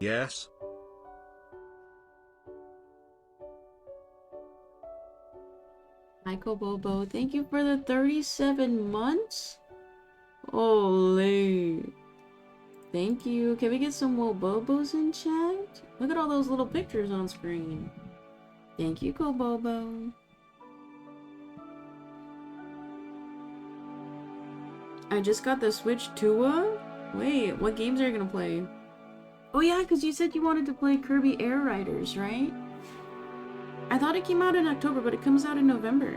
Yes. Michael Bobo, thank you for the 37 months. Holy. Thank you. Can we get some Wobobos in chat? Look at all those little pictures on screen. Thank you, Kobobo. I just got the Switch Tua? Wait, what games are you gonna play? Oh yeah, because you said you wanted to play Kirby Air Riders, right? I thought it came out in October, but it comes out in November.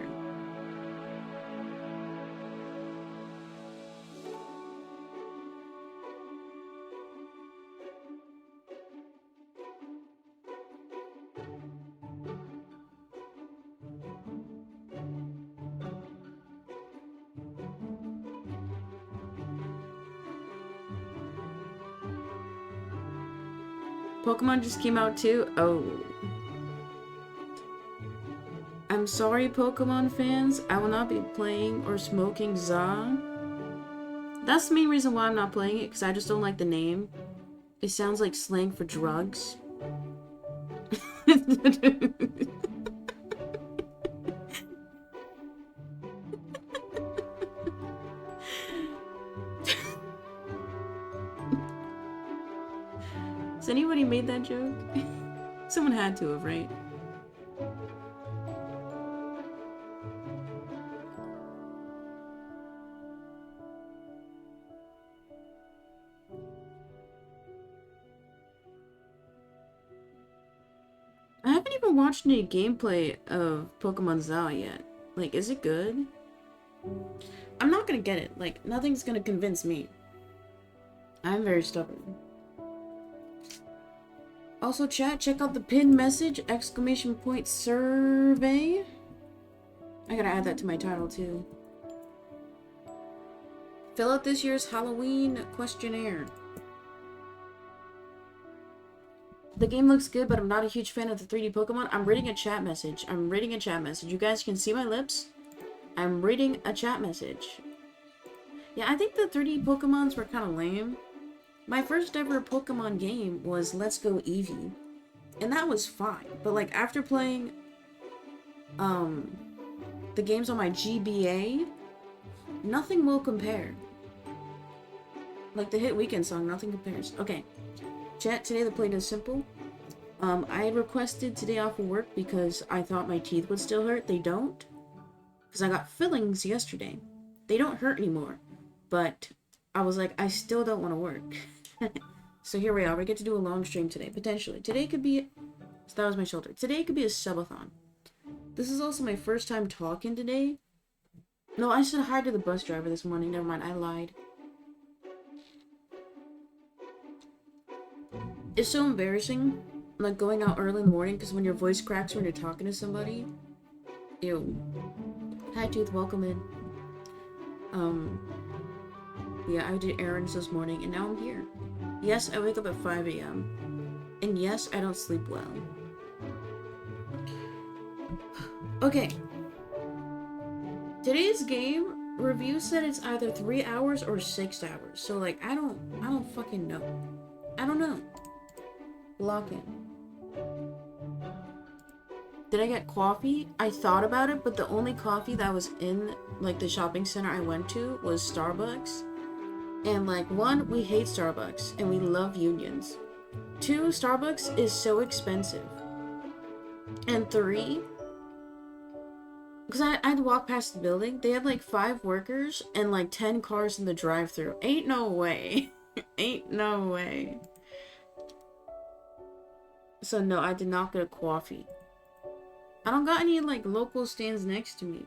Pokemon just came out too? Oh. I'm sorry, Pokemon fans. I will not be playing or smoking za. That's the main reason why I'm not playing it, because I just don't like the name. It sounds like slang for drugs. Has anybody made that joke? Someone had to have, right? I haven't even watched any gameplay of Pokemon Za yet. Like, is it good? I'm not gonna get it. Like, nothing's gonna convince me. I'm very stubborn. Also, chat, check out the pinned message, exclamation point survey. I gotta add that to my title, too. Fill out this year's Halloween questionnaire. The game looks good, but I'm not a huge fan of the 3D Pokemon. I'm reading a chat message. You guys can see my lips. I'm reading a chat message. Yeah, I think the 3D Pokemons were kind of lame. My first ever Pokemon game was Let's Go Eevee. And that was fine. But like after playing the games on my GBA, nothing will compare. Like the hit Weekend song, nothing compares. Okay. Chat, today the plate is simple. I had requested today off of work because I thought my teeth would still hurt. They don't. Because I got fillings yesterday. They don't hurt anymore. But I was like, I still don't want to work. So here we are. We get to do a long stream today, potentially. Today could be... So that was my shoulder. Today could be a subathon. This is also my first time talking today. No, I said hi to the bus driver this morning. Never mind, I lied. It's so embarrassing, like, going out early in the morning, because when your voice cracks when you're talking to somebody. Ew. Hi, Tooth. Welcome in. Yeah, I did errands this morning, and now I'm here. Yes, I wake up at 5 a.m. And yes, I don't sleep well. Okay. Today's game review said it's either 3 hours or 6 hours. So, like, I don't fucking know. I don't know. Lock in. Did I get coffee? I thought about it, but the only coffee that was in, like, the shopping center I went to was Starbucks. And, like, 1, we hate Starbucks, and we love unions. 2, Starbucks is so expensive. And 3, because I'd walk past the building, they had, like, 5 workers and, like, 10 cars in the drive-thru. Ain't no way. Ain't no way. So, no, I did not get a coffee. I don't got any, like, local stands next to me.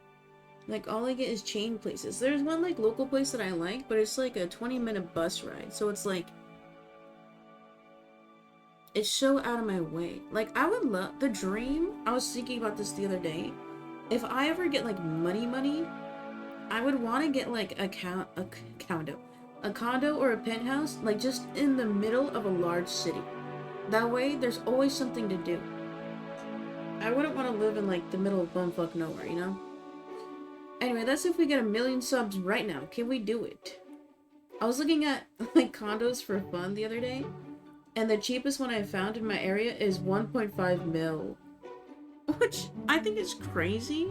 Like, all I get is chain places. There's one, like, local place that I like, but it's, like, a 20-minute bus ride. So it's, like... It's so out of my way. Like, I would love... The dream... I was thinking about this the other day. If I ever get, like, money, I would want to get, like, a condo. A condo or a penthouse, like, just in the middle of a large city. That way, there's always something to do. I wouldn't want to live in, like, the middle of bumfuck nowhere, you know? Anyway, that's if we get 1 million subs right now. Can we do it? I was looking at, like, condos for fun the other day, and the cheapest one I found in my area is 1.5 mil. Which, I think is crazy.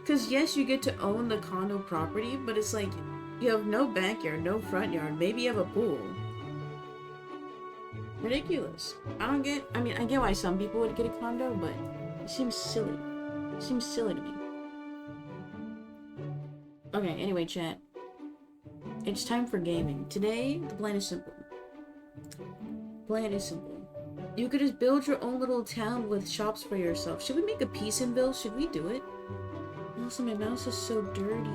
Because, yes, you get to own the condo property, but it's like, you have no backyard, no front yard, maybe you have a pool. Ridiculous. I mean, I get why some people would get a condo, but it seems silly. It seems silly to me. Okay, anyway, chat. It's time for gaming. Today, the plan is simple. Plan is simple. You could just build your own little town with shops for yourself. Should we make a Peace'nville? Should we do it? Also, my mouse is so dirty.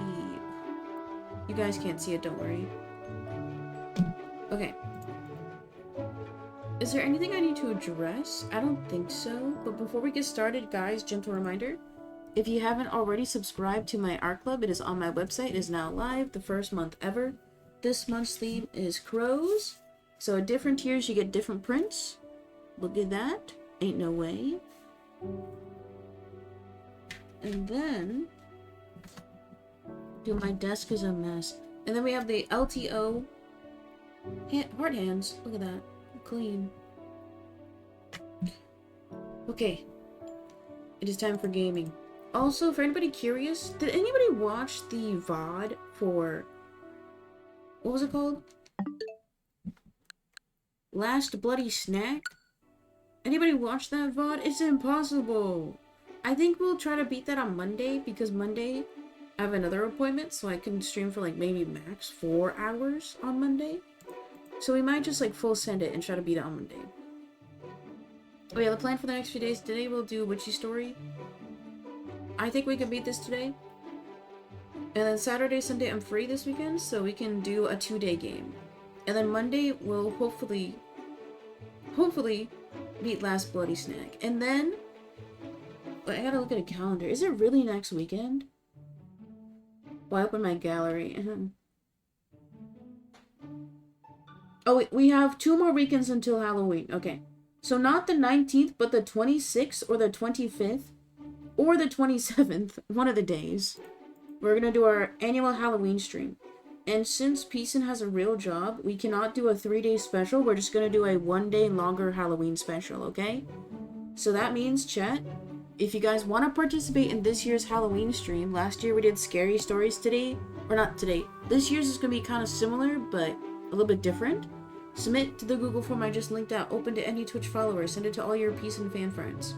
You guys can't see it, don't worry. Okay. Is there anything I need to address? I don't think so. But before we get started, guys, gentle reminder. If you haven't already subscribed to my art club, it is on my website. It is now live, the first month ever. This month's theme is crows. So at different tiers, you get different prints. Look at that. Ain't no way. And then... Dude, my desk is a mess. And then we have the LTO hard hands. Look at that. Clean. Okay. It is time for gaming. Also, for anybody curious, did anybody watch the VOD for... What was it called? Last Bloody Snack? Anybody watch that VOD? It's impossible! I think we'll try to beat that on Monday, because Monday I have another appointment, so I can stream for, like, maybe max 4 hours on Monday. So we might just, like, full send it and try to beat it on Monday. Oh yeah, the plan for the next few days. Today we'll do Witchy story. I think we can beat this today. And then Saturday, Sunday, I'm free this weekend, so we can do a 2-day game. And then Monday, we'll hopefully beat Last Bloody Snack. And then, I gotta look at a calendar. Is it really next weekend? Well, I open my gallery. Oh, we have 2 more weekends until Halloween. Okay. So not the 19th, but the 26th or the 25th or the 27th, one of the days. We're gonna do our annual Halloween stream. And since Peace'N has a real job, we cannot do a 3-day special. We're just gonna do a 1-day longer Halloween special, okay? So that means, chat, if you guys want to participate in this year's Halloween stream, last year we did scary stories today, or not today. This year's is gonna be kind of similar, but a little bit different. Submit to the Google form I just linked out. Open to any Twitch followers. Send it to all your Peace and fan friends.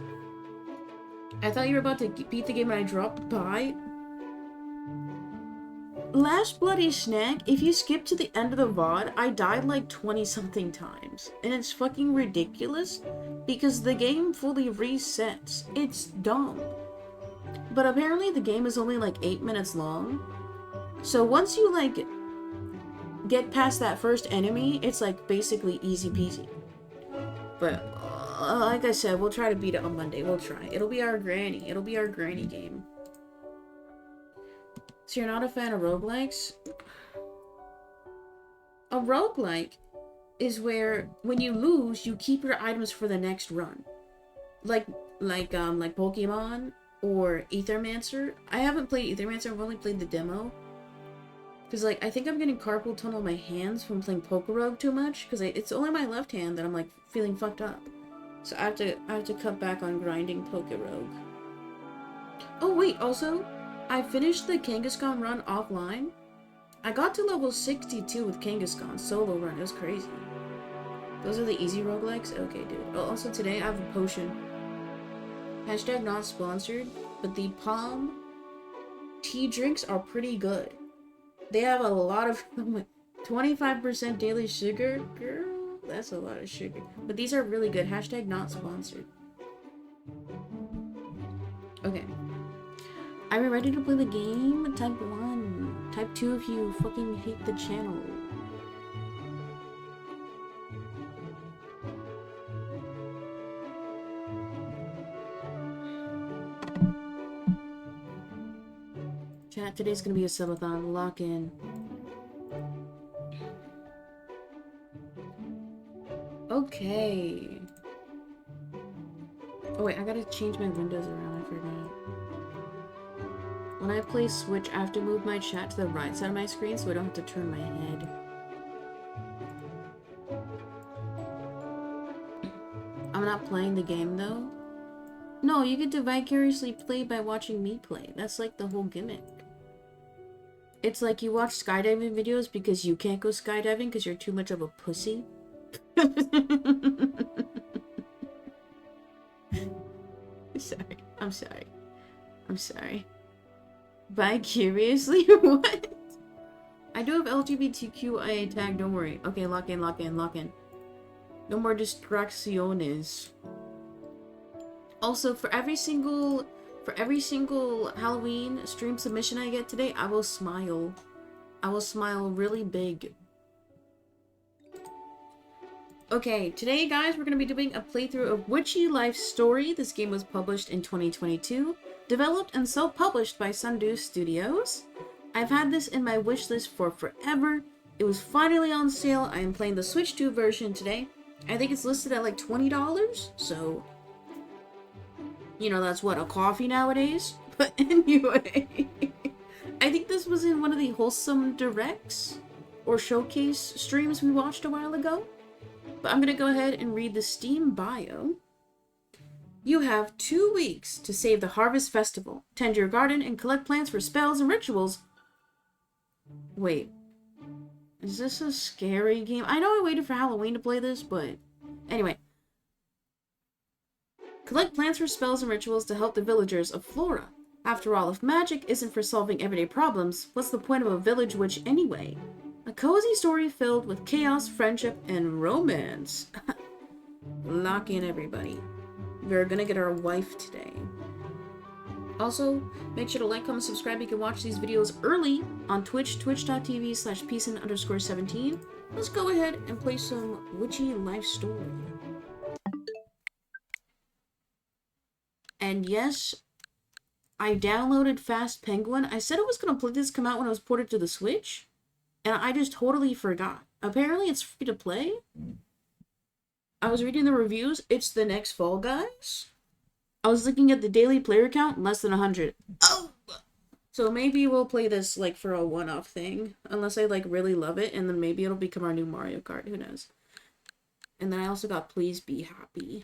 I thought you were about to beat the game when I dropped by. Last Bloody Snack, if you skip to the end of the VOD, I died like 20-something times. And it's fucking ridiculous because the game fully resets. It's dumb. But apparently the game is only like 8 minutes long. So once you like get past that first enemy, it's like basically easy peasy. But like I said, we'll try to beat it on Monday. We'll try. It'll be our granny. It'll be our granny game. So you're not a fan of roguelikes? A roguelike is where when you lose, you keep your items for the next run. Like Pokemon or Ethermancer. I haven't played Ethermancer, I've only played the demo. Because, like, I think I'm getting carpal tunnel in my hands from playing Pokerogue too much. Because it's only my left hand that I'm, like, feeling fucked up. So I have to cut back on grinding Pokerogue. Oh, wait, also, I finished the Kangaskhan run offline. I got to level 62 with Kangaskhan solo run. It was crazy. Those are the easy roguelikes? Okay, dude. Oh, also today I have a potion. Hashtag not sponsored, but the Palm tea drinks are pretty good. They have a lot of 25% daily sugar. Girl, that's a lot of sugar. But these are really good. Hashtag not sponsored. Okay. Are we ready to play the game? Type 1. Type 2 if you fucking hate the channel. Chat, today's gonna be a subathon. Lock in. Okay. Oh wait, I gotta change my windows around, I forgot. When I play Switch, I have to move my chat to the right side of my screen so I don't have to turn my head. I'm not playing the game though. No, you get to vicariously play by watching me play. That's like the whole gimmick. It's like you watch skydiving videos because you can't go skydiving because you're too much of a pussy. Sorry. I'm sorry. I'm sorry. Vicariously? What? I do have LGBTQIA tag, don't worry. Okay, lock in, lock in, lock in. No more distracciones. Also, for every single Halloween stream submission I get today, I will smile. I will smile really big. Okay, today, guys, we're going to be doing a playthrough of Witchy Life Story. This game was published in 2022, developed and self-published by Sundew Studios. I've had this in my wishlist for forever. It was finally on sale. I am playing the Switch 2 version today. I think it's listed at like $20, so... You know, that's what, a coffee nowadays? But anyway, I think this was in one of the Wholesome Directs or Showcase streams we watched a while ago. But I'm going to go ahead and read the Steam bio. You have 2 weeks to save the Harvest Festival, tend your garden, and collect plants for spells and rituals. Wait, is this a scary game? I know I waited for Halloween to play this, but anyway. Collect plants for spells and rituals to help the villagers of Flora. After all, if magic isn't for solving everyday problems, what's the point of a village witch anyway? A cozy story filled with chaos, friendship, and romance. Lock in, everybody. We're gonna get our wife today. Also, make sure to like, comment, subscribe. You can watch these videos early on Twitch, twitch.tv/peacin_17. Let's go ahead and play some Witchy Life Story. And yes, I downloaded Fast Penguin. I said I was going to play this come out when it was ported to the Switch. And I just totally forgot. Apparently it's free to play. I was reading the reviews. It's the next Fall Guys. I was looking at the daily player count. Less than 100. Oh! So maybe we'll play this like for a one-off thing. Unless I like really love it. And then maybe it'll become our new Mario Kart. Who knows? And then I also got Please Be Happy.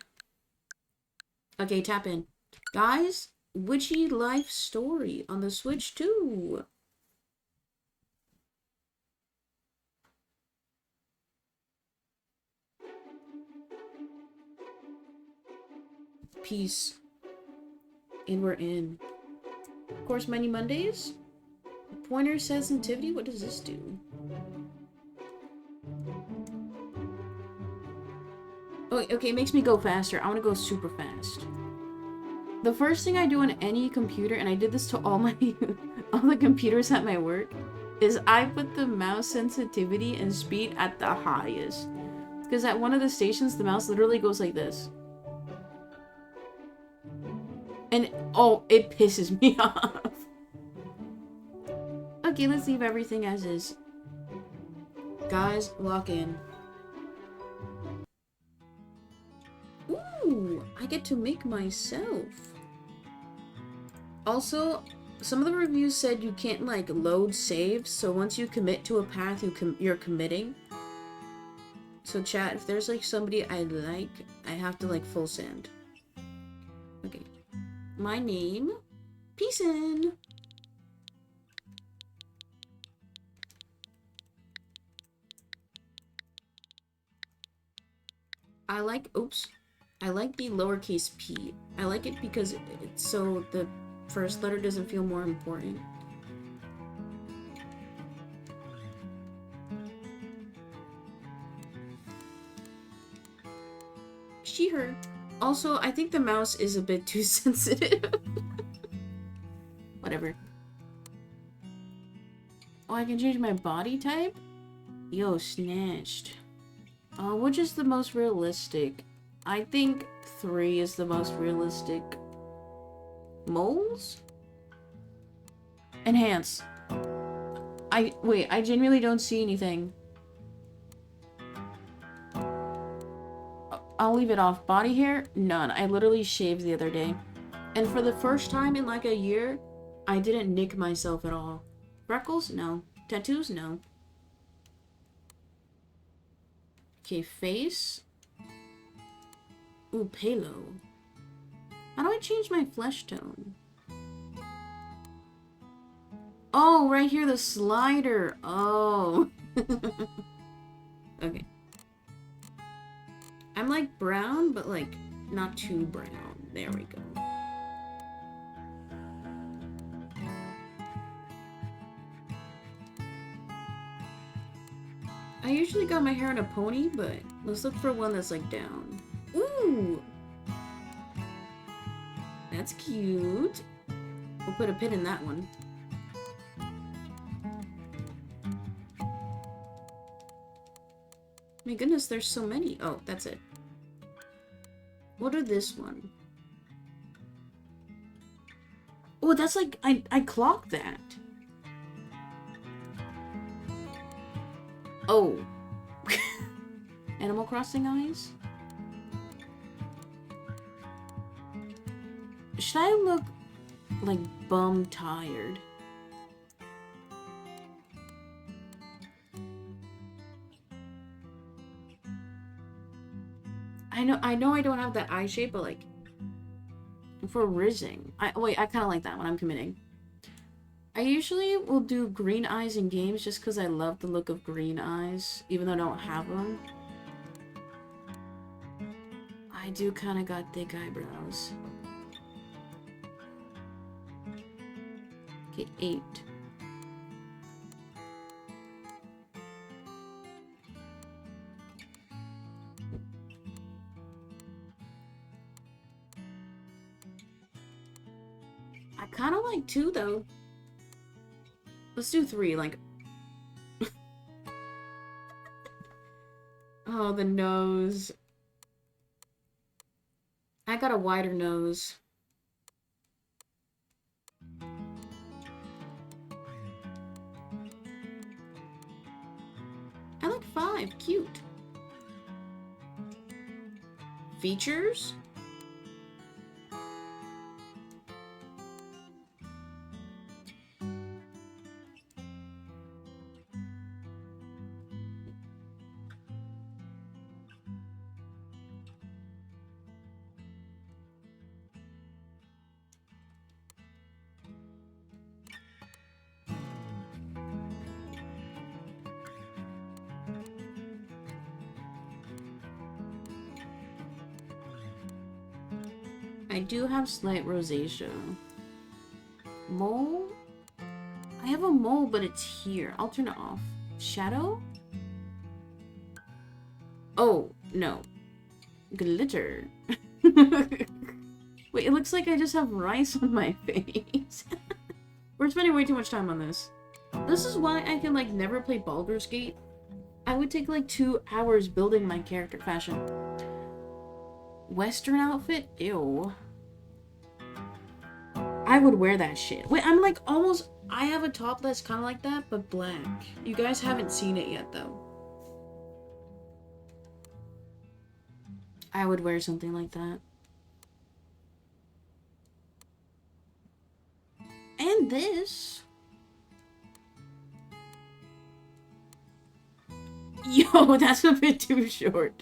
Okay, tap in. Guys, Witchy Life Story on the Switch 2. Peace. And we're in. Of course, many Mondays. Pointer sensitivity? What does this do? Oh, okay, it makes me go faster. I want to go super fast. The first thing I do on any computer, and I did this to all my all the computers at my work, is I put the mouse sensitivity and speed at the highest. Because at one of the stations, the mouse literally goes like this. And, oh, it pisses me off. Okay, let's leave everything as is. Guys, lock in. Ooh, I get to make myself. Also, some of the reviews said you can't, like, load saves, so once you commit to a path, you're committing. So chat, if there's, like, somebody I like, I have to, like, full send. Okay. My name, Peacin'. I like the lowercase p. I like it because it's so the first letter doesn't feel more important. She, her. Also, I think the mouse is a bit too sensitive. Whatever. Oh, I can change my body type? Yo, snatched. Which is the most realistic? I think 3 is the most realistic. Moles? Enhance. Wait, I genuinely don't see anything. I'll leave it off. Body hair? None. I literally shaved the other day. And for the first time in like a year, I didn't nick myself at all. Freckles? No. Tattoos? No. Okay, face. Ooh, palo. How do I change my flesh tone? Oh, right here, the slider. Oh. Okay. I'm like brown, but like not too brown. There we go. I usually got my hair in a pony, but let's look for one that's like down. Ooh! That's cute. We'll put a pin in that one. My goodness, there's so many. Oh, that's it. What are this one? Oh, that's like, I clocked that. Oh. Animal Crossing eyes? Should I look like bum tired? I know I don't have that eye shape, but like for rizzing. I kinda like that when I'm committing. I usually will do green eyes in games just because I love the look of green eyes, even though I don't have them. I do kind of got thick eyebrows. Okay, 8. I kind of like 2 though. Let's do 3, like... Oh, the nose. I got a wider nose. I like 5. Cute. Features? I do have slight rosacea. Mole? I have a mole, but it's here. I'll turn it off. Shadow? Oh, no. Glitter. Wait, it looks like I just have rice on my face. We're spending way too much time on this. This is why I can, like, never play Baldur's Gate. I would take, like, 2 hours building my character fashion. Western outfit? Ew. I would wear that shit. Wait, I'm, like, almost... I have a top that's kind of like that, but black. You guys haven't seen it yet, though. I would wear something like that. And this. Yo, that's a bit too short.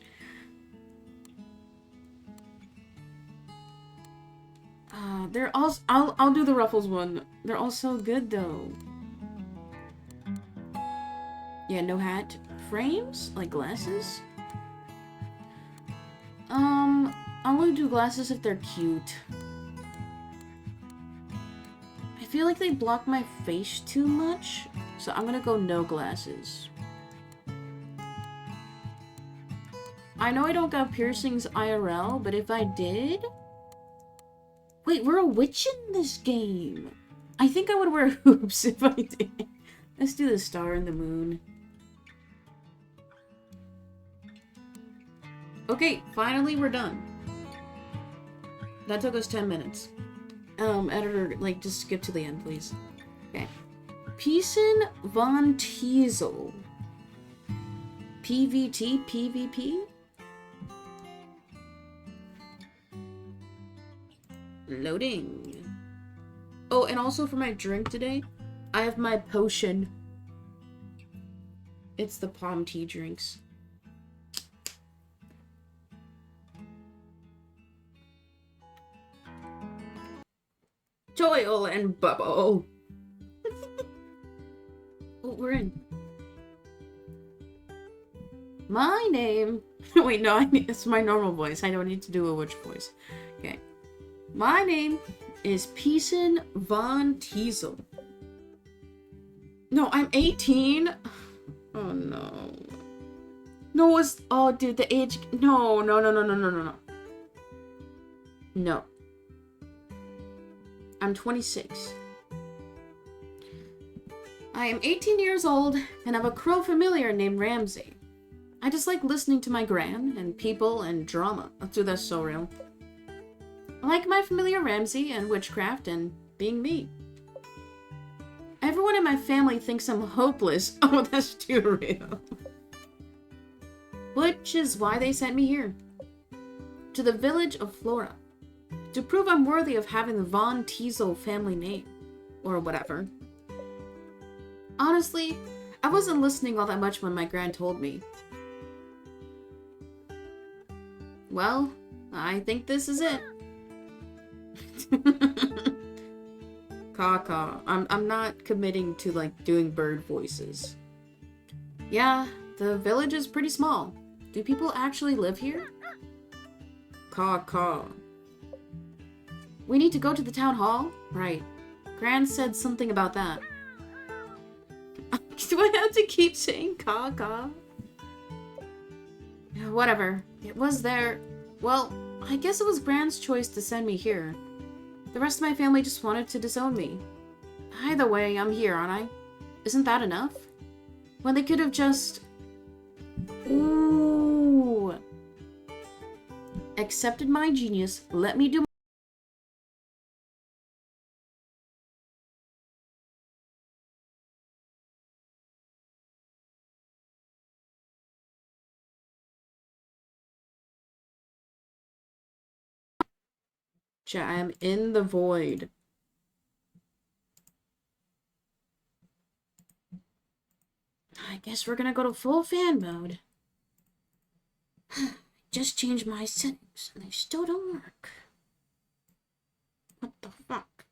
They're also... I'll do the Ruffles one. They're all so good, though. Yeah, no hat. Frames? Like glasses? I'll only do glasses if they're cute. I feel like they block my face too much, so I'm gonna go no glasses. I know I don't got piercings IRL, but if I did... Wait, we're a witch in this game! I think I would wear hoops if I did. Let's do the star and the moon. Okay, finally we're done. That took us 10 minutes. Editor, like, just skip to the end, please. Okay. Peason von Teasel. PVT? PvP? Loading. Oh, and also for my drink today, I have my potion. It's the palm tea drinks. Toil and bubble. Oh, we're in. My name... Wait, no, it's my normal voice. I don't need to do a witch voice. Okay. My name is Peason von Teasel. No, I'm 18. Oh, no. No, it's... Oh, dude, the age... No, no, no, no, no, no, no, no. No. I'm 26. I am 18 years old, and have a crow familiar named Ramsey. I just like listening to my gran, and people, and drama. Dude, that's so real. I like my familiar Ramsey, and witchcraft, and being me. Everyone in my family thinks I'm hopeless. Oh, that's too real. Which is why they sent me here. To the village of Flora. To prove I'm worthy of having the Von Teasel family name. Or whatever. Honestly, I wasn't listening all that much when my gran told me. Well, I think this is it. Caw-caw. I'm not committing to, like, doing bird voices. Yeah, the village is pretty small. Do people actually live here? Caw-caw. We need to go to the town hall? Right. Gran said something about that. Do I have to keep saying caw-caw? Whatever. It was there. Well, I guess it was Gran's choice to send me here. The rest of my family just wanted to disown me. Either way, I'm here, aren't I? Isn't that enough? When they could have just... Ooh. Accepted my genius. Let me do... I am in the void. I guess we're gonna go to full fan mode. Just changed my settings and they still don't work. What the fuck?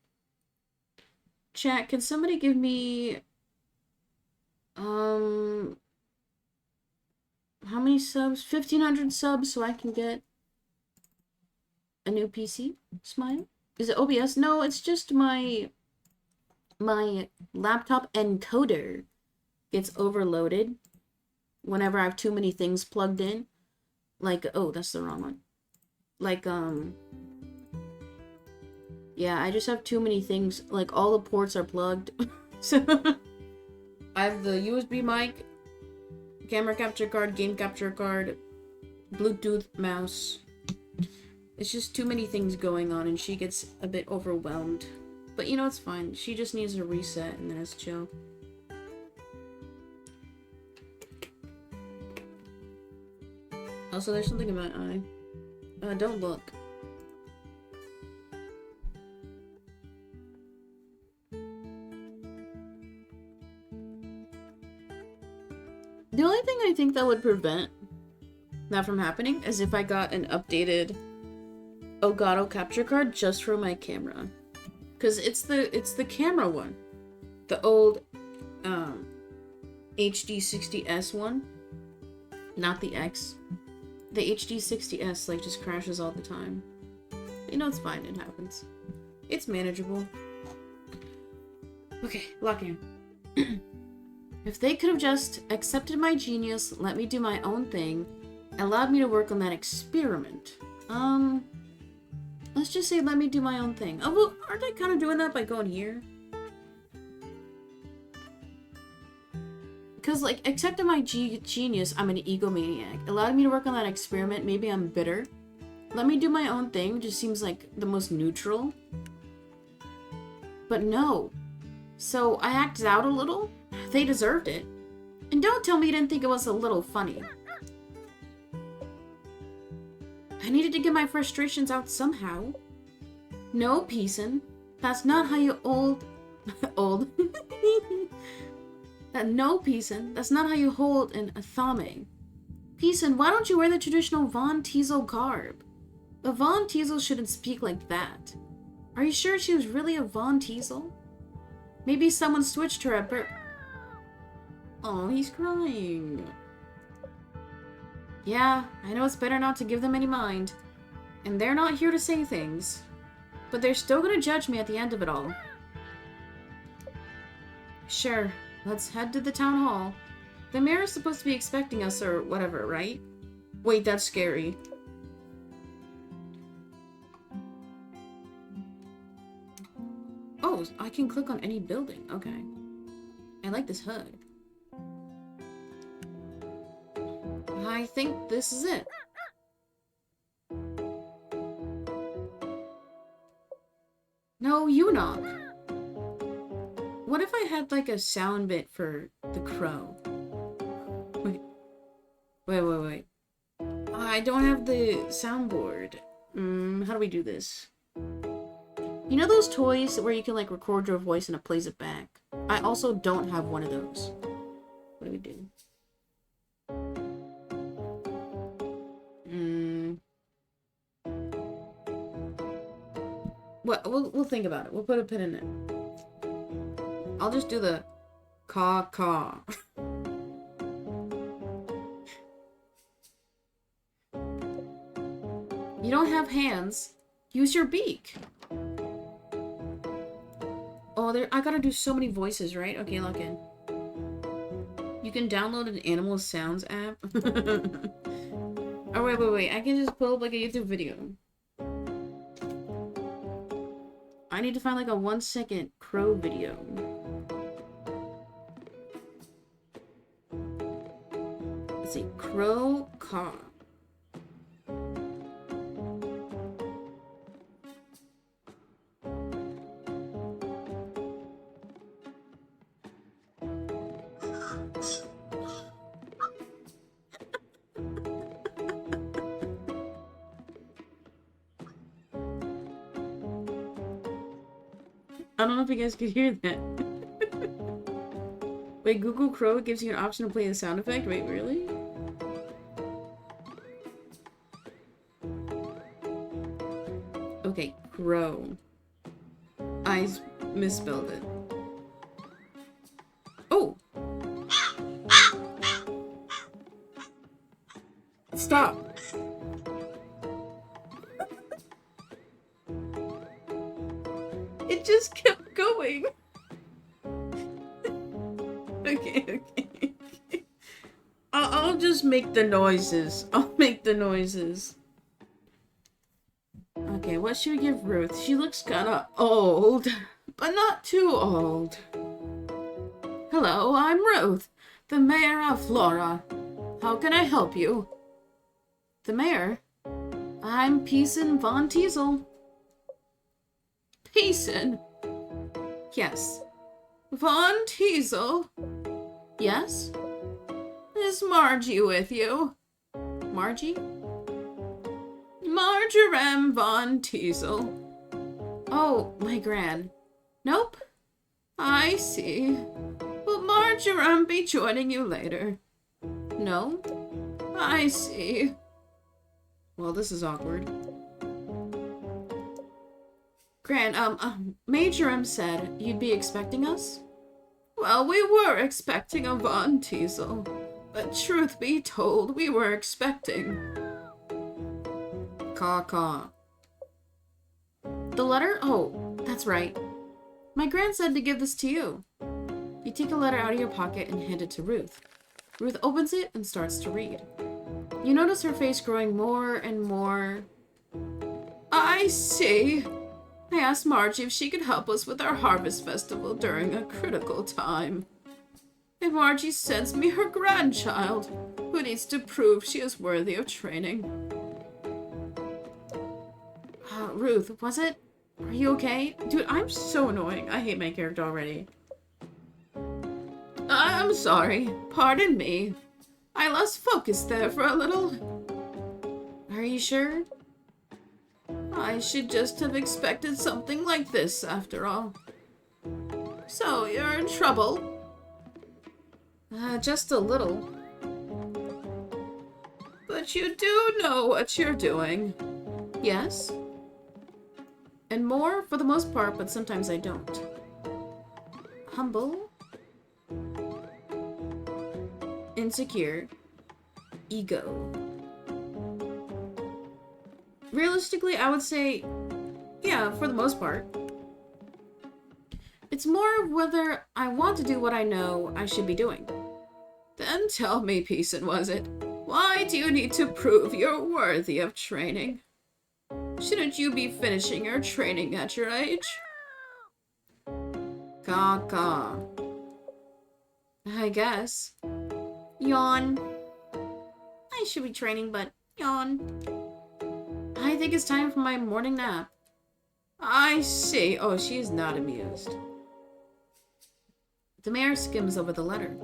Chat, can somebody give me how many subs? 1,500 subs so I can get a new PC? Smile? Is it OBS? No, it's just my laptop encoder gets overloaded whenever I have too many things plugged in. Like, oh, that's the wrong one. Like, yeah, I just have too many things. Like, all the ports are plugged. So, I have the USB mic, camera capture card, game capture card, Bluetooth mouse. It's just too many things going on, and she gets a bit overwhelmed. But, you know, it's fine. She just needs a reset, and then it's chill. Also, there's something in my eye. Don't look. The only thing I think that would prevent that from happening is if I got an updated Elgato capture card just for my camera. Because it's the camera one. The old HD60S one. Not the X. The HD60S like just crashes all the time. You know, it's fine, it happens. It's manageable. Okay, lock in. If they could have just accepted my genius, let me do my own thing, allowed me to work on that experiment. Let's just say let me do my own thing. Oh, well, aren't they kind of doing that by going here? Because, like, accepting my genius, I'm an egomaniac. Allowed me to work on that experiment, maybe I'm bitter. Let me do my own thing, just seems like the most neutral. But no. So, I acted out a little. They deserved it. And don't tell me you didn't think it was a little funny. I needed to get my frustrations out somehow. No, Peason. That's not how you No, Peason. That's not how you hold an athame. Peason, why don't you wear the traditional Von Teasel garb? A Von Teasel shouldn't speak like that. Are you sure she was really a Von Teasel? Maybe someone switched her at Oh, he's crying. Yeah, I know it's better not to give them any mind. And they're not here to say things. But they're still gonna judge me at the end of it all. Sure, let's head to the town hall. The mayor's supposed to be expecting us or whatever, right? Wait, that's scary. Oh, I can click on any building. Okay. I like this HUD. I think this is it. No, you knock. What if I had like a sound bit for the crow? Wait. I don't have the soundboard. How do we do this? You know those toys where you can like record your voice and it plays it back? I also don't have one of those. What do we do? What? We'll think about it. We'll put a pin in it. I'll just do the caw. You don't have hands. Use your beak. Oh, I gotta do so many voices, right? Okay, lock in. You can download an animal sounds app. Oh, wait. I can just pull up like a YouTube video. I need to find like a 1 second crow video. Let's see. Crow caw. I don't know if you guys could hear that. Wait, Google Crow gives you an option to play the sound effect? Wait, really? Okay, crow. I misspelled it. Oh! Stop! just kept going. Okay. I'll just make the noises. I'll make the noises. Okay, what should we give Ruth? She looks kinda old, but not too old. Hello, I'm Ruth, the mayor of Flora. How can I help you? The mayor? I'm Peason von Teasel. Peason? Yes. Von Teasel? Yes? Is Margie with you? Margie? Marjoram von Teasel. Oh, my gran. Nope. I see. Will Marjoram be joining you later? No? I see. Well, this is awkward. Gran, Majoram said you'd be expecting us? Well, we were expecting a Von Teasel. But truth be told, we were expecting... Caw. The letter? Oh, that's right. My gran said to give this to you. You take a letter out of your pocket and hand it to Ruth. Ruth opens it and starts to read. You notice her face growing more and more... I see. I asked Margie if she could help us with our harvest festival during a critical time. And Margie sends me her grandchild, who needs to prove she is worthy of training. Ruth, was it? Are you okay? Dude, I'm so annoying. I hate my character already. I'm sorry. Pardon me. I lost focus there for a little. Are you sure? I should just have expected something like this, after all. So, you're in trouble? Just a little. But you do know what you're doing. Yes? And more, for the most part, but sometimes I don't. Humble. Insecure. Ego. Realistically, I would say, yeah, for the most part. It's more of whether I want to do what I know I should be doing. Then tell me, Peason, was it? Why do you need to prove you're worthy of training? Shouldn't you be finishing your training at your age? Caw. I guess. Yawn. I should be training, but yawn. I think it's time for my morning nap. I see. Oh, she is not amused. The mayor skims over the letter.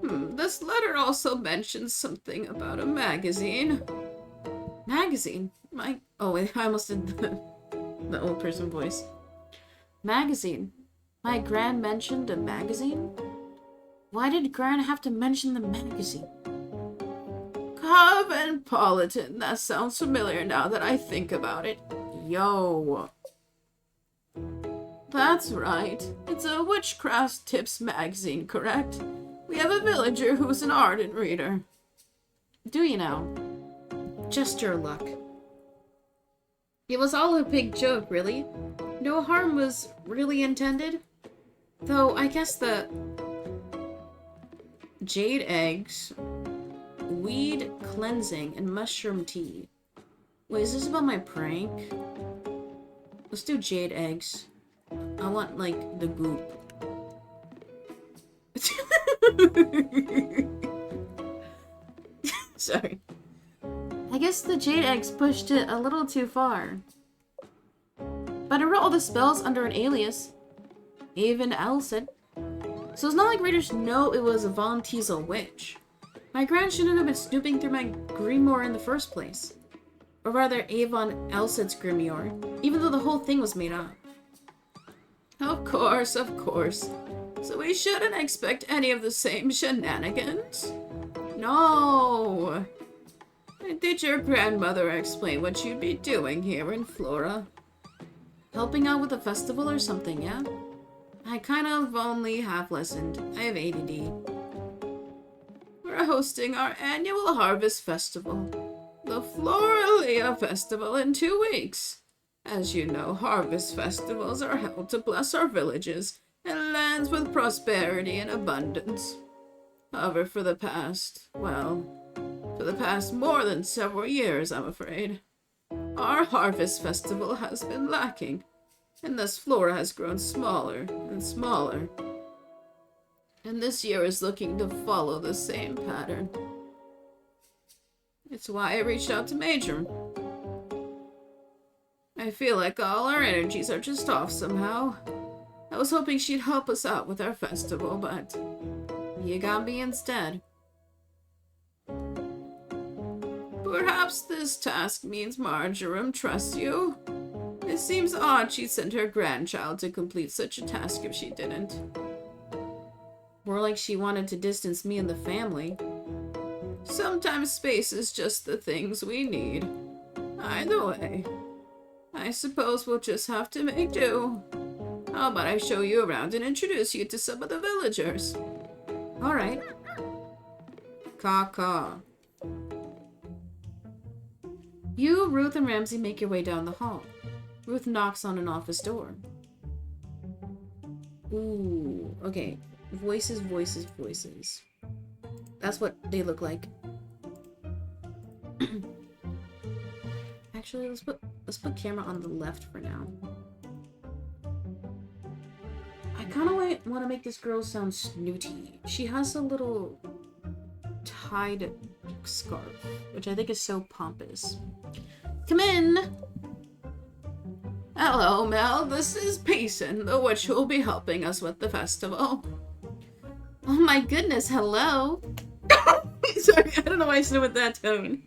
This letter also mentions something about a magazine. Magazine? Oh, wait, I almost did the old person voice. Magazine? My gran mentioned a magazine? Why did gran have to mention the magazine? Cosmopolitan. That sounds familiar now that I think about it. Yo. That's right. It's a witchcraft tips magazine, correct? We have a villager who's an ardent reader. Do you know? Just your luck. It was all a big joke, really. No harm was really intended. Though, I guess the... Jade eggs, weed cleansing, and mushroom tea. Wait, is this about my prank? Let's do jade eggs. I want, like, the goop. Sorry. I guess the jade eggs pushed it a little too far. But I wrote all the spells under an alias. Even Elson. So it's not like readers know it was a Von Teasel witch. My gran shouldn't have been snooping through my grimoire in the first place. Or rather, Avon Elset's grimoire, even though the whole thing was made up. Of course. So we shouldn't expect any of the same shenanigans? No! Did your grandmother explain what you'd be doing here in Flora? Helping out with the festival or something, yeah? I kind of only half listened. I have ADD. We're hosting our annual harvest festival. The Floralia Festival in 2 weeks. As you know, harvest festivals are held to bless our villages and lands with prosperity and abundance. However, for the past more than several years, I'm afraid, our harvest festival has been lacking, and thus flora has grown smaller and smaller. And this year is looking to follow the same pattern. It's why I reached out to Major. I feel like all our energies are just off somehow. I was hoping she'd help us out with our festival, but you got me instead. Perhaps this task means Marjoram trusts you. It seems odd she'd send her grandchild to complete such a task if she didn't. More like she wanted to distance me and the family. Sometimes space is just the things we need. Either way, I suppose we'll just have to make do. How about I show you around and introduce you to some of the villagers? Alright. Caw. You, Ruth, and Ramsey make your way down the hall. Ruth knocks on an office door. Ooh, okay. Voices. That's what they look like. Actually, let's put camera on the left for now. I kind of want to make this girl sound snooty. She has a little tied scarf, which I think is so pompous. Come in! Hello, Mel. This is Payson, the witch who will be helping us with the festival. Oh my goodness, hello! Sorry, I don't know why I said it with that tone.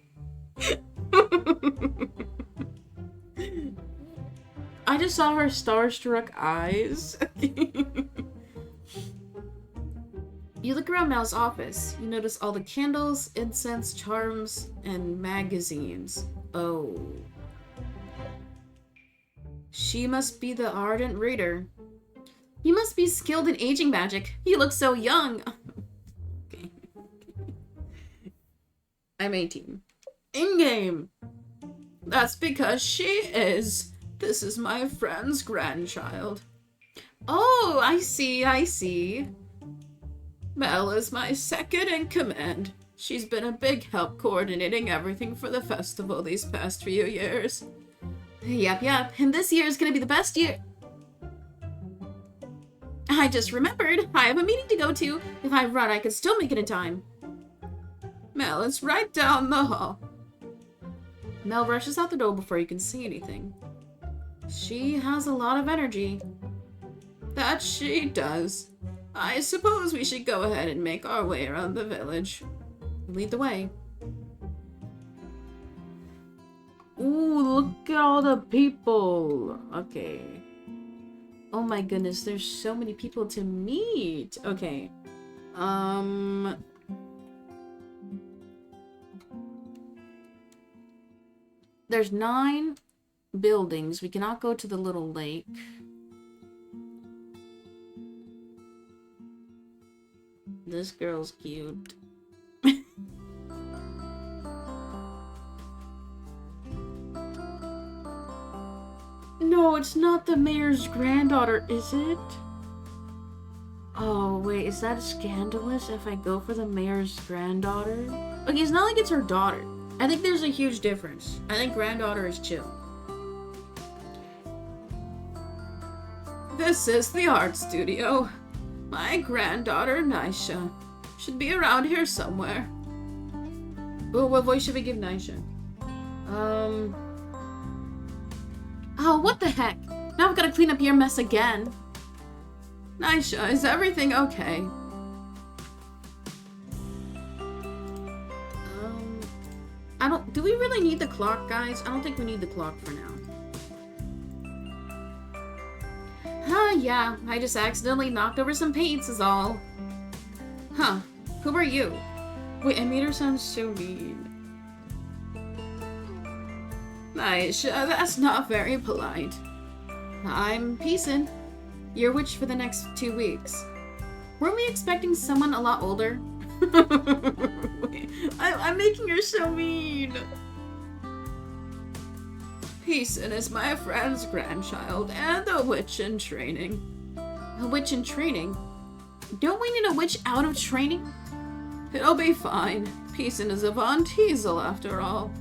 I just saw her starstruck eyes. You look around Mel's office. You notice all the candles, incense, charms, and magazines. Oh. She must be the ardent reader. You must be skilled in aging magic. You look so young. Okay. I'm 18. In-game. That's because she is. This is my friend's grandchild. Oh, I see. Mel is my second in command. She's been a big help coordinating everything for the festival these past few years. Yep. And this year is gonna be the best year. I just remembered. I have a meeting to go to. If I run, I can still make it in time. Mel, it's right down the hall. Mel rushes out the door before you can see anything. She has a lot of energy. That she does. I suppose we should go ahead and make our way around the village. Lead the way. Ooh, look at all the people. Okay. Oh my goodness, there's so many people to meet. Okay. There's 9 buildings. We cannot go to the little lake. This girl's cute. No, it's not the mayor's granddaughter, is it? Oh, wait, is that scandalous if I go for the mayor's granddaughter? Okay, it's not like it's her daughter. I think there's a huge difference. I think granddaughter is chill. This is the art studio. My granddaughter, Nisha, should be around here somewhere. Oh, what voice should we give Nisha? Oh, what the heck? Now I've got to clean up your mess again. Nisha, is everything okay? Do we really need the clock, guys? I don't think we need the clock for now. Yeah, I just accidentally knocked over some paints is all. Huh, who are you? Wait, I made her sound so mean. Nice, that's not very polite. I'm Peacein', your witch for the next 2 weeks. Weren't we expecting someone a lot older? I'm making her so mean. Peacein is my friend's grandchild and a witch in training. A witch in training? Don't we need a witch out of training? It'll be fine. Peacein is a Von Teasel after all.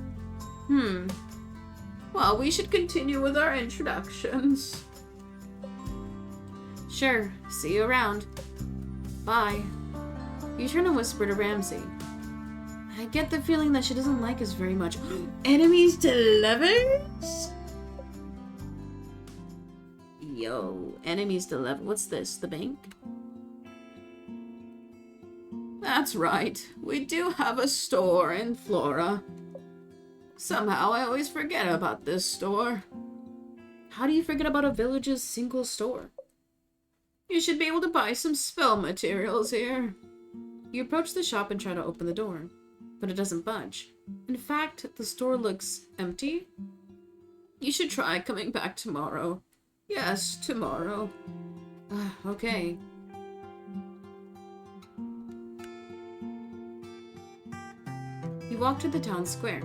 Well, we should continue with our introductions. Sure. See you around. Bye. You turn and whisper to Ramsey. I get the feeling that she doesn't like us very much. Enemies to lovers? Yo, enemies to lovers. What's this? The bank? That's right. We do have a store in Flora. Somehow I always forget about this store. How do you forget about a village's single store? You should be able to buy some spell materials here. You approach the shop and try to open the door, but it doesn't budge. In fact, the store looks empty. You should try coming back tomorrow. Yes, tomorrow. Okay. You walk to the town square.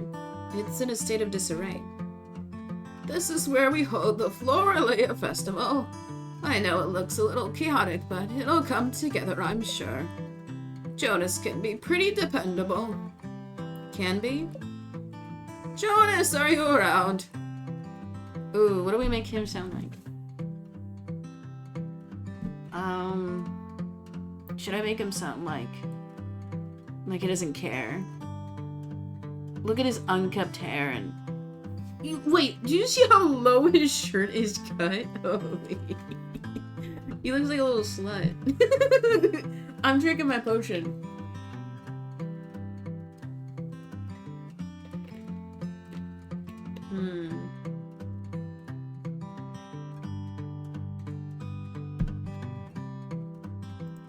It's in a state of disarray. This is where we hold the Floralia Festival. I know it looks a little chaotic, but it'll come together, I'm sure. Jonas can be pretty dependable. Can be? Jonas, are you around? Ooh, what do we make him sound like? Should I make him sound like he doesn't care? Look at his unkept hair and... Wait, do you see how low his shirt is cut? Holy... He looks like a little slut. I'm drinking my potion.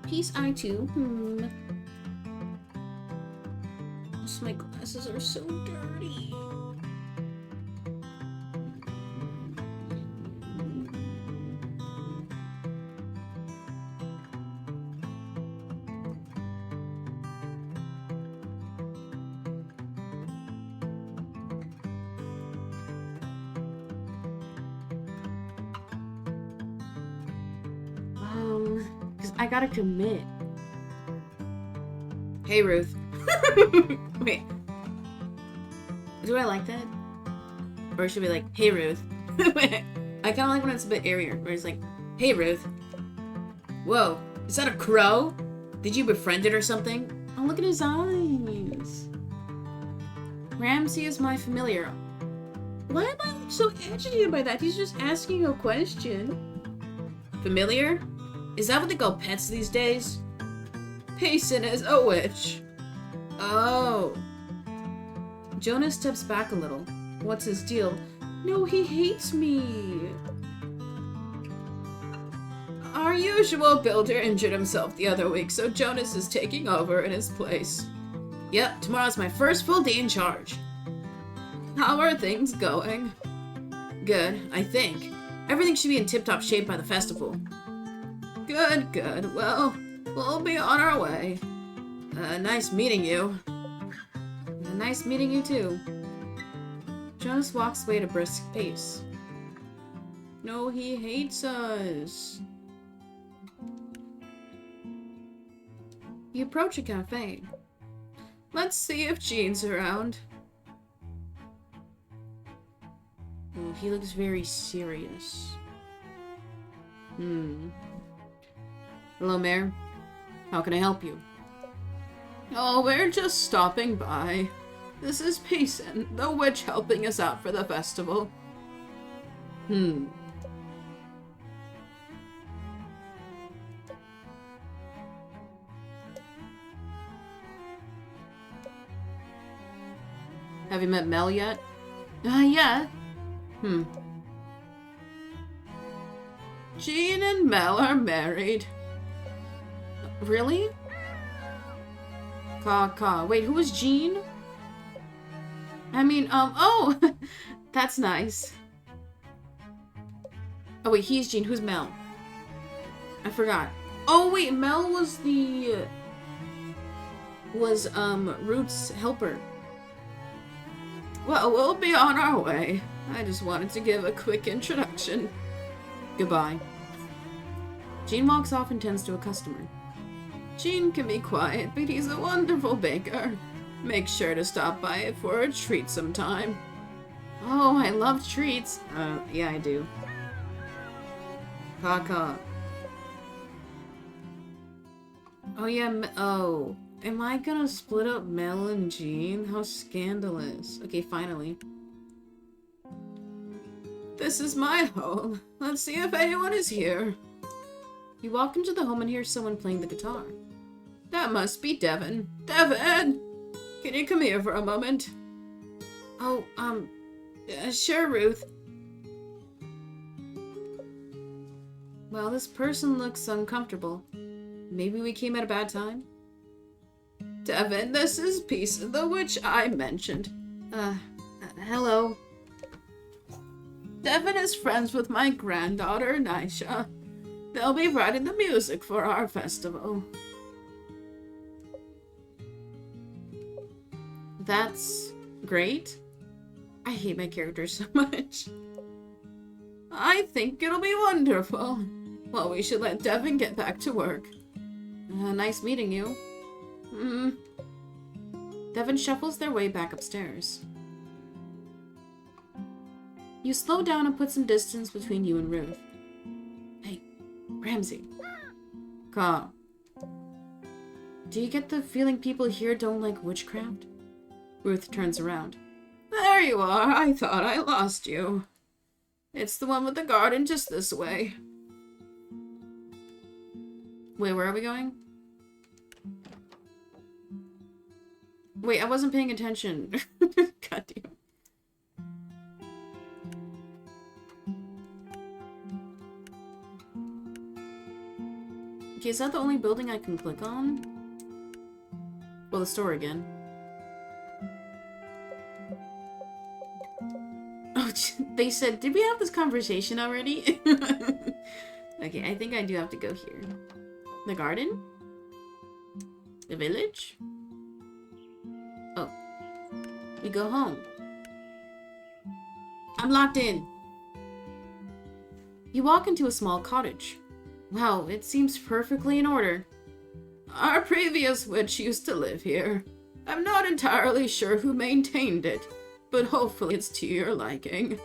Peace, I too. My glasses are so dirty. Because I gotta commit. Hey, Ruth. Wait. Do I like that? Or should we like, hey, Ruth? I kind of like when it's a bit airier, where it's like, hey, Ruth. Whoa, is that a crow? Did you befriend it or something? Oh, look at his eyes. Ramsey is my familiar. Why am I so agitated by that? He's just asking a question. Familiar? Is that what they call pets these days? Payson is a witch. Oh. Jonas steps back a little. What's his deal? No, he hates me. Our usual builder injured himself the other week, so Jonas is taking over in his place. Yep, tomorrow's my first full day in charge. How are things going? Good, I think. Everything should be in tip-top shape by the festival. Good, good. Well, we'll be on our way. Nice meeting you. Nice meeting you too. Jonas walks away at a brisk pace. No, he hates us. You approach a cafe. Let's see if Jean's around. Oh, he looks very serious. Hello, Mayor. How can I help you? Oh, we're just stopping by. This is Payson, the witch helping us out for the festival. Have you met Mel yet? Yeah. Jean and Mel are married. Really? Wait, who was Jean? I mean, oh! That's nice. Oh wait, he's Jean. Who's Mel? I forgot. Oh wait, Mel was Root's helper. Well, we'll be on our way. I just wanted to give a quick introduction. Goodbye. Jean walks off and tends to a customer. Jean can be quiet, but he's a wonderful baker. Make sure to stop by for a treat sometime. Oh, I love treats. Yeah, I do. Caw. Oh, yeah, oh. Am I gonna split up Mel and Jean? How scandalous. Okay, finally. This is my home. Let's see if anyone is here. You walk into the home and hear someone playing the guitar. That must be Devin. Devin! Can you come here for a moment? Oh, sure, Ruth. Well, this person looks uncomfortable. Maybe we came at a bad time? Devin, this is Peace, the witch I mentioned. Hello. Devin is friends with my granddaughter, Nisha. They'll be writing the music for our festival. That's great. I hate my character so much. I think it'll be wonderful. Well, we should let Devin get back to work. Nice meeting you. Devin shuffles their way back upstairs. You slow down and put some distance between you and Ruth. Hey, Ramsey. Calm. Do you get the feeling people here don't like witchcraft? Ruth turns around. There you are. I thought I lost you. It's the one with the garden just this way. Wait, where are we going? Wait, I wasn't paying attention. God damn. Okay, is that the only building I can click on? Well, the store again. Oh, they said, did we have this conversation already? Okay, I think I do have to go here. The garden? The village? Oh. We go home. I'm locked in. You walk into a small cottage. Wow, it seems perfectly in order. Our previous witch used to live here. I'm not entirely sure who maintained it, but hopefully it's to your liking.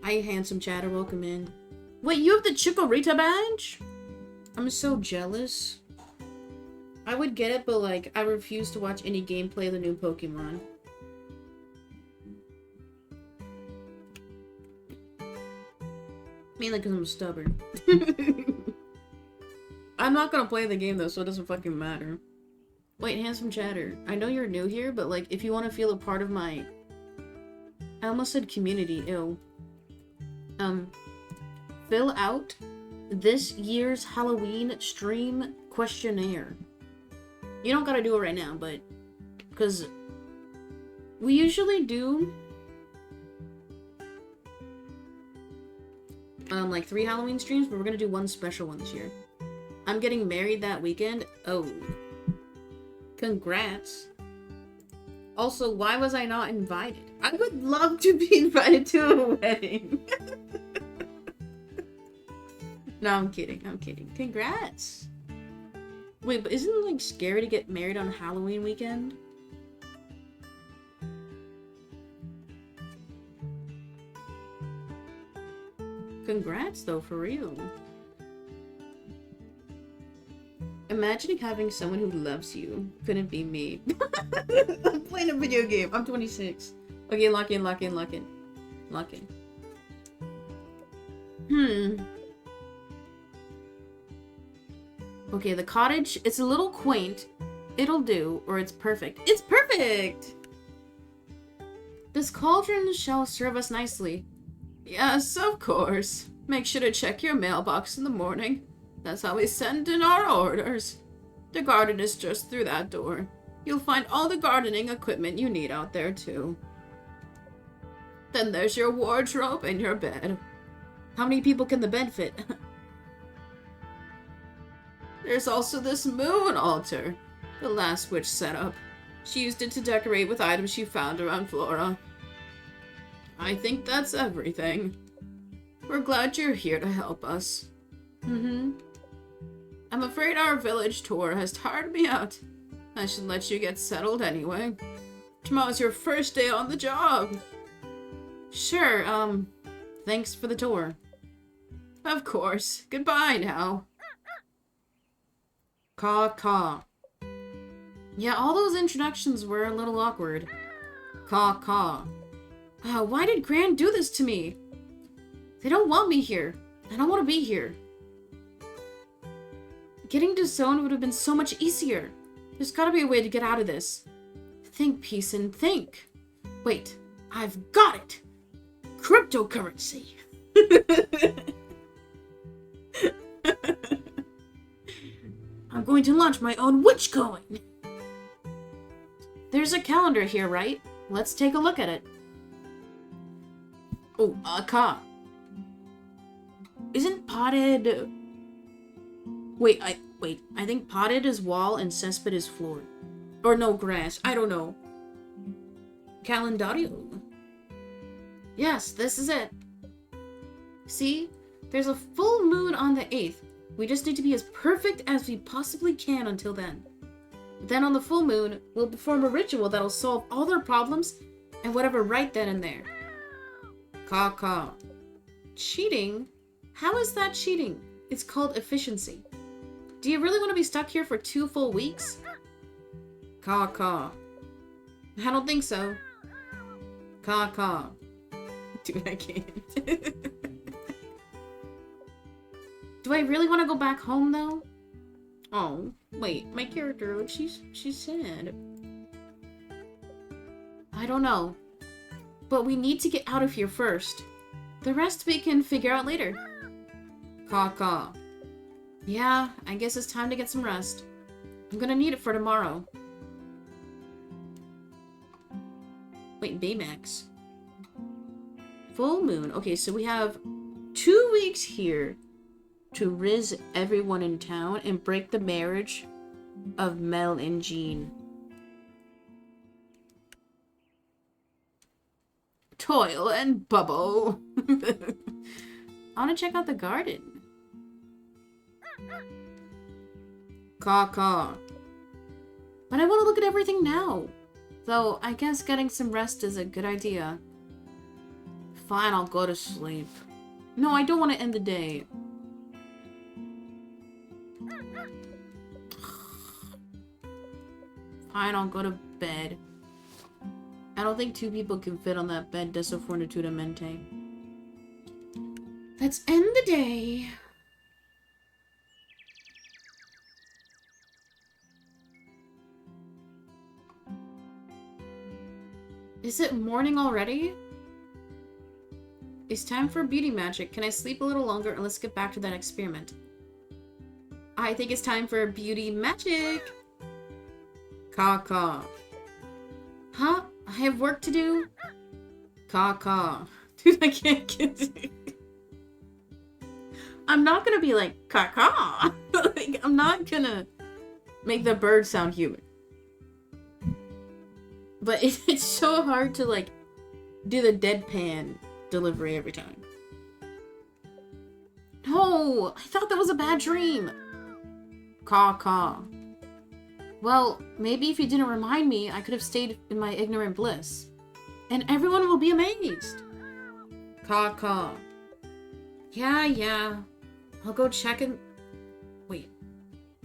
Hi, handsome chatter, welcome in. Wait, you have the Chikorita badge? I'm so jealous. I would get it, but like, I refuse to watch any gameplay of the new Pokemon. Mainly because I'm stubborn. I'm not gonna play the game though, so it doesn't fucking matter. Wait, handsome chatter. I know you're new here, but like, if you want to feel a part of my... I almost said community, ew. Fill out this year's Halloween stream questionnaire. You don't gotta do it right now, but... because... we usually do... like 3 Halloween streams, but we're gonna do one special one this year. I'm getting married that weekend. Oh. Congrats. Also, why was I not invited? I would love to be invited to a wedding. No, I'm kidding. I'm kidding. Congrats. Wait, but isn't it like scary to get married on Halloween weekend? Congrats, though, for real. Imagining having someone who loves you. Couldn't be me. I'm playing a video game. I'm 26. Okay, lock in, lock in, lock in. Lock in. Okay, the cottage, it's a little quaint. It'll do, or it's perfect. It's perfect! This cauldron shall serve us nicely. Yes, of course. Make sure to check your mailbox in the morning. That's how we send in our orders. The garden is just through that door. You'll find all the gardening equipment you need out there, too. Then there's your wardrobe and your bed. How many people can the bed fit? There's also this moon altar. The last witch set up. She used it to decorate with items she found around Flora. I think that's everything. We're glad you're here to help us. I'm afraid our village tour has tired me out. I should let you get settled anyway. Tomorrow's your first day on the job. Sure, thanks for the tour. Of course. Goodbye now. Caw. Yeah, all those introductions were a little awkward. Caw. Why did Gran do this to me? They don't want me here. I don't want to be here. Getting disowned would have been so much easier. There's gotta be a way to get out of this. Think, Peacein, think. Wait, I've got it! Cryptocurrency! I'm going to launch my own witch coin! There's a calendar here, right? Let's take a look at it. Oh, Ka. Isn't potted... Wait, I think potted is wall and cesspit is floor. Or no, grass. I don't know. Calendario. Yes, this is it. See? There's a full moon on the 8th. We just need to be as perfect as we possibly can until then. Then on the full moon, we'll perform a ritual that'll solve all their problems and whatever right then and there. Caw. Cheating? How is that cheating? It's called efficiency. Do you really want to be stuck here for 2 full weeks? Caw. I don't think so. Caw. Dude, I can't. Do I really want to go back home, though? Oh, wait. My character, look, she's sad. I don't know. But we need to get out of here first. The rest we can figure out later. Caw. Yeah, I guess it's time to get some rest. I'm gonna need it for tomorrow. Wait, Baymax. Full moon. Okay, so we have 2 weeks here to riz everyone in town and break the marriage of Mel and Jean. Toil and bubble. I want to check out the garden. Caw. But I want to look at everything now. Though, I guess getting some rest is a good idea. Fine, I'll go to sleep. No, I don't want to end the day. Fine, I'll go to bed. I don't think 2 people can fit on that bed, Deso Fortituda Mente. Let's end the day. Is it morning already? It's time for beauty magic. Can I sleep a little longer and let's get back to that experiment? I think it's time for beauty magic. Caw. Huh? I have work to do? Caw. Dude, I can't get it. I'm not gonna be like, caw. Like, I'm not gonna make the bird sound human. But it's so hard to, like, do the deadpan delivery every time. No! I thought that was a bad dream! Caw. Well, maybe if you didn't remind me, I could have stayed in my ignorant bliss. And everyone will be amazed! Caw. Yeah. I'll go check and... Wait.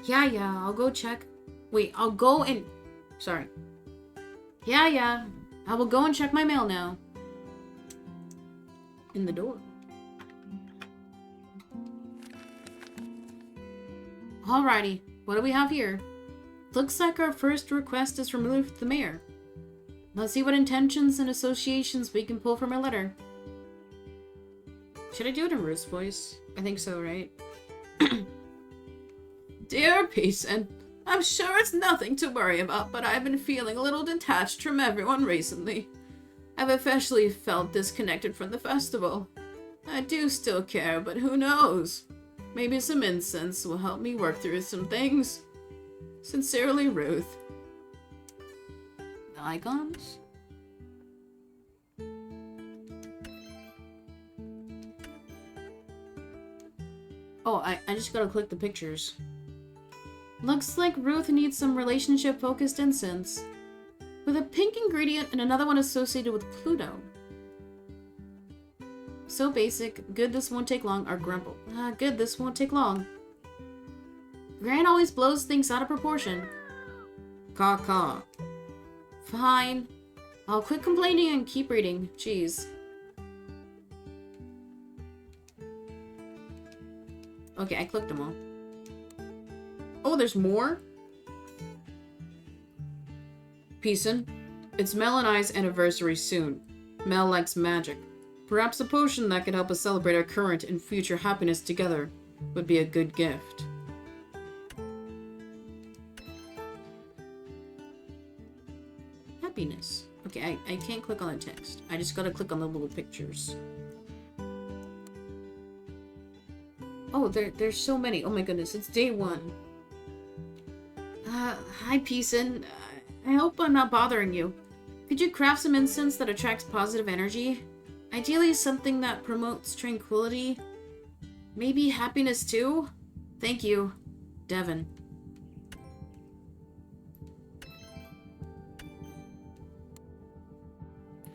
Yeah, I'll go check... Wait, I'll go and... Sorry. Yeah. I will go and check my mail now. In the door. Alrighty, what do we have here? Looks like our first request is removed the mayor. Let's see what intentions and associations we can pull from our letter. Should I do it in Ruth's voice? I think so, right? Dear Peacein, I'm sure it's nothing to worry about, but I've been feeling a little detached from everyone recently. I've officially felt disconnected from the festival. I do still care, but who knows? Maybe some incense will help me work through some things. Sincerely, Ruth. The icons? Oh, I just gotta click the pictures. Looks like Ruth needs some relationship-focused incense. With a pink ingredient and another one associated with Pluto. So basic. Good, this won't take long. Or grumble. Good, this won't take long. Gran always blows things out of proportion. Caw. Fine. I'll quit complaining and keep reading. Jeez. Okay, I clicked them all. Oh, there's more? Peacein'. It's Mel and I's anniversary soon. Mel likes magic. Perhaps a potion that could help us celebrate our current and future happiness together would be a good gift. Happiness. Okay, I can't click on the text. I just gotta click on the little pictures. Oh, there's so many. Oh my goodness, it's day 1. Hi, Peacein'. I hope I'm not bothering you. Could you craft some incense that attracts positive energy? Ideally, something that promotes tranquility. Maybe happiness too? Thank you, Devin.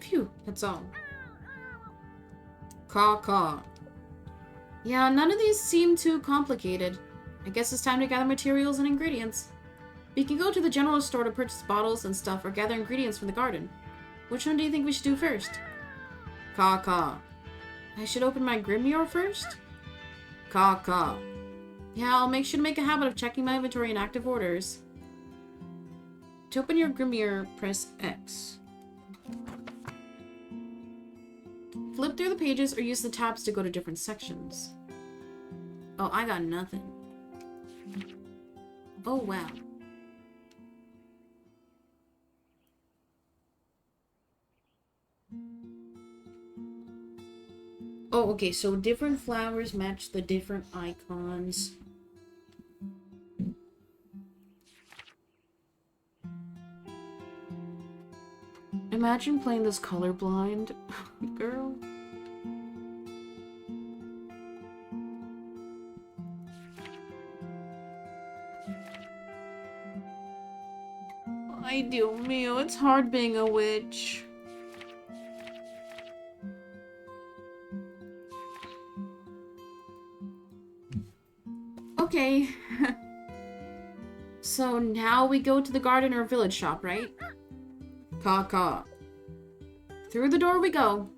Phew, that's all. Caw. Yeah, none of these seem too complicated. I guess it's time to gather materials and ingredients. We can go to the general store to purchase bottles and stuff or gather ingredients from the garden. Which one do you think we should do first? Caw. I should open my grimoire first? Caw. Yeah, I'll make sure to make a habit of checking my inventory in active orders. To open your grimoire, press X. Flip through the pages or use the tabs to go to different sections. Oh, I got nothing. Oh, wow. Oh, okay, so different flowers match the different icons. Imagine playing this colorblind, girl. Ay, Dios mío, it's hard being a witch. Okay. So now we go to the garden or village shop, right? Caw. Through the door we go.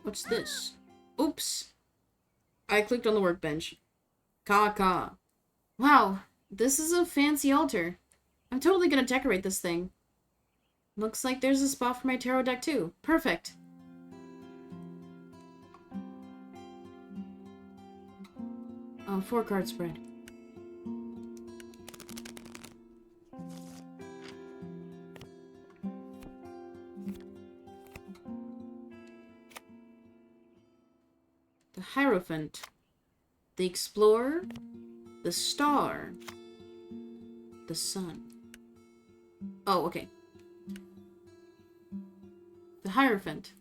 What's this? Oops. I clicked on the workbench. Caw. Wow, this is a fancy altar. I'm totally gonna decorate this thing. Looks like there's a spot for my tarot deck too. Perfect. Oh, 4-card spread. The Hierophant. The Explorer. The Star. The Sun. Oh, okay. The Hierophant.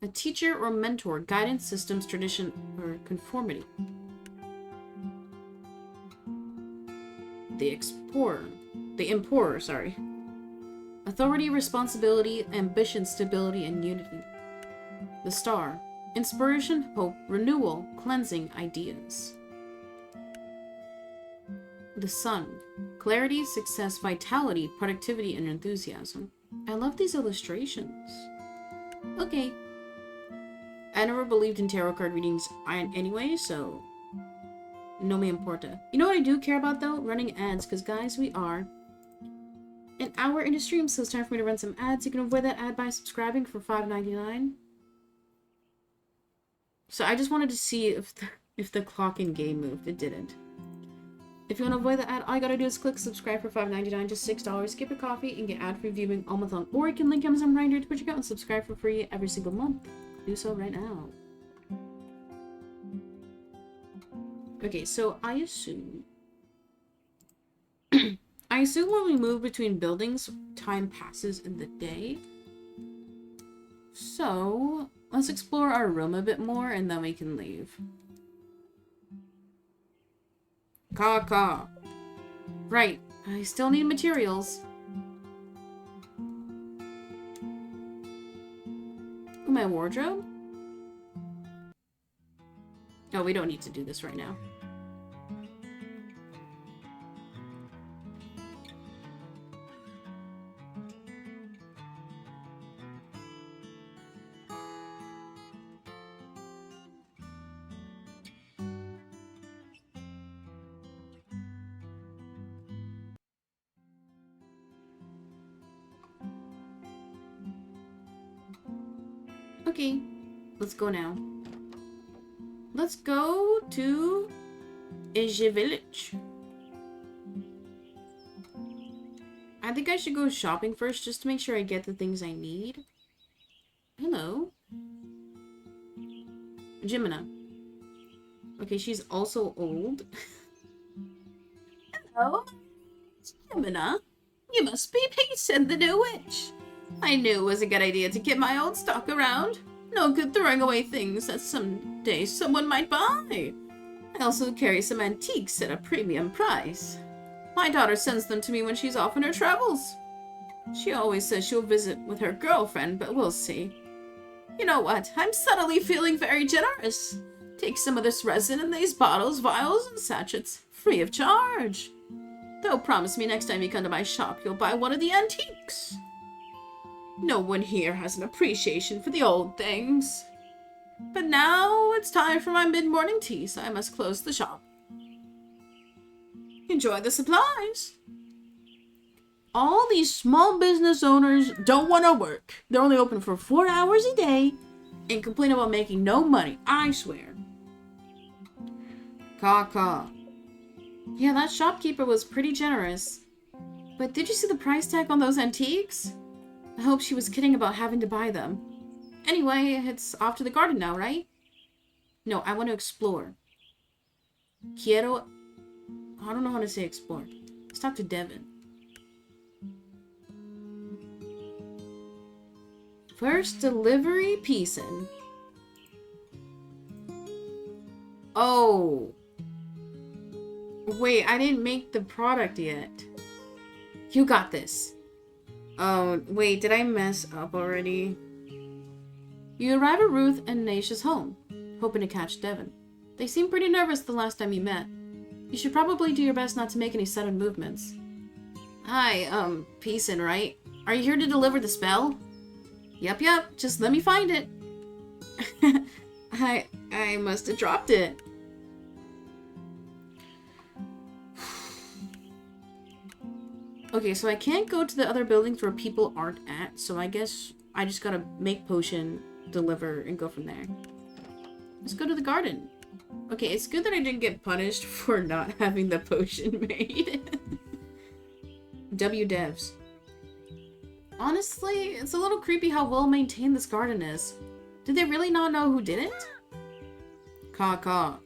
A teacher or mentor, guidance, systems, tradition, or conformity. The Emporer, sorry. Authority, responsibility, ambition, stability, and unity. The Star. Inspiration, hope, renewal, cleansing, ideas. The Sun. Clarity, success, vitality, productivity, and enthusiasm. I love these illustrations. Okay. I never believed in tarot card readings anyway, so no me importa. You know what I do care about, though? Running ads, because, guys, we are an hour into stream, so it's time for me to run some ads. You can avoid that ad by subscribing for $5.99. So I just wanted to see if the clock in game moved. It didn't. If you want to avoid the ad, all you gotta do is click subscribe for $5.99, just $6. Skip a coffee and get ad-free viewing all month long. Or you can link Amazon Prime to your Twitch account and subscribe for free every single month. Do so right now. Okay, so I assume when we move between buildings, time passes in the day. So Let's explore our room a bit more and then we can leave. Caw. Right, I still need materials. Ooh, my wardrobe? Oh, we don't need to do this right now. Okay, let's go now. Let's go to Witchy village. I think I should go shopping first just to make sure I get the things I need. Hello. Jimina. Okay, she's also old. Hello. Jimina. You must be Payson, the new witch. I knew it was a good idea to get my old stock around. No good throwing away things that someday someone might buy. I also carry some antiques at a premium price. My daughter sends them to me when she's off on her travels. She always says she'll visit with her girlfriend, but we'll see. You know what? I'm suddenly feeling very generous. Take some of this resin and these bottles, vials, and sachets, free of charge. Though promise me next time you come to my shop, you'll buy one of the antiques. No one here has an appreciation for the old things. But now it's time for my mid-morning tea, so I must close the shop. Enjoy the supplies. All these small business owners don't want to work. They're only open for 4 hours a day and complain about making no money, I swear. Caw. Yeah, that shopkeeper was pretty generous. But did you see the price tag on those antiques? I hope she was kidding about having to buy them. Anyway, it's off to the garden now, right? No, I want to explore. Quiero... I don't know how to say explore. Let's talk to Devin. First delivery, Peacein. Oh. Wait, I didn't make the product yet. You got this. Oh, wait, did I mess up already? You arrive at Ruth and Naisha's home, hoping to catch Devin. They seem pretty nervous the last time you met. You should probably do your best not to make any sudden movements. Hi, Peacein, right? Are you here to deliver the spell? Yep, just let me find it. I must have dropped it. Okay, so I can't go to the other buildings where people aren't at, so I guess I just gotta make potion, deliver, and go from there. Let's go to the garden. Okay, it's good that I didn't get punished for not having the potion made. W devs. Honestly, it's a little creepy how well maintained this garden is. Did they really not know who did it? Caw.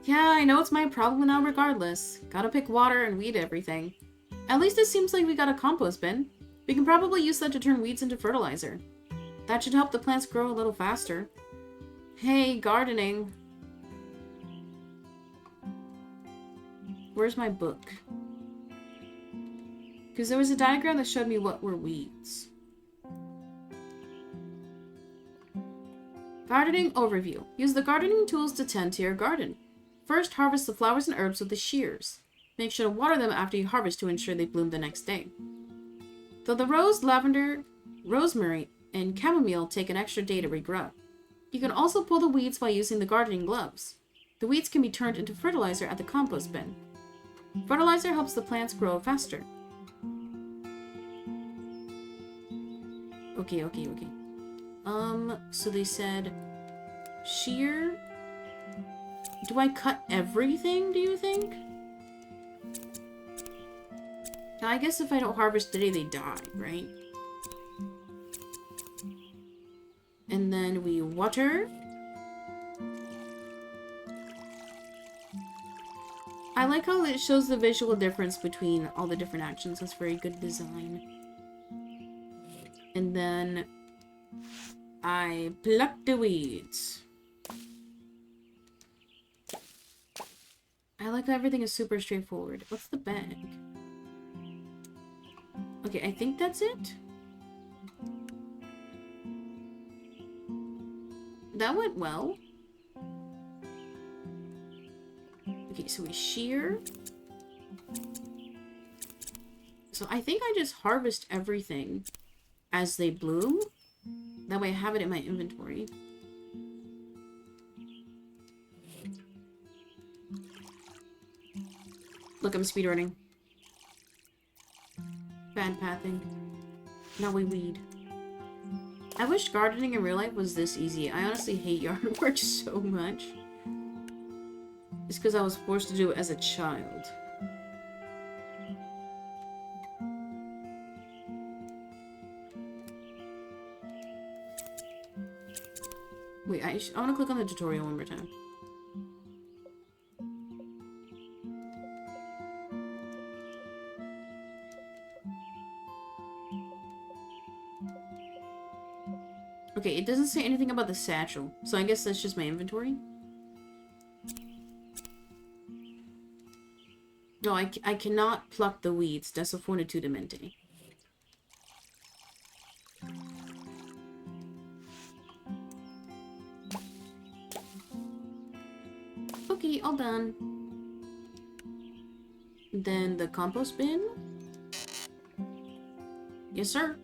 Yeah, I know it's my problem now regardless. Gotta pick water and weed everything. At least it seems like we got a compost bin. We can probably use that to turn weeds into fertilizer. That should help the plants grow a little faster. Hey, gardening. Where's my book? Because there was a diagram that showed me what were weeds. Gardening overview. Use the gardening tools to tend to your garden. First, harvest the flowers and herbs with the shears. Make sure to water them after you harvest to ensure they bloom the next day. Though the rose, lavender, rosemary, and chamomile take an extra day to regrow. You can also pull the weeds by using the gardening gloves. The weeds can be turned into fertilizer at the compost bin. Fertilizer helps the plants grow faster. Okay. So they said shear. Do I cut everything, do you think? Now, I guess if I don't harvest today, they die, right? And then we water. I like how it shows the visual difference between all the different actions. That's very good design. And then I pluck the weeds. I like that everything is super straightforward. What's the bag? Okay, I think that's it. That went well. Okay, so we shear. So I think I just harvest everything as they bloom. That way I have it in my inventory. Look, I'm speedrunning. Bad pathing. Now we weed. I wish gardening in real life was this easy. I honestly hate yard work so much. It's because I was forced to do it as a child. Wait, I want to click on the tutorial one more time. Okay, it doesn't say anything about the satchel, so I guess that's just my inventory. No, I cannot pluck the weeds. That's a fortitude mente. Okay, all done. Then the compost bin. Yes, sir.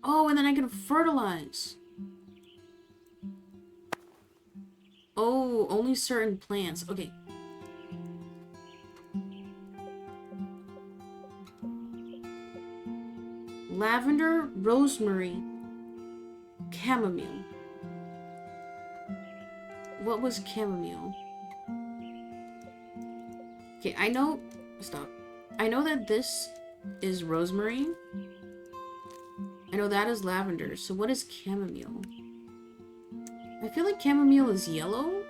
Oh, and then I can fertilize. Oh, only certain plants. Okay. Lavender, rosemary, chamomile. What was chamomile? Okay, I know... Stop. I know that this is rosemary. I know that is lavender. So what is chamomile? I feel like chamomile is yellow.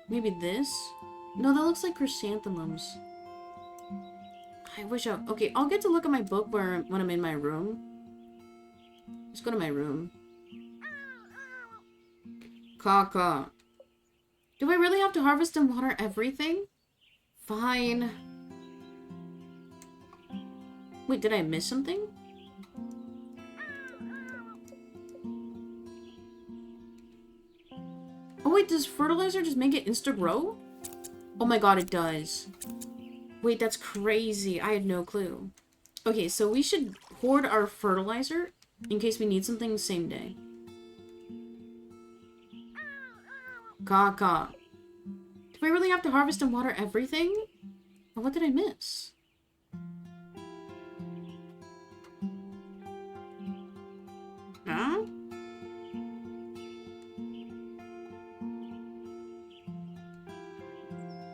Maybe this? No, that looks like chrysanthemums. I wish I... Okay, I'll get to look at my book when I'm in my room. Let's go to my room. Caw. Do I really have to harvest and water everything? Fine. Wait, did I miss something? Oh wait, does fertilizer just make it insta-grow? Oh my god, it does. Wait, that's crazy. I had no clue. Okay, so we should hoard our fertilizer in case we need something the same day. Caw. Do I really have to harvest and water everything? Or what did I miss? Huh?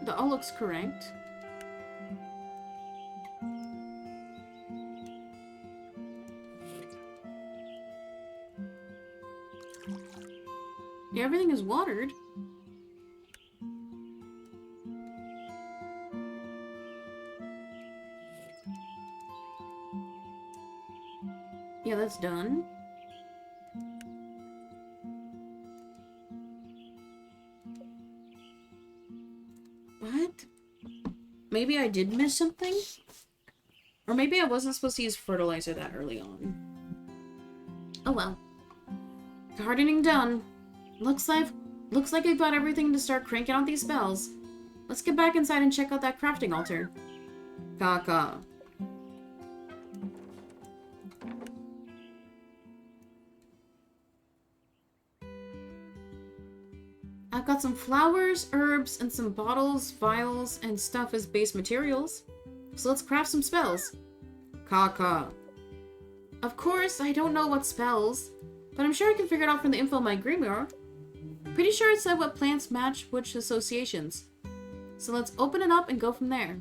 That all looks correct. Yeah, everything is watered. Yeah, that's done. What? Maybe I did miss something? Or maybe I wasn't supposed to use fertilizer that early on. Oh well. Gardening done. Looks like I've got everything to start cranking out these spells. Let's get back inside and check out that crafting altar. Caw. I've got some flowers, herbs, and some bottles, vials, and stuff as base materials. So let's craft some spells. Caw. Of course, I don't know what spells, but I'm sure I can figure it out from the info in my grimoire. Pretty sure it said what plants match which associations. So let's open it up and go from there.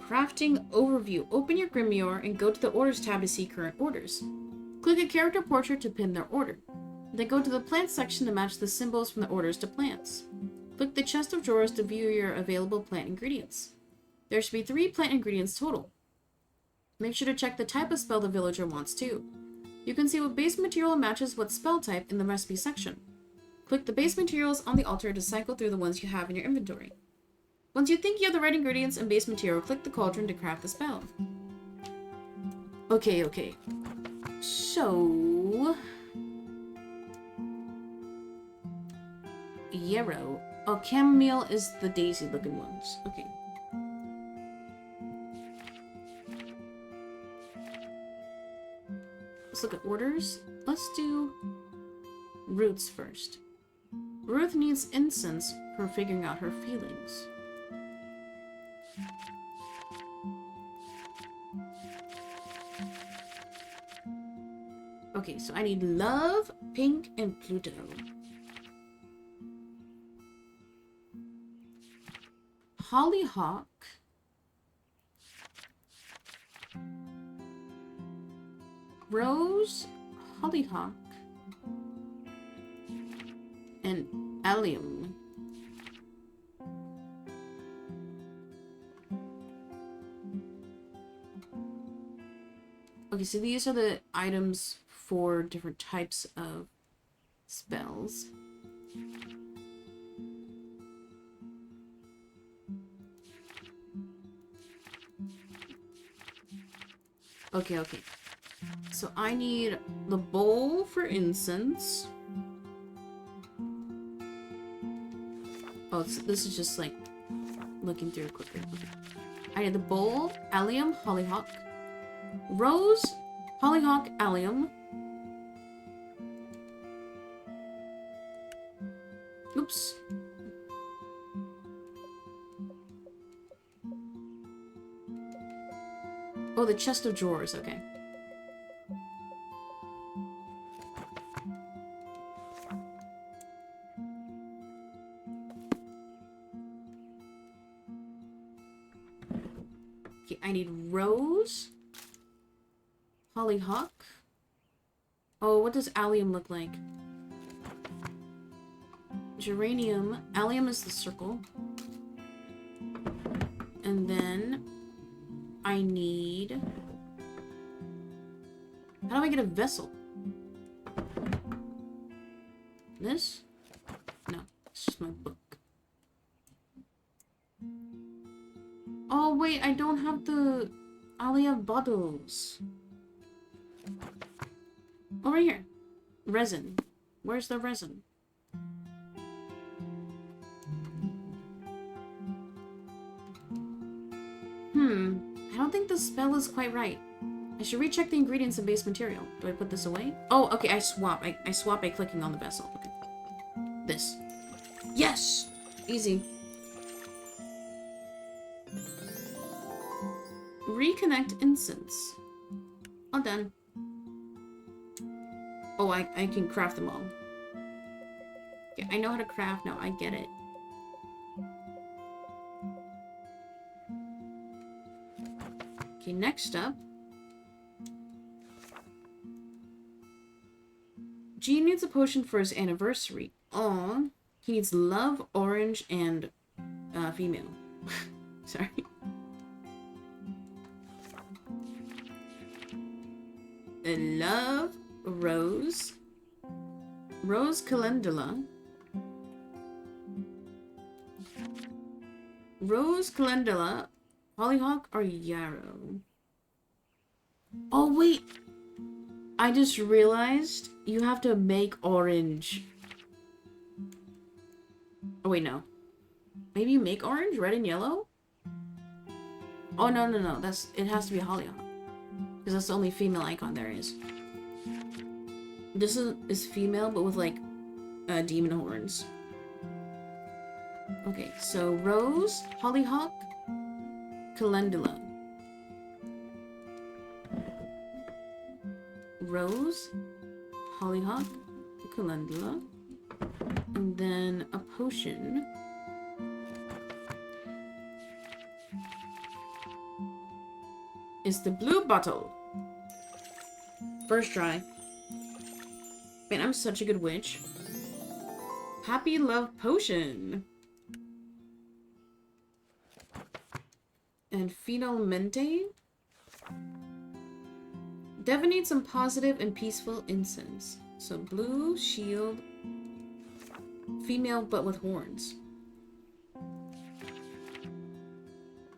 Crafting Overview. Open your grimoire and go to the Orders tab to see current orders. Click a character portrait to pin their order. Then go to the plants section to match the symbols from the orders to plants. Click the chest of drawers to view your available plant ingredients. There should be 3 plant ingredients total. Make sure to check the type of spell the villager wants too. You can see what base material matches what spell type in the recipe section. Click the base materials on the altar to cycle through the ones you have in your inventory. Once you think you have the right ingredients and base material, click the cauldron to craft the spell. Okay. So... Yarrow. Oh, chamomile is the daisy looking ones. Okay. Let's look at orders. Let's do roots first. Ruth needs incense for figuring out her feelings. Okay, so I need love, pink, and Pluto. Hollyhock. Rose, hollyhock, and allium. Okay, so these are the items for different types of spells. Okay. So I need the bowl for incense. Oh, this is just like looking through it quicker. Okay. I need the bowl, allium, hollyhock, rose, hollyhock, allium. Oops. Oh, the chest of drawers, okay. Okay, I need rose, hollyhock. Oh, what does allium look like? Geranium. Allium is the circle. And then I need... How do I get a vessel? This? No, it's just my book. Oh wait, I don't have the Alia bottles. Oh, right here. Resin. Where's the resin? I don't think the spell is quite right. I should recheck the ingredients and base material. Do I put this away? Oh, okay, I swap. I swap by clicking on the vessel. Okay. This. Yes! Easy. Reconnect incense. All done. Oh, I can craft them all. Okay, I know how to craft now. I get it. Okay, next up. Gene needs a potion for his anniversary. Aw. He needs love, orange, and female. Sorry. Love, rose, rose calendula, rose calendula, hollyhock, or yarrow. Oh wait, I just realized you have to make orange. Oh wait, no. Maybe you make orange, red, and yellow? Oh no, it has to be hollyhock. Because that's the only female icon there is. This is female, but with like demon horns. Okay, so rose, hollyhock, calendula. Rose, hollyhock, calendula. And then a potion. Is the blue bottle. First try. Man, I'm such a good witch. Happy Love Potion. And finalmente, Devin needs some positive and peaceful incense. So blue shield, female but with horns.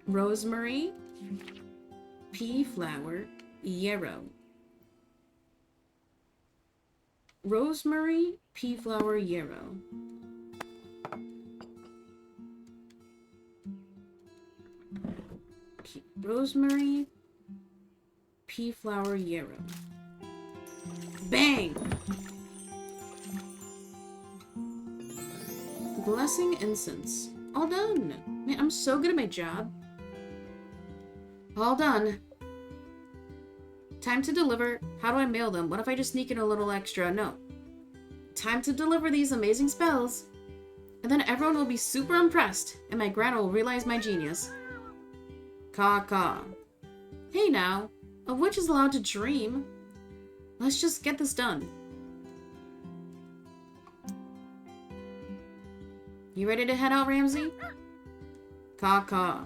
Rosemary, pea flower, yarrow. Rosemary, pea flower, yarrow. Rosemary, pea flower, yarrow. Bang! Blessing incense. All done. Man, I'm so good at my job. All done. Time to deliver. How do I mail them? What if I just sneak in a little extra? No. Time to deliver these amazing spells. And then everyone will be super impressed, and my grandma will realize my genius. Caw. Hey now, a witch is allowed to dream. Let's just get this done. You ready to head out, Ramsey? Caw.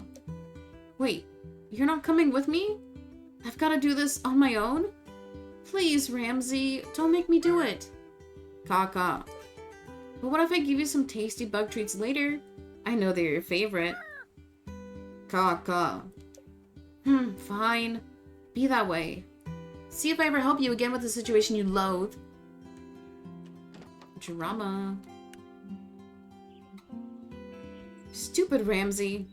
Wait, you're not coming with me? I've got to do this on my own? Please, Ramsey, don't make me do it. Caw. But what if I give you some tasty bug treats later? I know they're your favorite. Caw. Fine. Be that way. See if I ever help you again with a situation you loathe. Drama. Stupid Ramsey.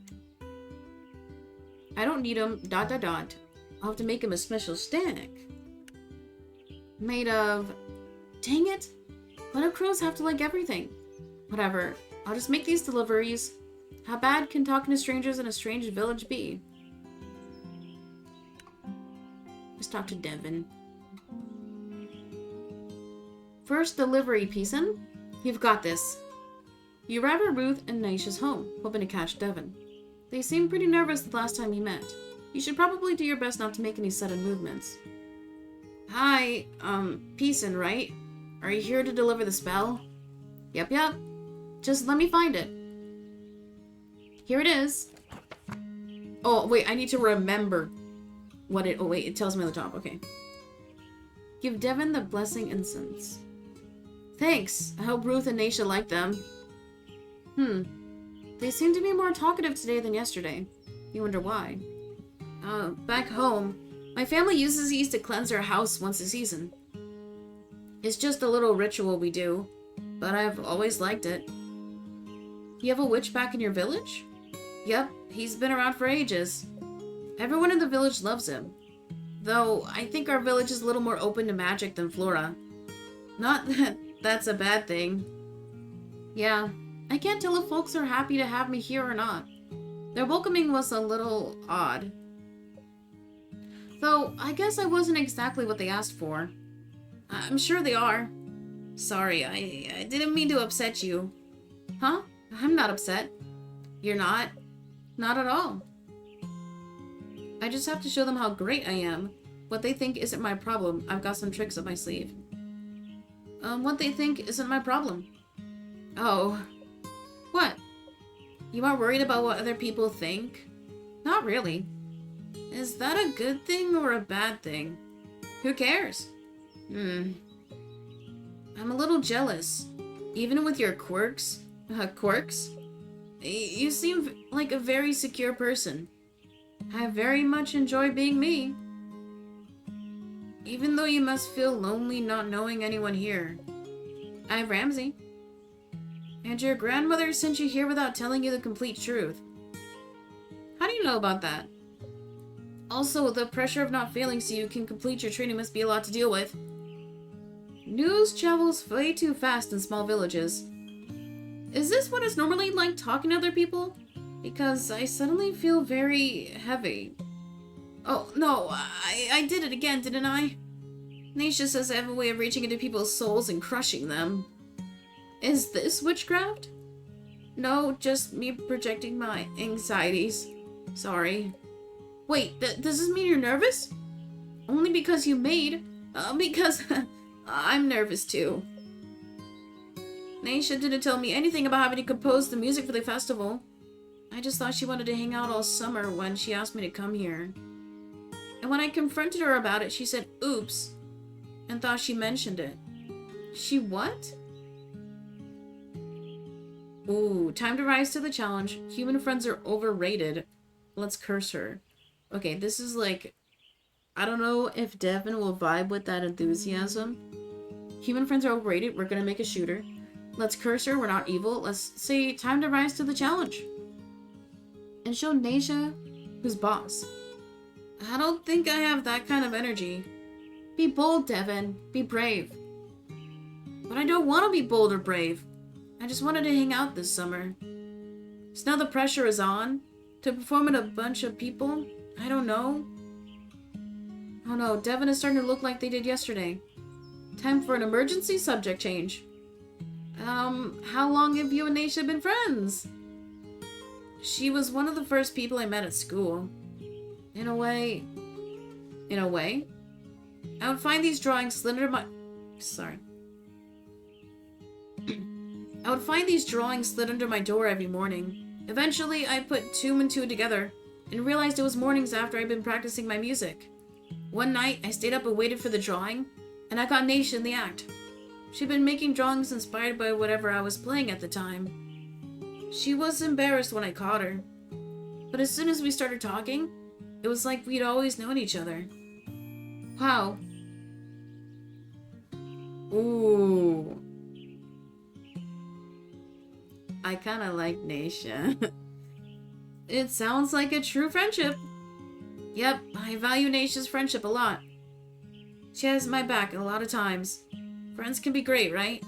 I don't need him. ... I'll have to make him a special stack. Made of... Dang it. Why do crows have to like everything? Whatever. I'll just make these deliveries. How bad can talking to strangers in a strange village be? Let's talk to Devin. First delivery, Peason. You've got this. You arrive at Ruth and Naisha's home, hoping to catch Devin. They seemed pretty nervous the last time you met. You should probably do your best not to make any sudden movements. Hi, Peason, right? Are you here to deliver the spell? Yep. Just let me find it. Here it is. Oh, wait, I need to remember what it... Oh, wait, it tells me on the top. Okay. Give Devin the blessing incense. Thanks. I hope Ruth and Naisha like them. They seem to be more talkative today than yesterday. You wonder why. Back home, my family uses these to cleanse our house once a season. It's just a little ritual we do, but I've always liked it. You have a witch back in your village? Yep, he's been around for ages. Everyone in the village loves him. Though, I think our village is a little more open to magic than Flora. Not that that's a bad thing. Yeah, I can't tell if folks are happy to have me here or not. Their welcoming was a little odd. Though, I guess I wasn't exactly what they asked for. I'm sure they are. Sorry, I didn't mean to upset you. Huh? I'm not upset. You're not? Not at all. I just have to show them how great I am. What they think isn't my problem. I've got some tricks up my sleeve. What they think isn't my problem. Oh. What? You are worried about what other people think? Not really. Is that a good thing or a bad thing? Who cares? I'm a little jealous. Even with your quirks. Quirks? You seem like a very secure person. I very much enjoy being me. Even though you must feel lonely not knowing anyone here. I'm Ramsey. And your grandmother sent you here without telling you the complete truth. How do you know about that? Also, the pressure of not failing so you can complete your training must be a lot to deal with. News travels way too fast in small villages. Is this what it's normally like talking to other people? Because I suddenly feel very heavy. Oh, no, I did it again, didn't I? Naisha says I have a way of reaching into people's souls and crushing them. Is this witchcraft? No, just me projecting my anxieties. Sorry. Wait, does this mean you're nervous? Only because you made... because I'm nervous too. Naisha didn't tell me anything about having to compose the music for the festival. I just thought she wanted to hang out all summer when she asked me to come here. And when I confronted her about it, she said, oops, and thought she mentioned it. She what? Ooh, time to rise to the challenge. Human friends are overrated. Let's curse her. Okay, this is like... I don't know if Devin will vibe with that enthusiasm. Human friends are overrated. We're gonna make a shooter. Let's curse her. We're not evil. Let's say time to rise to the challenge. And show Naisha who's boss. I don't think I have that kind of energy. Be bold, Devin. Be brave. But I don't want to be bold or brave. I just wanted to hang out this summer. So now the pressure is on to perform in a bunch of people. I don't know. Oh no, Devin is starting to look like they did yesterday. Time for an emergency subject change. How long have you and Naisha been friends? She was one of the first people I met at school. In a way, I would find these drawings slid under my... Sorry. I would find these drawings slid under my door every morning. Eventually, I put 2 and 2 together and realized it was mornings after I'd been practicing my music. One night, I stayed up and waited for the drawing, and I got Naisha in the act. She'd been making drawings inspired by whatever I was playing at the time. She was embarrassed when I caught her, but as soon as we started talking, it was like we'd always known each other. Wow. Ooh. I kinda like Naisha. It sounds like a true friendship. Yep, I value Naisha's friendship a lot. She has my back a lot of times. Friends can be great, right?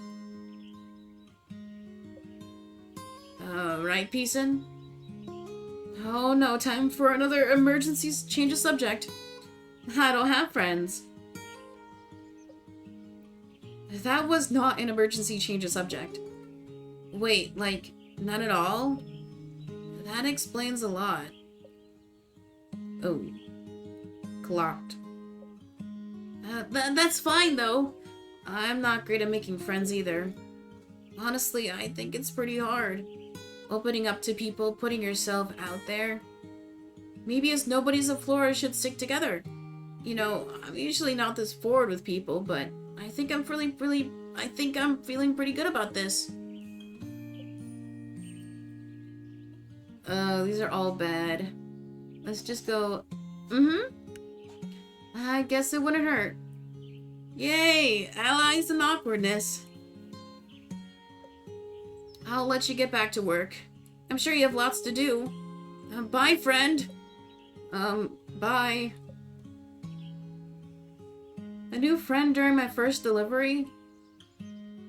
Right, Peason? Oh no, time for another emergency change of subject. I don't have friends. That was not an emergency change of subject. Wait, like, none at all? That explains a lot. Oh. Clocked. That's fine, though. I'm not great at making friends either. Honestly, I think it's pretty hard. Opening up to people, putting yourself out there. Maybe as nobody's a Flora should stick together. You know, I'm usually not this forward with people, but I think I'm feeling pretty good about this. These are all bad. Let's just go, I guess it wouldn't hurt. Yay! Allies and awkwardness. I'll let you get back to work. I'm sure you have lots to do. Bye, friend. Bye. A new friend during my first delivery?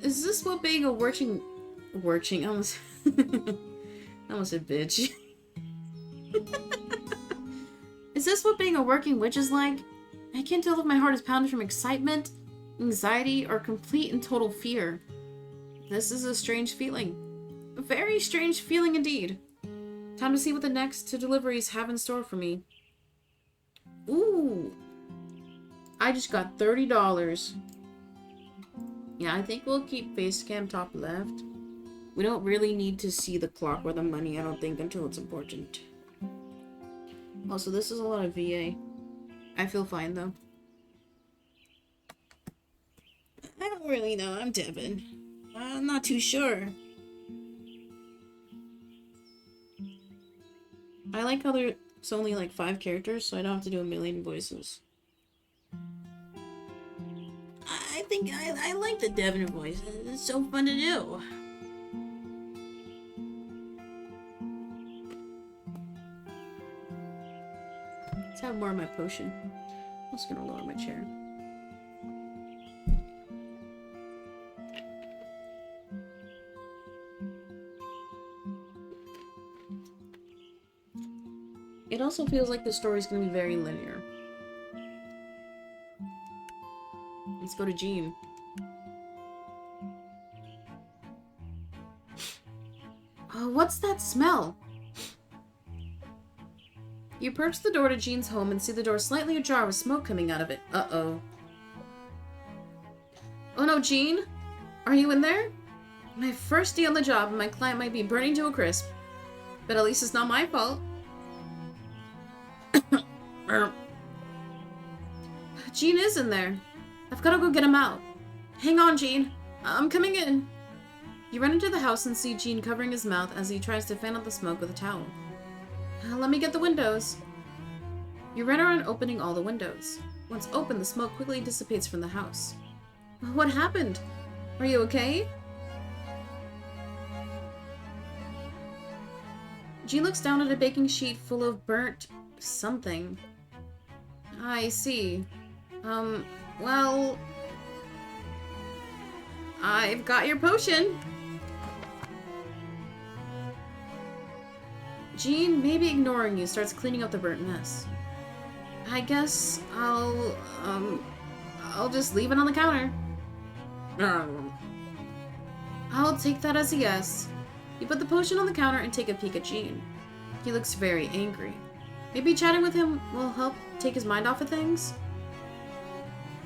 Is this what being a I almost said bitch. Is this what being a working witch is like? I can't tell if my heart is pounding from excitement, anxiety, or complete and total fear. This is a strange feeling. A very strange feeling indeed. Time to see what the next 2 deliveries have in store for me. Ooh! I just got $30. Yeah, I think we'll keep facecam top left. We don't really need to see the clock or the money, I don't think, until it's important. Also, this is a lot of VA. I feel fine, though. I don't really know. I'm Devin. I'm not too sure. I like how there's only like 5 characters, so I don't have to do a million voices. I think I like the Devin voice. It's so fun to do. Let's have more of my potion. I'm just gonna lower my chair. It also feels like the story's gonna be very linear. Let's go to Jean. What's that smell? You approach the door to Jean's home and see the door slightly ajar with smoke coming out of it. Uh-oh. Oh no, Jean? Are you in there? My first day on the job and my client might be burning to a crisp. But at least it's not my fault. Jean is in there. I've gotta go get him out. Hang on, Jean. I'm coming in. You run into the house and see Jean covering his mouth as he tries to fan out the smoke with a towel. Let me get the windows. You run around opening all the windows. Once open, the smoke quickly dissipates from the house. What happened? Are you okay? Jean looks down at a baking sheet full of burnt something. I see. Well... I've got your potion! Jean, maybe ignoring you, starts cleaning up the burnt mess. I guess I'll just leave it on the counter. I'll take that as a yes. You put the potion on the counter and take a peek at Jean. He looks very angry. Maybe chatting with him will help take his mind off of things?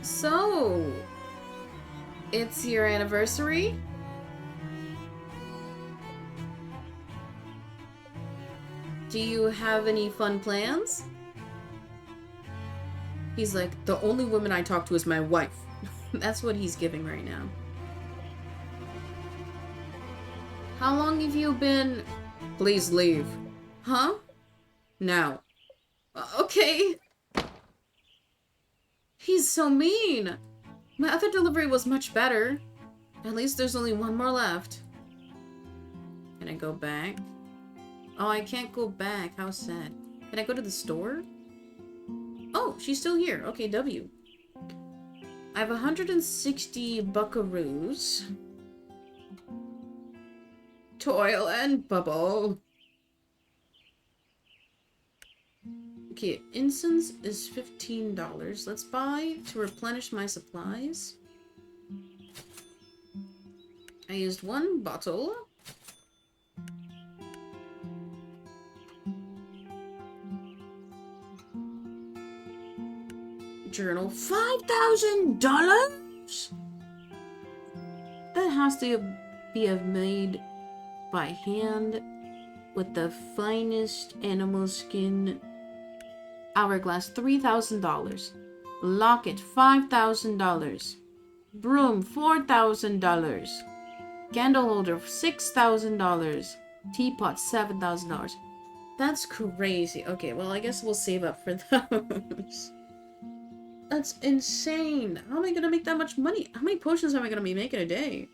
So... it's your anniversary? Do you have any fun plans? He's like, the only woman I talk to is my wife. That's what he's giving right now. How long have you been... Please leave. Huh? Now. Okay. He's so mean. My other delivery was much better. At least there's only one more left. Can I go back? Oh, I can't go back. How sad. Can I go to the store? Oh, she's still here. Okay, W. I have 160 buckaroos. Toil and bubble. Okay, incense is $15. Let's buy to replenish my supplies. I used one bottle. Journal. $5,000? That has to be made by hand with the finest animal skin. Hourglass, $3,000. Locket, $5,000. Broom, $4,000. Candle holder, $6,000. Teapot, $7,000. That's crazy. Okay, well, I guess we'll save up for those. That's insane. How am I gonna make that much money? How many potions am I gonna be making a day?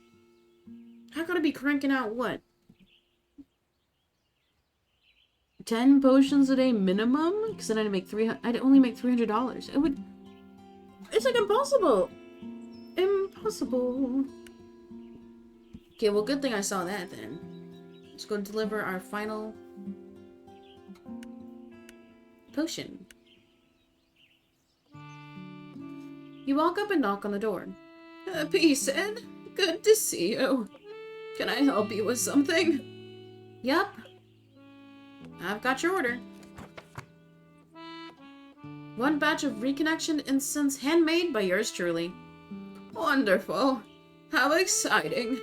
I gotta be cranking out, what? 10 potions a day minimum? Because then I'd only make $300. It's like impossible. Impossible. Okay, well, good thing I saw that then. Let's go deliver our final potion. You walk up and knock on the door. Peace, Ed. Good to see you. Can I help you with something? Yup. I've got your order. One batch of reconnection incense handmade by yours truly. Wonderful. How exciting.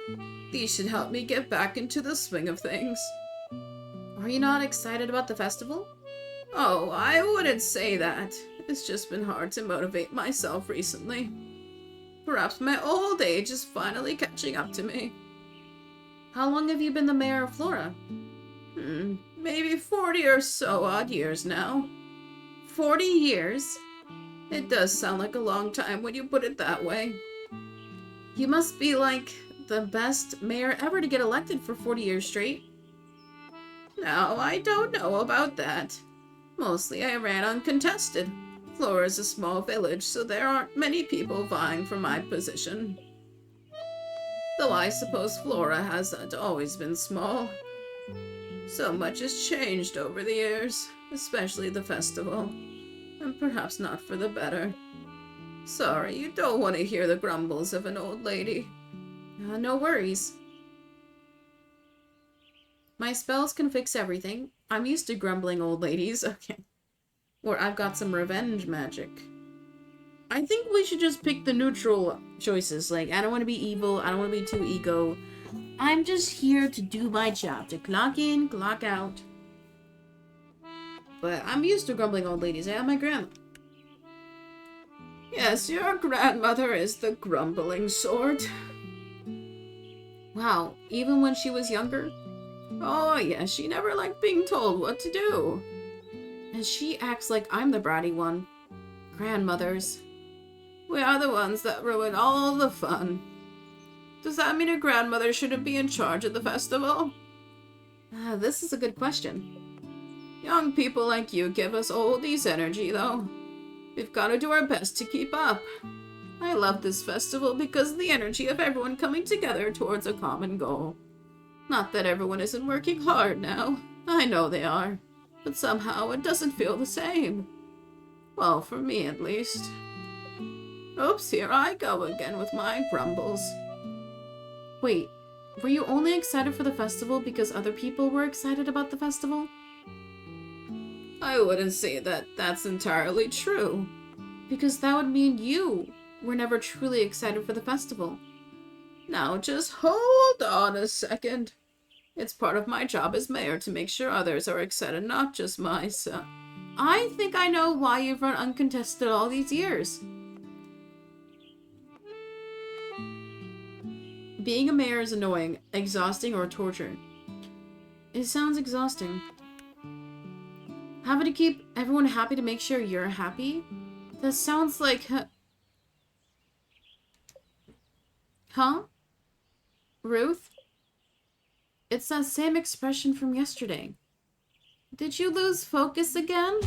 These should help me get back into the swing of things. Are you not excited about the festival? Oh, I wouldn't say that. It's just been hard to motivate myself recently. Perhaps my old age is finally catching up to me. How long have you been the mayor of Flora? Maybe 40 or so odd years now. 40 years? It does sound like a long time when you put it that way. You must be like the best mayor ever to get elected for 40 years straight. No, I don't know about that. Mostly I ran uncontested. Flora is a small village, so there aren't many people vying for my position. Though I suppose Flora hasn't always been small. So much has changed over the years, especially the festival, and perhaps not for the better. Sorry, you don't want to hear the grumbles of an old lady. No worries. My spells can fix everything. I'm used to grumbling old ladies, okay. Or I've got some revenge magic. I think we should just pick the neutral choices. Like, I don't want to be evil. I don't want to be too ego. I'm just here to do my job. To clock in, clock out. But I'm used to grumbling old ladies. I have my grandma. Yes, your grandmother is the grumbling sort. Wow, even when she was younger? Oh, yes, she never liked being told what to do. And she acts like I'm the bratty one. Grandmothers. We are the ones that ruin all the fun. Does that mean a grandmother shouldn't be in charge of the festival? This is a good question. Young people like you give us oldies energy, though. We've got to do our best to keep up. I love this festival because of the energy of everyone coming together towards a common goal. Not that everyone isn't working hard now. I know they are. But somehow it doesn't feel the same. Well, for me at least. Oops, here I go again with my grumbles. Wait, were you only excited for the festival because other people were excited about the festival? I wouldn't say that that's entirely true. Because that would mean you were never truly excited for the festival. Now just hold on a second. It's part of my job as mayor to make sure others are excited, not just myself. I think I know why you've run uncontested all these years. Being a mayor is annoying, exhausting, or torture. It sounds exhausting. Having to keep everyone happy to make sure you're happy? That sounds like... Huh? Ruth? It's that same expression from yesterday. Did you lose focus again?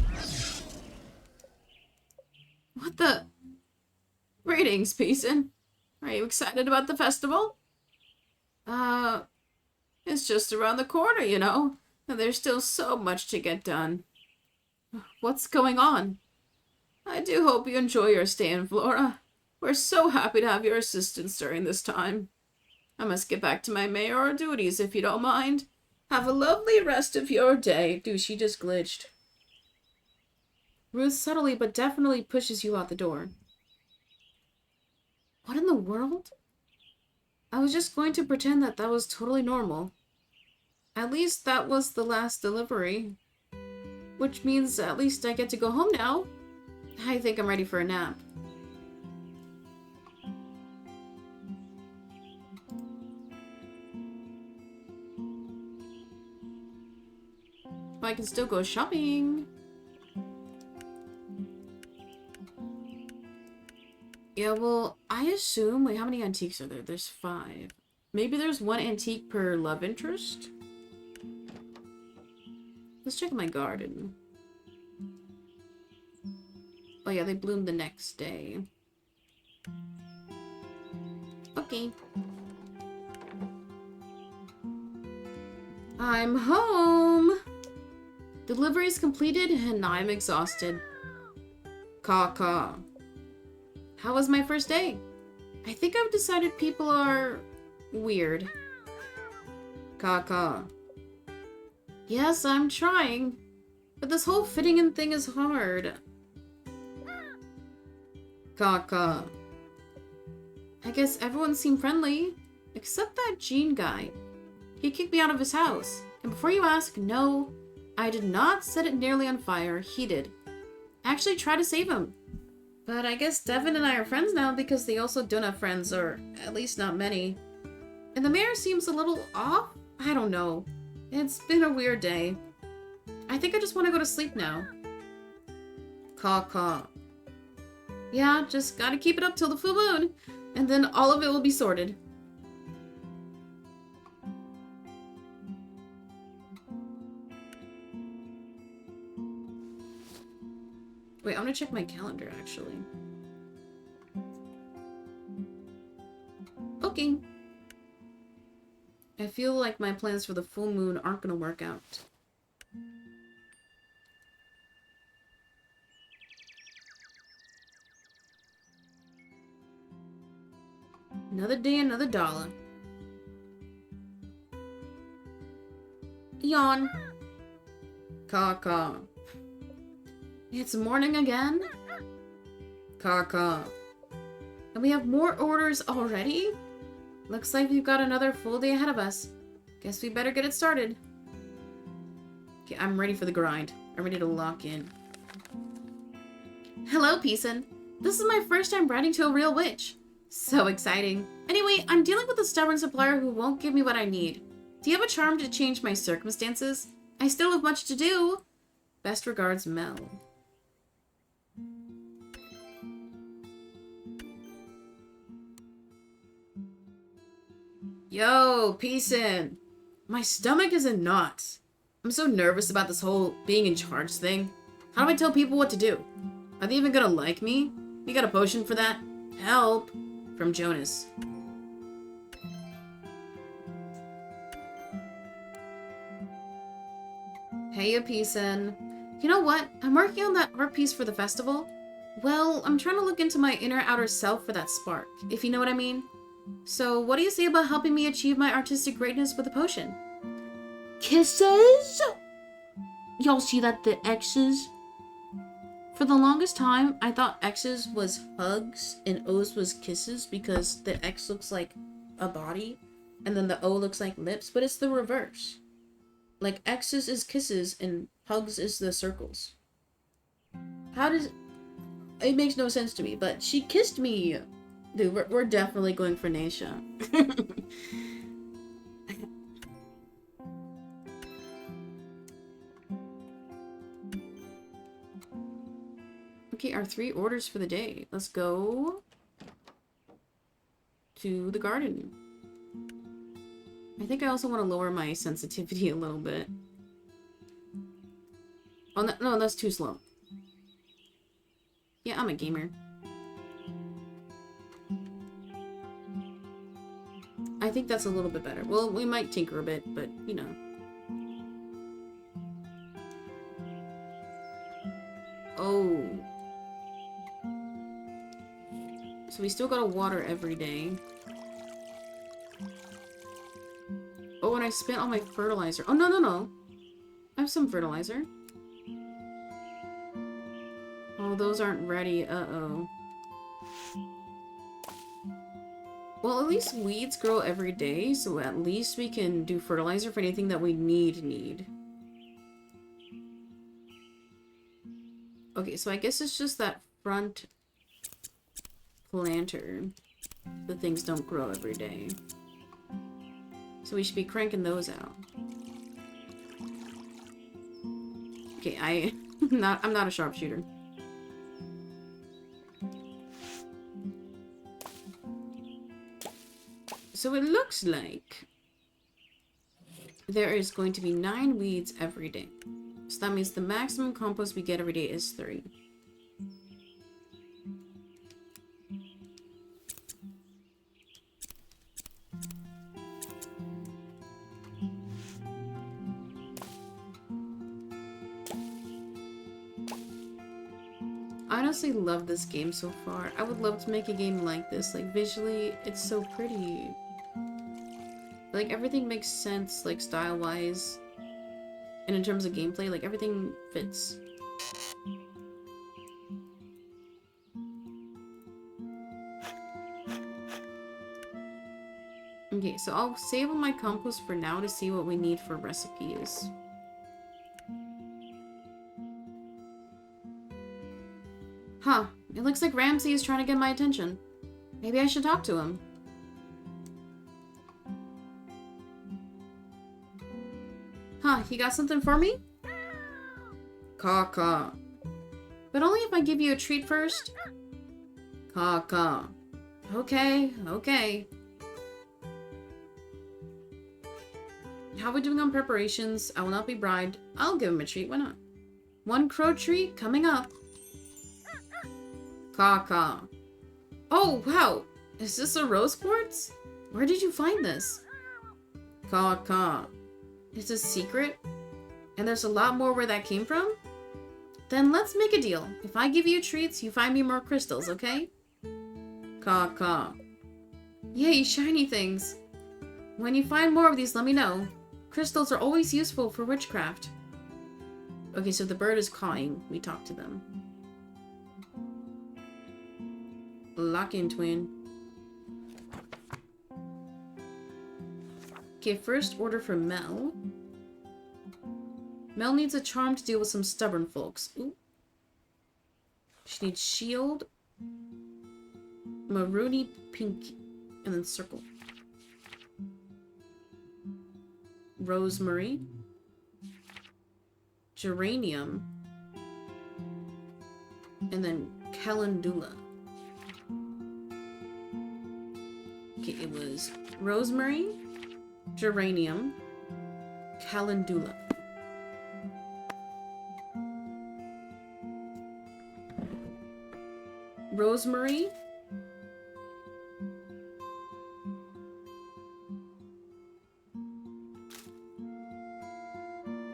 What the... Greetings, Peason. Are you excited about the festival? It's just around the corner, you know. And there's still so much to get done. What's going on? I do hope you enjoy your stay in Flora. We're so happy to have your assistance during this time. I must get back to my mayoral duties if you don't mind. Have a lovely rest of your day. Dude, she just glitched. Ruth subtly but definitely pushes you out the door. What in the world? I was just going to pretend that that was totally normal. At least that was the last delivery. Which means at least I get to go home now. I think I'm ready for a nap. I can still go shopping. Yeah, well, I assume... Wait, how many antiques are there? There's 5. Maybe there's 1 antique per love interest? Let's check my garden. Oh yeah, they bloom the next day. Okay. I'm home! Delivery is completed and I'm exhausted. Caw-caw. How was my first day? I think I've decided people are... weird. Caw-caw. Yes, I'm trying. But this whole fitting in thing is hard. Caw-caw. I guess everyone seemed friendly. Except that Gene guy. He kicked me out of his house. And before you ask, no, I did not set it nearly on fire. He did. I actually tried to save him. But I guess Devin and I are friends now because they also don't have friends, or at least not many. And the mayor seems a little off? I don't know. It's been a weird day. I think I just want to go to sleep now. Caw-caw. Yeah, just gotta keep it up till the full moon, and then all of it will be sorted. Wait, I'm gonna check my calendar, actually. Okay. I feel like my plans for the full moon aren't gonna work out. Another day, another dollar. Yawn. Caw-caw. It's morning again? Caw. And we have more orders already? Looks like we've got another full day ahead of us. Guess we better get it started. Okay, I'm ready for the grind. I'm ready to lock in. Hello, Peason. This is my first time writing to a real witch. So exciting. Anyway, I'm dealing with a stubborn supplier who won't give me what I need. Do you have a charm to change my circumstances? I still have much to do. Best regards, Mel. Yo, Peason. My stomach is in knots. I'm so nervous about this whole being in charge thing. How do I tell people what to do? Are they even gonna like me? You got a potion for that? Help! From Jonas. Hey, Peason. You know what? I'm working on that art piece for the festival. Well, I'm trying to look into my inner outer self for that spark, if you know what I mean. So, what do you say about helping me achieve my artistic greatness with a potion? Kisses? Y'all see that the X's? For the longest time, I thought X's was hugs and O's was kisses because the X looks like a body and then the O looks like lips, but it's the reverse. Like X's is kisses and hugs is the circles. How does... It makes no sense to me, but she kissed me. Dude, we're definitely going for Naisha. Okay, our 3 orders for the day. Let's go to the garden. I think I also want to lower my sensitivity a little bit. Oh, no, that's too slow. Yeah, I'm a gamer. I think that's a little bit better. Well, we might tinker a bit, but, you know. Oh. So we still gotta water every day. Oh, and I spent all my fertilizer. Oh, no. I have some fertilizer. Oh, those aren't ready. Uh-oh. Well, at least weeds grow every day, so at least we can do fertilizer for anything that we need. Okay, so I guess it's just that front planter. The things don't grow every day. So we should be cranking those out. Okay, I'm not a sharpshooter. So it looks like there is going to be 9 weeds every day. So that means the maximum compost we get every day is 3. I honestly love this game so far. I would love to make a game like this. Like, visually, it's so pretty. Like, everything makes sense, like, style-wise. And in terms of gameplay, like, everything fits. Okay, so I'll save on my compost for now to see what we need for recipes. Huh, it looks like Ramsey is trying to get my attention. Maybe I should talk to him. Huh, he got something for me? Caw. But only if I give you a treat first. Caw. Okay. How are we doing on preparations? I will not be bribed. I'll give him a treat, why not? 1 crow treat coming up. Caw. Oh, wow. Is this a rose quartz? Where did you find this? Caw. It's a secret? And there's a lot more where that came from? Then let's make a deal. If I give you treats, you find me more crystals, okay? Caw. Yay, shiny things. When you find more of these, let me know. Crystals are always useful for witchcraft. Okay, so the bird is cawing. We talk to them. Lock-in twin. Okay, first order for Mel. Mel needs a charm to deal with some stubborn folks. Ooh. She needs shield, maroony pink, and then circle. Rosemary, geranium, and then calendula. Okay, it was rosemary, geranium, calendula. Rosemary,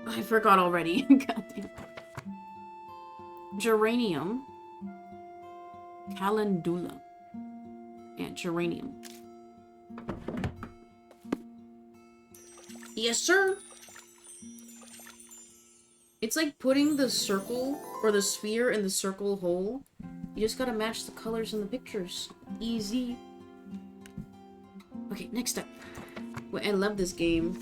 I forgot already. Goddamn. Geranium, calendula, and geranium. Yes, sir. It's like putting the circle or the sphere in the circle hole. You just gotta match the colors in the pictures. Easy. Okay, next up. Well, I love this game.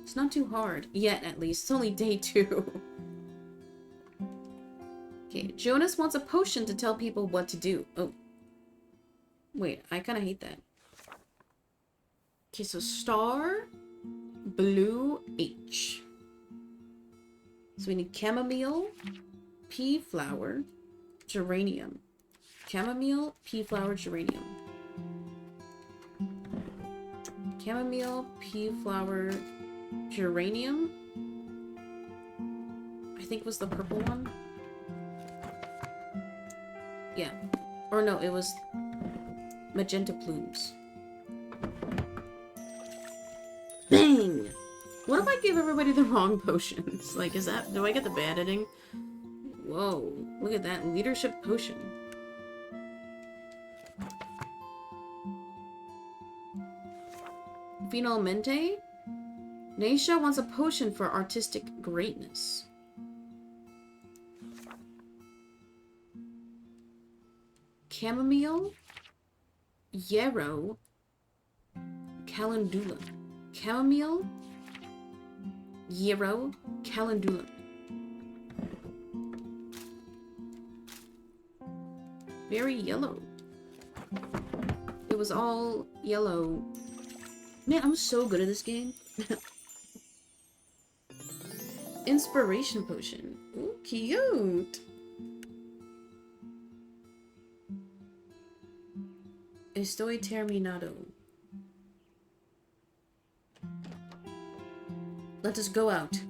It's not too hard. Yet, at least. It's only day 2. Okay, Jonas wants a potion to tell people what to do. Oh. Wait, I kinda hate that. Okay, so star, blue, H. So we need chamomile, pea flower, geranium. Chamomile, pea flower, geranium. Chamomile, pea flower, geranium. I think was the purple one. Yeah. Or no, it was magenta plumes. Bang! What if I give everybody the wrong potions? Like, is that... do I get the bad ending? Whoa. Look at that. Leadership potion. Finalmente? Naisha wants a potion for artistic greatness. Chamomile, yarrow, calendula. Chamomile, yarrow, calendula. Very yellow. It was all yellow. Man, I'm so good at this game. Inspiration potion. Ooh, cute. Estoy terminado. Let us go out.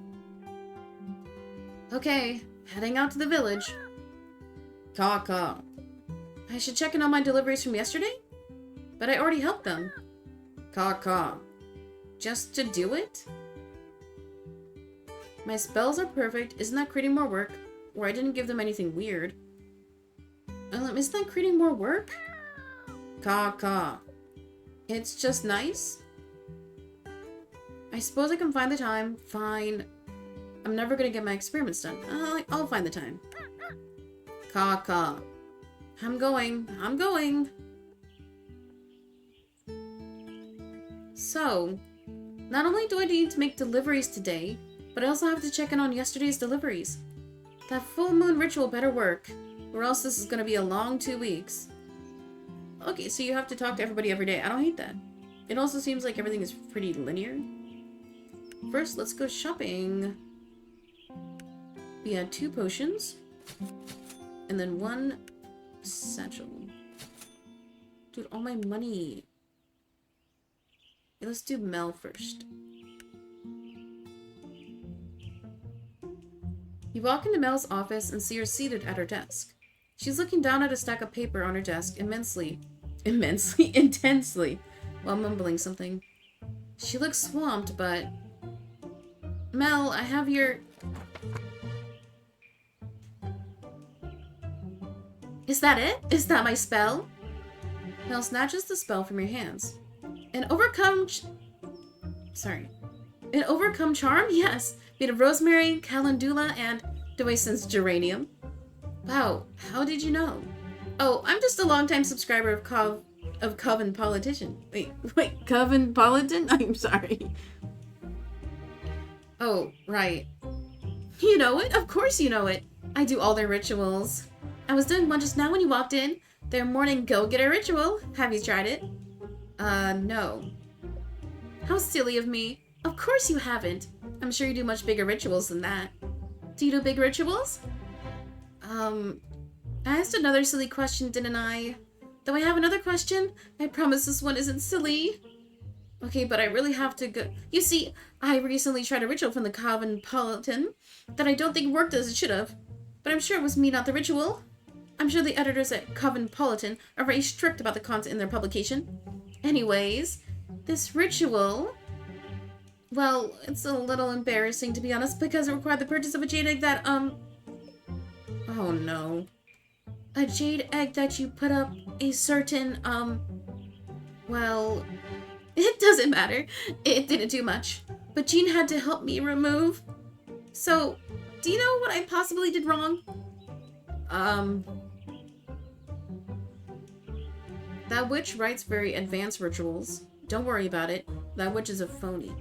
Okay, heading out to the village. Caw. I should check in on my deliveries from yesterday? But I already helped them. Caw. Just to do it? My spells are perfect. Isn't that creating more work? Or I didn't give them anything weird. Isn't that creating more work? Caw. It's just nice? I suppose I can find the time. Fine. I'm never gonna get my experiments done. I'll find the time. Caw. I'm going. So, not only do I need to make deliveries today, but I also have to check in on yesterday's deliveries. That full moon ritual better work, or else this is gonna be a long 2 weeks. Okay, so you have to talk to everybody every day. I don't hate that. It also seems like everything is pretty linear. First, let's go shopping. We had 2 potions. And then 1 satchel. Dude, all my money. Okay, let's do Mel first. You walk into Mel's office and see her seated at her desk. She's looking down at a stack of paper on her desk intensely, while mumbling something. She looks swamped, but... Mel, I have your... Is that it? Is that my spell? Mel snatches the spell from your hands. An overcome charm? Yes. Made of rosemary, calendula, and... do I sense geranium? Wow, how did you know? Oh, I'm just a longtime subscriber of Coven Politician. Wait, Coven Politan? I'm sorry. Oh, right. You know it? Of course you know it. I do all their rituals. I was doing one just now when you walked in. Their morning go-getter ritual. Have you tried it? No. How silly of me. Of course you haven't. I'm sure you do much bigger rituals than that. Do you do big rituals? I asked another silly question, didn't I? Though I have another question, I promise this one isn't silly. Okay, but I really have to go. You see, I recently tried a ritual from the Cosmopolitan that I don't think worked as it should have. But I'm sure it was me, not the ritual. I'm sure the editors at Cosmopolitan are very strict about the content in their publication. Anyways, this ritual... Well, it's a little embarrassing, to be honest, because it required the purchase of a jade egg that, Oh, no. A jade egg that you put up a certain, Well... It doesn't matter. It didn't do much. But Jean had to help me remove. So, do you know what I possibly did wrong? That witch writes very advanced rituals. Don't worry about it. That witch is a phony.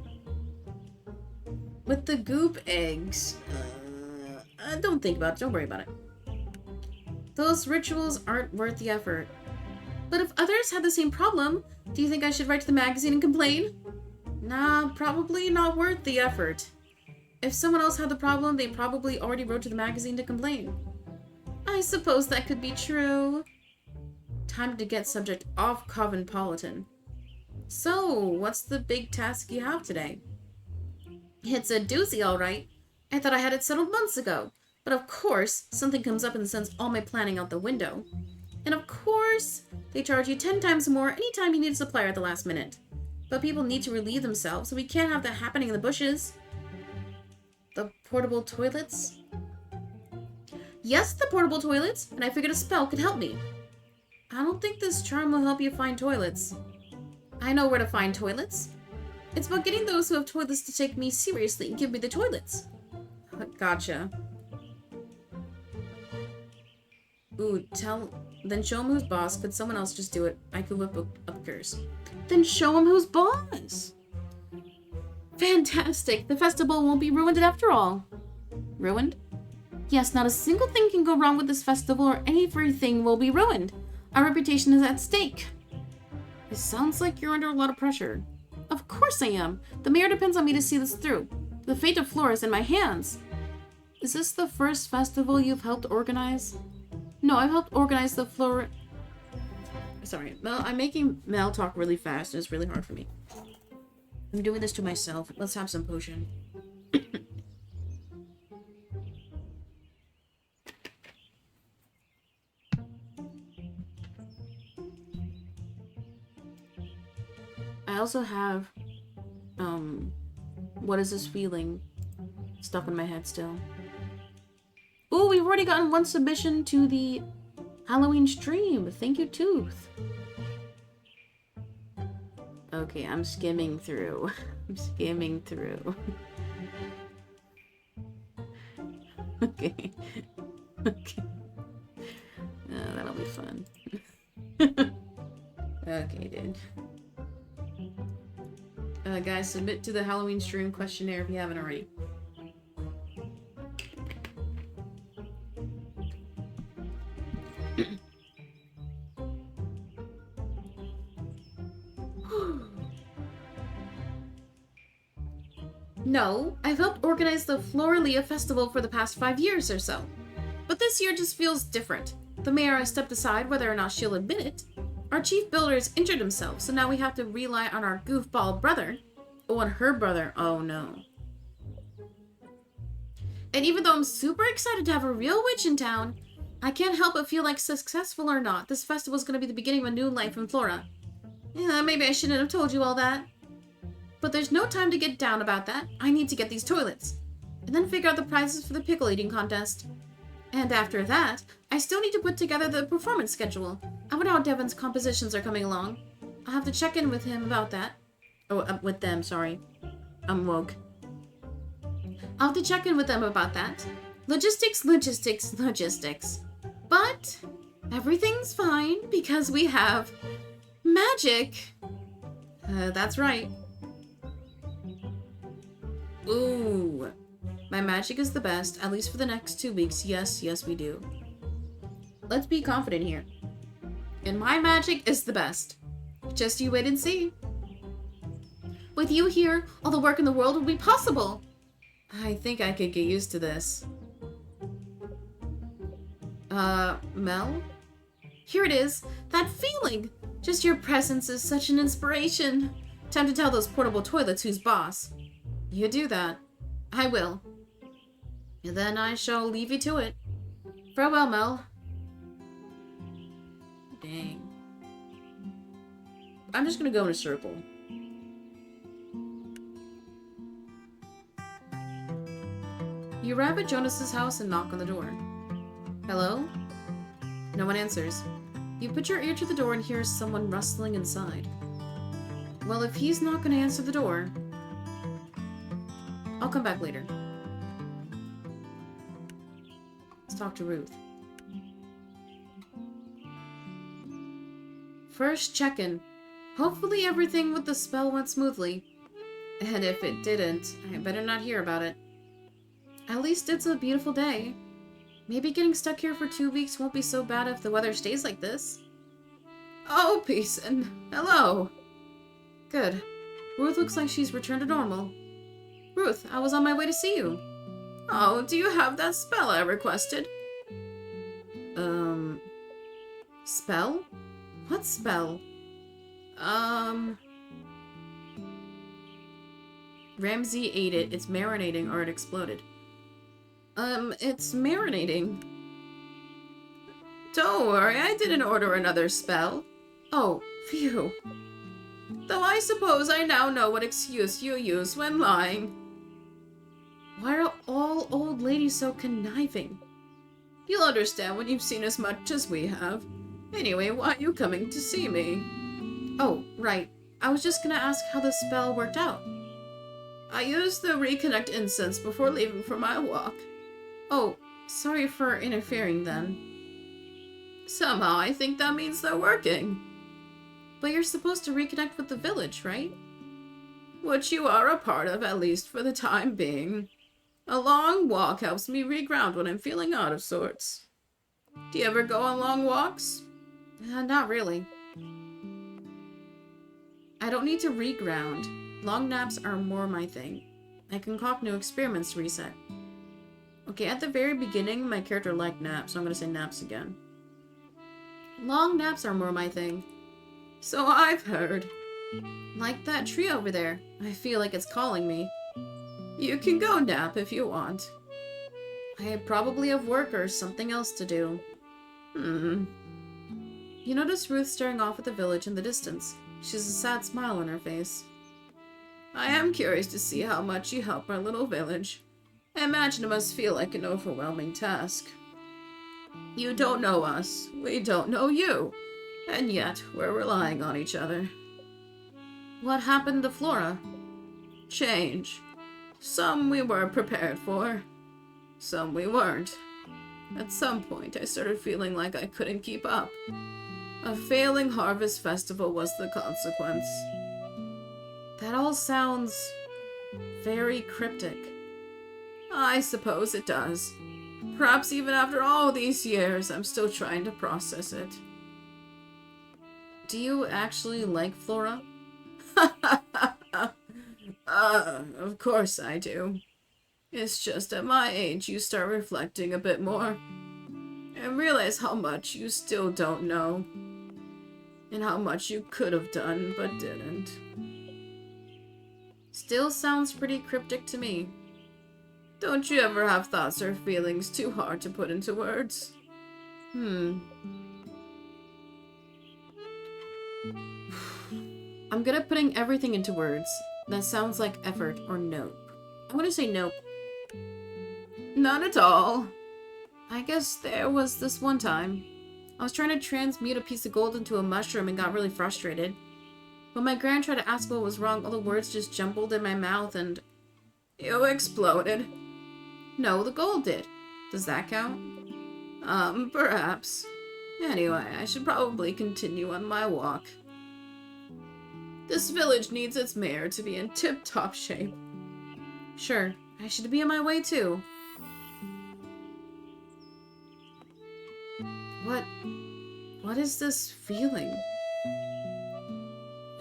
With the goop eggs, don't think about it. Don't worry about it. Those rituals aren't worth the effort. But if others had the same problem, do you think I should write to the magazine and complain? Nah, probably not worth the effort. If someone else had the problem, they probably already wrote to the magazine to complain. I suppose that could be true. Time to get subject off Cosmopolitan. So, what's the big task you have today? It's a doozy, all right. I thought I had it settled months ago. But of course, something comes up and sends all my planning out the window. And of course, they charge you 10 times more anytime you need a supplier at the last minute. But people need to relieve themselves, so we can't have that happening in the bushes. The portable toilets? Yes, the portable toilets, and I figured a spell could help me. I don't think this charm will help you find toilets. I know where to find toilets. It's about getting those who have toilets to take me seriously and give me the toilets. Gotcha. Ooh, then show him who's boss. Could someone else just do it? I could whip up a curse. Then show him who's boss. Fantastic. The festival won't be ruined after all. Ruined? Yes, not a single thing can go wrong with this festival or everything will be ruined. Our reputation is at stake. It sounds like you're under a lot of pressure. Of course I am. The mayor depends on me to see this through. The fate of Flora is in my hands. Is this the first festival you've helped organize? No, I've helped organize the Flora... Sorry, Mel, I'm making Mel talk really fast and it's really hard for me. I'm doing this to myself. Let's have some potion. I also have, what is this feeling stuck in my head still. Ooh, we've already gotten one submission to the Halloween stream. Thank you, Tooth. Okay, I'm skimming through. I'm skimming through. Okay. Okay. That'll be fun. Okay, dude. Guys, submit to the Halloween stream questionnaire if you haven't already. No, I've helped organize the Floralia Festival for the past 5 years or so. But this year just feels different. The mayor has stepped aside whether or not she'll admit it. Our chief builder has injured himself, so now we have to rely on our goofball brother. Oh, on her brother. Oh, no. And even though I'm super excited to have a real witch in town, I can't help but feel like, successful or not, this festival is going to be the beginning of a new life in Flora. Yeah, maybe I shouldn't have told you all that. But there's no time to get down about that. I need to get these toilets. And then figure out the prizes for the pickle eating contest. And after that, I still need to put together the performance schedule. I wonder how Devin's compositions are coming along. I'll have to check in with him about that. Oh, with them, sorry. I'm woke. I'll have to check in with them about that. Logistics. But Everything's fine because we have magic. That's right. Ooh. My magic is the best, at least for the next 2 weeks. Yes, yes, we do. Let's be confident here. And my magic is the best. Just you wait and see. With you here, all the work in the world will be possible. I think I could get used to this. Mel? Here it is. That feeling. Just your presence is such an inspiration. Time to tell those portable toilets who's boss. You do that. I will. And then I shall leave you to it. Farewell, Mel. Dang. I'm just gonna go in a circle. You arrive at Jonas's house and knock on the door. Hello? No one answers. You put your ear to the door and hear someone rustling inside. Well, if he's not gonna answer the door, I'll come back later. Let's talk to Ruth. First check-in. Hopefully everything with the spell went smoothly. And if it didn't, I better not hear about it. At least it's a beautiful day. Maybe getting stuck here for 2 weeks won't be so bad if the weather stays like this. Oh, peace and hello. Good. Ruth looks like she's returned to normal. Ruth, I was on my way to see you. Oh, do you have that spell I requested? Spell? What spell? Ramsey ate it. It's marinating or it exploded. It's marinating. Don't worry, I didn't order another spell. Oh, phew. Though I suppose I now know what excuse you use when lying. Why are all old ladies so conniving? You'll understand when you've seen as much as we have. Anyway, why are you coming to see me? Oh, right. I was just gonna ask how the spell worked out. I used the reconnect incense before leaving for my walk. Oh, sorry for interfering then. Somehow I think that means they're working. But you're supposed to reconnect with the village, right? Which you are a part of, at least for the time being. A long walk helps me reground when I'm feeling out of sorts. Do you ever go on long walks? Not really. I don't need to reground. Long naps are more my thing. I concoct new experiments to reset. Okay, at the very beginning, my character liked naps, so I'm gonna say naps again. Long naps are more my thing. So I've heard. Like that tree over there. I feel like it's calling me. You can go nap if you want. I probably have work or something else to do. You notice Ruth staring off at the village in the distance. She has a sad smile on her face. I am curious to see how much you help our little village. I imagine it must feel like an overwhelming task. You don't know us. We don't know you. And yet, we're relying on each other. What happened to Flora? Change. Some we were prepared for. Some we weren't. At some point, I started feeling like I couldn't keep up. A failing harvest festival was the consequence. That all sounds very cryptic. I suppose it does. Perhaps even after all these years, I'm still trying to process it. Do you actually like Flora? Of course I do. It's just at my age you start reflecting a bit more. And realize how much you still don't know. And how much you could have done, but didn't. Still sounds pretty cryptic to me. Don't you ever have thoughts or feelings too hard to put into words? I'm good at putting everything into words. That sounds like effort or nope. I'm gonna say nope. Not at all. I guess there was this one time. I was trying to transmute a piece of gold into a mushroom and got really frustrated. When my gran tried to ask what was wrong, all the words just jumbled in my mouth and... You exploded. No, the gold did. Does that count? Perhaps. Anyway, I should probably continue on my walk. This village needs its mayor to be in tip-top shape. Sure, I should be on my way too. What is this feeling?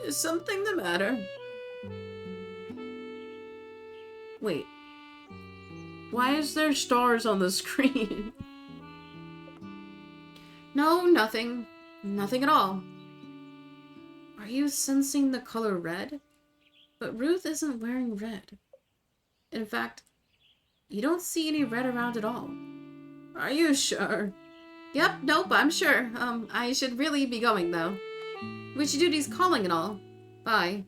Is something the matter? Wait. Why is there stars on the screen? No, nothing. Nothing at all. Are you sensing the color red? But Ruth isn't wearing red. In fact, you don't see any red around at all. Are you sure? Yep, nope, I'm sure. I should really be going, though. Witchy duty's calling and all. Bye.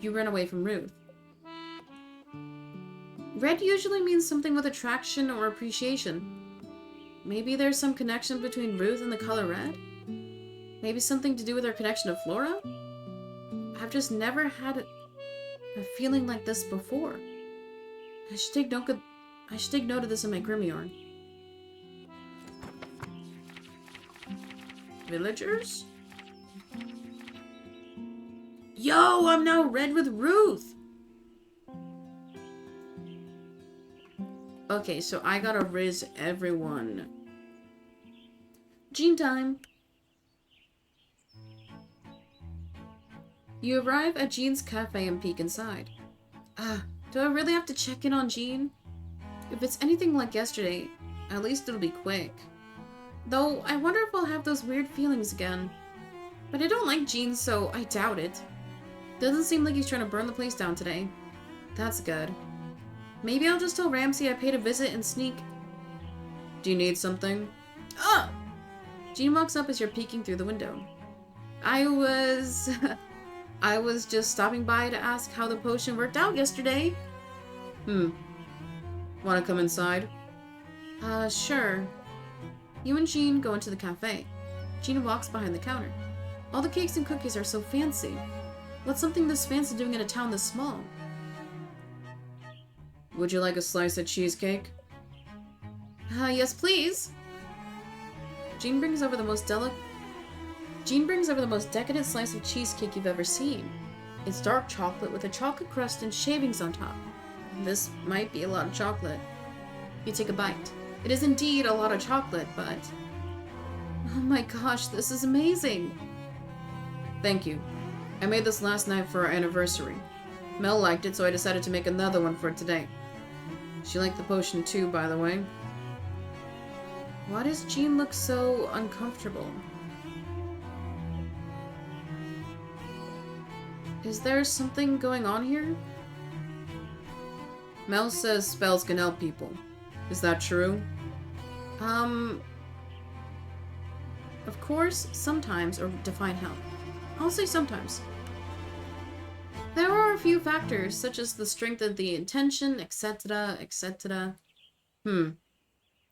You run away from Ruth. Red usually means something with attraction or appreciation. Maybe there's some connection between Ruth and the color red? Maybe something to do with her connection to Flora? I've just never had a feeling like this before. I should take note of this in my grimoire. Villagers? Yo, I'm now red with Ruth! Okay, so I gotta riz everyone. Jean time! You arrive at Jean's cafe and peek inside. Do I really have to check in on Jean? If it's anything like yesterday, at least it'll be quick. Though, I wonder if I'll have those weird feelings again. But I don't like Jean, so I doubt it. Doesn't seem like he's trying to burn the place down today. That's good. Maybe I'll just tell Ramsay I paid a visit and sneak. Do you need something? Jean walks up as you're peeking through the window. I was just stopping by to ask how the potion worked out yesterday. Wanna come inside? Sure. You and Jean go into the cafe. Jean walks behind the counter. All the cakes and cookies are so fancy. What's something this fancy doing in a town this small? Would you like a slice of cheesecake? Yes, please. Jean brings over the most decadent slice of cheesecake you've ever seen. It's dark chocolate with a chocolate crust and shavings on top. This might be a lot of chocolate. You take a bite. It is indeed a lot of chocolate, but... Oh my gosh, this is amazing! Thank you. I made this last night for our anniversary. Mel liked it, so I decided to make another one for today. She liked the potion too, by the way. Why does Jean look so uncomfortable? Is there something going on here? Mel says spells can help people. Is that true? Of course, sometimes, or define help. I'll say sometimes. There are a few factors, such as the strength of the intention, etc., etc.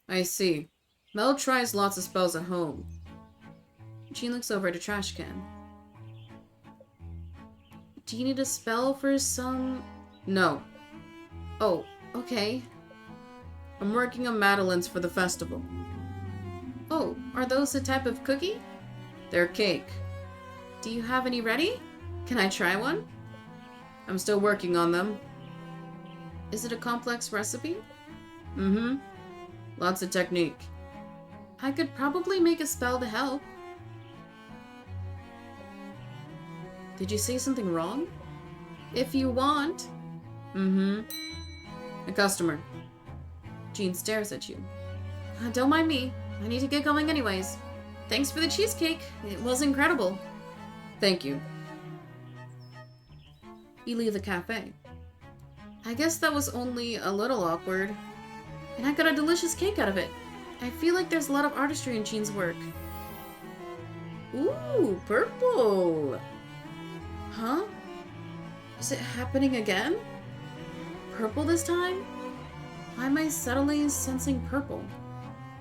I see. Mel tries lots of spells at home. Jean looks over at a trash can. Do you need a spell for some... No. Oh, okay. I'm working on madeleines for the festival. Oh, are those a type of cookie? They're cake. Do you have any ready? Can I try one? I'm still working on them. Is it a complex recipe? Lots of technique. I could probably make a spell to help. Did you say something wrong? If you want. A customer. Jean stares at you. Don't mind me. I need to get going anyways. Thanks for the cheesecake. It was incredible. Thank you. You leave the cafe. I guess that was only a little awkward. And I got a delicious cake out of it. I feel like there's a lot of artistry in Jean's work. Ooh, purple! Huh? Is it happening again? Purple this time? Why am I subtly sensing purple?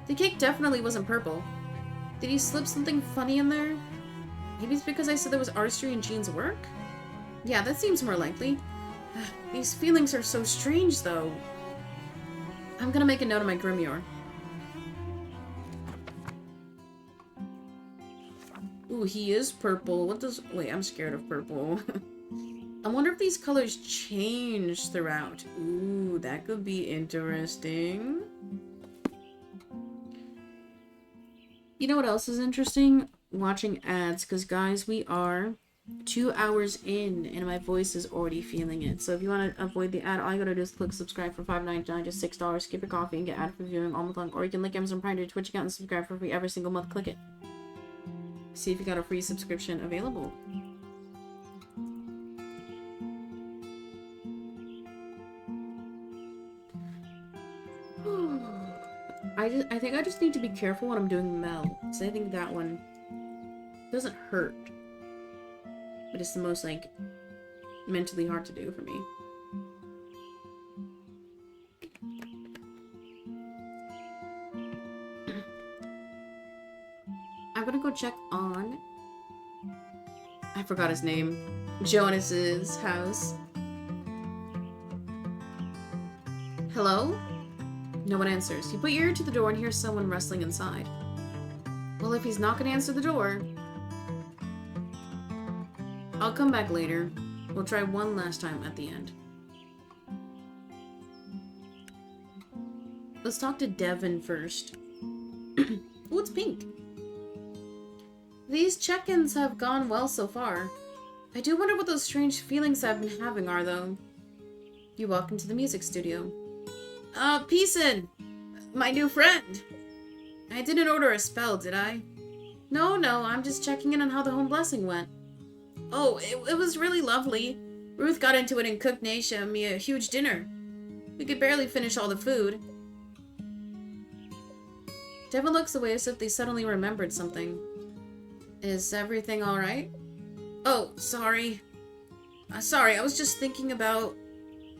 The cake definitely wasn't purple. Did he slip something funny in there? Maybe it's because I said there was artistry in Jean's work? Yeah, that seems more likely. These feelings are so strange, though. I'm gonna make a note of my grimoire. Ooh, he is purple. What does... Wait, I'm scared of purple. I wonder if these colors change throughout. Ooh, that could be interesting. You know what else is interesting? Watching ads, because guys, we are 2 hours in, and my voice is already feeling it. So if you want to avoid the ad, all you gotta do is click subscribe for $5.99, just $6. Skip your coffee and get ad-free viewing all month long. Or you can link Amazon Prime to your Twitch account and subscribe for free every single month. Click it. See if you got a free subscription available. I think I just need to be careful when I'm doing Mel, because I think that one doesn't hurt, but it's the most, like, mentally hard to do for me. I'm gonna go check on... I forgot his name. Jonas's house. Hello? No one answers. You put your ear to the door and hear someone wrestling inside. Well, if he's not gonna answer the door... I'll come back later. We'll try one last time at the end. Let's talk to Devin first. Ooh, it's pink. These check-ins have gone well so far. I do wonder what those strange feelings I've been having are, though. You walk into the music studio. Peacein'! My new friend! I didn't order a spell, did I? No, I'm just checking in on how the home blessing went. Oh, it was really lovely. Ruth got into it and cooked Naisha and me a huge dinner. We could barely finish all the food. Devin looks away as if they suddenly remembered something. Is everything alright? Oh, sorry. Sorry, I was just thinking about...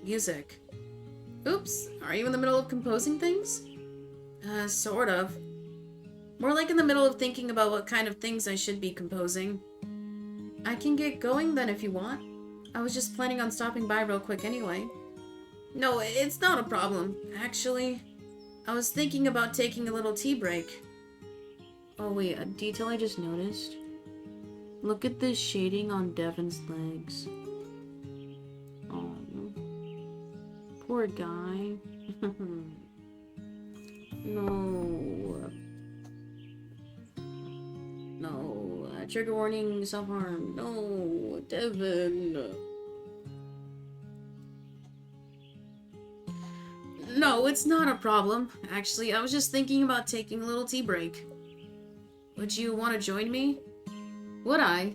music. Oops, are you in the middle of composing things? Sort of. More like in the middle of thinking about what kind of things I should be composing. I can get going then if you want. I was just planning on stopping by real quick anyway. No, it's not a problem. Actually, I was thinking about taking a little tea break. Oh wait, a detail I just noticed. Look at this shading on Devin's legs. Oh. Poor guy. No. No. Trigger warning, self-harm. No. Devin. No, it's not a problem. Actually, I was just thinking about taking a little tea break. Would you want to join me? Would I?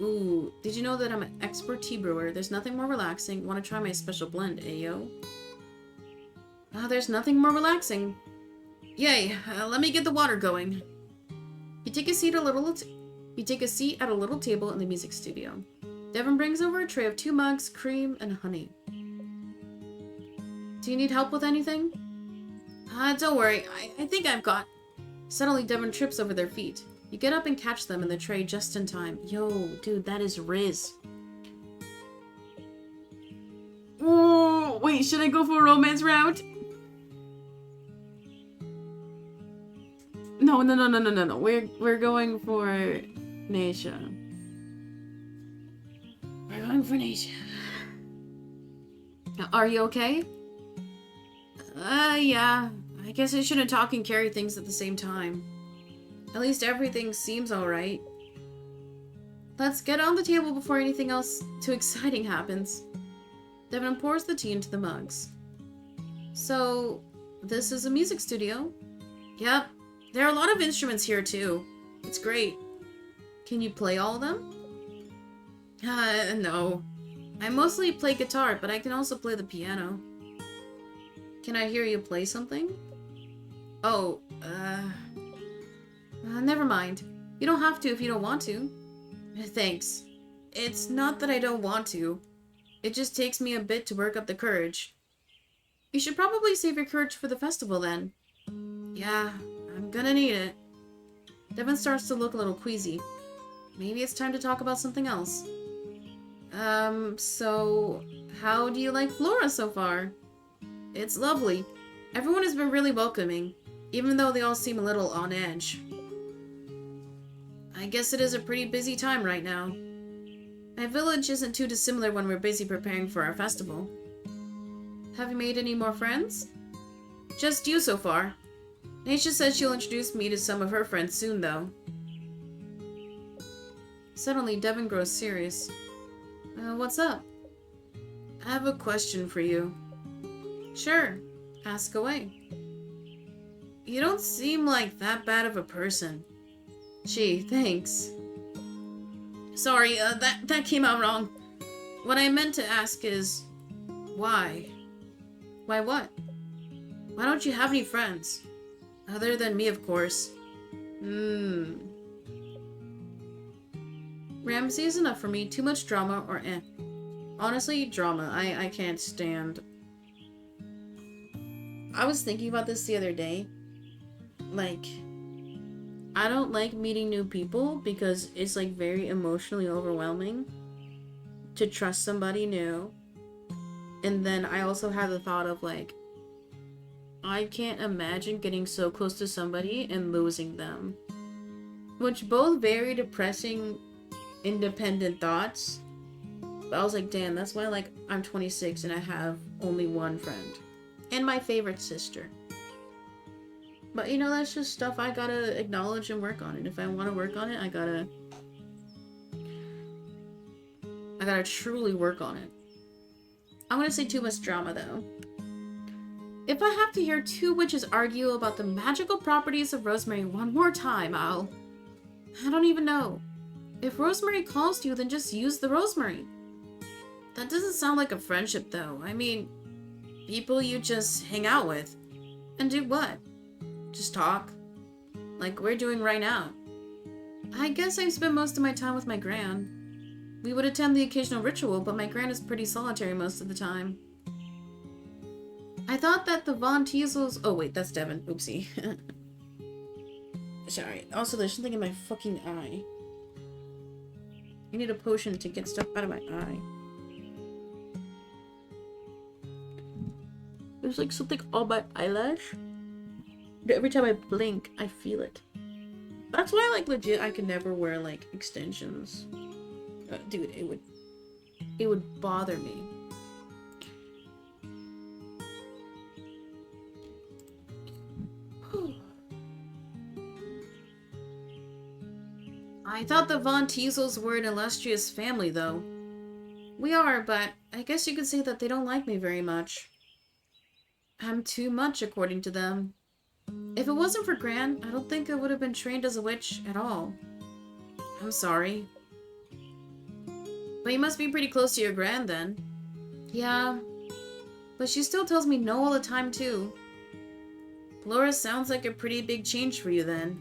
Ooh, did you know that I'm an expert tea brewer? There's nothing more relaxing. Want to try my special blend, ayo? There's nothing more relaxing. Yay, let me get the water going. You take a seat at a little table in the music studio. Devin brings over a tray of 2 mugs, cream, and honey. Do you need help with anything? Don't worry, I think I've got... Suddenly, Devin trips over their feet. You get up and catch them in the tray just in time. Yo, dude, that is Riz. Oh, wait, should I go for a romance route? No. We're going for Naisha. We're going for Naisha. Are you okay? Yeah. I guess I shouldn't talk and carry things at the same time. At least everything seems alright. Let's get on the table before anything else too exciting happens. Devin pours the tea into the mugs. So, this is a music studio? Yep. There are a lot of instruments here too. It's great. Can you play all of them? No. I mostly play guitar, but I can also play the piano. Can I hear you play something? Oh, never mind. You don't have to if you don't want to. Thanks. It's not that I don't want to. It just takes me a bit to work up the courage. You should probably save your courage for the festival then. Yeah, I'm gonna need it. Devin starts to look a little queasy. Maybe it's time to talk about something else. So, how do you like Flora so far? It's lovely. Everyone has been really welcoming, even though they all seem a little on edge. I guess it is a pretty busy time right now. My village isn't too dissimilar when we're busy preparing for our festival. Have you made any more friends? Just you so far. Naisha said she'll introduce me to some of her friends soon, though. Suddenly, Devin grows serious. What's up? I have a question for you. Sure, ask away. You don't seem like that bad of a person. Gee, thanks. Sorry, that came out wrong. What I meant to ask is, why? Why what? Why don't you have any friends? Other than me, of course. Ramsey is enough for me. Too much drama or eh. Honestly, drama. I can't stand. I was thinking about this the other day. Like, I don't like meeting new people because it's like very emotionally overwhelming to trust somebody new. And then I also have the thought of like, I can't imagine getting so close to somebody and losing them. Which both very depressing, independent thoughts. But I was like, damn, that's why like I'm 26 and I have only one friend. And my favorite sister. But you know, that's just stuff I gotta acknowledge and work on. And if I want to work on it, I gotta truly work on it. I'm gonna say too much drama though. If I have to hear two witches argue about the magical properties of rosemary one more time, I don't even know. If rosemary calls to you, then just use the rosemary. That doesn't sound like a friendship though. I mean, people you just hang out with. And do what? Just talk? Like we're doing right now. I guess I spend most of my time with my gran. We would attend the occasional ritual, but my gran is pretty solitary most of the time. I thought that the Von Teasels... Oh wait, that's Devin. Oopsie. Sorry. Also, there's something in my fucking eye. I need a potion to get stuff out of my eye. There's like something on my eyelash. Every time I blink, I feel it. That's why, like, legit, I could never wear, like, extensions. Dude, it would bother me. I thought the Von Teasels were an illustrious family, though. We are, but I guess you could say that they don't like me very much. I'm too much, according to them. If it wasn't for Gran, I don't think I would have been trained as a witch at all. I'm sorry. But you must be pretty close to your Gran, then. Yeah, but she still tells me no all the time, too. Laura sounds like a pretty big change for you, then.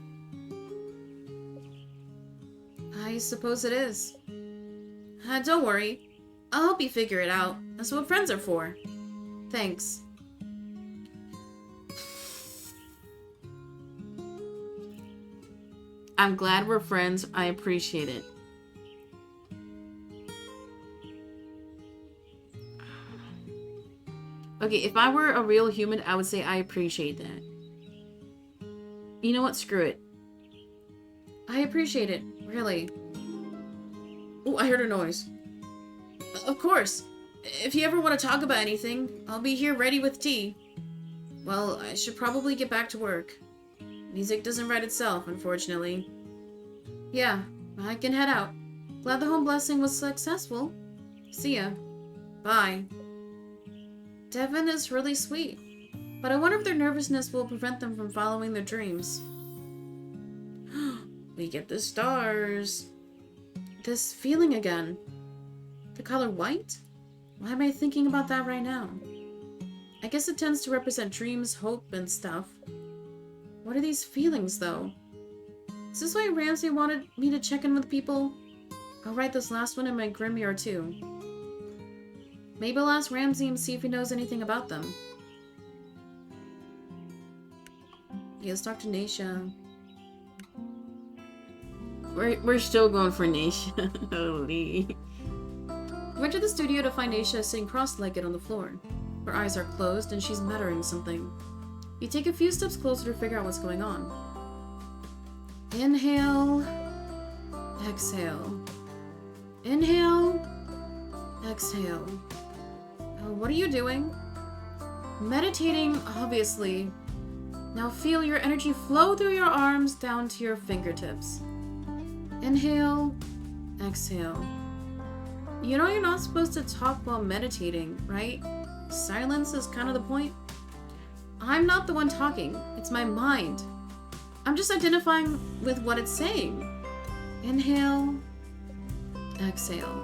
I suppose it is. Don't worry. I'll help you figure it out. That's what friends are for. Thanks. I'm glad we're friends. I appreciate it. Okay, if I were a real human, I would say I appreciate that. You know what? Screw it. I appreciate it. Really. Oh, I heard a noise. Of course. If you ever want to talk about anything, I'll be here ready with tea. Well, I should probably get back to work. Music doesn't write itself, unfortunately. Yeah, I can head out. Glad the home blessing was successful. See ya. Bye. Devin is really sweet, but I wonder if their nervousness will prevent them from following their dreams. We get the stars. This feeling again. The color white? Why am I thinking about that right now? I guess it tends to represent dreams, hope, and stuff. What are these feelings, though? Is this why Ramsey wanted me to check in with people? I'll write this last one in my grimoire, too. Maybe I'll ask Ramsey and see if he knows anything about them. Yeah, let's talk to Naisha. We're still going for Naisha. Holy. We enter the studio to find Naisha sitting cross-legged on the floor. Her eyes are closed and she's muttering something. You take a few steps closer to figure out what's going on. Inhale. Exhale. Inhale. Exhale. What are you doing? Meditating, obviously. Now feel your energy flow through your arms down to your fingertips. Inhale. Exhale. You know you're not supposed to talk while meditating, right? Silence is kind of the point. I'm not the one talking. It's my mind. I'm just identifying with what it's saying. Inhale. Exhale.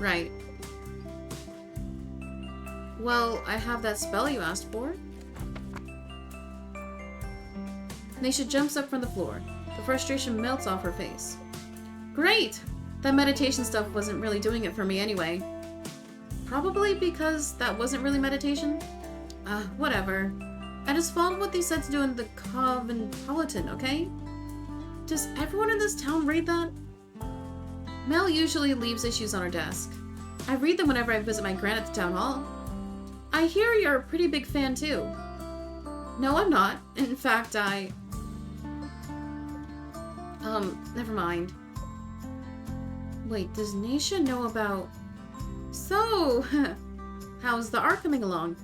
Right. Well, I have that spell you asked for. Nisha jumps up from the floor. The frustration melts off her face. Great! That meditation stuff wasn't really doing it for me anyway. Probably because that wasn't really meditation. Whatever. I just followed what they said to do in the Cosmopolitan, okay? Does everyone in this town read that? Mel usually leaves issues on her desk. I read them whenever I visit my gran at the town hall. I hear you're a pretty big fan too. No, I'm not. In fact, never mind. Wait, does Nisha know about... So, how's the art coming along?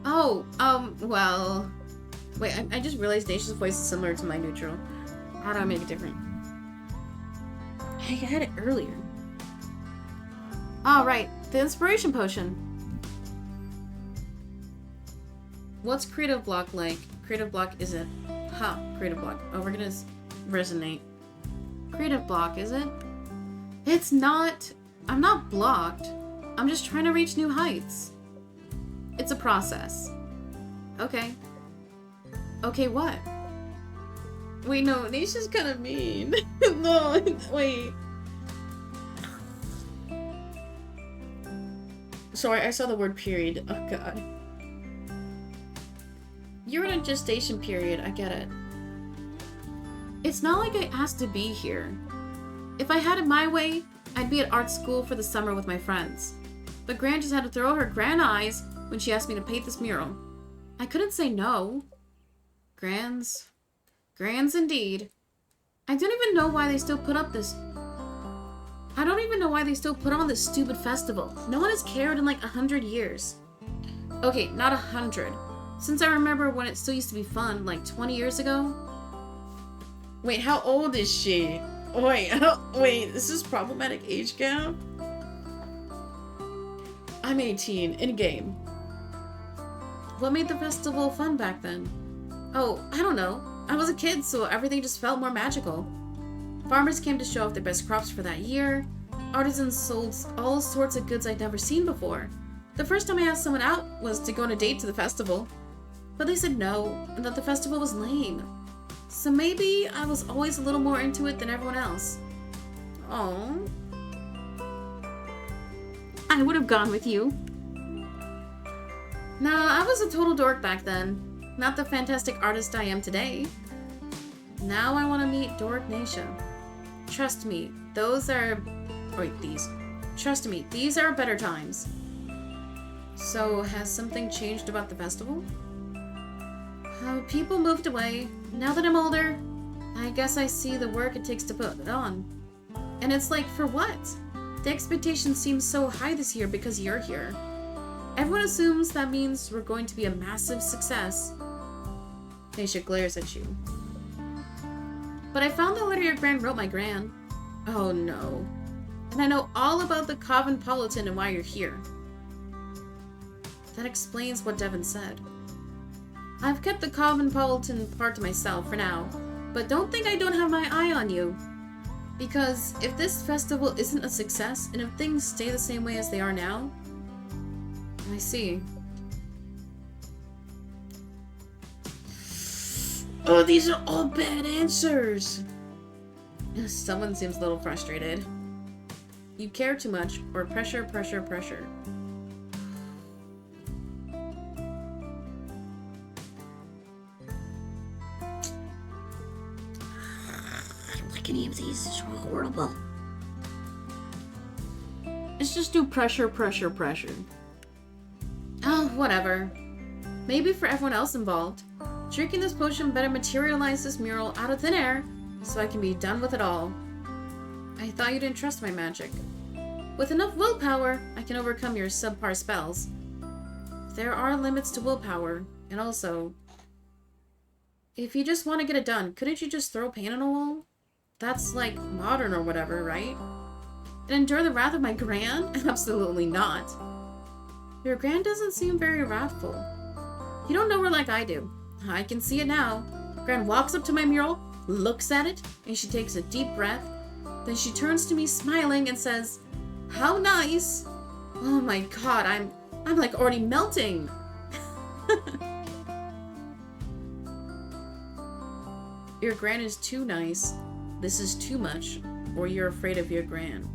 Oh, well... Wait, I just realized Nisha's voice is similar to my neutral. How do I make it different? I had it earlier. Alright, the inspiration potion. What's creative block like? Creative block isn't... creative block. Oh, we're gonna resonate. Creative block, is it? It's not... I'm not blocked. I'm just trying to reach new heights. It's a process. Okay. Okay, what? Wait, no, Nisha's kind of mean. No, wait. Sorry, I saw the word period. Oh, God. You're in a gestation period, I get it. It's not like I asked to be here. If I had it my way, I'd be at art school for the summer with my friends. But Gran just had to throw her gran eyes when she asked me to paint this mural. I couldn't say no. Grans indeed. I don't even know why they still put up this... I don't even know why they still put on this stupid festival. No one has cared in like 100 years. Okay, not 100. Since I remember when it still used to be fun, like 20 years ago. Wait, how old is she? Wait, is this problematic age gap? I'm 18, in-game. What made the festival fun back then? Oh, I don't know. I was a kid, so everything just felt more magical. Farmers came to show off their best crops for that year. Artisans sold all sorts of goods I'd never seen before. The first time I asked someone out was to go on a date to the festival. But they said no, and that the festival was lame. So maybe I was always a little more into it than everyone else. Oh. I would have gone with you. Nah, I was a total dork back then. Not the fantastic artist I am today. Now I want to meet Dork Nisha. Trust me, these are better times. So, has something changed about the festival? People moved away. Now that I'm older, I guess I see the work it takes to put it on. And it's like, for what? The expectation seems so high this year because you're here. Everyone assumes that means we're going to be a massive success. Nisha glares at you. But I found the letter your gran wrote my gran. Oh no. And I know all about the Cosmopolitan and why you're here. That explains what Devin said. I've kept the Cosmopolitan part to myself for now, but don't think I don't have my eye on you. Because if this festival isn't a success, and if things stay the same way as they are now... I see. Oh, these are all bad answers! Someone seems a little frustrated. You care too much, or pressure, pressure, pressure. I don't like any of these, it's horrible. Let's just do pressure, pressure, pressure. Oh, whatever. Maybe for everyone else involved. Drinking this potion better materialize this mural out of thin air, so I can be done with it all. I thought you didn't trust my magic. With enough willpower, I can overcome your subpar spells. There are limits to willpower, and also, if you just want to get it done, couldn't you just throw paint on a wall? That's like modern or whatever, right? And endure the wrath of my Gran? Absolutely not. Your Gran doesn't seem very wrathful. You don't know her like I do. I can see it now. Gran walks up to my mural, looks at it, and she takes a deep breath. Then she turns to me smiling and says, "How nice!" Oh my god, I'm like already melting. Your Gran is too nice. This is too much. Or you're afraid of your Gran.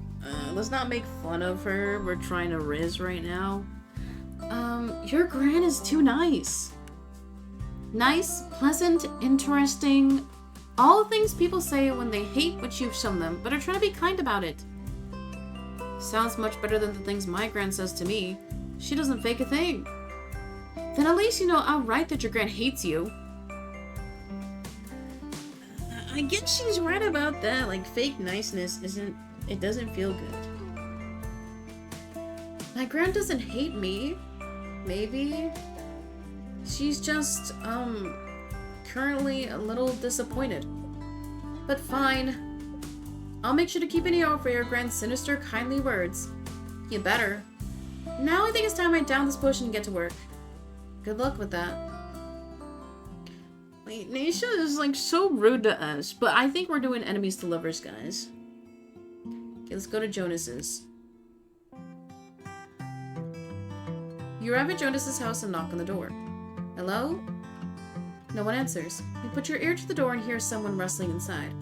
Let's not make fun of her. We're trying to riz right now. Your Gran is too nice. Nice, pleasant, interesting. All the things people say when they hate what you've shown them, but are trying to be kind about it. Sounds much better than the things my Gran says to me. She doesn't fake a thing. Then at least you know outright that your Gran hates you. I guess she's right about that. Like, fake niceness it doesn't feel good. My Gran doesn't hate me. Maybe. She's just, currently a little disappointed. But fine. I'll make sure to keep an ear out for your Gran's sinister, kindly words. You better. Now I think it's time I down this potion and get to work. Good luck with that. Wait, Nisha is like so rude to us, but I think we're doing enemies to lovers, guys. Okay, let's go to Jonas's. You arrive at Jonas's house and knock on the door. Hello? No one answers. You put your ear to the door and hear someone rustling inside.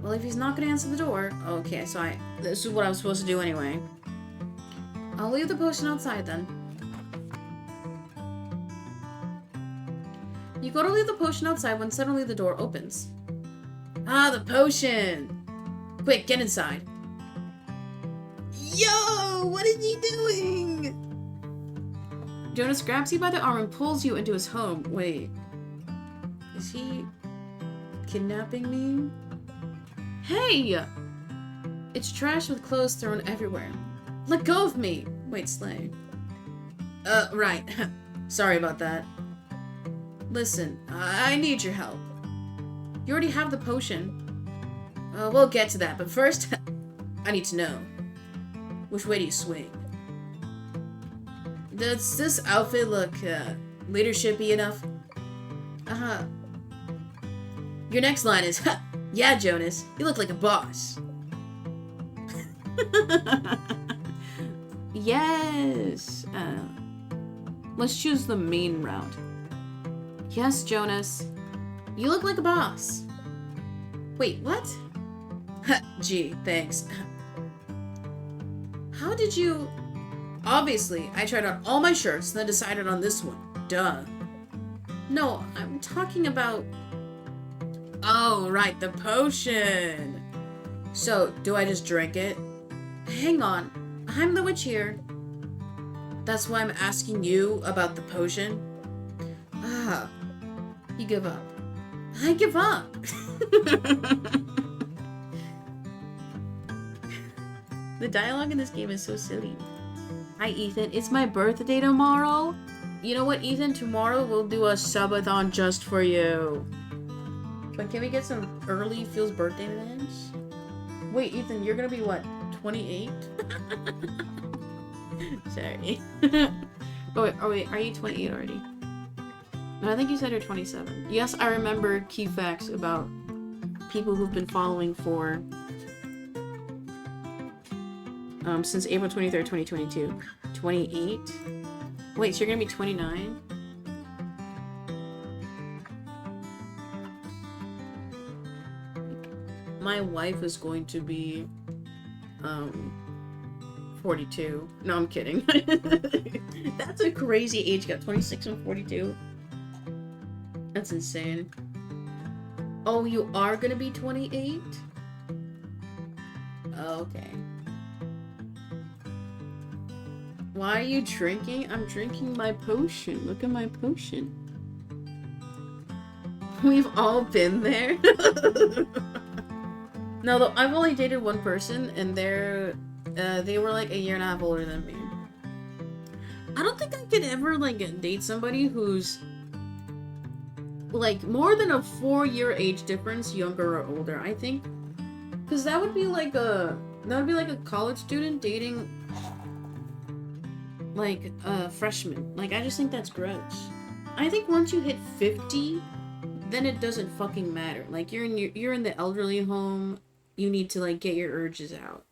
Well, if he's not gonna answer the door... Okay, so this is what I was supposed to do anyway. I'll leave the potion outside then. You go to leave the potion outside when suddenly the door opens. Ah, the potion! Quick, get inside. Yo! What is he doing? Jonas grabs you by the arm and pulls you into his home. Wait. Is he kidnapping me? Hey! It's trash with clothes thrown everywhere. Let go of me! Wait, Slay. Right. Sorry about that. Listen, I need your help. You already have the potion. We'll get to that, but first, I need to know. Which way do you swing? Does this outfit look, leadershipy enough? Uh-huh. Your next line is, ha! Yeah, Jonas, you look like a boss. Yes! Let's choose the main route. Yes, Jonas. You look like a boss. Wait, what? Gee, thanks. How did you... Obviously, I tried on all my shirts and then decided on this one. Duh. No, I'm talking about... Oh, right, the potion. So, do I just drink it? Hang on. I'm the witch here. That's why I'm asking you about the potion? Ah. You give up. I give up. The dialogue in this game is so silly. Hi, Ethan. It's my birthday tomorrow. You know what, Ethan? Tomorrow we'll do a subathon just for you. But can we get some early Feels birthday events? Wait, Ethan, you're gonna be what? 28? Sorry. Oh wait, are you 28 already? No, I think you said you're 27. Yes, I remember key facts about people who've been following for since April 23rd, 2022. 28? Wait, so you're gonna be 29? My wife is going to be 42. No, I'm kidding. That's a crazy age gap. 26 and 42. That's insane. Oh, you are gonna be 28? Okay. Why are you drinking? I'm drinking my potion. Look at my potion. We've all been there. No, though, I've only dated one person, and they were like a year and a half older than me. I don't think I could ever, like, date somebody who's, like, more than a 4-year age difference, younger or older, I think. Because that would be like a college student dating, like, a freshman. Like, I just think that's gross. I think once you hit 50, then it doesn't fucking matter. Like, you're in the elderly home, you need to, like, get your urges out.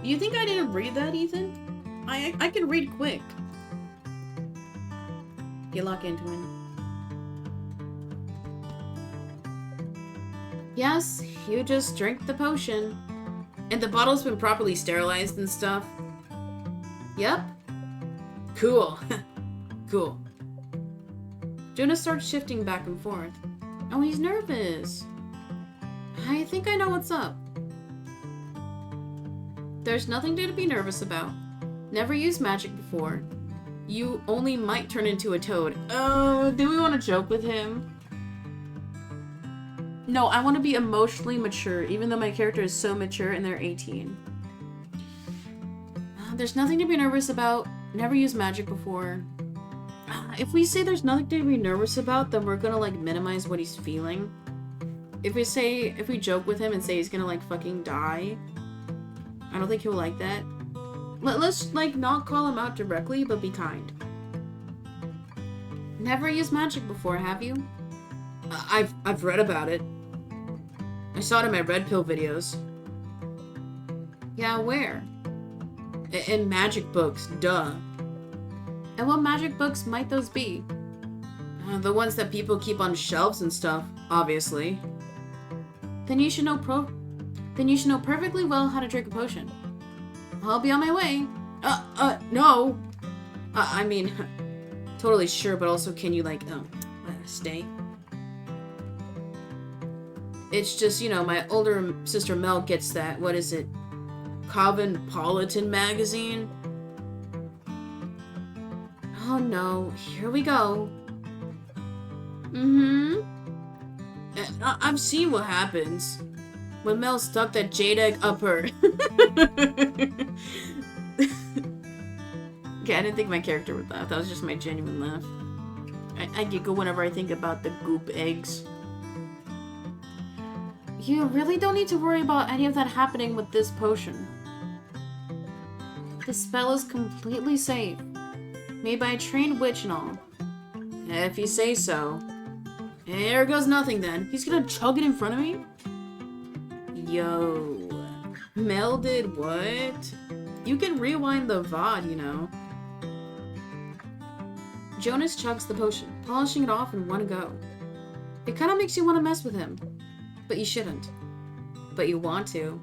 You think I didn't read that, Ethan? I can read quick. Get locked into it. Yes, you just drink the potion. And the bottle's been properly sterilized and stuff. Yep. Cool. Cool. Jonas starts shifting back and forth. Oh, he's nervous. I think I know what's up. There's nothing to be nervous about. Never used magic before. You only might turn into a toad. Oh, do we want to joke with him? No, I want to be emotionally mature, even though my character is so mature and they're 18. There's nothing to be nervous about. Never used magic before. If we say there's nothing to be nervous about, then we're gonna, like, minimize what he's feeling. If we joke with him and say he's gonna, like, fucking die, I don't think he'll like that. Let's, like, not call him out directly, but be kind. Never used magic before, have you? I've read about it. I saw it in my red pill videos. Yeah, where? In magic books, duh. And what magic books might those be? The ones that people keep on shelves and stuff, obviously. Then you should know perfectly well how to drink a potion. I'll be on my way. No. I mean, totally sure, but also can you, like, stay? It's just, you know, my older sister Mel gets that, what is it? Cosmopolitan magazine? Oh no, here we go. I've seen what happens when Mel stuck that jade egg up her. Okay, I didn't think my character would laugh. That was just my genuine laugh. I giggle whenever I think about the goop eggs. You really don't need to worry about any of that happening with this potion. The spell is completely safe. Made by a trained witch and all. If you say so. There goes nothing then. He's gonna chug it in front of me? Yo. Mel did what? You can rewind the VOD, you know. Jonas chugs the potion, polishing it off in one go. It kinda makes you want to mess with him. But you shouldn't. But you want to.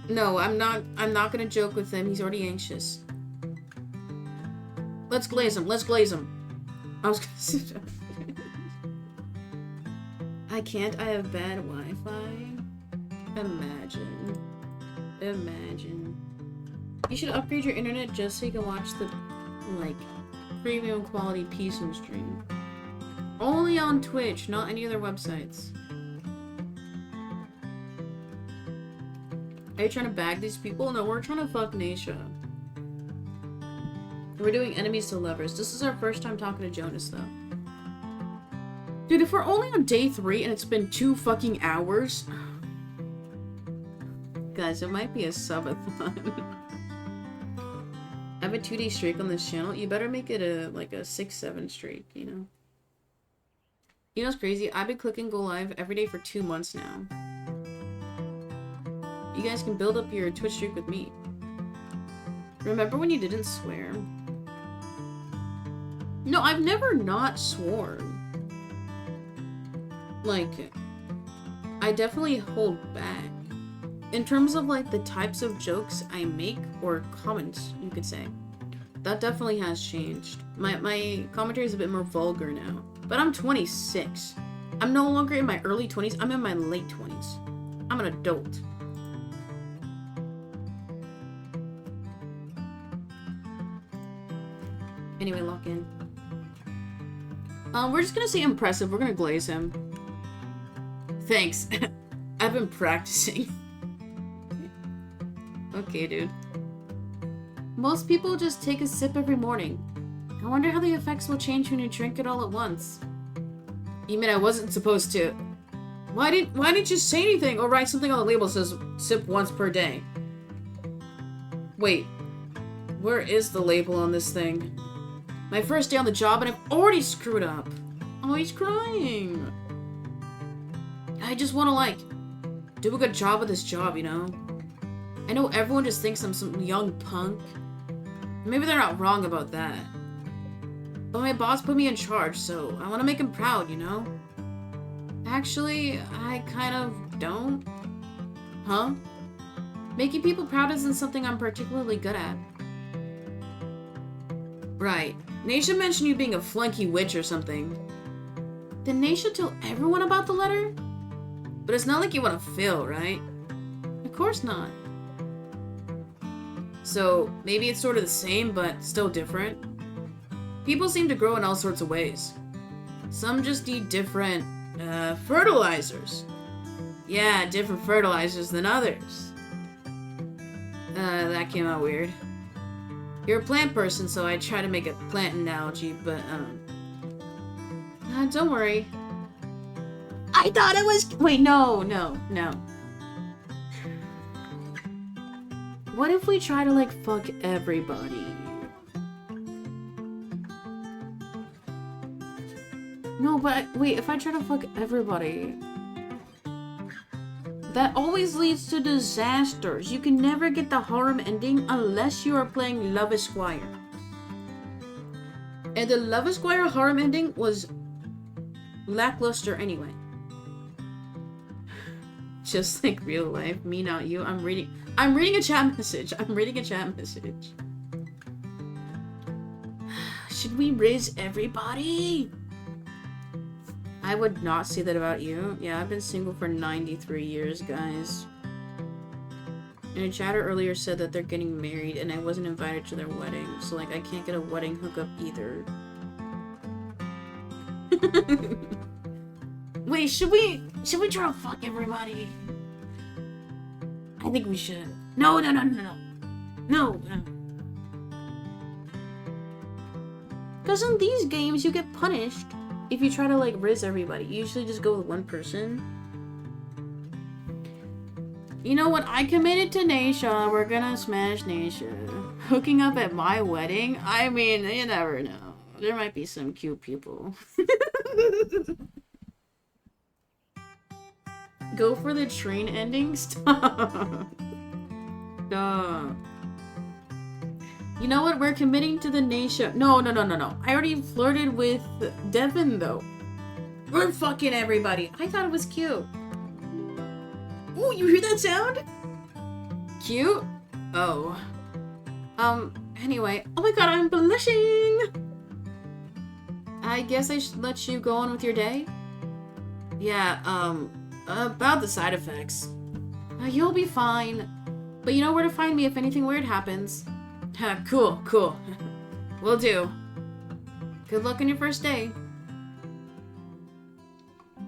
No, I'm not gonna joke with him. He's already anxious. Let's glaze him. Let's glaze him. I was gonna say I can't. I have bad Wi-Fi. Imagine. You should upgrade your internet just so you can watch the, like, premium quality PSIM stream. Only on Twitch, not any other websites. Are you trying to bag these people? No, we're trying to fuck Naisha. We're doing enemies to lovers. This is our first time talking to Jonas, though. Dude, if we're only on day 3 and it's been 2 fucking hours... Guys, it might be a subathon. I have a 2-day streak on this channel. You better make it a 6-7 streak, you know? You know what's crazy? I've been clicking go live every day for 2 months now. You guys can build up your Twitch streak with me. Remember when you didn't swear? No, I've never not sworn. Like, I definitely hold back. In terms of, like, the types of jokes I make, or comments, you could say. That definitely has changed. My commentary is a bit more vulgar now. But I'm 26. I'm no longer in my early 20s, I'm in my late 20s. I'm an adult. Anyway, lock in. We're just gonna say impressive. We're gonna glaze him. Thanks. I've been practicing. Okay, dude. Most people just take a sip every morning. I wonder how the effects will change when you drink it all at once. You mean I wasn't supposed to? Why didn't you say anything or write something on the label that says sip once per day? Wait. Where is the label on this thing? My first day on the job and I've already screwed up. Oh, he's crying. I just want to, like, do a good job of this job, you know? I know everyone just thinks I'm some young punk. Maybe they're not wrong about that. But my boss put me in charge, so I want to make him proud, you know? Actually, I kind of don't. Huh? Making people proud isn't something I'm particularly good at. Right. Naisha mentioned you being a flunky witch or something. Did Naisha tell everyone about the letter? But it's not like you want to fail, right? Of course not. So, maybe it's sort of the same, but still different. People seem to grow in all sorts of ways. Some just need different, fertilizers. Yeah, different fertilizers than others. That came out weird. You're a plant person, so I try to make a plant analogy, but, don't worry. I thought it was- Wait, no. What if we try to, like, fuck everybody? No, but wait, if I try to fuck everybody... That always leads to disasters. You can never get the harem ending unless you are playing Love Esquire. And the Love Esquire harem ending was lackluster anyway. Just like real life, me not you. I'm reading a chat message. Should we riz everybody? I would not say that about you. Yeah, I've been single for 93 years, guys. And a chatter earlier said that they're getting married and I wasn't invited to their wedding. So, like, I can't get a wedding hookup either. Wait, should we try to fuck everybody? I think we should. No. Because in these games, you get punished if you try to, like, riz everybody. You usually just go with one person. You know what? I committed to Naisha. We're gonna smash Naisha. Hooking up at my wedding? I mean, you never know. There might be some cute people. Go for the train ending? Stop. Stop. You know what? We're committing to the Naisha. No. I already flirted with Devin, though. We're fucking everybody. I thought it was cute. Oh, you hear that sound? Cute? Oh. Anyway. Oh my god, I'm blushing! I guess I should let you go on with your day? Yeah, about the side effects. You'll be fine. But you know where to find me if anything weird happens. Cool. Will do. Good luck on your first day.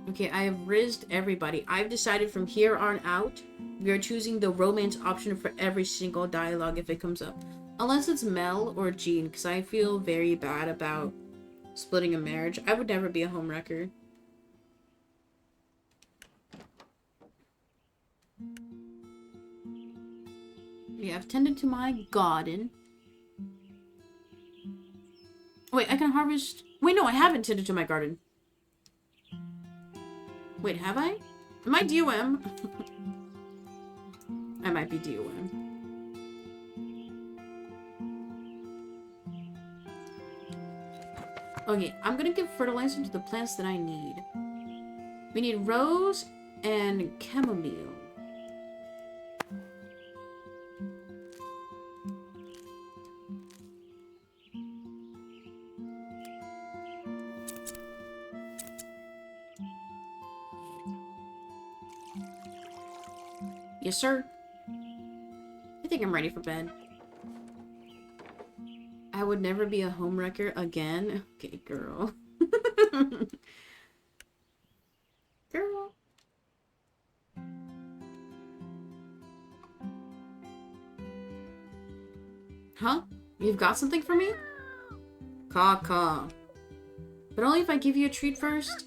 Okay, I have rizzed everybody. I've decided from here on out, we are choosing the romance option for every single dialogue if it comes up. Unless it's Mel or Jean, because I feel very bad about splitting a marriage. I would never be a homewrecker. Yeah, I've tended to my garden. Wait, I can harvest... Wait, no, I haven't tended to my garden. Wait, have I? Am I DOM? I might be DOM. Okay, I'm gonna give fertilizer to the plants that I need. We need rose and chamomile. Yes, sir. I think I'm ready for bed. I would never be a homewrecker again. Okay, girl. You've got something for me? Caw caw. But only if I give you a treat first?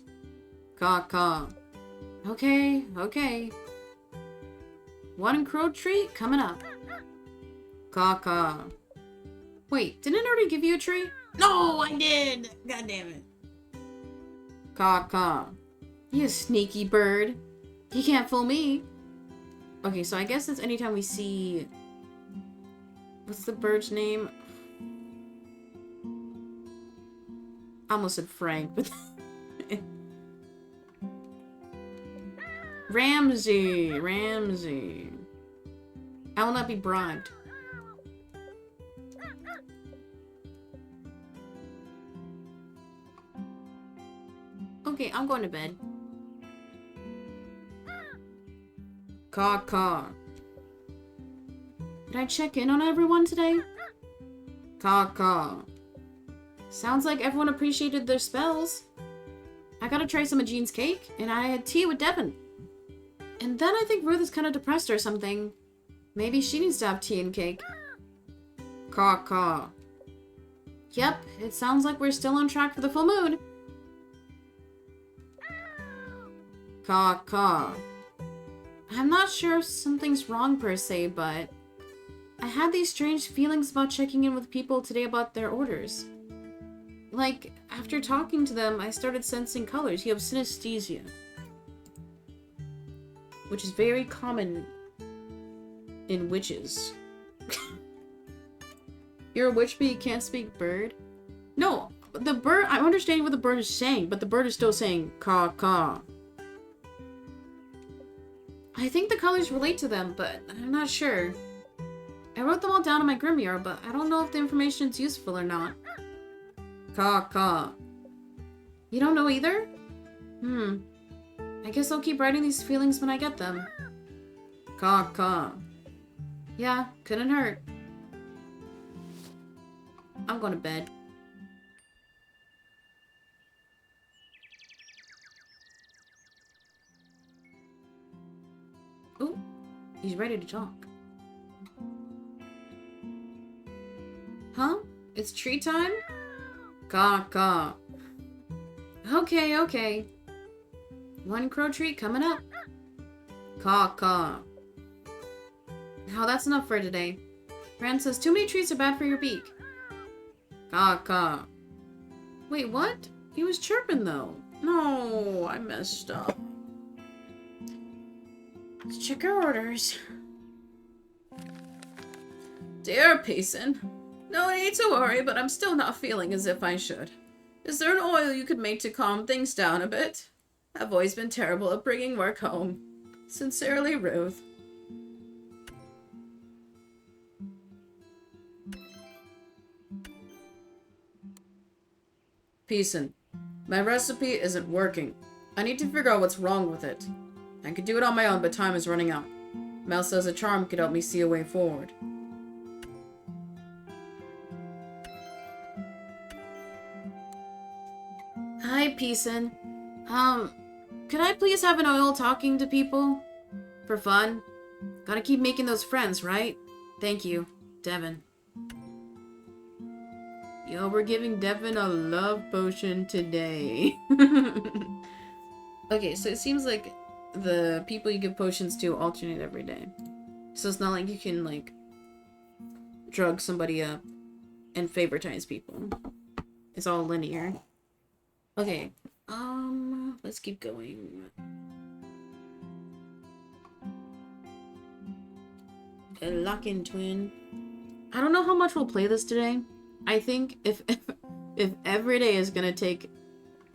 Caw caw. Okay, okay. One crow treat coming up. Caw caw. Wait, didn't I already give you a treat? No, I did! God damn it. Caw caw. You sneaky bird. You can't fool me. Okay, so I guess it's anytime we see... What's the bird's name? I almost said Frank, but... Ramsey! Ramsey. I will not be bribed. Okay, I'm going to bed. Caw caw. Did I check in on everyone today? Caw caw. Sounds like everyone appreciated their spells. I gotta try some of Jean's cake, and I had tea with Devin. And then I think Ruth is kind of depressed or something. Maybe she needs to have tea and cake. Caw caw. Yep, it sounds like we're still on track for the full moon. Caw caw. I'm not sure if something's wrong per se, but I had these strange feelings about checking in with people today about their orders. Like, after talking to them, I started sensing colors. You have synesthesia, which is very common in witches. You're a witch, but you can't speak bird? No, the bird, I'm understanding what the bird is saying, but the bird is still saying caw caw. I think the colors relate to them, but I'm not sure. I wrote them all down in my grimoire, but I don't know if the information is useful or not. Caw caw. You don't know either? I guess I'll keep writing these feelings when I get them. Caw caw. Yeah, couldn't hurt. I'm going to bed. Ooh, he's ready to talk. Huh? It's tree time? Caw caw. Okay, okay. One crow treat coming up. Caw caw. Now that's enough for today. Fran says too many treats are bad for your beak. Caw caw. Wait, what? He was chirping though. No, I messed up. Let's check our orders. Dear Payson, no need to worry, but I'm still not feeling as if I should. Is there an oil you could make to calm things down a bit? I've always been terrible at bringing work home. Sincerely, Ruth. Payson, my recipe isn't working. I need to figure out what's wrong with it. I could do it on my own, but time is running out. Mel says a charm could help me see a way forward. Hi, Payson. Could I please have an oil talking to people? For fun? Gotta keep making those friends, right? Thank you, Devin. Yo, we're giving Devin a love potion today. Okay, so it seems like the people you give potions to alternate every day. So it's not like you can, like, drug somebody up and favoritize people. It's all linear. Okay, let's keep going. A lock-in twin. I don't know how much we'll play this today. I think if every day is gonna take,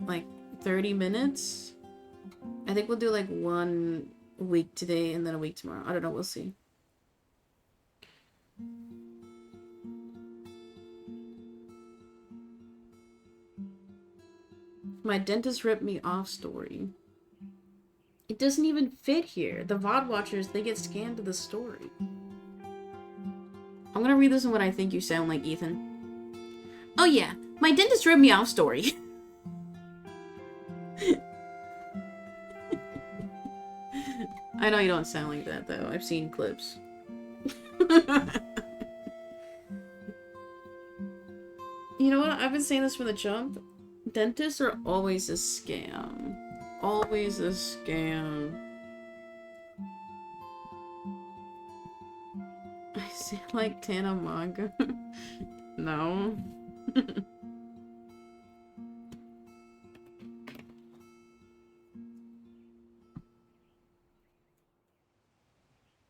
like, 30 minutes, I think we'll do, like, 1 week today and then a week tomorrow. I don't know, we'll see. My dentist ripped me off story. It doesn't even fit here. The VOD watchers, they get scanned to the story. I'm gonna read this in what I think you sound like, Ethan. Oh yeah, my dentist ripped me off story. I know you don't sound like that, though. I've seen clips. I've been saying this from the jump. Dentists are always a scam. Always a scam. I sound like Tana manga. No.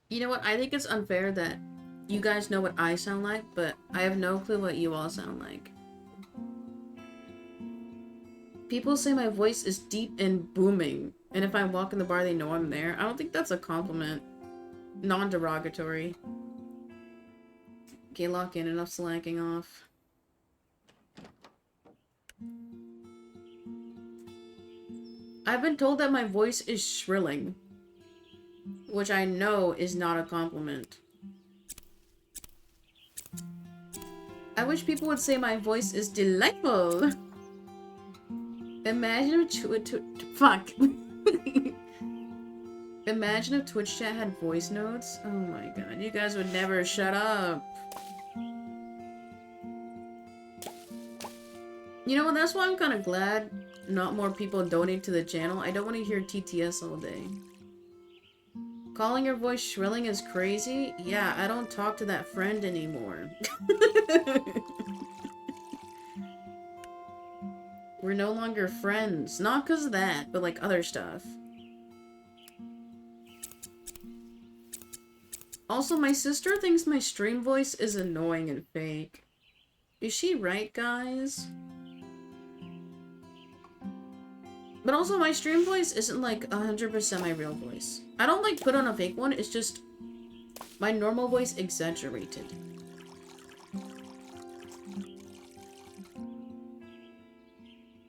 You know what? I think it's unfair that you guys know what I sound like, but I have no clue what you all sound like. People say my voice is deep and booming, and if I walk in the bar, they know I'm there. I don't think that's a compliment. Non-derogatory. Okay, lock in. Enough slacking off. I've been told that my voice is shrilling, which I know is not a compliment. I wish people would say my voice is delightful. Imagine if fuck. Imagine if Twitch chat had voice notes. Oh my god, you guys would never shut up. You know what, that's why I'm kind of glad not more people donate to the channel. I don't want to hear TTS all day. Calling your voice shrilling is crazy? Yeah, I don't talk to that friend anymore. We're no longer friends. Not because of that, but like other stuff. Also, my sister thinks my stream voice is annoying and fake. Is she right, guys? But also, my stream voice isn't like 100% my real voice. I don't like put on a fake one, it's just my normal voice exaggerated.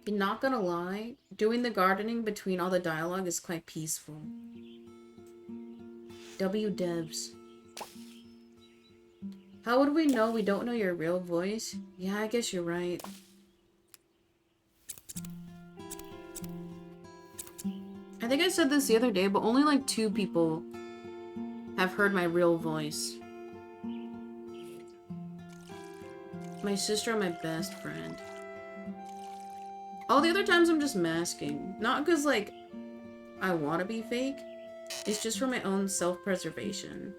Not gonna lie, doing the gardening between all the dialogue is quite peaceful. devs. How would we know we don't know your real voice? Yeah, I guess you're right. I think I said this the other day, but only like 2 people have heard my real voice. My sister and my best friend. All the other times I'm just masking. Not because, like, I want to be fake. It's just for my own self-preservation.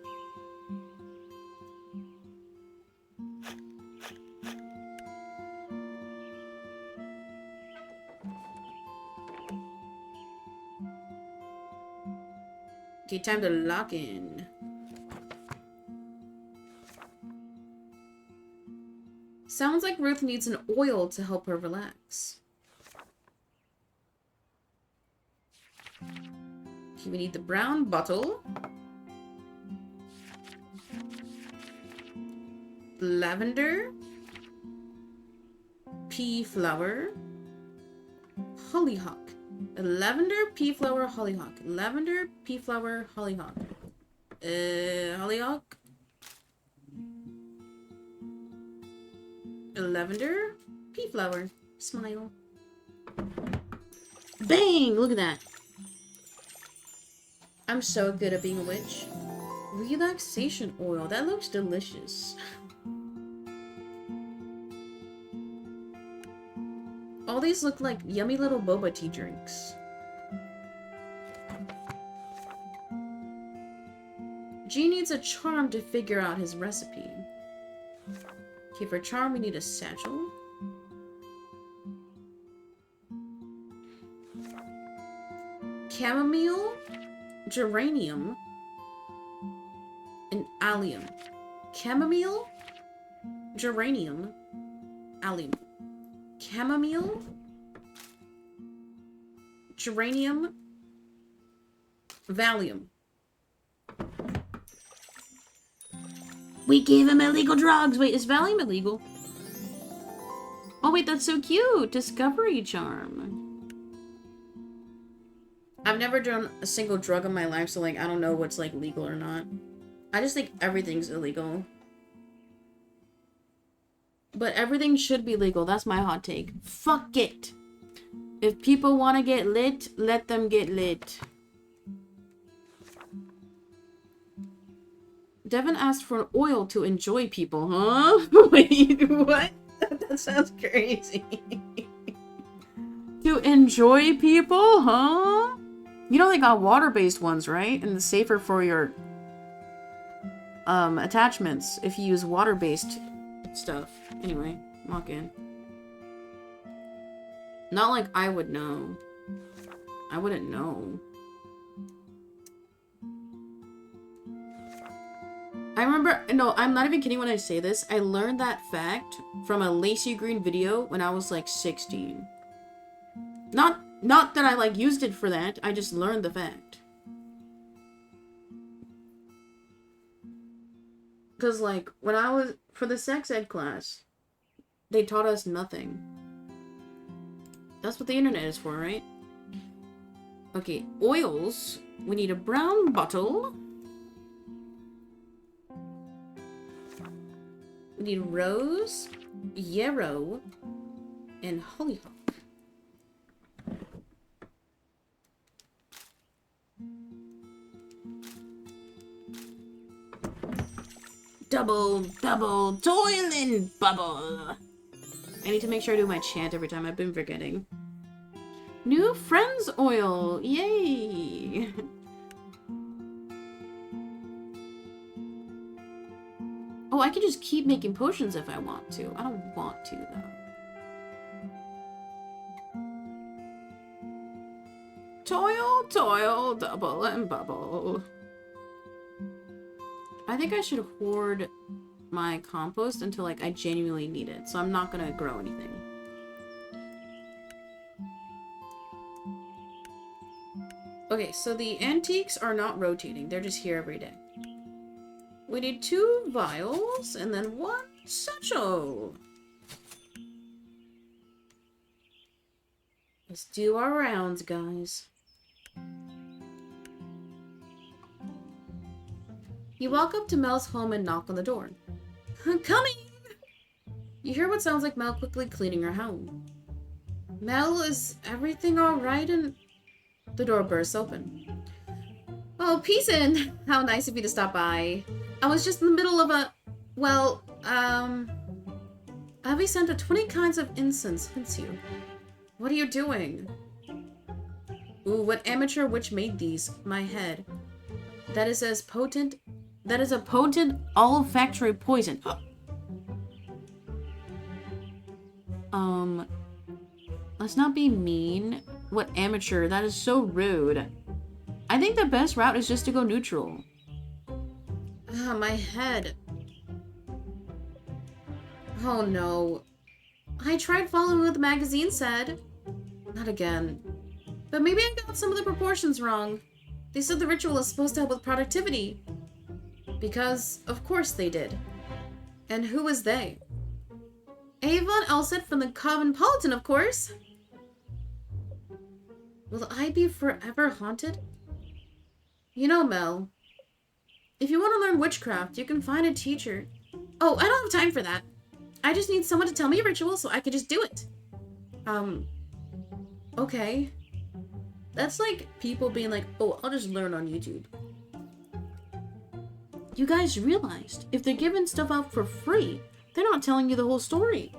Okay, time to lock in. Sounds like Ruth needs an oil to help her relax. Okay, we need the brown bottle. Lavender. Pea flower. Hollyhock. Lavender, pea flower, hollyhock. Lavender, pea flower, hollyhock. Hollyhock. Lavender, pea flower. Smile. Bang! Look at that. I'm so good at being a witch. Relaxation oil. That looks delicious. All these look like yummy little boba tea drinks. G needs a charm to figure out his recipe. Okay, for charm we need a satchel. Chamomile, geranium, and allium. Chamomile, geranium, allium. Chamomile, geranium, Valium. We gave him illegal drugs. Wait, is Valium illegal? Oh wait, that's so cute. Discovery charm. I've never done a single drug in my life, so like I don't know what's like legal or not. I just think everything's illegal. But everything should be legal. That's my hot take. Fuck it. If people want to get lit, let them get lit. Devin asked for an oil to enjoy people, huh? Wait, what? That sounds crazy. To enjoy people, huh? You know they got water-based ones, right? And it's safer for your attachments if you use water-based stuff. Anyway, walk in. Not like I would know. I wouldn't know. I remember, no, I'm not even kidding when I say this. I learned that fact from a Lacy Green video when I was like 16. Not that I like used it for that. I just learned the fact. Because like when I was for the sex ed class, they taught us nothing. That's what the internet is for, right? Okay, oils. We need a brown bottle. We need rose, yarrow, and hollyhock. Double, toiling bubble. I need to make sure I do my chant every time. I've been forgetting. New friends oil. Yay. Oh, I can just keep making potions if I want to. I don't want to, though. Toil, double and bubble. I think I should hoard my compost until, like, I genuinely need it. So I'm not gonna grow anything. Okay, so the antiques are not rotating. They're just here every day. We need 2 vials and then 1 satchel. Let's do our rounds, guys. You walk up to Mel's home and knock on the door. I'm coming! You hear what sounds like Mel quickly cleaning her home. Mel, is everything alright? And the door bursts open. Oh, peace in! How nice of you to stop by. I was just in the middle of a... Well, Abby sent a 20 kinds of incense, hints you. What are you doing? Ooh, what amateur witch made these? My head. That is as potent... That is a potent olfactory poison. Let's not be mean. What amateur? That is so rude. I think the best route is just to go neutral. Ah, my head. Oh no. I tried following what the magazine said. Not again. But maybe I got some of the proportions wrong. They said the ritual is supposed to help with productivity. Because, of course they did. And who was they? Avon Elset from the Cosmopolitan, of course. Will I be forever haunted? You know, Mel, if you want to learn witchcraft, you can find a teacher. Oh, I don't have time for that. I just need someone to tell me a ritual so I can just do it. Okay. That's like people being like, oh, I'll just learn on YouTube. You guys realized, if they're giving stuff out for free, they're not telling you the whole story.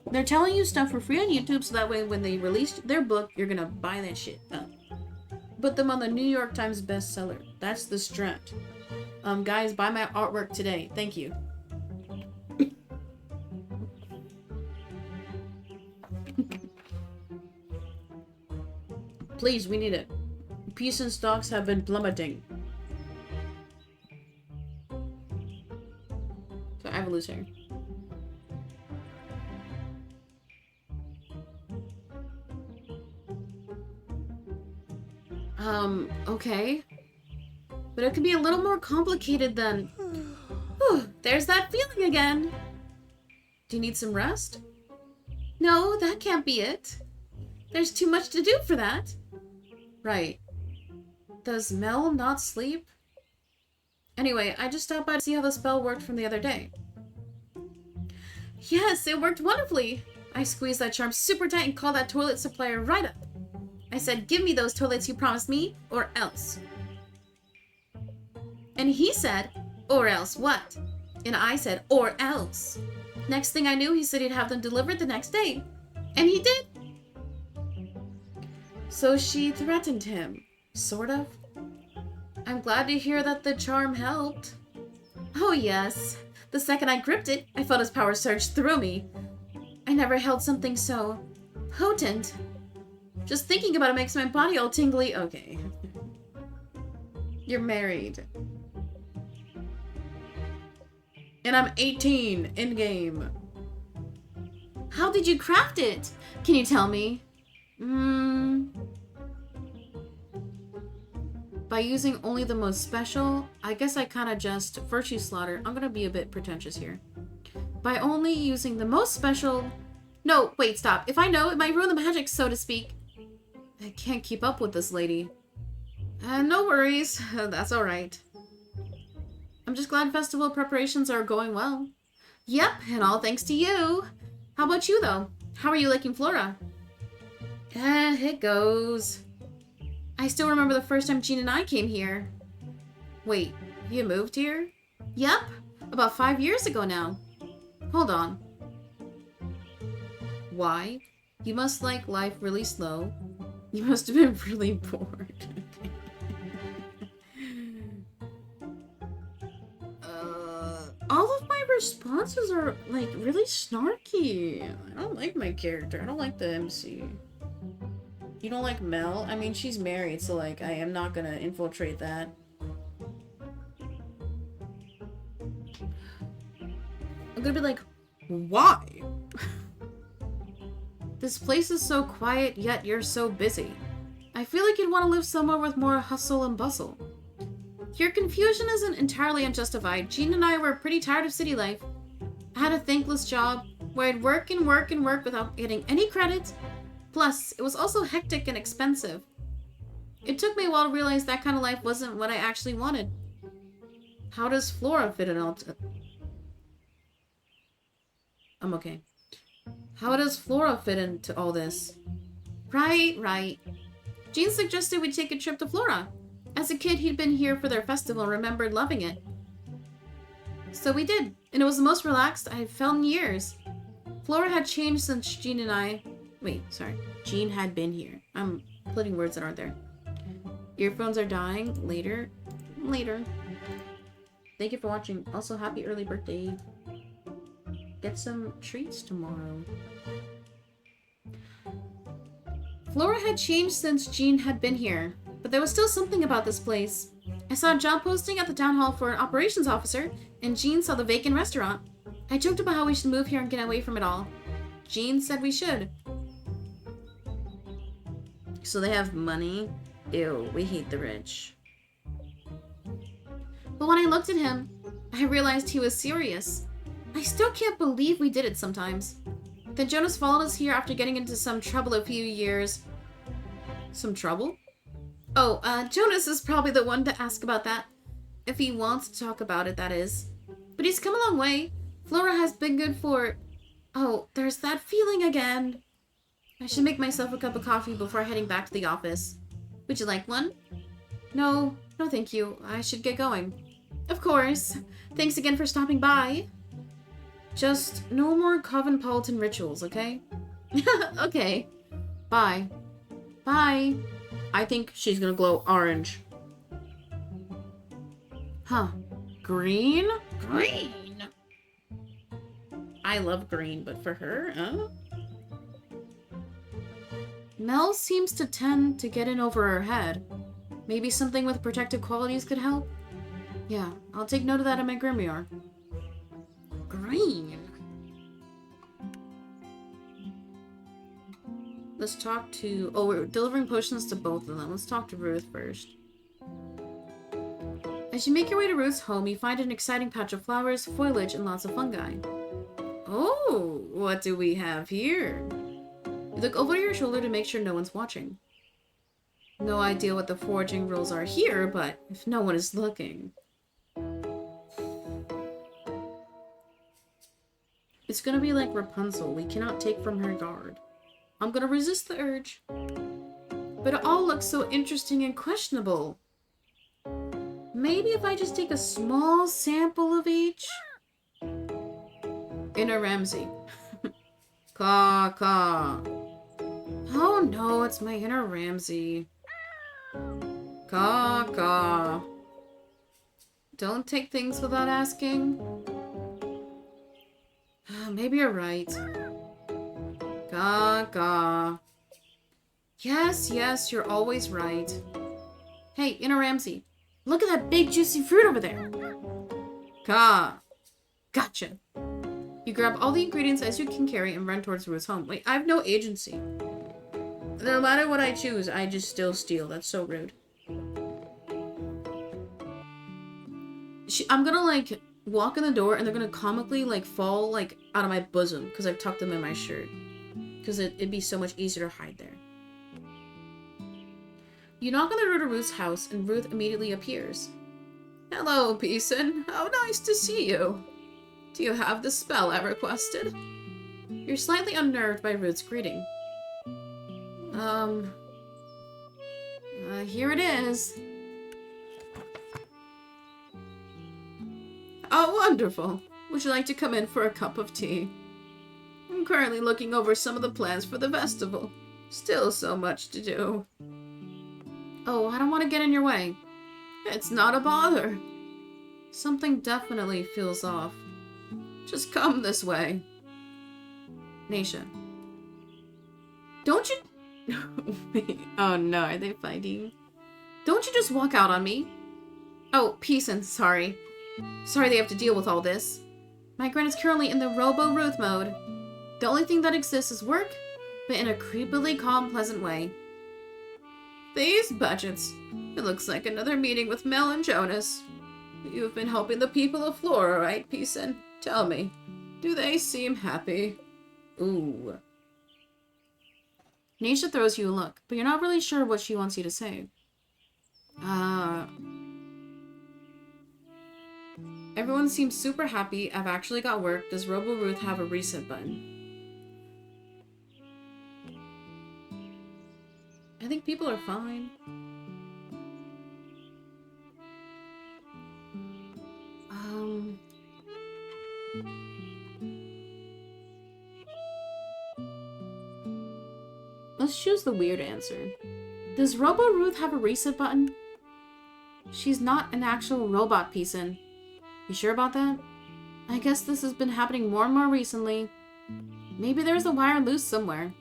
They're telling you stuff for free on YouTube so that way when they release their book, you're gonna buy that shit up. Put them on the New York Times bestseller. That's the strat. Guys, buy my artwork today. Thank you. Please, we need it. Peace and stocks have been plummeting. So I have a loose hair. Okay. But it could be a little more complicated than... Whew, there's that feeling again. Do you need some rest? No, that can't be it. There's too much to do for that. Right. Does Mel not sleep? Anyway, I just stopped by to see how the spell worked from the other day. Yes, it worked wonderfully. I squeezed that charm super tight and called that toilet supplier right up. I said, give me those toilets you promised me, or else. And he said, or else what? And I said, or else. Next thing I knew, he said he'd have them delivered the next day. And he did. So she threatened him. Sort of. I'm glad to hear that the charm helped. Oh yes. The second I gripped it, I felt his power surge through me. I never held something so potent. Just thinking about it makes my body all tingly. Okay. You're married. And I'm 18 in-game. How did you craft it? Can you tell me? By using only the most special, I guess I kind of just virtue slaughter. I'm gonna be a bit pretentious here. By only using the most special... No, wait, stop. If I know, it might ruin the magic, so to speak. I can't keep up with this lady. No worries. That's alright. I'm just glad festival preparations are going well. Yep, and all thanks to you. How about you, though? How are you liking Flora? It goes. I still remember the first time Jean and I came here. Wait, you moved here? Yep, about 5 years ago now. Hold on. Why? You must like life really slow. You must have been really bored. All of my responses are, like, really snarky. I don't like my character. I don't like the MC. You don't like Mel? I mean, she's married, so, like, I am not gonna infiltrate that. I'm gonna be like, why? This place is so quiet, yet you're so busy. I feel like you'd want to live somewhere with more hustle and bustle. Your confusion isn't entirely unjustified. Jean and I were pretty tired of city life. I had a thankless job where I'd work and work and work without getting any credit. Plus, it was also hectic and expensive. It took me a while to realize that kind of life wasn't what I actually wanted. How does Flora fit in all I'm okay. How does Flora fit into all this? Right. Jean suggested we take a trip to Flora. As a kid, he'd been here for their festival and remembered loving it. So we did, and it was the most relaxed I've felt in years. Flora had changed since Jean and I... Wait, sorry. Jean had been here. I'm putting words that aren't there. Earphones are dying. Later. Thank you for watching. Also, happy early birthday. Get some treats tomorrow. Flora had changed since Jean had been here, but there was still something about this place. I saw a job posting at the town hall for an operations officer, and Jean saw the vacant restaurant. I joked about how we should move here and get away from it all. Jean said we should. So they have money? Ew, we hate the rich. But when I looked at him, I realized he was serious. I still can't believe we did it sometimes. Then Jonas followed us here after getting into some trouble a few years. Some trouble? Oh, Jonas is probably the one to ask about that. If he wants to talk about it, that is. But he's come a long way. Flora has been good for... Oh, there's that feeling again. I should make myself a cup of coffee before heading back to the office. Would you like one? No thank you. I should get going. Of course. Thanks again for stopping by. Just no more Cosmopolitan rituals, okay? Okay. Bye. Bye. I think she's gonna glow orange. Huh. Green? Green! I love green, but for her, huh? Mel seems to tend to get in over her head. Maybe something with protective qualities could help? Yeah, I'll take note of that in my grimoire. Green. Let's talk to... Oh, we're delivering potions to both of them. Let's talk to Ruth first. As you make your way to Ruth's home, you find an exciting patch of flowers, foliage, and lots of fungi. Oh, what do we have here? You look over your shoulder to make sure no one's watching. No idea what the foraging rules are here, but if no one is looking... It's gonna be like Rapunzel. We cannot take from her guard. I'm gonna resist the urge. But it all looks so interesting and questionable. Maybe if I just take a small sample of each? Inner Ramsey. Caw, caw. Oh no, it's my inner Ramsey. Caw, caw. Don't take things without asking. Maybe you're right. Caw, caw. Yes, yes, you're always right. Hey, inner Ramsey. Look at that big juicy fruit over there. Caw. Gotcha. You grab all the ingredients as you can carry and run towards Ruth's home. Wait, I have no agency. No matter what I choose, I just still steal. That's so rude. I'm gonna, like, walk in the door and they're gonna comically, like, fall, like, out of my bosom because I've tucked them in my shirt. Because it'd be so much easier to hide there. You knock on the door to Ruth's house and Ruth immediately appears. Hello, Peason. How nice to see you. Do you have the spell I requested? You're slightly unnerved by Ruth's greeting. Here it is. Oh, wonderful. Would you like to come in for a cup of tea? I'm currently looking over some of the plans for the festival. Still so much to do. Oh, I don't want to get in your way. It's not a bother. Something definitely feels off. Just come this way. Naisha. Don't you... Oh no, are they fighting? Don't you just walk out on me? Oh, Peason, sorry. Sorry they have to deal with all this. My Gran is currently in the Robo-Ruth mode. The only thing that exists is work, but in a creepily calm, pleasant way. These budgets. It looks like another meeting with Mel and Jonas. You've been helping the people of Flora, right, Peason? Tell me, do they seem happy? Ooh. Naisha throws you a look, but you're not really sure what she wants you to say. Everyone seems super happy. I've actually got work. Does Robo-Ruth have a reset button? I think people are fine. Let's choose the weird answer. Does Robo-Ruth have a reset button? She's not an actual robot, Peason. You sure about that? I guess this has been happening more and more recently. Maybe there's a wire loose somewhere.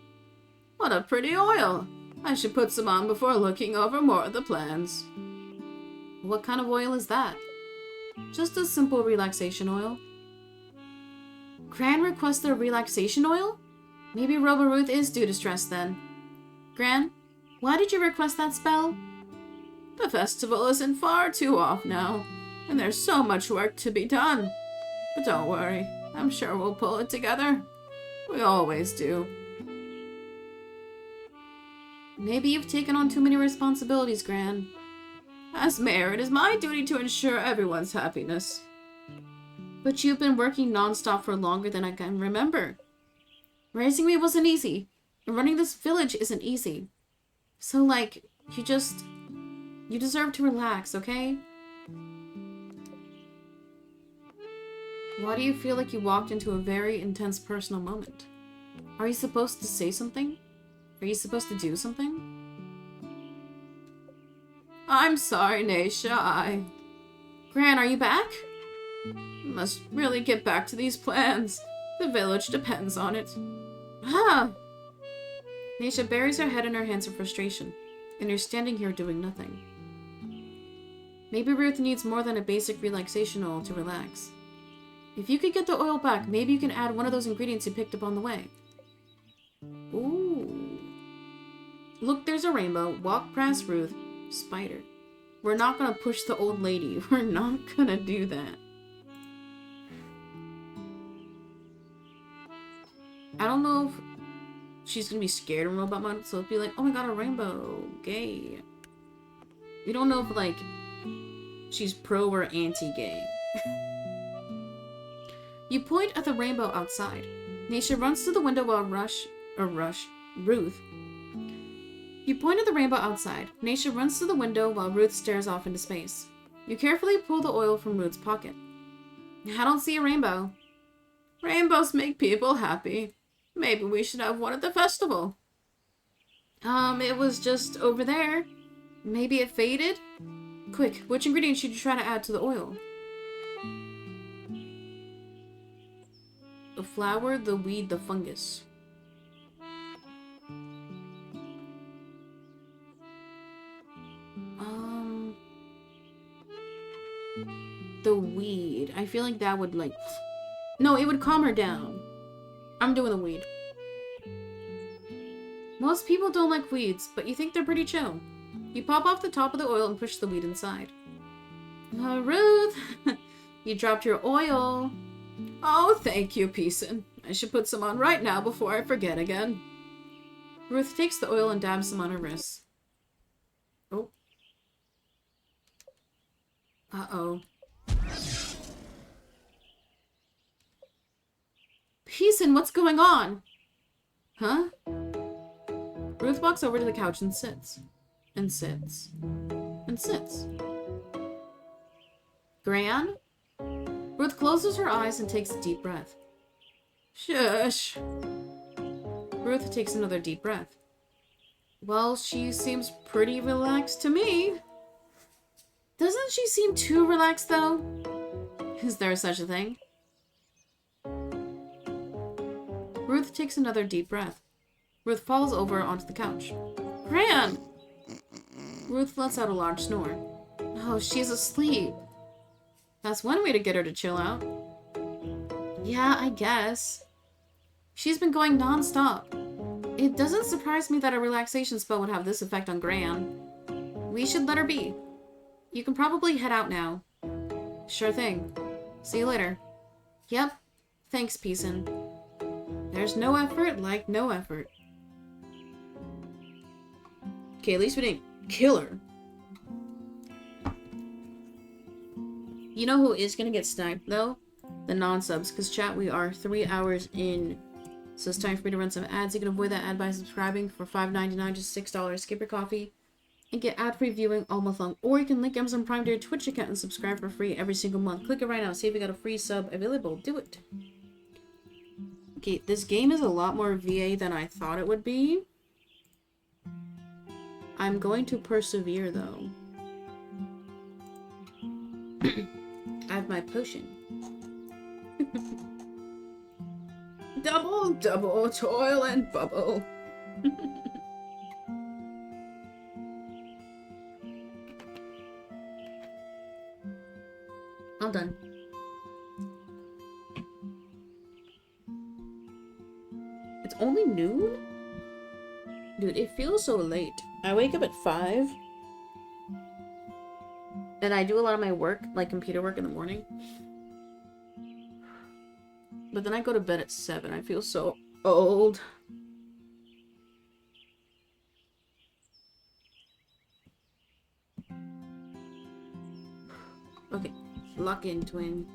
What a pretty oil! I should put some on before looking over more of the plans. What kind of oil is that? Just a simple relaxation oil. Gran requested a relaxation oil? Maybe Robo-Ruth is due to stress then. Gran, why did you request that spell? The festival isn't far too off now, and there's so much work to be done. But don't worry, I'm sure we'll pull it together. We always do. Maybe you've taken on too many responsibilities, Gran. As mayor, it is my duty to ensure everyone's happiness. But you've been working non-stop for longer than I can remember. Raising me wasn't easy, and running this village isn't easy. So, like, you deserve to relax, okay? Why do you feel like you walked into a very intense personal moment? Are you supposed to say something? Are you supposed to do something? I'm sorry, Naisha, Gran, are you back? Must really get back to these plans. The village depends on it. Ah! Naisha buries her head in her hands in frustration, and you're standing here doing nothing. Maybe Ruth needs more than a basic relaxation oil to relax. If you could get the oil back, maybe you can add one of those ingredients you picked up on the way. Ooh. Look, there's a rainbow. Walk past Ruth. Spider. We're not gonna push the old lady. We're not gonna do that. I don't know if she's gonna be scared in robot mode, so it'll be like, oh my god, a rainbow. Gay. We don't know if, like, she's pro or anti-gay. You point at the rainbow outside. Naisha runs to the window while Ruth. You point at the rainbow outside. Naisha runs to the window while Ruth stares off into space. You carefully pull the oil from Ruth's pocket. I don't see a rainbow. Rainbows make people happy. Maybe we should have one at the festival. It was just over there. Maybe it faded? Quick, which ingredient should you try to add to the oil? The flower, the weed, the fungus. The weed. I feel like that would, like... No, it would calm her down. I'm doing the weed. Most people don't like weeds, but you think they're pretty chill. You pop off the top of the oil and push the weed inside. Ruth! You dropped your oil. Oh, thank you, Peason. I should put some on right now before I forget again. Ruth takes the oil and dabs some on her wrists. Oh. Uh-oh. Peason, what's going on? Huh? Ruth walks over to the couch and sits. And sits. And sits. Gran? Ruth closes her eyes and takes a deep breath. Shush. Ruth takes another deep breath. Well, she seems pretty relaxed to me. Doesn't she seem too relaxed, though? Is there such a thing? Ruth takes another deep breath. Ruth falls over onto the couch. Gran! Ruth lets out a large snore. Oh, she's asleep. That's one way to get her to chill out. Yeah, I guess. She's been going non-stop. It doesn't surprise me that a relaxation spell would have this effect on Gran. We should let her be. You can probably head out now. Sure thing. See you later. Yep. Thanks, Peason. There's no effort like no effort. Okay, at least we didn't kill her. You know who is gonna get sniped, though? The non-subs. Because, chat, we are 3 hours in. So it's time for me to run some ads. You can avoid that ad by subscribing for $5.99, just $6. Skip your coffee. And get ad-free viewing all month long. Or you can link Amazon Prime to your Twitch account and subscribe for free every single month. Click it right now. See if you got a free sub available. Do it. Okay, this game is a lot more VA than I thought it would be. I'm going to persevere, though. I have my potion. Double, double, toil and bubble. I'm done. It's only noon? Dude, it feels so late. I wake up at 5. And I do a lot of my work, like computer work in the morning. But then I go to bed at 7. I feel so old. Okay, lock in, twin.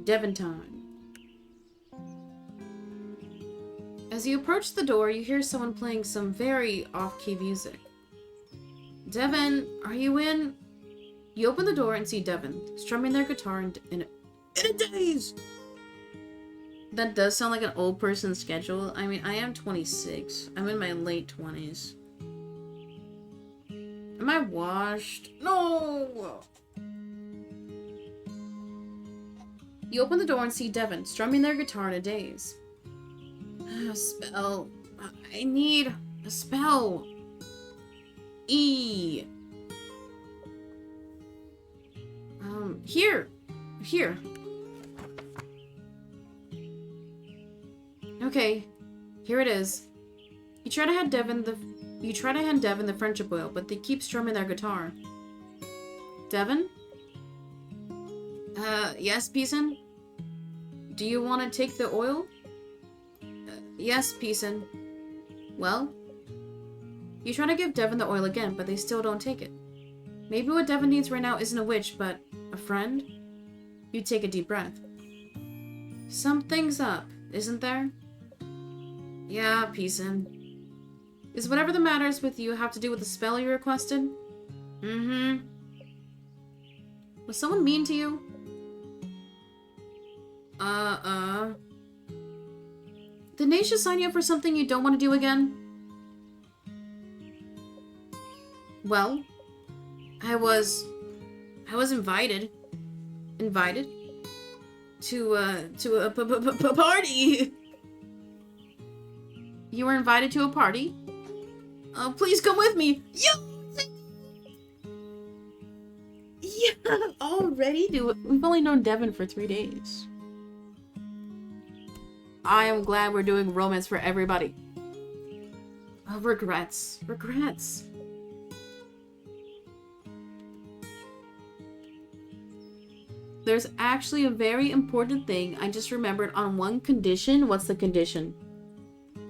Devon time. As you approach the door, you hear someone playing some very off-key music. Devon, are you in? You open the door and see Devon, strumming their guitar in a daze! That does sound like an old person's schedule. I mean, I am 26. I'm in my late 20s. Am I washed? No! You open the door and see Devon, strumming their guitar in a daze. A spell. I need a spell. E. Here. Here. Okay. Here it is. You try to hand Devon the friendship oil, but they keep strumming their guitar. Devon? Yes, Peason? Do you want to take the oil? Yes, Peason. Well? You try to give Devon the oil again, but they still don't take it. Maybe what Devon needs right now isn't a witch, but a friend? You take a deep breath. Something's up, isn't there? Yeah, Peason. Is whatever the matters with you have to do with the spell you requested? Mm-hmm. Was someone mean to you? Did Naisha sign you up for something you don't want to do again? Well, I was invited. Invited? To a party! You were invited to a party? Please come with me! Yeah, already? Dude, we've only known Devin for 3 days. I am glad we're doing romance for everybody. Regrets. Regrets. There's actually a very important thing I just remembered on one condition. What's the condition?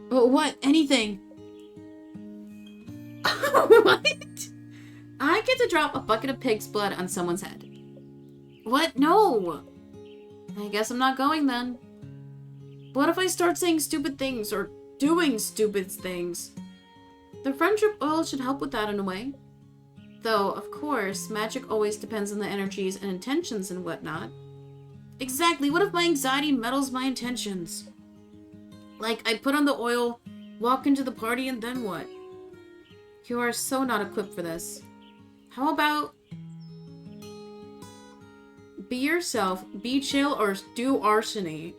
What? Anything. What? I get to drop a bucket of pig's blood on someone's head. What? No. I guess I'm not going then. What if I start saying stupid things or doing stupid things? The friendship oil should help with that in a way. Though, of course, magic always depends on the energies and intentions and whatnot. Exactly, what if my anxiety meddles my intentions? Like, I put on the oil, walk into the party, and then what? You are so not equipped for this. How about... be yourself, be chill, or do arsony?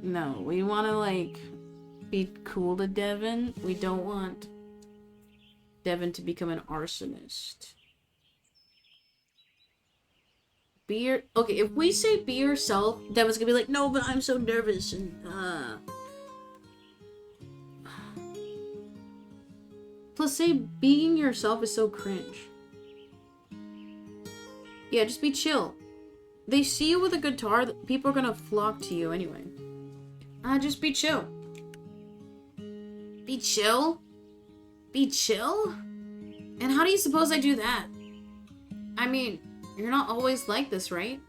No, we want to, like... be cool to Devin. We don't want Devin to become an arsonist. Okay, if we say be yourself, Devin's gonna be like, no, but I'm so nervous and Plus say being yourself is so cringe. Yeah, just be chill. They see you with a guitar, people are gonna flock to you anyway. Just be chill. Be chill? Be chill? And how do you suppose I do that? I mean, you're not always like this, right?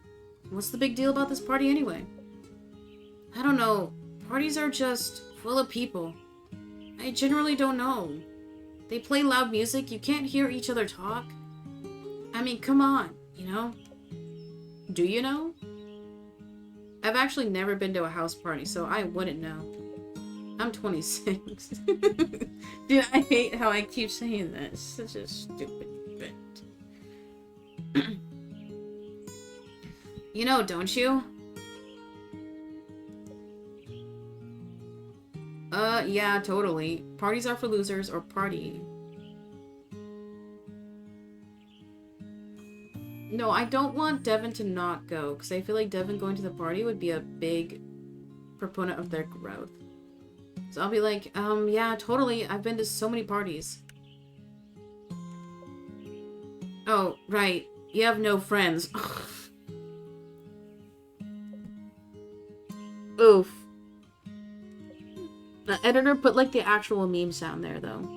What's the big deal about this party anyway? I don't know. Parties are just full of people. I generally don't know. They play loud music, you can't hear each other talk. I mean, come on, you know? Do you know? I've actually never been to a house party, so I wouldn't know. I'm 26. Dude, I hate how I keep saying this. Such a stupid bit. You know, don't you? Yeah, totally. Parties are for losers, or party. No, I don't want Devin to not go, because I feel like Devin going to the party would be a big proponent of their growth. So I'll be like, yeah, totally. I've been to so many parties. Oh, right. You have no friends. Oof. The editor put, like, the actual meme sound there, though.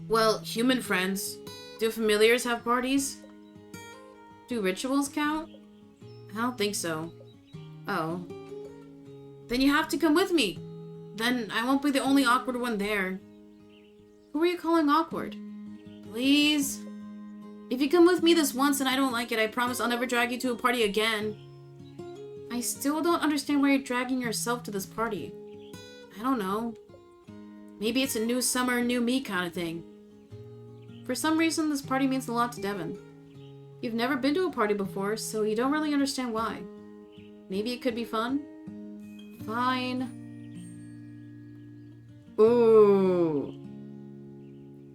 Well, human friends. Do familiars have parties? Do rituals count? I don't think so. Oh. Then you have to come with me. Then I won't be the only awkward one there. Who are you calling awkward? Please? If you come with me this once and I don't like it, I promise I'll never drag you to a party again. I still don't understand why you're dragging yourself to this party. I don't know. Maybe it's a new summer, new me kind of thing. For some reason, this party means a lot to Devin. You've never been to a party before, so you don't really understand why. Maybe it could be fun? Fine. Ooh.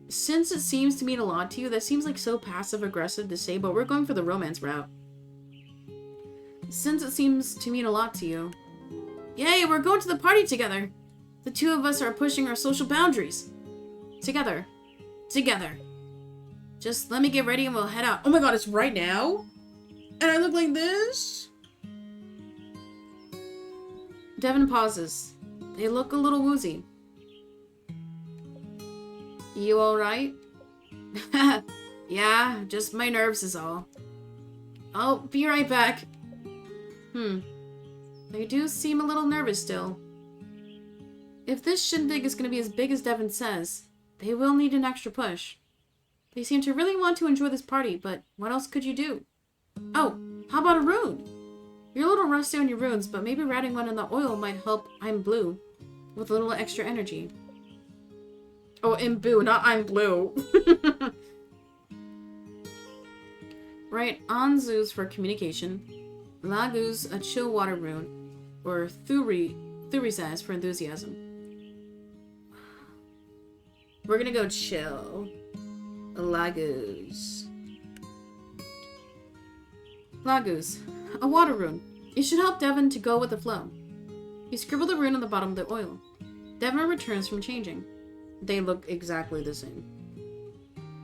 Since it seems to mean a lot to you, that seems like so passive-aggressive to say, but we're going for the romance route. Since it seems to mean a lot to you. Yay, we're going to the party together! The two of us are pushing our social boundaries. Together. Together. Just let me get ready and we'll head out. Oh my god, it's right now? And I look like this? Devin pauses. They look a little woozy. You alright? Yeah, just my nerves is all. I'll be right back. They do seem a little nervous still. If this shindig is going to be as big as Devin says, they will need an extra push. They seem to really want to enjoy this party, but what else could you do? Oh, how about a rune? You're a little rusty on your runes, but maybe writing one in the oil might help I'm blue with a little extra energy. Oh, imbue, not I'm blue. Right, Anzu's for communication, Lagu's a chill water rune, or Thurizaz for enthusiasm. We're gonna go chill. Lagu's. Lagu's, a water rune. It should help Devon to go with the flow. You scribble the rune on the bottom of the oil. Devon returns from changing. They look exactly the same.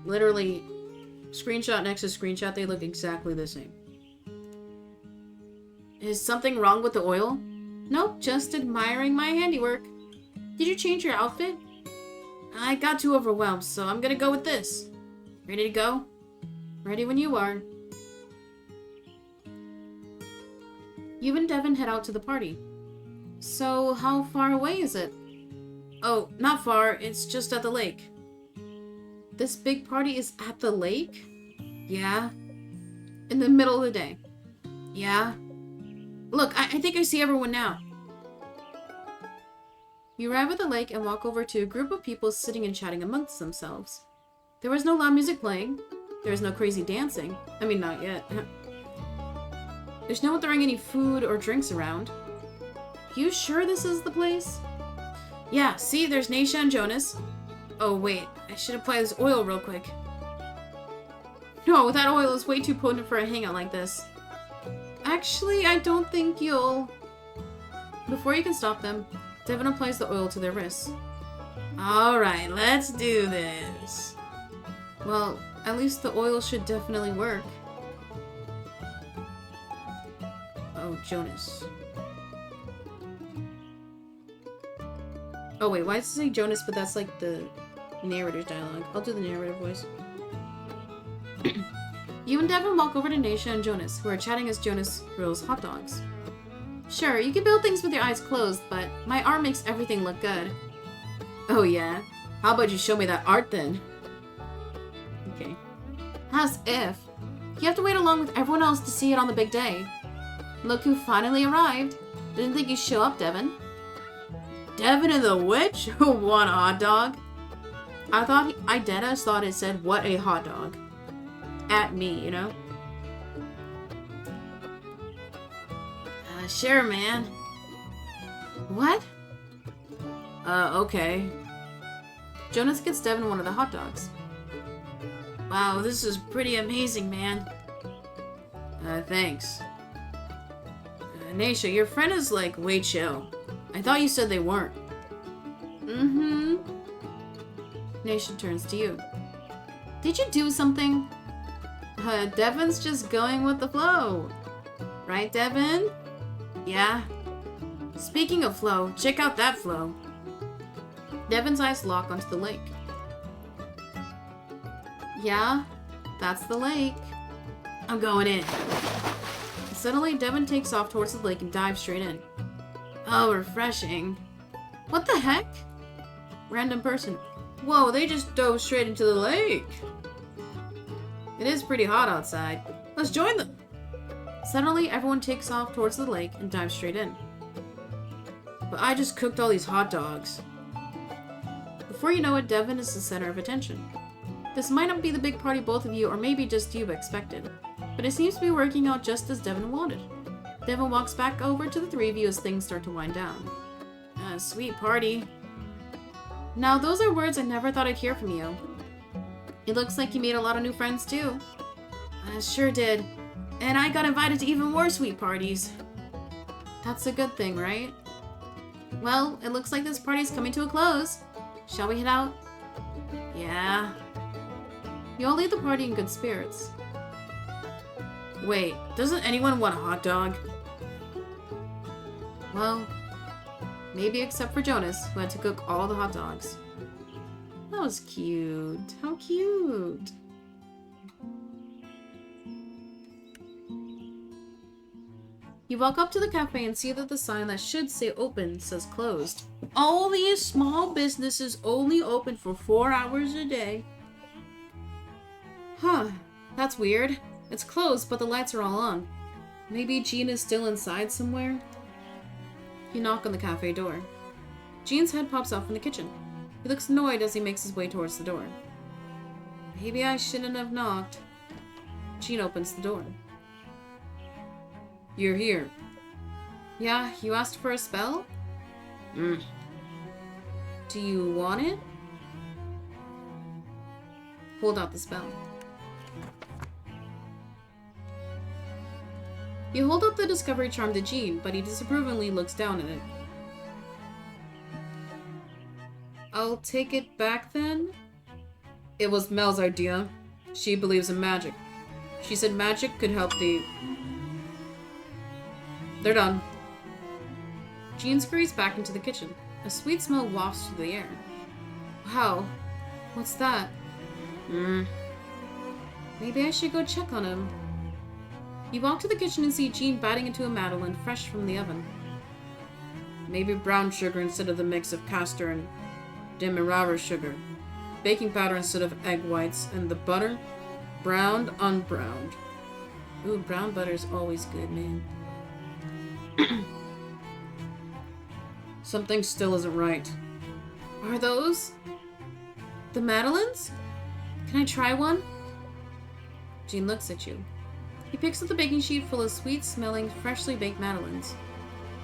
Literally, screenshot next to screenshot, they look exactly the same. Is something wrong with the oil? Nope, just admiring my handiwork. Did you change your outfit? I got too overwhelmed, so I'm gonna go with this. Ready to go? Ready when you are. You and Devon head out to the party. So, how far away is it? Oh, not far. It's just at the lake. This big party is at the lake? Yeah. In the middle of the day? Yeah. Look, I think I see everyone now. You arrive at the lake and walk over to a group of people sitting and chatting amongst themselves. There was no loud music playing. There was no crazy dancing. I mean, not yet. There's no one throwing any food or drinks around. You sure this is the place? Yeah, see, there's Naisha and Jonas. Oh, wait, I should apply this oil real quick. No, that oil is way too potent for a hangout like this. Actually, I don't think you'll... Before you can stop them, Devon applies the oil to their wrists. Alright, let's do this. Well, at least the oil should definitely work. Oh, Jonas. Oh wait, why does it say Jonas, but that's like the narrator's dialogue? I'll do the narrator voice. You and Devon walk over to Naisha and Jonas, who are chatting as Jonas grills hot dogs. Sure, you can build things with your eyes closed, but my art makes everything look good. Oh yeah? How about you show me that art then? Okay. As if. You have to wait along with everyone else to see it on the big day. Look who finally arrived. Didn't think you'd show up, Devon. Devon and the Witch? Who want a hot dog? I deadass thought it said, what a hot dog. At me, you know? Sure, man. What? Okay. Jonas gets Devon one of the hot dogs. Wow, this is pretty amazing, man. Thanks. Naisha, your friend is like way chill. I thought you said they weren't. Mm-hmm. Naisha turns to you. Did you do something? Devon's just going with the flow. Right, Devon? Yeah. Speaking of flow, check out that flow. Devon's eyes lock onto the lake. Yeah, that's the lake. I'm going in. Suddenly, Devon takes off towards the lake and dives straight in. Oh, refreshing. What the heck? Random person. Whoa, they just dove straight into the lake. It is pretty hot outside. Let's join them. Suddenly, everyone takes off towards the lake and dives straight in. But I just cooked all these hot dogs. Before you know it, Devon is the center of attention. This might not be the big party both of you, or maybe just you expected, but it seems to be working out just as Devon wanted. Devon walks back over to the three of you as things start to wind down. Sweet party. Now, those are words I never thought I'd hear from you. It looks like you made a lot of new friends, too. I sure did. And I got invited to even more sweet parties. That's a good thing, right? Well, it looks like this party's coming to a close. Shall we head out? Yeah. You all leave the party in good spirits. Wait, doesn't anyone want a hot dog? Well, maybe except for Jonas, who had to cook all the hot dogs. That was cute. How cute. You walk up to the cafe and see that the sign that should say open says closed. All these small businesses only open for 4 hours a day. Huh. That's weird. It's closed, but the lights are all on. Maybe Jean is still inside somewhere? You knock on the cafe door. Jean's head pops off in the kitchen. He looks annoyed as he makes his way towards the door. Maybe I shouldn't have knocked. Jean opens the door. You're here. Yeah, you asked for a spell? Do you want it? Hold out the spell. You hold up the discovery charm to Jean, but he disapprovingly looks down at it. I'll take it back then? It was Mel's idea. She believes in magic. She said magic could help the... They're done. Jean scurries back into the kitchen. A sweet smell wafts through the air. Wow. What's that? Maybe I should go check on him. You walk to the kitchen and see Jean biting into a madeleine fresh from the oven. Maybe brown sugar instead of the mix of castor and demerara sugar. Baking powder instead of egg whites. And the butter? Browned, unbrowned. Ooh, brown butter's always good, man. Something still isn't right. Are those the madeleines? Can I try one? Jean looks at you. He picks up the baking sheet full of sweet-smelling, freshly baked madeleines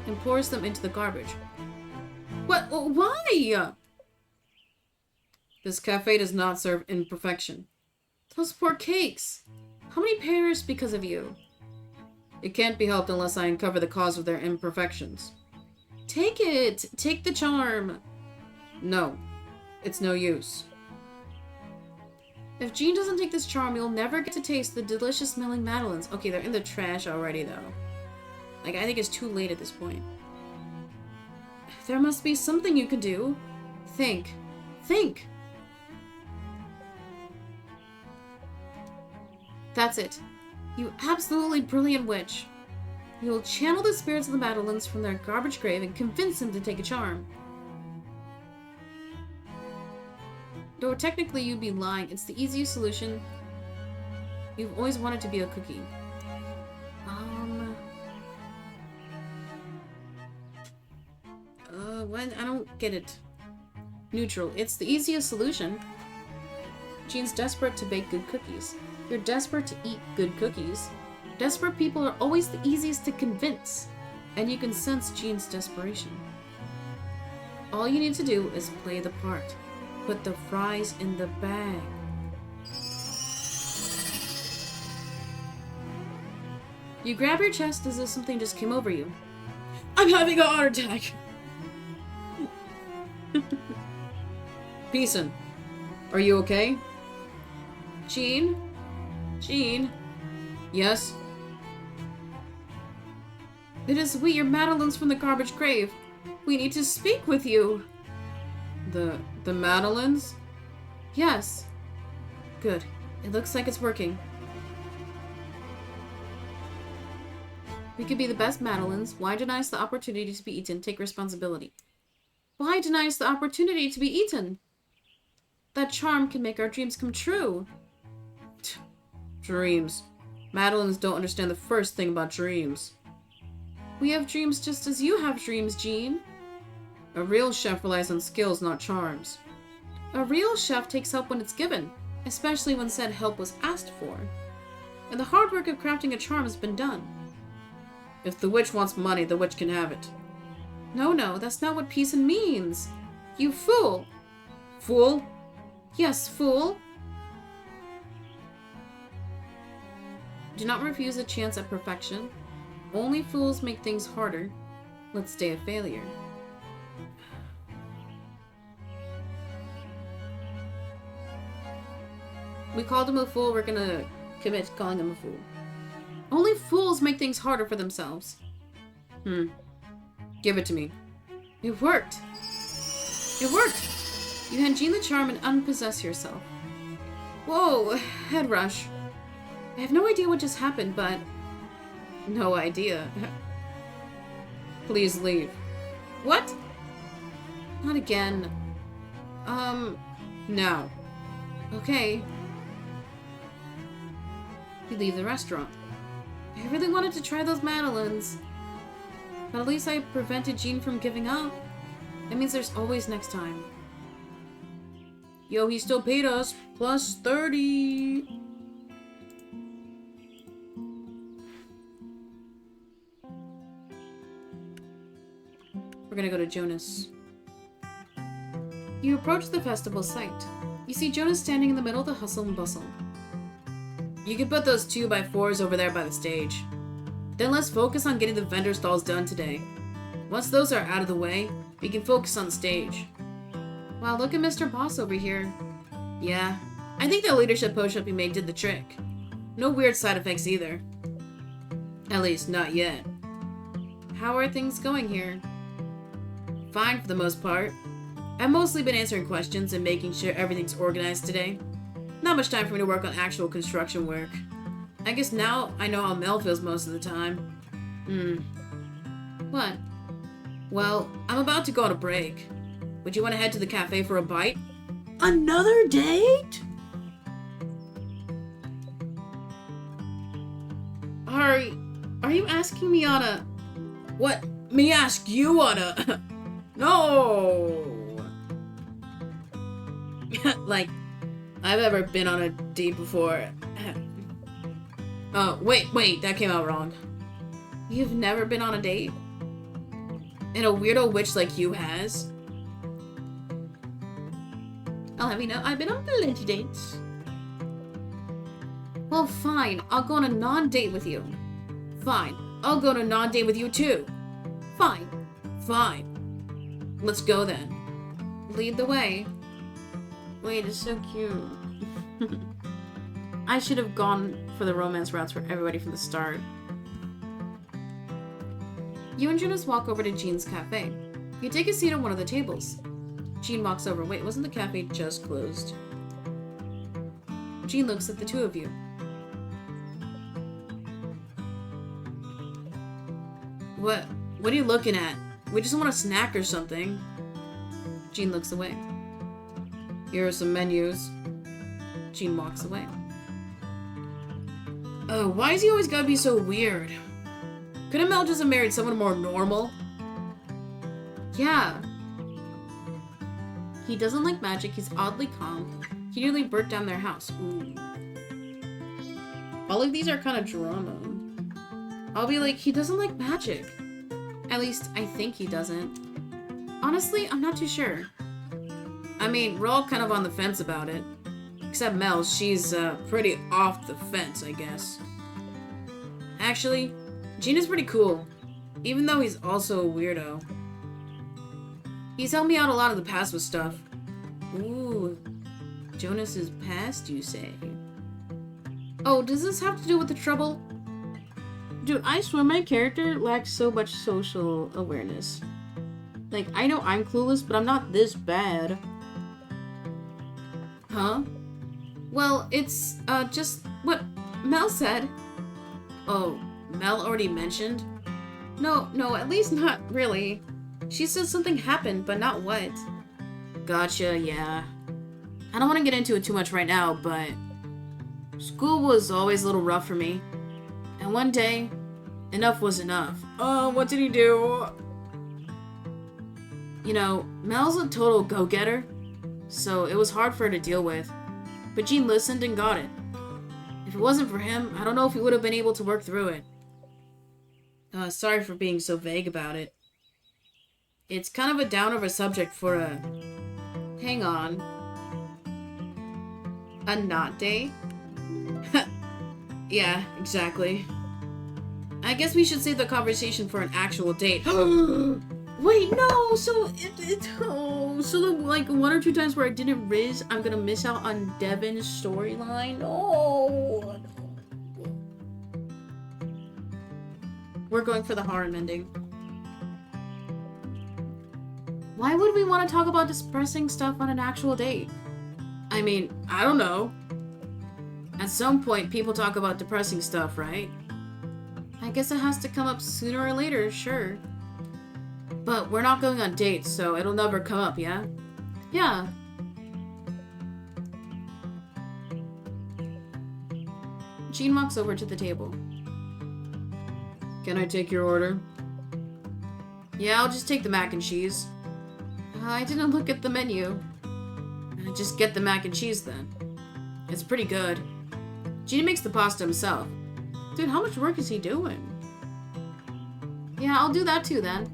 and pours them into the garbage. What? Why? This cafe does not serve imperfection. Those poor cakes. How many perished because of you? It can't be helped unless I uncover the cause of their imperfections. Take it! Take the charm! No. It's no use. If Jean doesn't take this charm, you'll never get to taste the delicious smelling madeleines. Okay, they're in the trash already, though. Like, I think it's too late at this point. There must be something you can do. Think. Think! That's it. You absolutely brilliant witch. You will channel the spirits of the madeleines from their garbage grave and convince them to take a charm. Though technically you'd be lying, it's the easiest solution. You've always wanted to be a cookie. When? I don't get it. Neutral. It's the easiest solution. Jean's desperate to bake good cookies. You're desperate to eat good cookies. Desperate people are always the easiest to convince, and you can sense Jean's desperation. All you need to do is play the part. Put the fries in the bag. You grab your chest as if something just came over you. I'm having a heart attack! Peacein', are you okay? Jean? Jean? Yes? It is we, your madeleines from the garbage grave. We need to speak with you. The madeleines? Yes. Good. It looks like it's working. We could be the best madeleines. Why deny us the opportunity to be eaten? Take responsibility. Why deny us the opportunity to be eaten? That charm can make our dreams come true. Dreams. Madeleines don't understand the first thing about dreams. We have dreams just as you have dreams, Jean. A real chef relies on skills, not charms. A real chef takes help when it's given, especially when said help was asked for. And the hard work of crafting a charm has been done. If the witch wants money, the witch can have it. No, that's not what peace means. You fool! Fool? Yes, fool. Do not refuse a chance at perfection. Only fools make things harder. Let's stay a failure. We called him a fool, we're gonna commit to calling him a fool. Only fools make things harder for themselves. Give it to me. It worked. It worked! You hand Jean the charm and unpossess yourself. Whoa, head rush. I have no idea what just happened, but... No idea. Please leave. What? Not again. Now. Okay. You leave the restaurant. I really wanted to try those madeleines. But at least I prevented Jean from giving up. That means there's always next time. Yo, he still paid us. Plus 30. We're gonna go to Jonas. You approach the festival site. You see Jonas standing in the middle of the hustle and bustle. You can put those 2x4s over there by the stage. Then let's focus on getting the vendor stalls done today. Once those are out of the way, we can focus on the stage. Wow, look at Mr. Boss over here. Yeah, I think that leadership potion we made did the trick. No weird side effects either. At least, not yet. How are things going here? Fine for the most part. I've mostly been answering questions and making sure everything's organized today. Not much time for me to work on actual construction work. I guess now I know how Mel feels most of the time. What? Well, I'm about to go on a break. Would you want to head to the cafe for a bite? Another date? Are you asking me on a... What? Me ask you on a... No! Like, I've ever been on a date before. Oh, wait, that came out wrong. You've never been on a date? And a weirdo witch like you has? I'll have you know, I've been on plenty dates. Well, fine, I'll go on a non-date with you. Fine, I'll go on a non-date with you too. Fine. Let's go then. Lead the way. Wait, it's so cute. I should have gone for the romance routes for everybody from the start. You and Jonas walk over to Jean's cafe. You take a seat at one of the tables. Jean walks over. Wait, wasn't the cafe just closed? Jean looks at the two of you. What are you looking at? We just want a snack or something. Jean looks away. Here are some menus. Jean walks away. Oh, why is he always gotta be so weird? Couldn't Mel just have married someone more normal? Yeah. He doesn't like magic, he's oddly calm. He nearly burnt down their house. Ooh. All of these are kind of drama. I'll be like, he doesn't like magic. At least, I think he doesn't. Honestly, I'm not too sure. I mean, we're all kind of on the fence about it. Except Mel, she's pretty off the fence, I guess. Actually, Jean is pretty cool, even though he's also a weirdo. He's helped me out a lot in the past with stuff. Ooh, Jonas's past, you say? Oh, does this have to do with the trouble? Dude, I swear my character lacks so much social awareness. Like, I know I'm clueless, but I'm not this bad. Huh? Well, it's, just what Mel said. Oh, Mel already mentioned? No, at least not really. She said something happened, but not what. Gotcha, yeah. I don't want to get into it too much right now, but school was always a little rough for me. And one day, enough was enough. Oh, what did he do? You know, Mel's a total go-getter, so it was hard for her to deal with. But Jean listened and got it. If it wasn't for him, I don't know if we would have been able to work through it. Sorry for being so vague about it. It's kind of a down of a subject for a... Hang on. A not day? Yeah, exactly. I guess we should save the conversation for an actual date. Wait, no! So, so like 1 or 2 times where I didn't Riz, I'm gonna miss out on Devin's storyline? Oh! We're going for the harem ending. Why would we want to talk about depressing stuff on an actual date? I mean, I don't know. At some point, people talk about depressing stuff, right? I guess it has to come up sooner or later, sure. But we're not going on dates, so it'll never come up, yeah? Yeah. Jean walks over to the table. Can I take your order? Yeah, I'll just take the mac and cheese. I didn't look at the menu. Just get the mac and cheese then. It's pretty good. Jean makes the pasta himself. Dude, how much work is he doing? Yeah, I'll do that too then.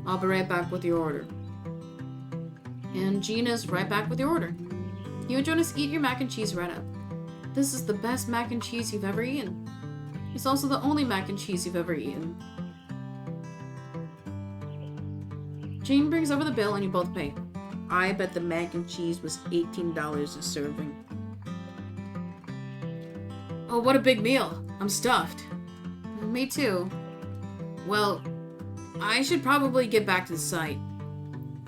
I'll be right back with your order. And Jean is right back with your order. You and Jonas eat your mac and cheese right up. This is the best mac and cheese you've ever eaten. It's also the only mac and cheese you've ever eaten. Jean brings over the bill and you both pay. I bet the mac and cheese was $18 a serving. Oh, what a big meal. I'm stuffed. Me too. Well, I should probably get back to the site.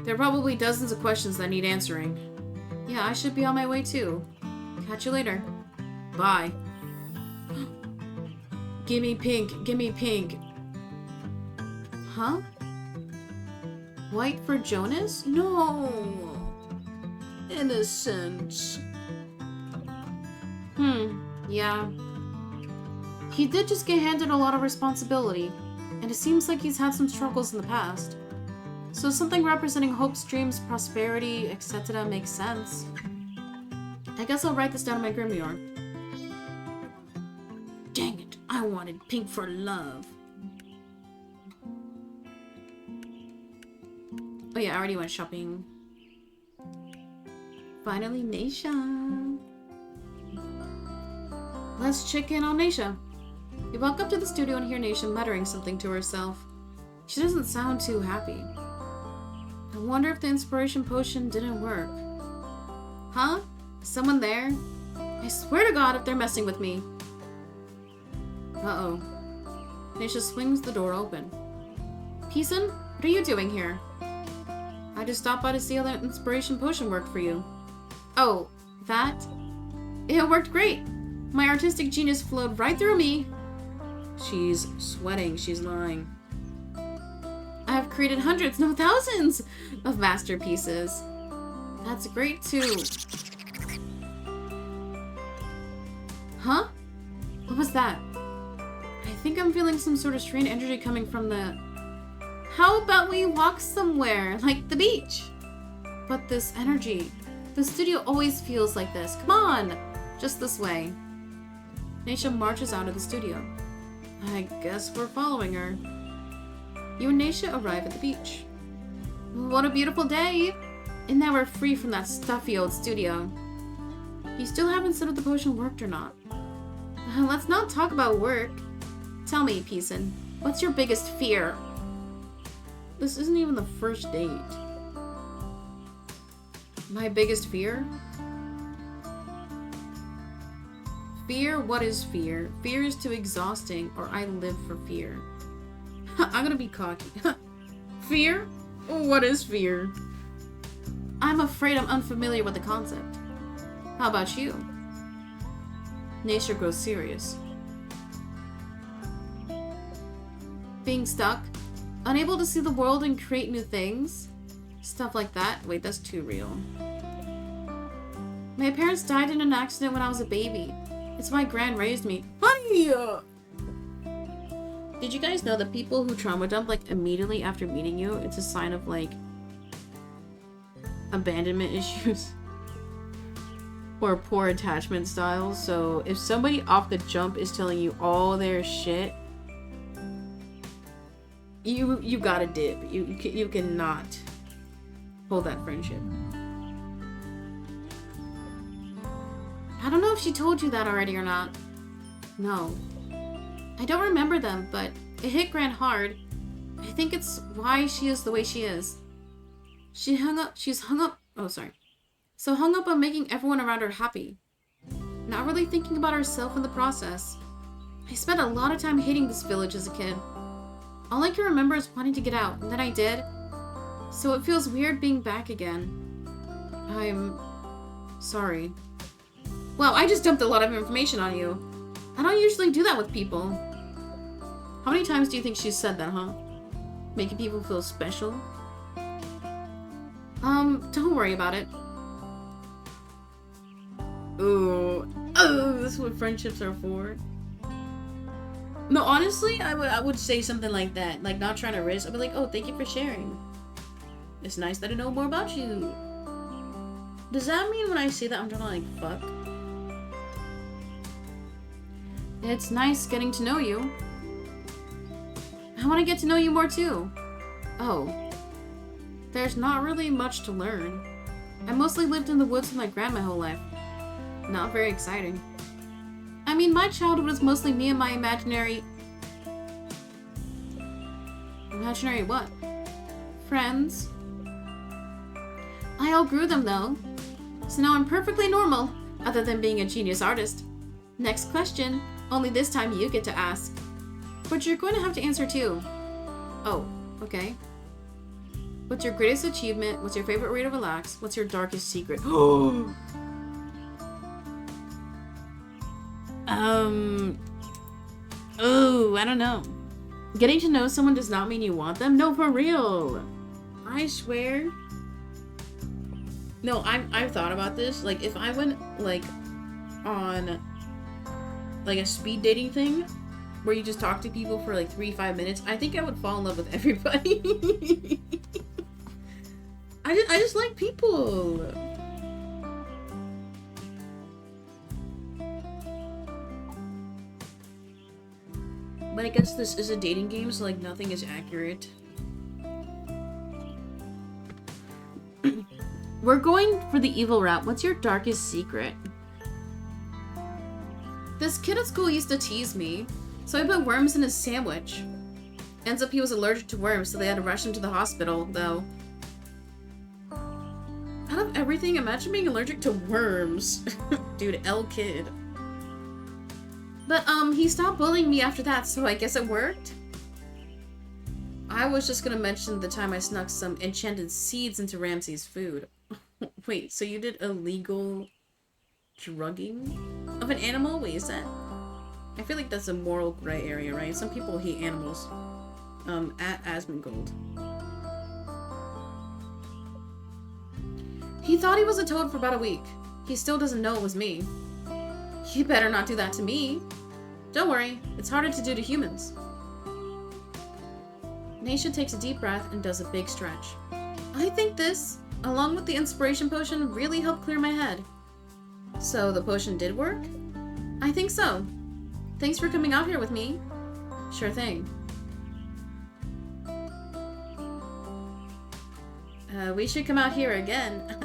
There are probably dozens of questions that need answering. Yeah, I should be on my way too. Catch you later. Bye. Gimme pink, gimme pink. Huh? White for Jonas? No. Innocence. Yeah. He did just get handed a lot of responsibility, and it seems like he's had some struggles in the past. So something representing hopes, dreams, prosperity, etc. makes sense. I guess I'll write this down in my grimoire. Dang it, I wanted pink for love. Oh yeah, I already went shopping. Finally, Naisha. Let's check in on Naisha. You walk up to the studio and hear Naisha muttering something to herself. She doesn't sound too happy. I wonder if the inspiration potion didn't work. Huh? Someone there? I swear to God if they're messing with me. Uh-oh. Naisha swings the door open. Peason, what are you doing here? I just stopped by to see how that inspiration potion worked for you. Oh, that? It worked great. My artistic genius flowed right through me. She's sweating. She's lying. I have created hundreds, no thousands, of masterpieces. That's great too. Huh? What was that? I think I'm feeling some sort of strange energy coming from the... How about we walk somewhere, like the beach? But this energy... The studio always feels like this. Come on! Just this way. Naisha marches out of the studio. I guess we're following her. You and Naisha arrive at the beach. What a beautiful day! And now we're free from that stuffy old studio. You still haven't said if the potion worked or not. Let's not talk about work. Tell me, Peason, what's your biggest fear? This isn't even the first date. My biggest fear? Fear? What is fear? Fear is too exhausting, or I live for fear. I'm gonna be cocky. Fear? What is fear? I'm afraid I'm unfamiliar with the concept. How about you? Naisha grows serious. Being stuck? Unable to see the world and create new things? Stuff like that? Wait, that's too real. My parents died in an accident when I was a baby. It's why Gran raised me. Honey! Did you guys know that people who trauma dump, like, immediately after meeting you, it's a sign of, like, abandonment issues? Or poor attachment styles? So, if somebody off the jump is telling you all their shit, you gotta dip. You cannot hold that friendship. I don't know if she told you that already or not. No. I don't remember them, but it hit Gran hard. I think it's why she is the way she is. She's hung up on making everyone around her happy. Not really thinking about herself in the process. I spent a lot of time hating this village as a kid. All I can remember is wanting to get out, and then I did. So it feels weird being back again. I'm sorry. Wow, I just dumped a lot of information on you. I don't usually do that with people. How many times do you think she's said that, huh? Making people feel special? Don't worry about it. Ooh. Oh, this is what friendships are for. No, honestly, I would say something like that. Like, not trying to risk. I'd be like, oh, thank you for sharing. It's nice that I know more about you. Does that mean when I say that I'm trying to, like, fuck? It's nice getting to know you. I want to get to know you more, too. Oh. There's not really much to learn. I mostly lived in the woods with my grandma my whole life. Not very exciting. I mean, my childhood was mostly me and my imaginary... Imaginary what? Friends. I outgrew them, though. So now I'm perfectly normal, other than being a genius artist. Next question. Only this time you get to ask. But you're going to have to answer, too. Oh, okay. What's your greatest achievement? What's your favorite way to relax? What's your darkest secret? Oh, I don't know. Getting to know someone does not mean you want them? No, for real. I swear. No, I've thought about this. Like, if I went, like, on, like, a speed dating thing, where you just talk to people for, like, 3-5 minutes, I think I would fall in love with everybody. I just like people. But I guess this is a dating game, so, like, nothing is accurate. We're going for the evil route. What's your darkest secret? This kid at school used to tease me, so I put worms in his sandwich. Ends up he was allergic to worms, so they had to rush him to the hospital, though. Out of everything, imagine being allergic to worms. Dude, L kid. But, he stopped bullying me after that, so I guess it worked? I was just gonna mention the time I snuck some enchanted seeds into Ramsey's food. Wait, so you did illegal drugging of an animal? Wait, is that... I feel like that's a moral gray area, right? Some people hate animals. At Asmongold. He thought he was a toad for about a week. He still doesn't know it was me. You better not do that to me. Don't worry, it's harder to do to humans. Naisha takes a deep breath and does a big stretch. I think this, along with the inspiration potion, really helped clear my head. So the potion did work? I think so. Thanks for coming out here with me. Sure thing. We should come out here again.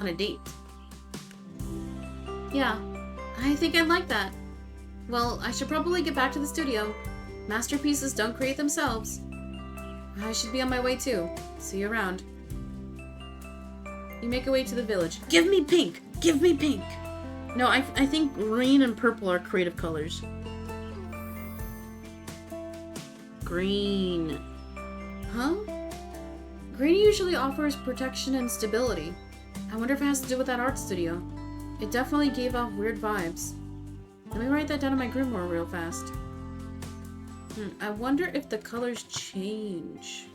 On a date. Yeah, I think I'd like that. Well, I should probably get back to the studio. Masterpieces don't create themselves. I should be on my way too. See you around. You make your way to the village. Give me pink! Give me pink! No, I think green and purple are creative colors. Green. Huh? Green usually offers protection and stability. I wonder if it has to do with that art studio. It definitely gave off weird vibes. Let me write that down in my grimoire real fast. I wonder if the colors change.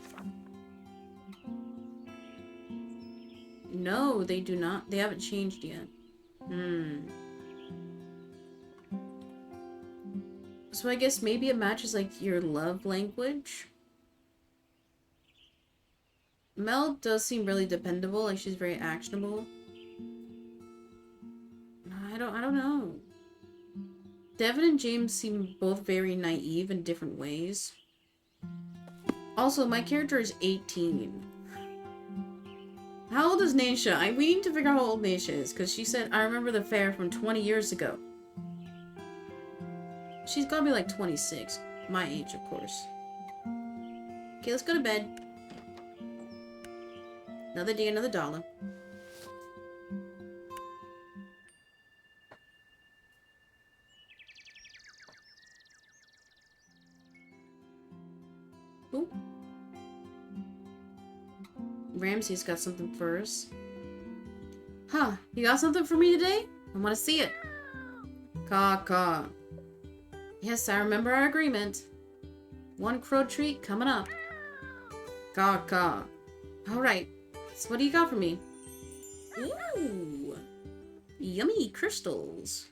No, they do not. They haven't changed yet. So I guess maybe it matches, like, your love language? Mel does seem really dependable, like she's very actionable. I don't know. Devin and James seem both very naive in different ways. Also, my character is 18. How old is Naisha? We need to figure out how old Naisha is, because she said, I remember the fair from 20 years ago. She's gotta be like 26. My age, of course. Okay, let's go to bed. Another day, another dollar. Ooh. Ramsey's got something for us. Huh, you got something for me today? I want to see it. Caw. Yes, I remember our agreement. One crow treat coming up. Caw. Alright, so what do you got for me? Ooh, yummy crystals.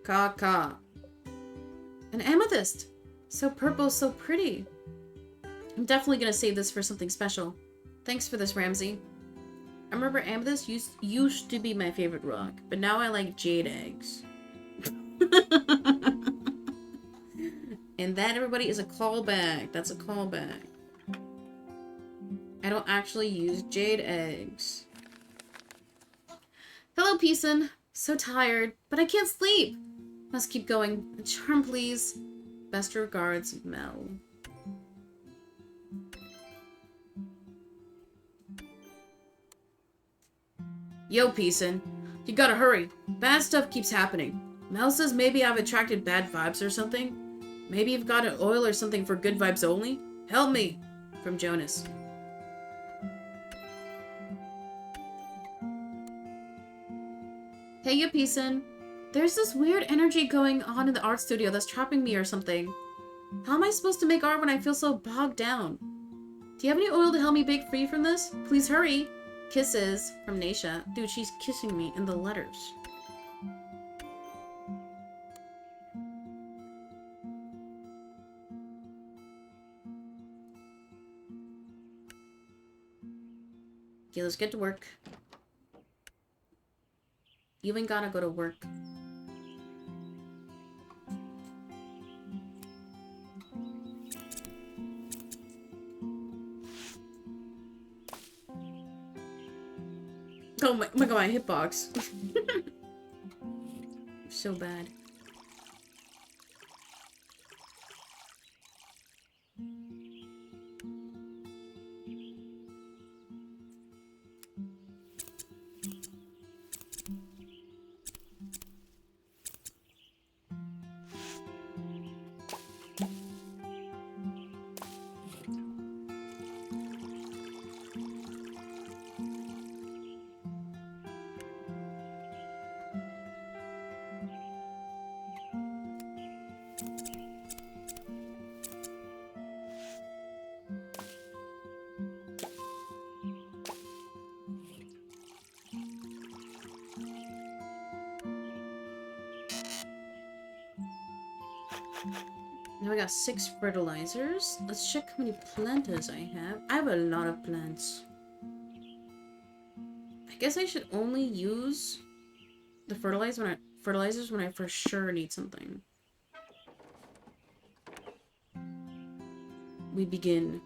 Ka. An amethyst! So purple, so pretty. I'm definitely gonna save this for something special. Thanks for this, Ramsey. I remember amethyst used to be my favorite rock, but now I like jade eggs. And that, everybody, is a callback. That's a callback. I don't actually use jade eggs. Hello, Peason. So tired, but I can't sleep. Must keep going. A charm, please. Best regards, Mel. Yo, Peason. You gotta hurry. Bad stuff keeps happening. Mel says maybe I've attracted bad vibes or something. Maybe you've got an oil or something for good vibes only? Help me! From Jonas. Hey, you Peason. There's this weird energy going on in the art studio that's trapping me or something. How am I supposed to make art when I feel so bogged down? Do you have any oil to help me break free from this? Please hurry! Kisses from Naisha. Dude, she's kissing me in the letters. Okay, let's get to work. You ain't gotta go to work. Oh my god, my hitbox. So bad. Now I got 6 fertilizers. Let's check how many plantas I have. I have a lot of plants. I guess I should only use the fertilizers when I for sure need something. We begin.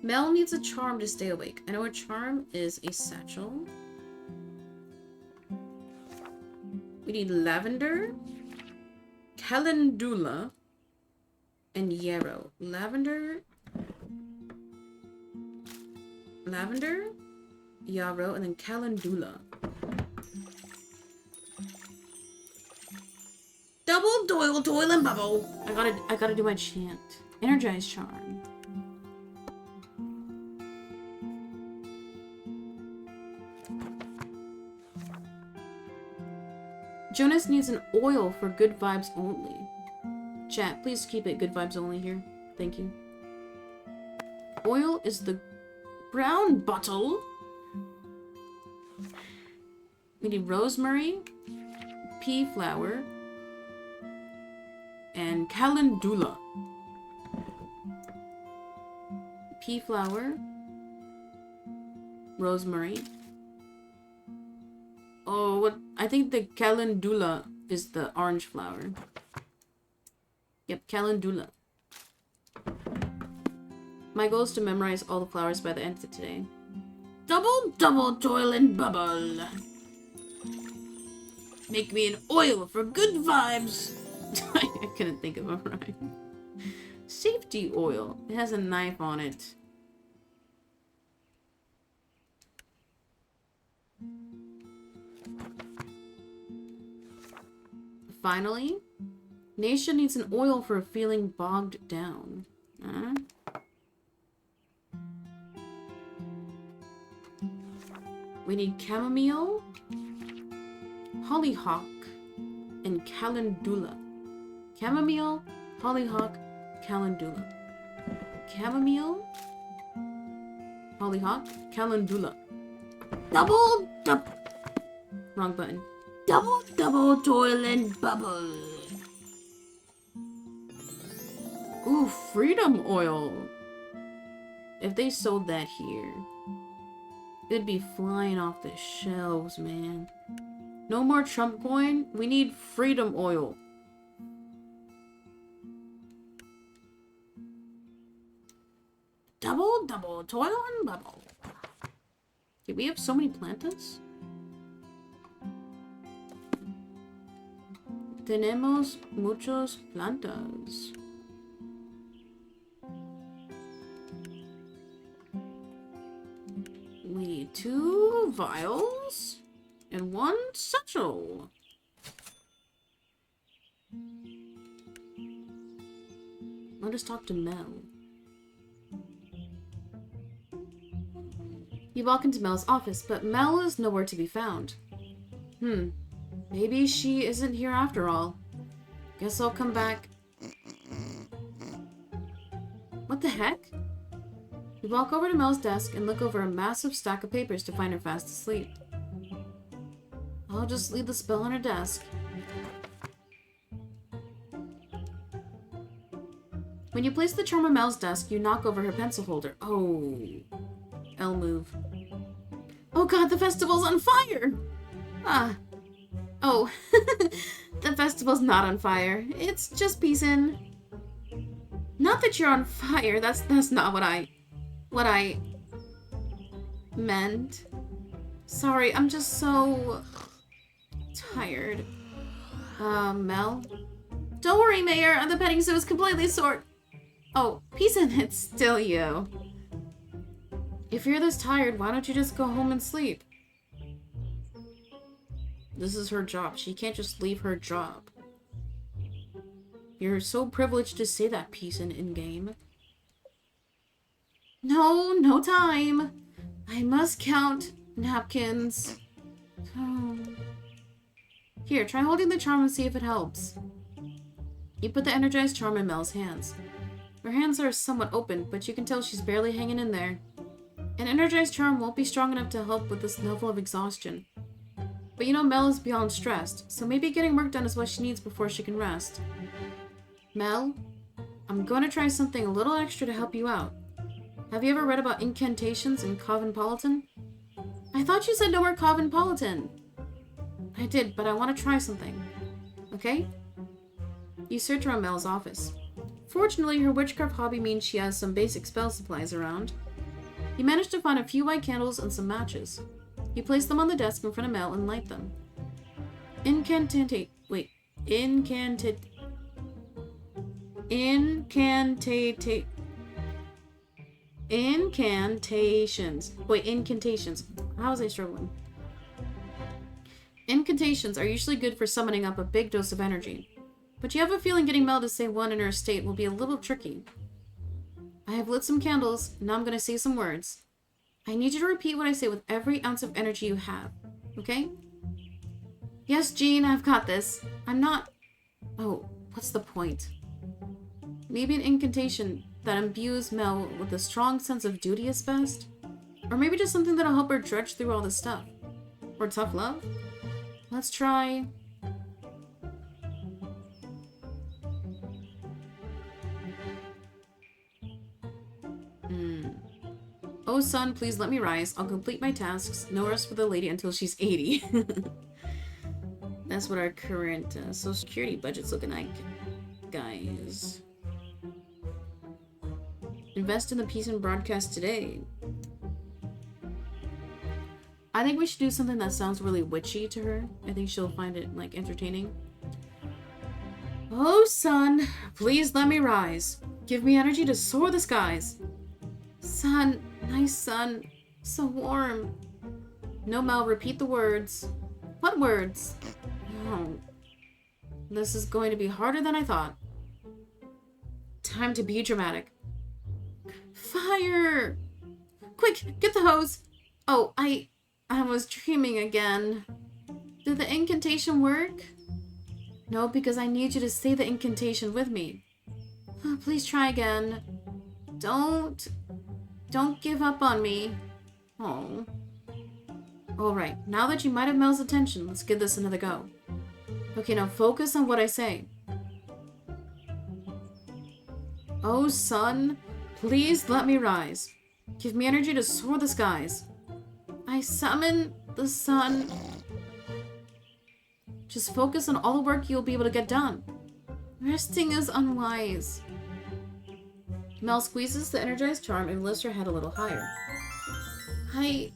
Mel needs a charm to stay awake. I know a charm is a satchel. We need lavender, calendula, and yarrow. Lavender, yarrow, and then calendula. Double doyle, toil, and bubble. I gotta do my chant. Energize charm. Jonas needs an oil for good vibes only. Chat, please keep it good vibes only here. Thank you. Oil is the brown bottle. We need rosemary, pea flower, and calendula. Pea flower, rosemary. Oh, what? I think the calendula is the orange flower. Yep, calendula. My goal is to memorize all the flowers by the end of today. Double, toil and bubble. Make me an oil for good vibes. I couldn't think of a rhyme. Safety oil. It has a knife on it. Finally, Naisha needs an oil for feeling bogged down. We need chamomile, hollyhock, and calendula. Chamomile, hollyhock, calendula. Chamomile, hollyhock, calendula. Double. Wrong button. Double toilet bubble. Ooh, freedom oil. If they sold that here, it'd be flying off the shelves, man. No more Trump coin. We need freedom oil. Double toil and bubble. Okay, we have so many plantas. Tenemos muchos plantas. We need 2 vials and 1 satchel. Let us talk to Mel. You walk into Mel's office, but Mel is nowhere to be found. Maybe she isn't here after all. Guess I'll come back. What the heck? You walk over to Mel's desk and look over a massive stack of papers to find her fast asleep. I'll just leave the spell on her desk. When you place the charm on Mel's desk, you knock over her pencil holder. Oh. L move. Oh god, the festival's on fire! Ah. Oh. The festival's not on fire. It's just peacin'. Not that you're on fire. That's not what I meant. Sorry, I'm just so tired. Mel? Don't worry, Mayor. The petting zoo is completely sort. Oh, peacin', it's still you. If you're this tired, why don't you just go home and sleep? This is her job. She can't just leave her job. You're so privileged to say that, peacin' in-game. No time. I must count napkins. Oh. Here, try holding the charm and see if it helps. You put the energized charm in Mel's hands. Her hands are somewhat open, but you can tell she's barely hanging in there. An energized charm won't be strong enough to help with this level of exhaustion. But you know Mel is beyond stressed, so maybe getting work done is what she needs before she can rest. Mel, I'm going to try something a little extra to help you out. Have you ever read about incantations in Cosmopolitan? I thought you said no more Cosmopolitan. I did, but I want to try something. Okay? You search around Mel's office. Fortunately, her witchcraft hobby means she has some basic spell supplies around. You manage to find a few white candles and some matches. You place them on the desk in front of Mel and light them. Incantations. How was I struggling? Incantations are usually good for summoning up a big dose of energy. But you have a feeling getting Mel to say one in her state will be a little tricky. I have lit some candles, and now I'm going to say some words. I need you to repeat what I say with every ounce of energy you have. Okay? Yes, Jean, I've got this. I'm not... Oh, what's the point? Maybe an incantation that imbues Mel with a strong sense of duty is best? Or maybe just something that'll help her trudge through all this stuff. Or tough love? Let's try... Oh, son, please let me rise. I'll complete my tasks. No rest for the lady until she's 80. That's what our current Social Security budget's looking like, guys. Invest in the peace and broadcast today. I think we should do something that sounds really witchy to her. I think she'll find it, like, entertaining. Oh, son, please let me rise. Give me energy to soar the skies. Sun, nice sun, so warm. No, Mel, repeat the words. What words? Oh, this is going to be harder than I thought. Time to be dramatic. Fire! Quick, get the hose. Oh, I was dreaming again. Did the incantation work? No, because I need you to say the incantation with me. Oh, please try again. Don't give up on me. Oh. Alright, now that you might have Mel's attention, let's give this another go. Okay, now focus on what I say. Oh, sun, please let me rise. Give me energy to soar the skies. I summon the sun. Just focus on all the work you'll be able to get done. Resting is unwise. Mel squeezes the energized charm and lifts her head a little higher. I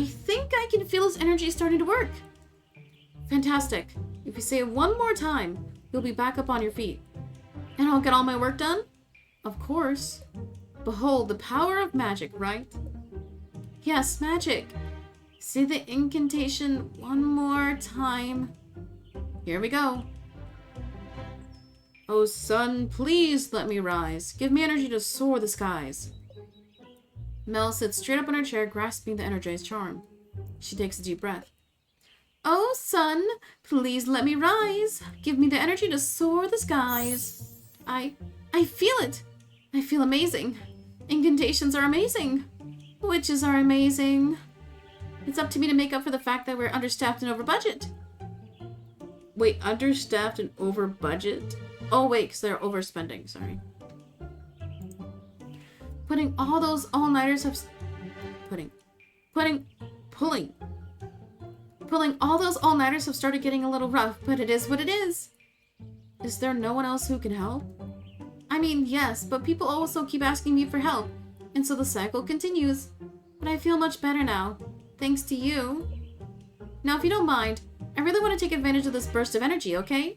think I can feel his energy starting to work. Fantastic. If you say it one more time, you'll be back up on your feet. And I'll get all my work done? Of course. Behold the power of magic, right? Yes, magic. Say the incantation one more time. Here we go. Oh, sun, please let me rise. Give me energy to soar the skies. Mel sits straight up in her chair, grasping the energized charm. She takes a deep breath. Oh, sun, please let me rise. Give me the energy to soar the skies. I feel it. I feel amazing. Incantations are amazing. Witches are amazing. It's up to me to make up for the fact that we're understaffed and over budget. Wait, understaffed and over budget? Oh, wait, because they're overspending, sorry. Pulling all those all-nighters have started getting a little rough, but it is what it is. Is there no one else who can help? I mean, yes, but people also keep asking me for help, and so the cycle continues. But I feel much better now, thanks to you. Now, if you don't mind, I really want to take advantage of this burst of energy, okay?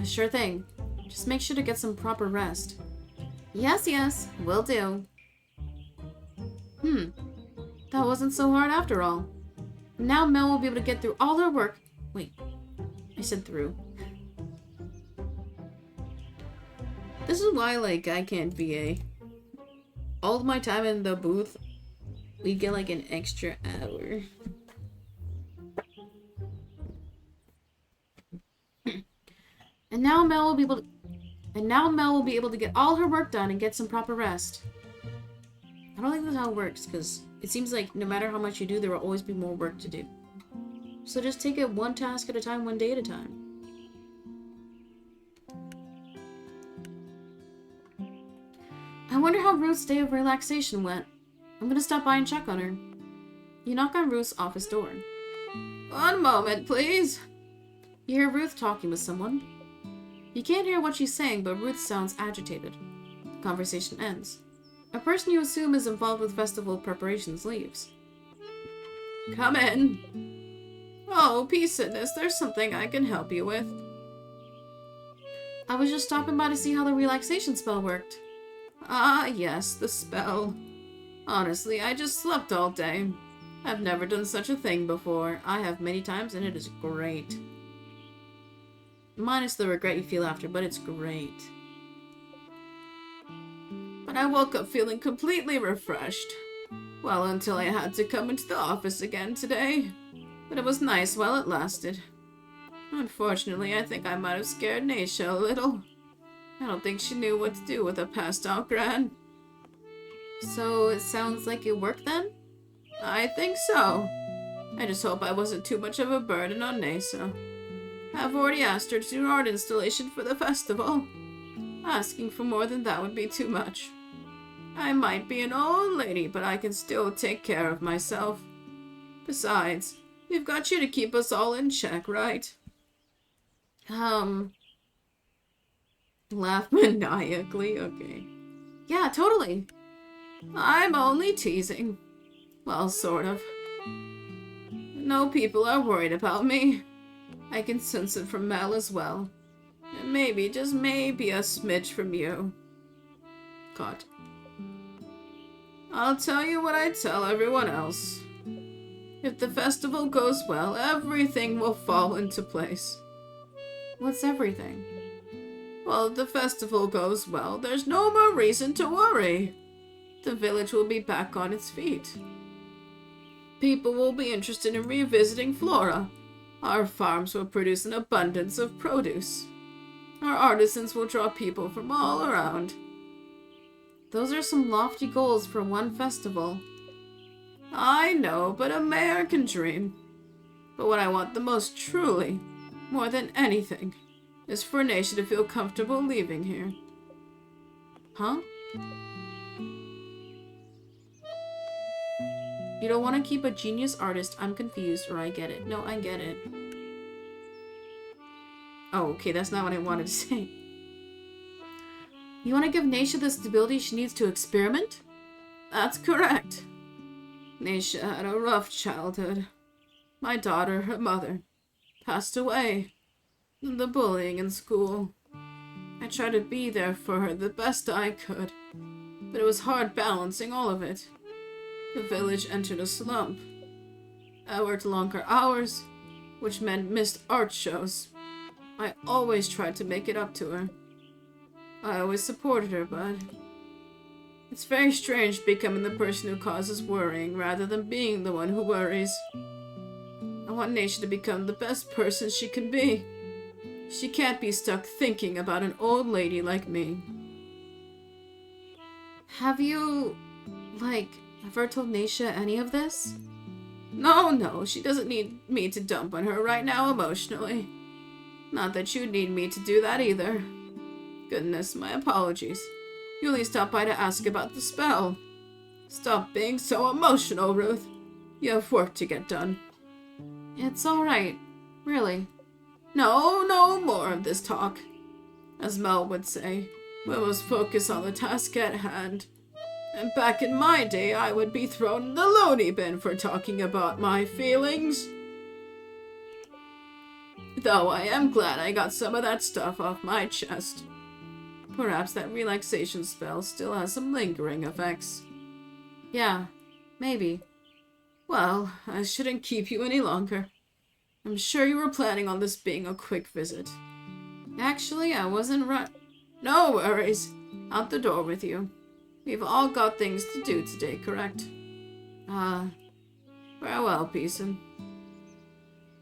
Sure thing. Just make sure to get some proper rest. Yes, will do. That wasn't so hard after all. Now Mel will be able to get through all her work. Wait, I said through. This is why, like, I can't VA. All of my time in the booth, we get like an extra hour. And now Mel will be able to get all her work done and get some proper rest. I don't think that's how it works, because it seems like no matter how much you do, there will always be more work to do. So just take it one task at a time, one day at a time. I wonder how Ruth's day of relaxation went. I'm gonna stop by and check on her. You knock on Ruth's office door. One moment, please. You hear Ruth talking with someone. You can't hear what she's saying, but Ruth sounds agitated. The conversation ends. A person you assume is involved with festival preparations leaves. Come in. Oh, peace in this. There's something I can help you with. I was just stopping by to see how the relaxation spell worked. Ah, yes, the spell. Honestly, I just slept all day. I've never done such a thing before. I have many times, and it is great. Minus the regret you feel after, but it's great. But I woke up feeling completely refreshed. Well, until I had to come into the office again today. But it was nice while it lasted. Unfortunately, I think I might have scared Naisha a little. I don't think she knew what to do with a passed out Gran. So it sounds like it worked then? I think so. I just hope I wasn't too much of a burden on Naisha. I've already asked her to do an art installation for the festival. Asking for more than that would be too much. I might be an old lady, but I can still take care of myself. Besides, we've got you to keep us all in check, right? Laugh maniacally, okay. Yeah, totally. I'm only teasing. Well, sort of. No people are worried about me. I can sense it from Mel as well. And maybe, just maybe, a smidge from you. Cut. I'll tell you what I tell everyone else. If the festival goes well, everything will fall into place. What's everything? Well, if the festival goes well, there's no more reason to worry. The village will be back on its feet. People will be interested in revisiting Flora. Our farms will produce an abundance of produce. Our artisans will draw people from all around. Those are some lofty goals for one festival. I know, but a mayor can dream. But what I want the most, truly, more than anything, is for Naisha to feel comfortable leaving here. Huh? You don't want to keep a genius artist. I'm confused, or I get it. No, I get it. Oh, okay, that's not what I wanted to say. You want to give Naisha the stability she needs to experiment? That's correct. Naisha had a rough childhood. My daughter, her mother, passed away. The bullying in school. I tried to be there for her the best I could, but it was hard balancing all of it. The village entered a slump. I worked longer hours, which meant missed art shows. I always tried to make it up to her. I always supported her, but it's very strange becoming the person who causes worrying rather than being the one who worries. I want Naisha to become the best person she can be. She can't be stuck thinking about an old lady like me. Have you, ever told Naisha any of this? No, she doesn't need me to dump on her right now emotionally. Not that you'd need me to do that either. Goodness, my apologies. You only stopped by to ask about the spell. Stop being so emotional, Ruth. You have work to get done. It's alright. Really. No more of this talk. As Mel would say, we must focus on the task at hand. And back in my day, I would be thrown in the loony bin for talking about my feelings. Though I am glad I got some of that stuff off my chest. Perhaps that relaxation spell still has some lingering effects. Yeah, maybe. Well, I shouldn't keep you any longer. I'm sure you were planning on this being a quick visit. Actually, I wasn't No worries. Out the door with you. We've all got things to do today, correct? Farewell, Peason.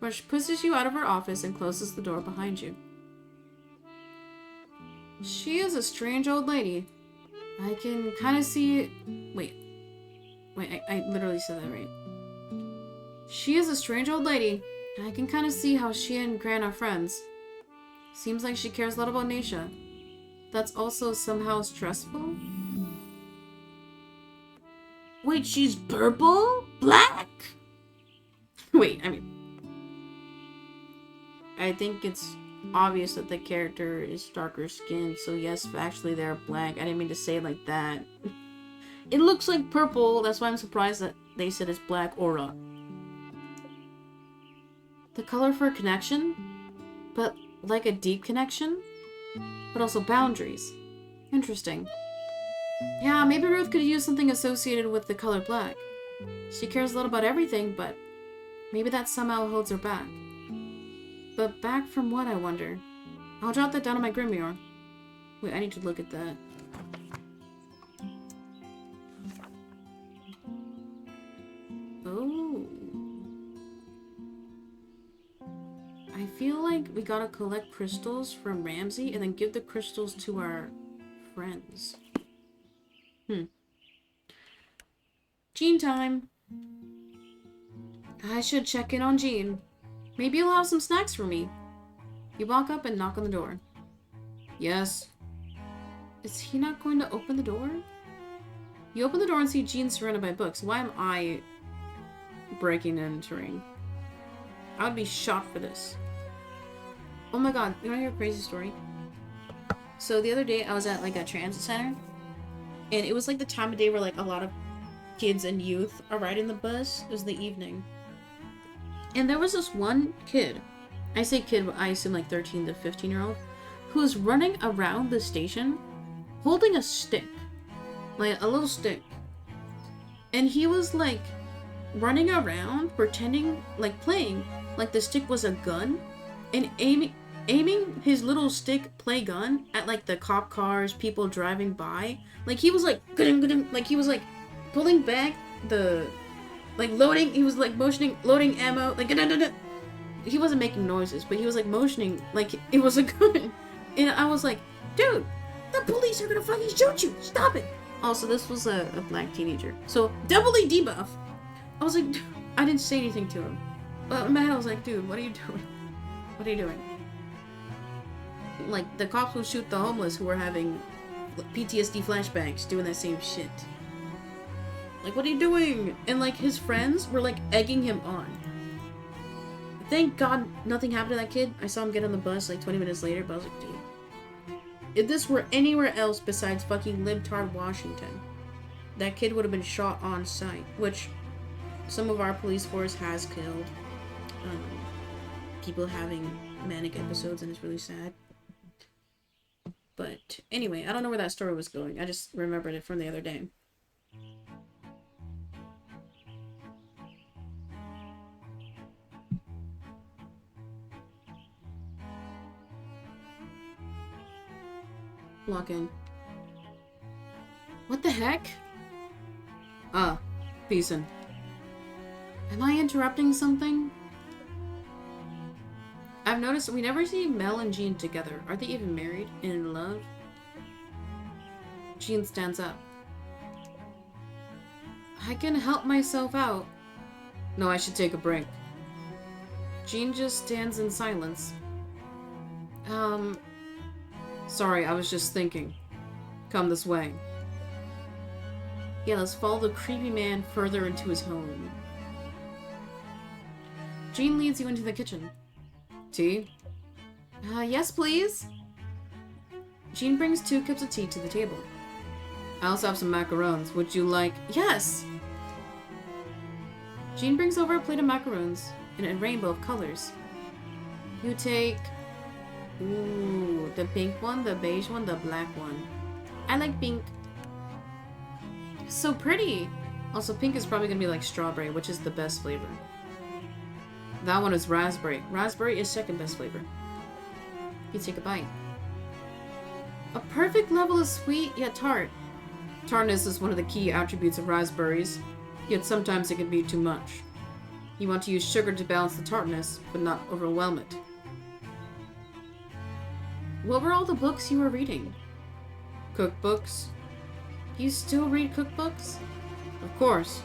Rush pushes you out of her office and closes the door behind you. She is a strange old lady. I can kind of see... Wait, I literally said that right. She is a strange old lady. I can kind of see how she and Gran are friends. Seems like she cares a lot about Naisha. That's also somehow stressful. Wait, she's purple? Black? Wait, I think it's obvious that the character is darker skinned, so yes, actually they're black. I didn't mean to say it like that. It looks like purple, that's why I'm surprised that they said it's black aura. The color for a connection, but like a deep connection, but also boundaries. Interesting. Yeah, maybe Ruth could use something associated with the color black. She cares a lot about everything, but maybe that somehow holds her back. But back from what, I wonder? I'll jot that down on my grimoire. Wait, I need to look at that. Oh. I feel like we gotta collect crystals from Ramsey and then give the crystals to our friends. Jean time. I should check in on Jean. Maybe you'll have some snacks for me. You walk up and knock on the door. Yes. Is he not going to open the door? You open the door and see Jean surrounded by books. Why am I breaking and entering? I would be shot for this. Oh my god, you wanna hear a crazy story? So the other day I was at a transit center. And it was the time of day where a lot of kids and youth are riding the bus. It was the evening. And there was this one kid, I say kid, but I assume 13 to 15-year-old, who was running around the station holding a stick. A little stick. And he was running around pretending, playing like the stick was a gun and aiming his little stick play gun at the cop cars, people driving by. He was he was pulling back the loading, he was motioning, loading ammo, he wasn't making noises, but he was motioning like it was a gun. And I was like, dude, the police are gonna fucking shoot you, stop it. Also, this was a black teenager, so doubly debuff. I was like, I didn't say anything to him. But in my head, I was like, dude, what are you doing? What are you doing? Like, the cops will shoot the homeless who were having PTSD flashbacks doing that same shit. Like, what are you doing? And, like, his friends were, like, egging him on. Thank God nothing happened to that kid. I saw him get on the bus, like, 20 minutes later, but I was like, dude. If this were anywhere else besides fucking libtard Washington, that kid would have been shot on sight, which some of our police force has killed. People having manic episodes, and it's really sad. But anyway, I don't know where that story was going. I just remembered it from the other day. Lock in. What the heck? Ah, Beeson. Am I interrupting something? I've noticed we never see Mel and Jean together. Are they even married and in love? Jean stands up. I can help myself out. No, I should take a break. Jean just stands in silence. Sorry, I was just thinking. Come this way. Yeah, let's follow the creepy man further into his home. Jean leads you into the kitchen. Tea? Yes, please. Jean brings 2 cups of tea to the table. I also have some macarons. Would you like... Yes! Jean brings over a plate of macarons in a rainbow of colors. You take... Ooh, the pink one, the beige one, the black one. I like pink. So pretty! Also, pink is probably gonna be like strawberry, which is the best flavor. That one is raspberry. Raspberry is second best flavor. You take a bite. A perfect level of sweet, yet tart. Tartness is one of the key attributes of raspberries, yet sometimes it can be too much. You want to use sugar to balance the tartness, but not overwhelm it. What were all the books you were reading? Cookbooks. You still read cookbooks? Of course.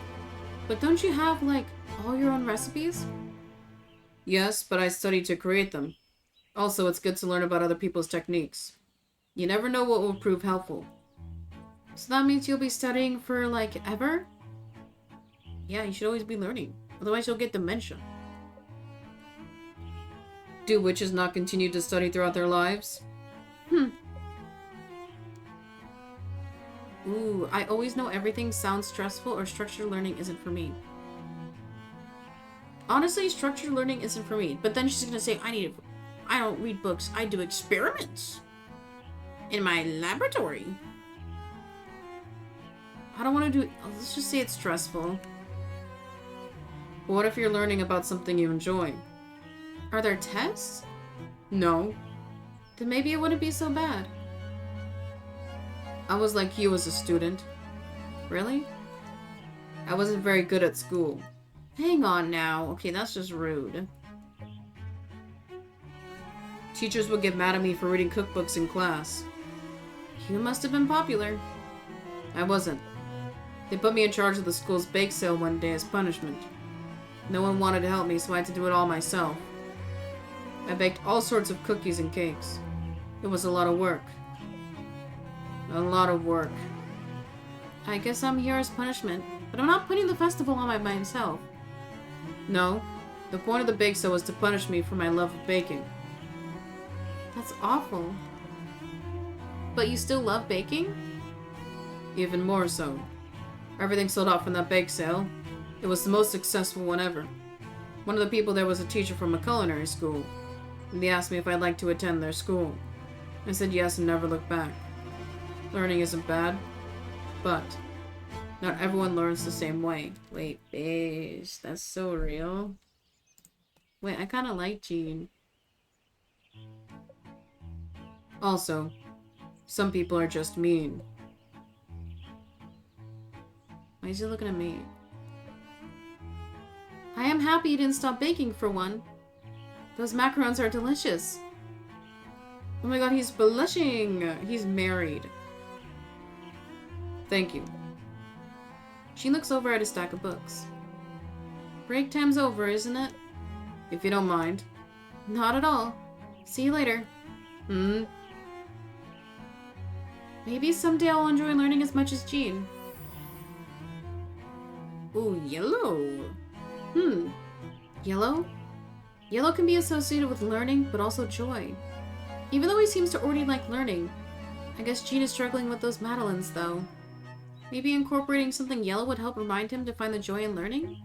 But don't you have, like, all your own recipes? Yes, but I study to create them. Also, it's good to learn about other people's techniques. You never know what will prove helpful. So that means you'll be studying for, like, ever? Yeah, you should always be learning. Otherwise you'll get dementia. Do witches not continue to study throughout their lives? Ooh, I always know everything sounds stressful or structured learning isn't for me. Honestly, structured learning isn't for me. But then she's gonna say, I don't read books, I do experiments. In my laboratory. I don't want to do... Let's just say it's stressful. But what if you're learning about something you enjoy? Are there tests? No. Then maybe it wouldn't be so bad. I was like you as a student. Really? I wasn't very good at school. Hang on now. Okay, that's just rude. Teachers would get mad at me for reading cookbooks in class. You must have been popular. I wasn't. They put me in charge of the school's bake sale one day as punishment. No one wanted to help me, so I had to do it all myself. I baked all sorts of cookies and cakes. It was a lot of work. A lot of work. I guess I'm here as punishment, but I'm not putting the festival on by myself. No, the point of the bake sale was to punish me for my love of baking. That's awful. But you still love baking? Even more so. Everything sold out from that bake sale. It was the most successful one ever. One of the people there was a teacher from a culinary school, and they asked me if I'd like to attend their school. I said yes and never looked back. Learning isn't bad, but not everyone learns the same way. Wait, bitch, that's so real. Wait, I kinda like Jean. Also, some people are just mean. Why is he looking at me? I am happy you didn't stop baking for one. Those macarons are delicious. Oh my god, he's blushing. He's married. Thank you. She looks over at a stack of books. Break time's over, isn't it? If you don't mind. Not at all. See you later. Maybe someday I'll enjoy learning as much as Jean. Ooh, yellow. Yellow? Yellow can be associated with learning, but also joy. Even though he seems to already like learning, I guess Jean is struggling with those Madeleines, though. Maybe incorporating something yellow would help remind him to find the joy in learning?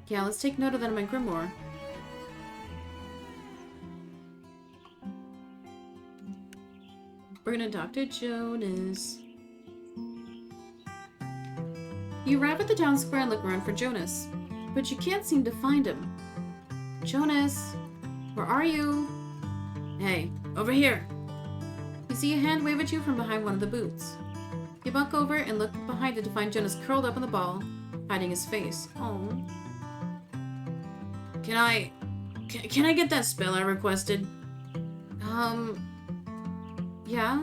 Yeah, let's take note of that in my grimoire. We're gonna Dr. Jonas. You arrive at the town square and look around for Jonas, but you can't seem to find him. Jonas, where are you? Hey, over here. You see a hand wave at you from behind one of the booths. You buck over and look behind it to find Jonas curled up in the ball, hiding his face. Oh. Can I get that spell I requested? Yeah?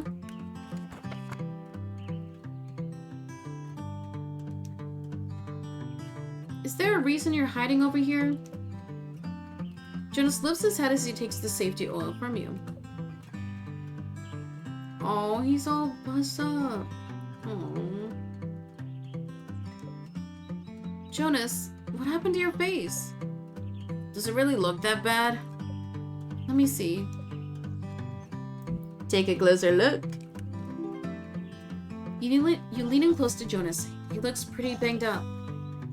Is there a reason you're hiding over here? Jonas lifts his head as he takes the safety oil from you. Oh, he's all buzzed up. Oh. Jonas, what happened to your face? Does it really look that bad? Let me see. Take a closer look. You lean in close to Jonas. He looks pretty banged up.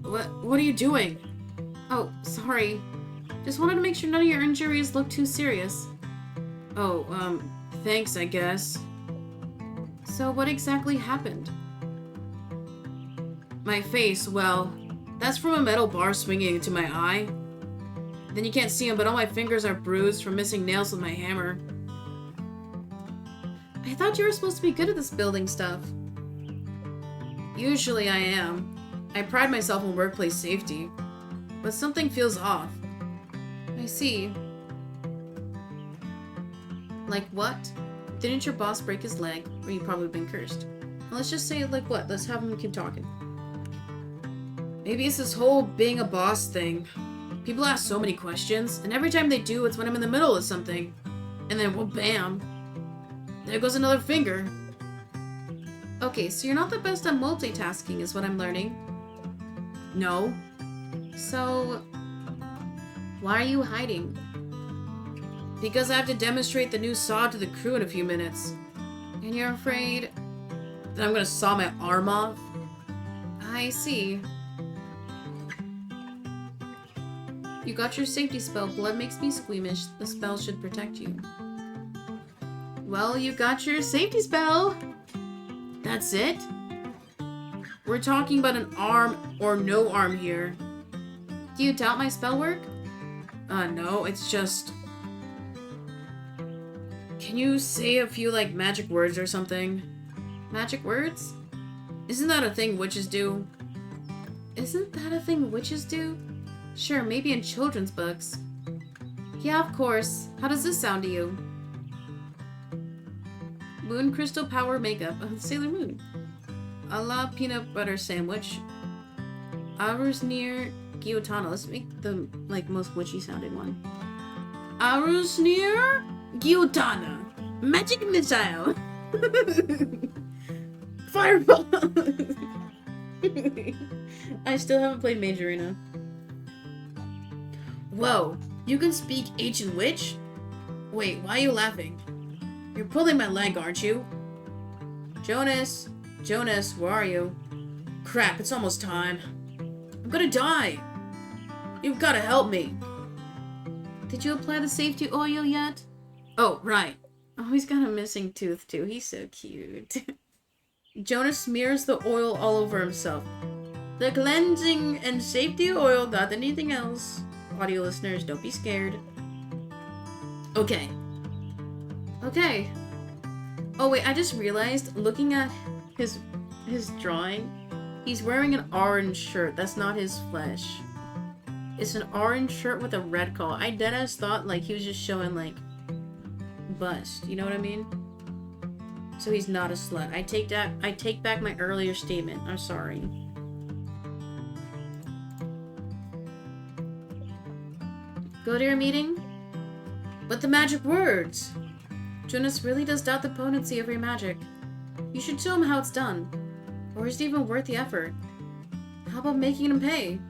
What are you doing? Oh, sorry. Just wanted to make sure none of your injuries look too serious. Oh, thanks, I guess. So what exactly happened? My face, well, that's from a metal bar swinging into my eye. Then you can't see them, but all my fingers are bruised from missing nails with my hammer. I thought you were supposed to be good at this building stuff. Usually I am. I pride myself on workplace safety. But something feels off. I see. Like what? Didn't your boss break his leg? Or you've probably been cursed. Now let's just say like what? Let's have him keep talking. Maybe it's this whole being a boss thing. People ask so many questions, and every time they do, it's when I'm in the middle of something. And then, well, bam. There goes another finger. Okay, so you're not the best at multitasking is what I'm learning. No. So, why are you hiding? Because I have to demonstrate the new saw to the crew in a few minutes. And you're afraid that I'm gonna saw my arm off? I see. You got your safety spell, blood makes me squeamish. The spell should protect you. Well, you got your safety spell! That's it? We're talking about an arm or no arm here. Do you doubt my spell work? No, it's just... Can you say a few, like, magic words or something? Magic words? Isn't that a thing witches do? Isn't that a thing witches do? Sure, maybe in children's books. Yeah, of course. How does this sound to you? Moon Crystal Power Makeup. Sailor Moon. A la peanut butter sandwich. Hours near Gyottana. Let's make the, like, most witchy sounding one. Hours near Gyottana. Magic missile. Fireball. I still haven't played Mage Arena. Whoa, you can speak Ancient Witch? Wait, why are you laughing? You're pulling my leg, aren't you? Jonas! Jonas, where are you? Crap, it's almost time. I'm gonna die! You've gotta help me! Did you apply the safety oil yet? Oh, right. Oh, he's got a missing tooth, too. He's so cute. Jonas smears the oil all over himself. The cleansing and safety oil, not anything else. Audio listeners, don't be scared. Okay. Okay. Oh wait, I just realized, looking at his drawing, he's wearing an orange shirt. That's not his flesh. It's an orange shirt with a red collar. I deadass thought like he was just showing like bust. You know what I mean? So he's not a slut. I take back my earlier statement. I'm sorry. Go to your meeting? But the magic words! Jonas really does doubt the potency of your magic. You should show him how it's done. Or is it even worth the effort? How about making him pay?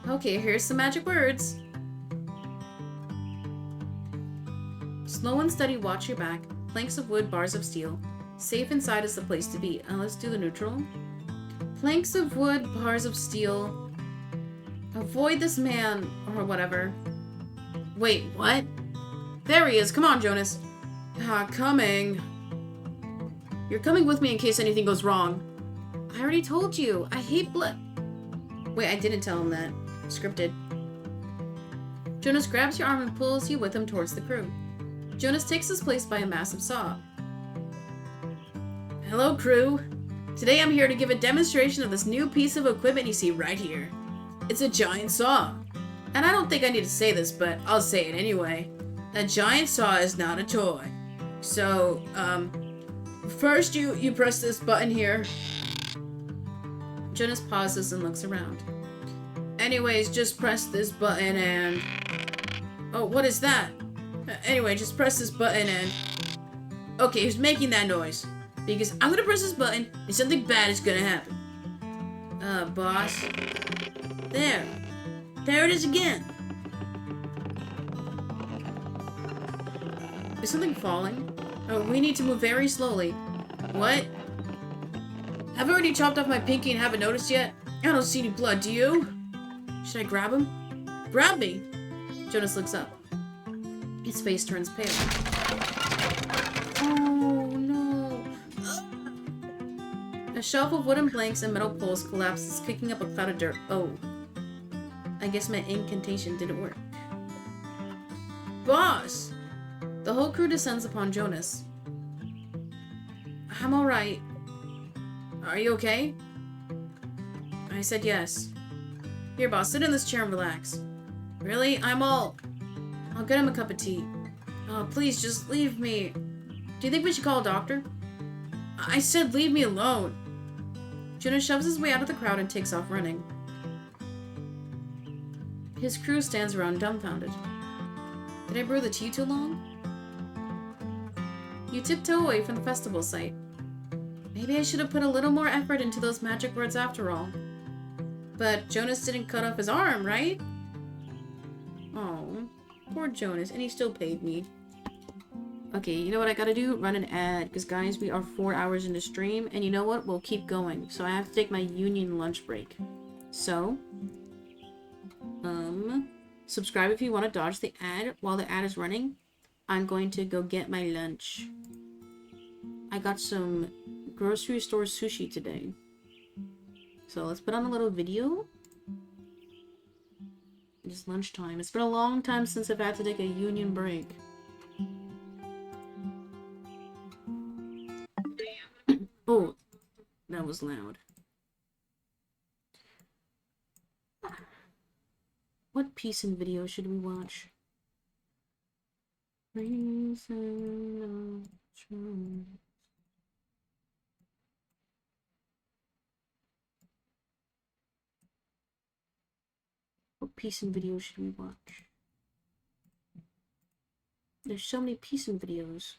Okay, here's some magic words. Slow and steady, watch your back. Planks of wood, bars of steel. Safe inside is the place to be. Let's do the neutral. Planks of wood, bars of steel. Avoid this man, or whatever. Wait, what? There he is. Come on, Jonas. Coming. You're coming with me in case anything goes wrong. I already told you. I hate blood. Wait, I didn't tell him that. Scripted. Jonas grabs your arm and pulls you with him towards the crew. Jonas takes his place by a massive saw. Hello, crew. Today I'm here to give a demonstration of this new piece of equipment you see right here. It's a giant saw. And I don't think I need to say this, but I'll say it anyway. A giant saw is not a toy. So, first you press this button here. Jonas pauses and looks around. Anyways, just press this button and... Oh, what is that? Anyway, just press this button and... Okay, he's making that noise. Because I'm gonna press this button and something bad is gonna happen. Boss. There. There it is again. Is something falling? Oh, we need to move very slowly. What? I've already chopped off my pinky and haven't noticed yet. I don't see any blood, do you? Should I grab him? Grab me! Jonas looks up. His face turns pale. Oh, no. A shelf of wooden planks and metal poles collapses, kicking up a cloud of dirt. Oh. I guess my incantation didn't work. Boss! The whole crew descends upon Jonas. I'm alright. Are you okay? I said yes. Here, boss, sit in this chair and relax. Really? I'll get him a cup of tea. Oh, please, just leave me. Do you think we should call a doctor? I said leave me alone. Jonas shoves his way out of the crowd and takes off running. His crew stands around dumbfounded. Did I brew the tea too long? You tiptoe away from the festival site. Maybe I should have put a little more effort into those magic words after all. But Jonas didn't cut off his arm, right? Oh, poor Jonas, and he still paid me. Okay, you know what I gotta do? Run an ad, because guys, we are 4 hours into stream, and you know what? We'll keep going. So I have to take my union lunch break. So, subscribe if you want to dodge the ad while the ad is running. I'm going to go get my lunch. I got some grocery store sushi today. So let's put on a little video. It's lunchtime. It's been a long time since I've had to take a union break. Oh, that was loud. What piece in video should we watch? Reason of truth. What piece in video should we watch? There's so many piece in videos.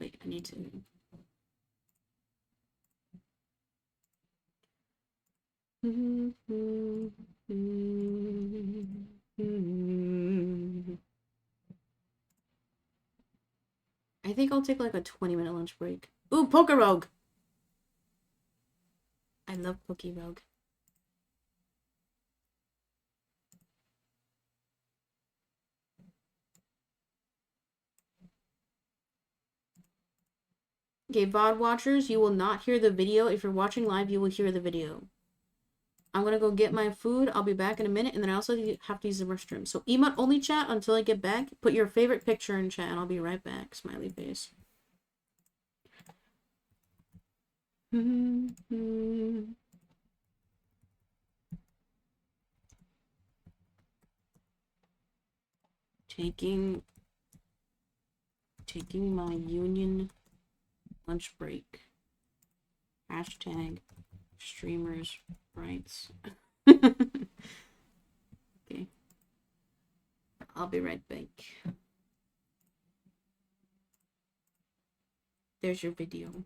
Wait, I need to... I think I'll take like a 20-minute lunch break. Ooh, Poker Rogue! I love Poke Rogue. Okay, VOD watchers, you will not hear the video. If you're watching live, you will hear the video. I'm gonna go get my food. I'll be back in a minute, and then I also have to use the restroom. So emote only chat until I get back. Put your favorite picture in chat, and I'll be right back. Smiley face. Taking my union lunch break. Hashtag streamers rights. Okay. I'll be right back. There's your video.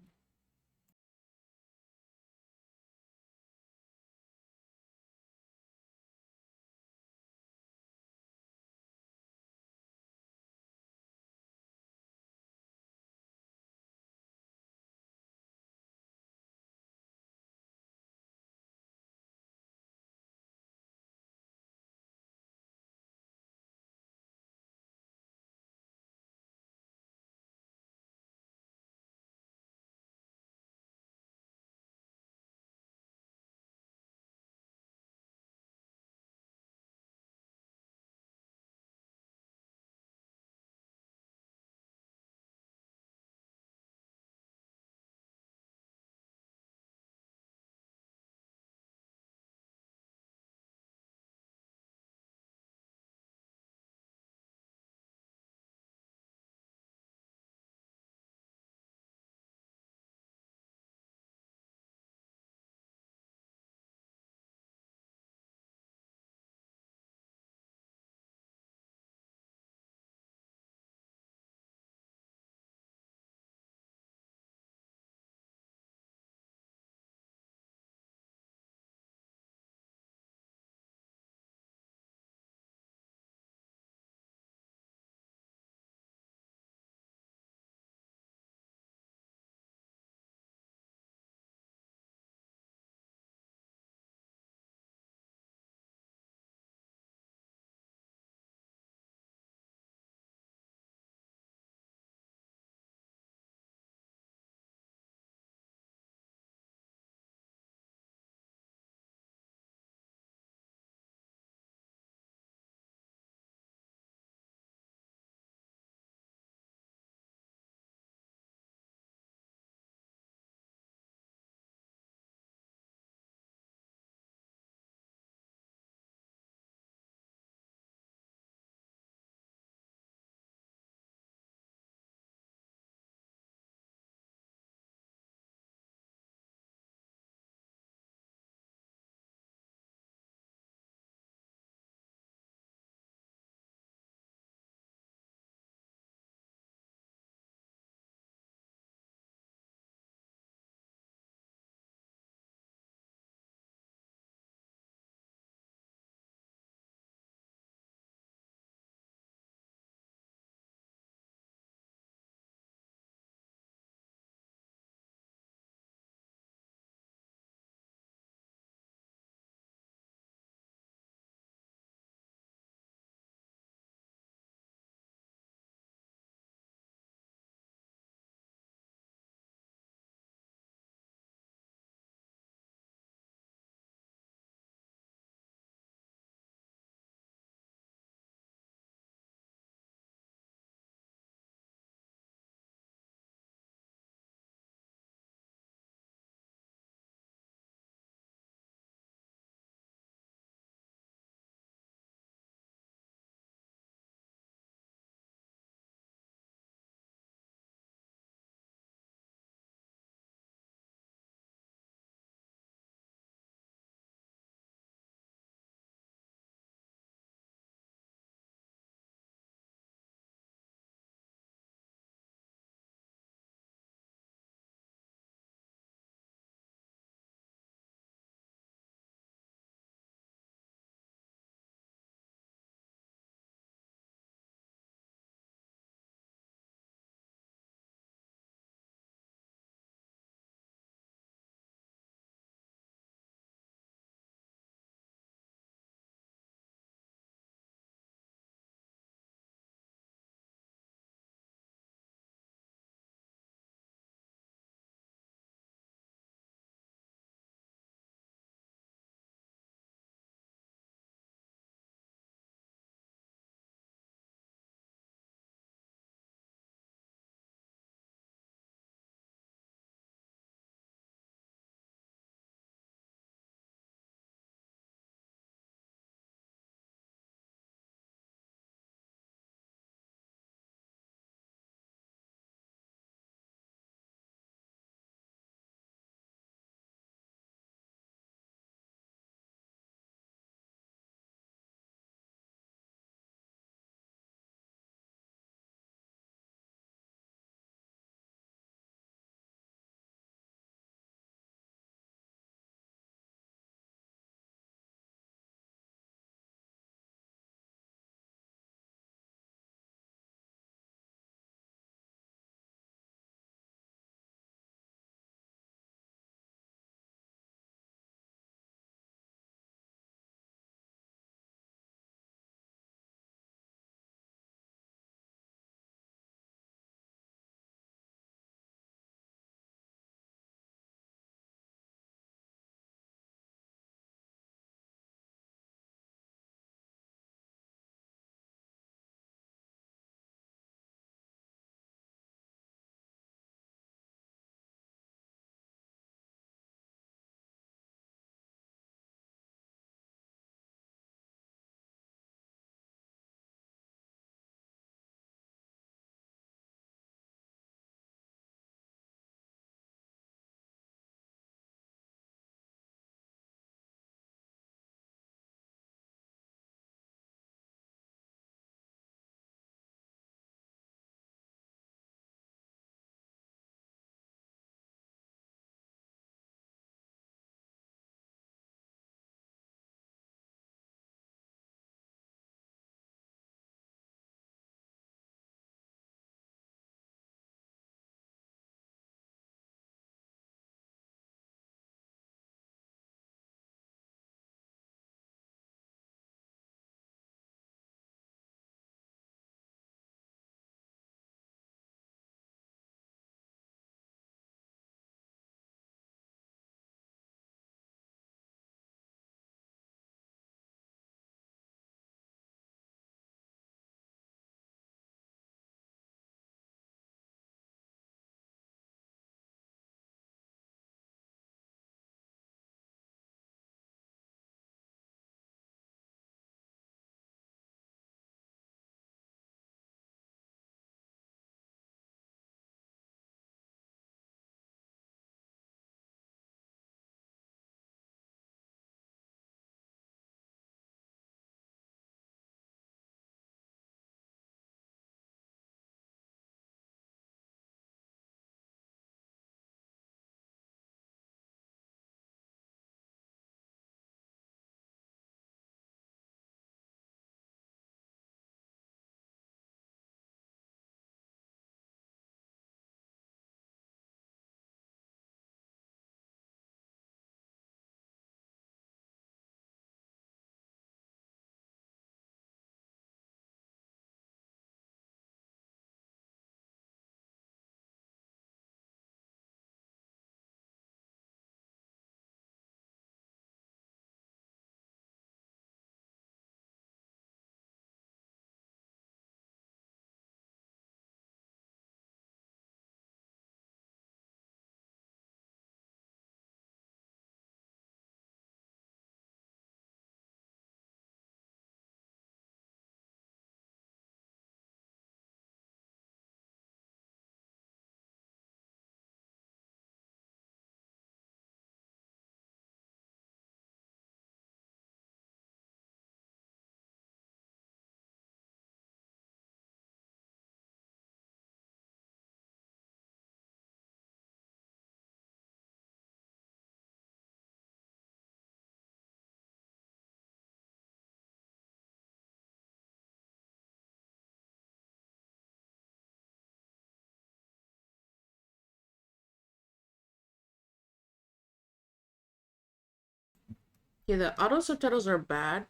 Yeah, the auto subtitles are bad.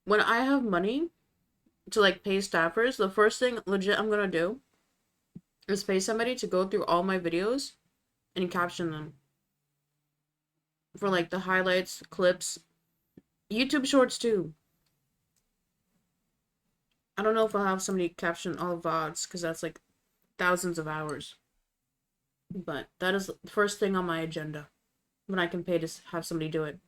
When I have money to like pay staffers, the first thing legit I'm gonna do is pay somebody to go through all my videos and caption them for like the highlights, clips, YouTube shorts too. I don't know if I'll have somebody caption all VODs because that's like thousands of hours. But that is the first thing on my agenda when I can pay to have somebody do it.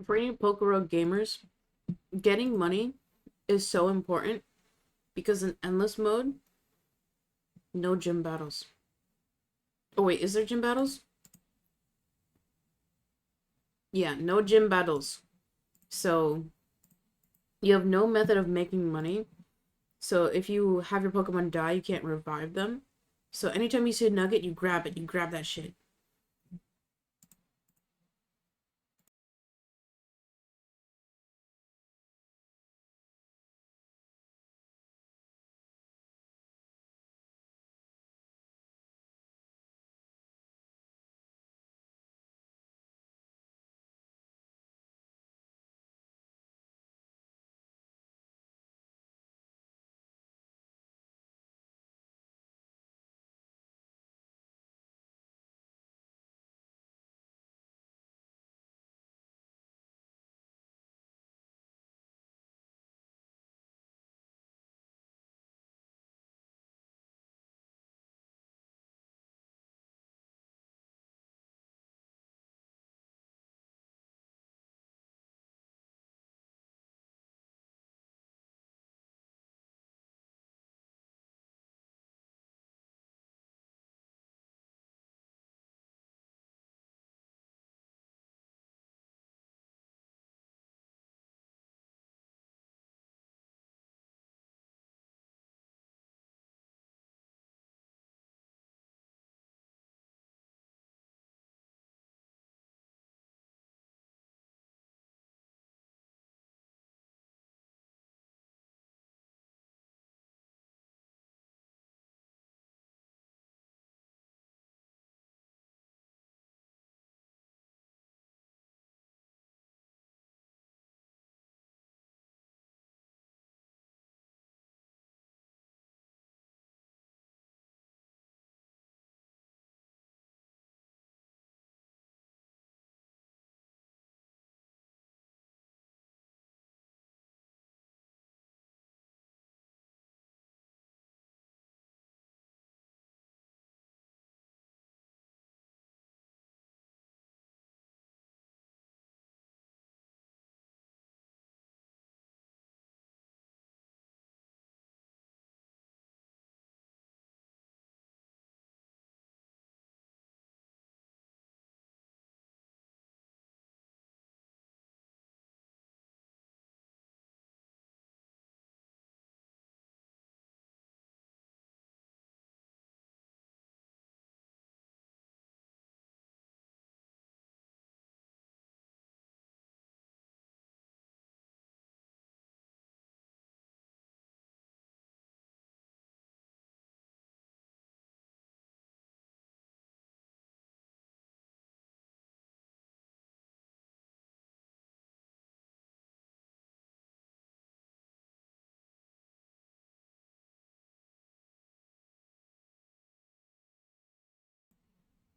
For any Pokero gamers, getting money is so important because in endless mode, no gym battles. Oh wait, is there gym battles? Yeah, no gym battles. So you have no method of making money. So if you have your Pokemon die, you can't revive them. So anytime you see a nugget, you grab it. You grab that shit.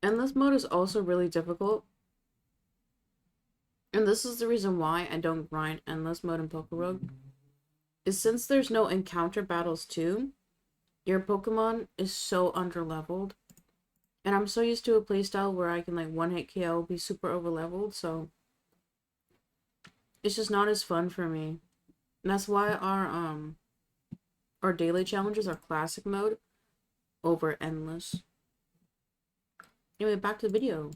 Endless mode is also really difficult. And this is the reason why I don't grind endless mode in Pokerogue. Is since there's no encounter battles too, your Pokemon is so underleveled. And I'm so used to a playstyle where I can like one-hit KO, be super overleveled, so it's just not as fun for me. And that's why our daily challenges are classic mode over endless. Anyway, back to the video.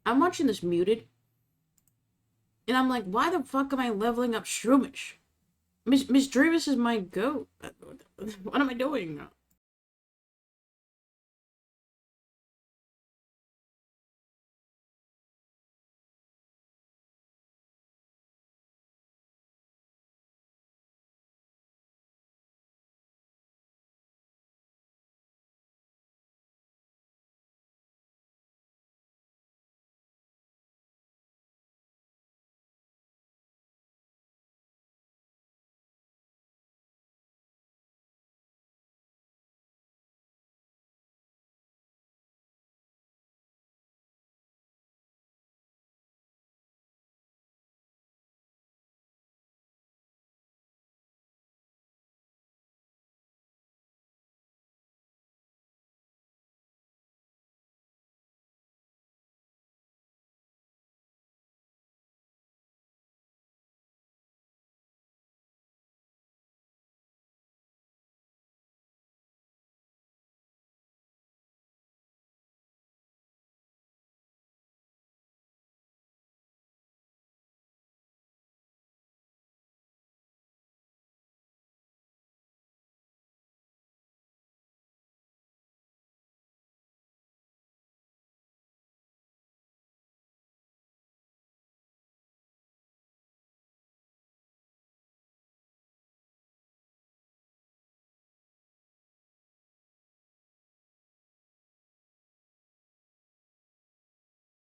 I'm watching this muted, and I'm like, why the fuck am I leveling up Shroomish? Miss Dravis is my goat. What am I doing?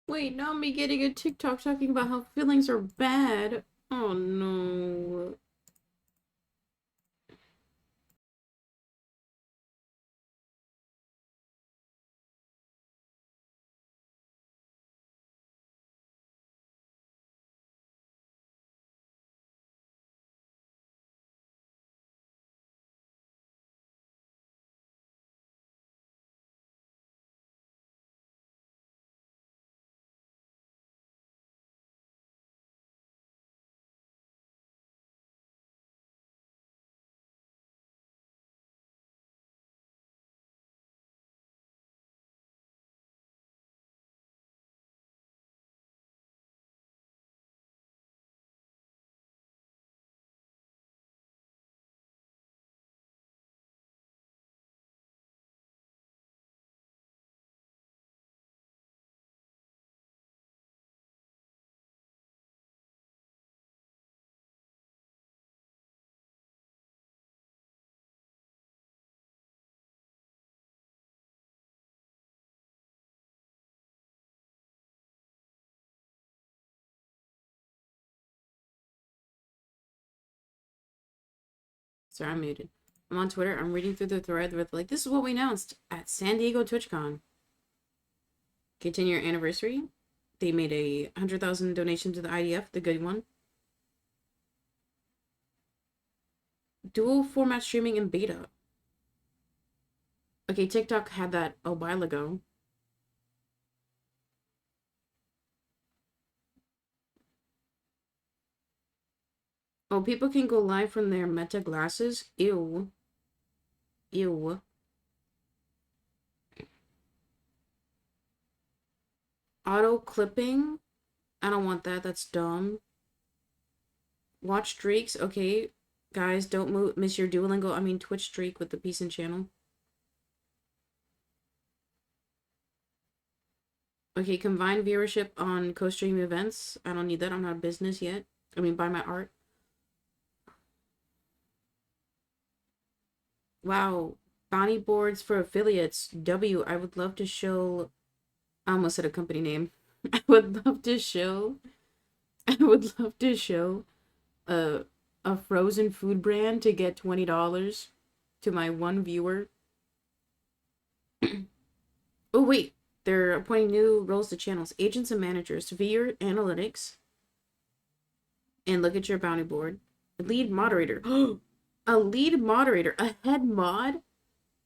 Wait, not me getting a TikTok talking about how feelings are bad. Oh no. Sorry, I'm muted. I'm on Twitter. I'm reading through the thread with like, this is what we announced at San Diego TwitchCon. Okay, 10-year anniversary. They made a 100,000 donation to the IDF, the good one. Dual format streaming in beta. Okay, TikTok had that a while ago. Oh, people can go live from their Meta glasses? Ew. Ew. Auto clipping? I don't want that. That's dumb. Watch streaks? Okay. Guys, don't miss your Duolingo. I mean, Twitch streak with the Peace and channel. Okay, combine viewership on co-stream events. I don't need that. I'm not a business yet. I mean, buy my art. Wow. Bounty boards for affiliates. W. I would love to show... I almost said a company name. I would love to show a frozen food brand to get $20 to my one viewer. Oh, wait. They're appointing new roles to channels. Agents and managers. View your analytics. And look at your bounty board. Lead moderator. A lead moderator. A head mod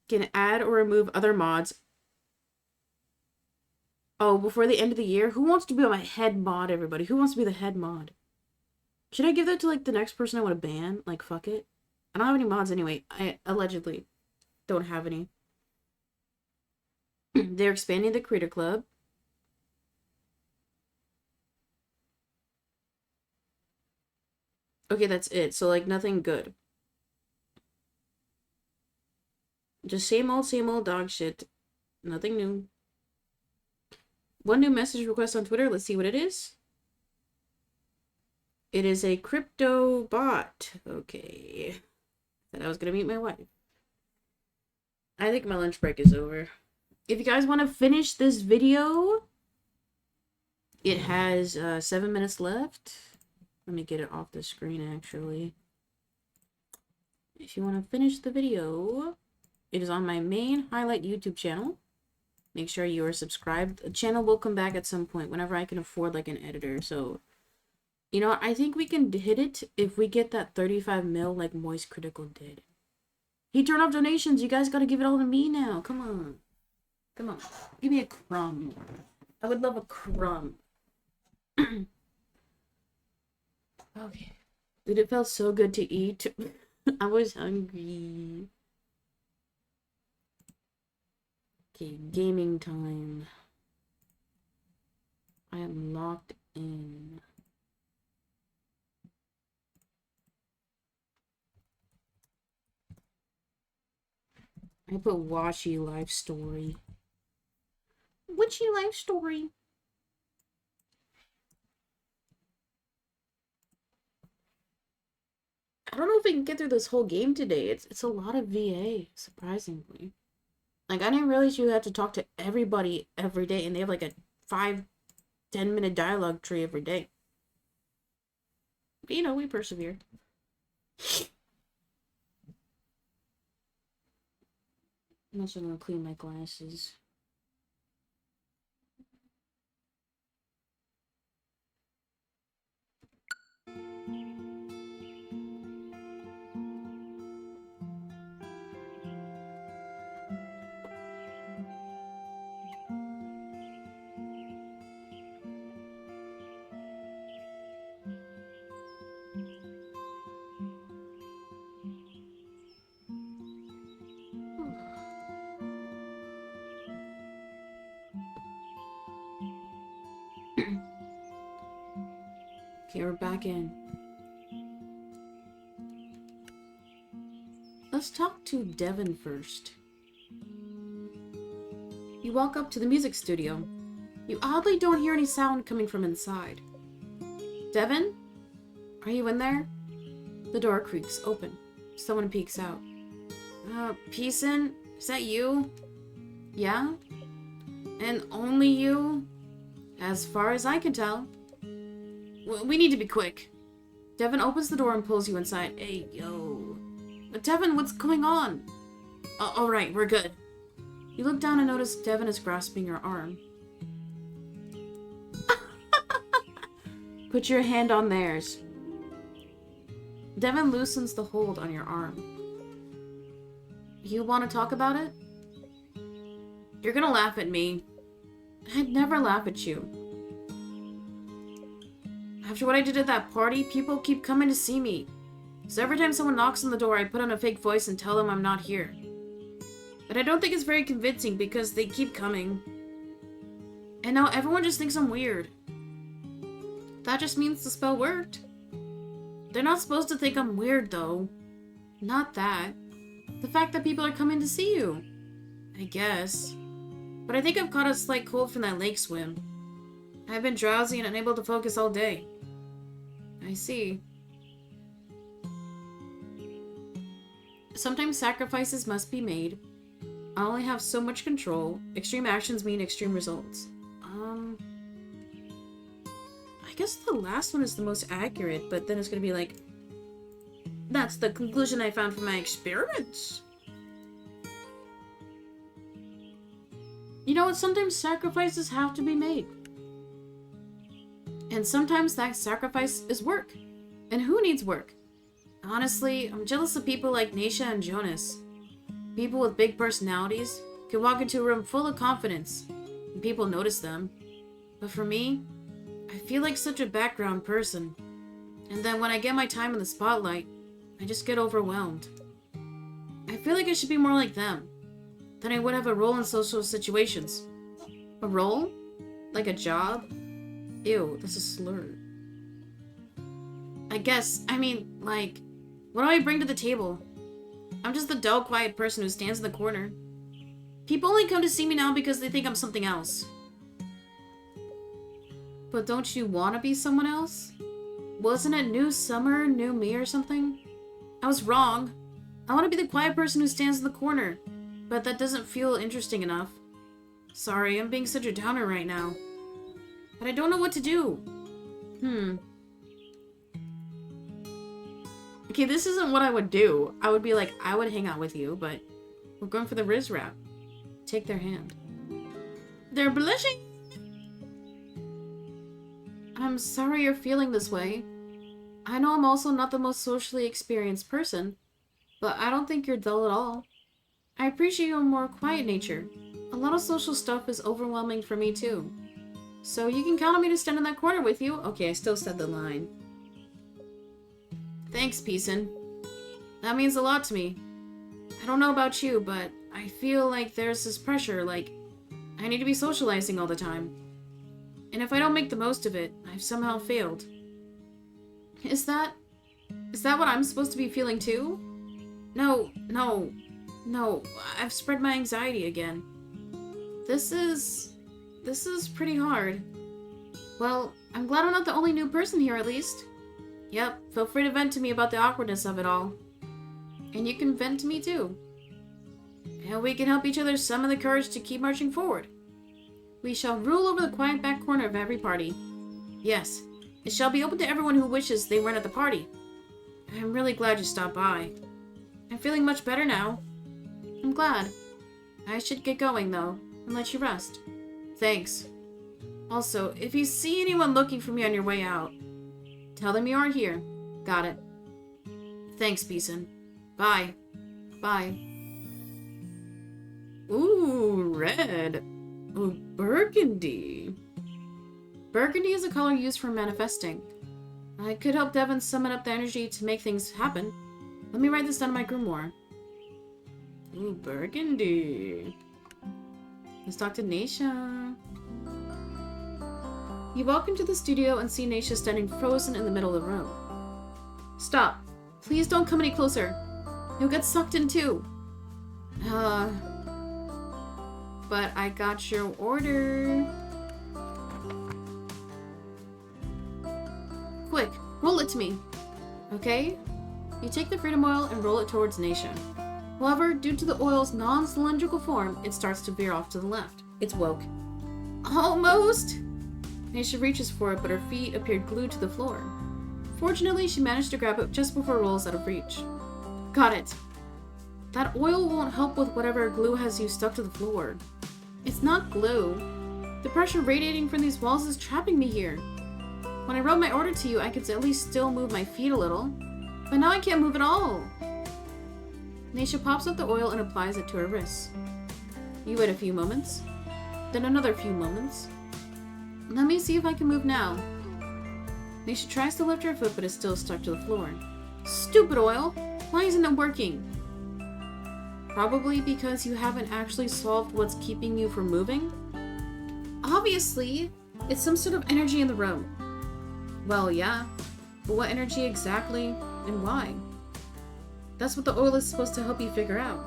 can add or remove other mods. Oh, before the end of the year? Who wants to be my head mod, everybody? Who wants to be the head mod? Should I give that to, like, the next person I want to ban? Like, fuck it. I don't have any mods anyway. I allegedly don't have any. They're expanding the Creator Club. Okay, that's it. So, like, nothing good. Just same old dog shit. Nothing new. One new message request on Twitter. Let's see what it is. It is a crypto bot. Okay. Said I was gonna meet my wife. I think my lunch break is over. If you guys want to finish this video, it has 7 minutes left. Let me get it off the screen, actually. If you want to finish the video, it is on my main highlight YouTube channel. Make sure you are subscribed. The channel will come back at some point whenever I can afford like an editor. So, you know, I think we can hit it if we get that 35 mil like Moist Critical did. He turned off donations. You guys got to give it all to me now. Come on. Come on. Give me a crumb. I would love a crumb. Okay. Dude, it felt so good to eat. I was hungry. Okay, gaming time. I am locked in. I put Witchy life story. Witchy life story. I don't know if we can get through this whole game today. It's a lot of VA, surprisingly. Like, I didn't realize you had to talk to everybody every day, and they have like a 5-10 minute dialogue tree every day. But, you know, we persevere. I'm also gonna clean my glasses. Okay, we're back in. Let's talk to Devin first. You walk up to the music studio. You oddly don't hear any sound coming from inside. Devin? Are you in there? The door creaks open. Someone peeks out. Peacein? Is that you? Yeah? And only you? As far as I can tell. We need to be quick. Devin opens the door and pulls you inside. Hey, yo. Devin, what's going on? Alright, we're good. You look down and notice Devin is grasping your arm. Put your hand on theirs. Devin loosens the hold on your arm. You want to talk about it? You're gonna laugh at me. I'd never laugh at you. After what I did at that party, people keep coming to see me. So every time someone knocks on the door, I put on a fake voice and tell them I'm not here. But I don't think it's very convincing because they keep coming. And now everyone just thinks I'm weird. That just means the spell worked. They're not supposed to think I'm weird, though. Not that. The fact that people are coming to see you. I guess. But I think I've caught a slight cold from that lake swim. I've been drowsy and unable to focus all day. I see. Sometimes sacrifices must be made. I only have so much control. Extreme actions mean extreme results. I guess the last one is the most accurate, but then it's gonna be like, that's the conclusion I found from my experiments. You know what? Sometimes sacrifices have to be made. And sometimes that sacrifice is work. And who needs work? Honestly, I'm jealous of people like Naisha and Jonas. People with big personalities can walk into a room full of confidence, and people notice them. But for me, I feel like such a background person. And then when I get my time in the spotlight, I just get overwhelmed. I feel like I should be more like them. Then I would have a role in social situations. A role? Like a job? Ew, that's a slur. I mean, like, what do I bring to the table? I'm just the dull, quiet person who stands in the corner. People only come to see me now because they think I'm something else. But don't you want to be someone else? Wasn't it new summer, new me or something? I was wrong. I want to be the quiet person who stands in the corner. But that doesn't feel interesting enough. Sorry, I'm being such a downer right now. But I don't know what to do. Okay, this isn't what I would do. I would be like, I would hang out with you, but we're going for the Riz rap. Take their hand. They're blushing! I'm sorry you're feeling this way. I know I'm also not the most socially experienced person, but I don't think you're dull at all. I appreciate your more quiet nature. A lot of social stuff is overwhelming for me too. So you can count on me to stand in that corner with you. Okay, I still said the line. Thanks, Peason. That means a lot to me. I don't know about you, but I feel like there's this pressure, like I need to be socializing all the time. And if I don't make the most of it, I've somehow failed. Is that what I'm supposed to be feeling too? No, I've spread my anxiety again. This is pretty hard. Well, I'm glad I'm not the only new person here at least. Yep, feel free to vent to me about the awkwardness of it all. And you can vent to me too. And we can help each other summon the courage to keep marching forward. We shall rule over the quiet back corner of every party. Yes, it shall be open to everyone who wishes they weren't at the party. I'm really glad you stopped by. I'm feeling much better now. I'm glad. I should get going though, and let you rest. Thanks. Also, if you see anyone looking for me on your way out, tell them you aren't here. Got it. Thanks, Beeson. Bye. Bye. Ooh, red. Ooh, burgundy. Burgundy is a color used for manifesting. I could help Devin summon up the energy to make things happen. Let me write this down in my grimoire. Ooh, burgundy. Let's talk to Naisha. You walk into the studio and see Naisha standing frozen in the middle of the room. Stop. Please don't come any closer. You'll get sucked in too. But I got your order. Quick, roll it to me. Okay? You take the freedom oil and roll it towards Naisha. However, due to the oil's non-cylindrical form, it starts to veer off to the left. It's woke. Almost! Naisha reaches for it, but her feet appeared glued to the floor. Fortunately, she managed to grab it just before it rolls out of reach. Got it. That oil won't help with whatever glue has you stuck to the floor. It's not glue. The pressure radiating from these walls is trapping me here. When I wrote my order to you, I could at least still move my feet a little. But now I can't move at all. Naisha pops up the oil and applies it to her wrists. You wait a few moments. Then another few moments. Let me see if I can move now. Naisha tries to lift her foot, but is still stuck to the floor. Stupid oil! Why isn't it working? Probably because you haven't actually solved what's keeping you from moving? Obviously! It's some sort of energy in the room. Well, yeah. But what energy exactly, and why? That's what the oil is supposed to help you figure out.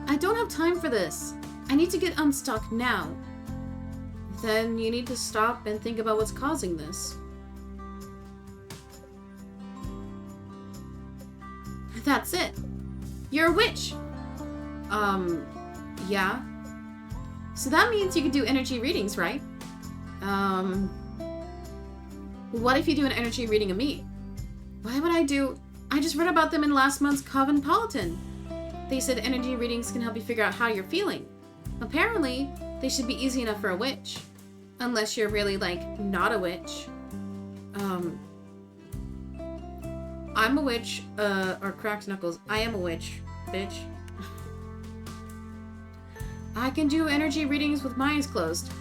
I don't have time for this. I need to get unstuck now. Then you need to stop and think about what's causing this. That's it. You're a witch. Yeah. So that means you can do energy readings, right? What if you do an energy reading of me? Why would I do... I just read about them in last month's Cosmopolitan. They said energy readings can help you figure out how you're feeling. Apparently, they should be easy enough for a witch. Unless you're really, like, not a witch. I'm a witch, or cracked knuckles. I am a witch, bitch. I can do energy readings with my eyes closed.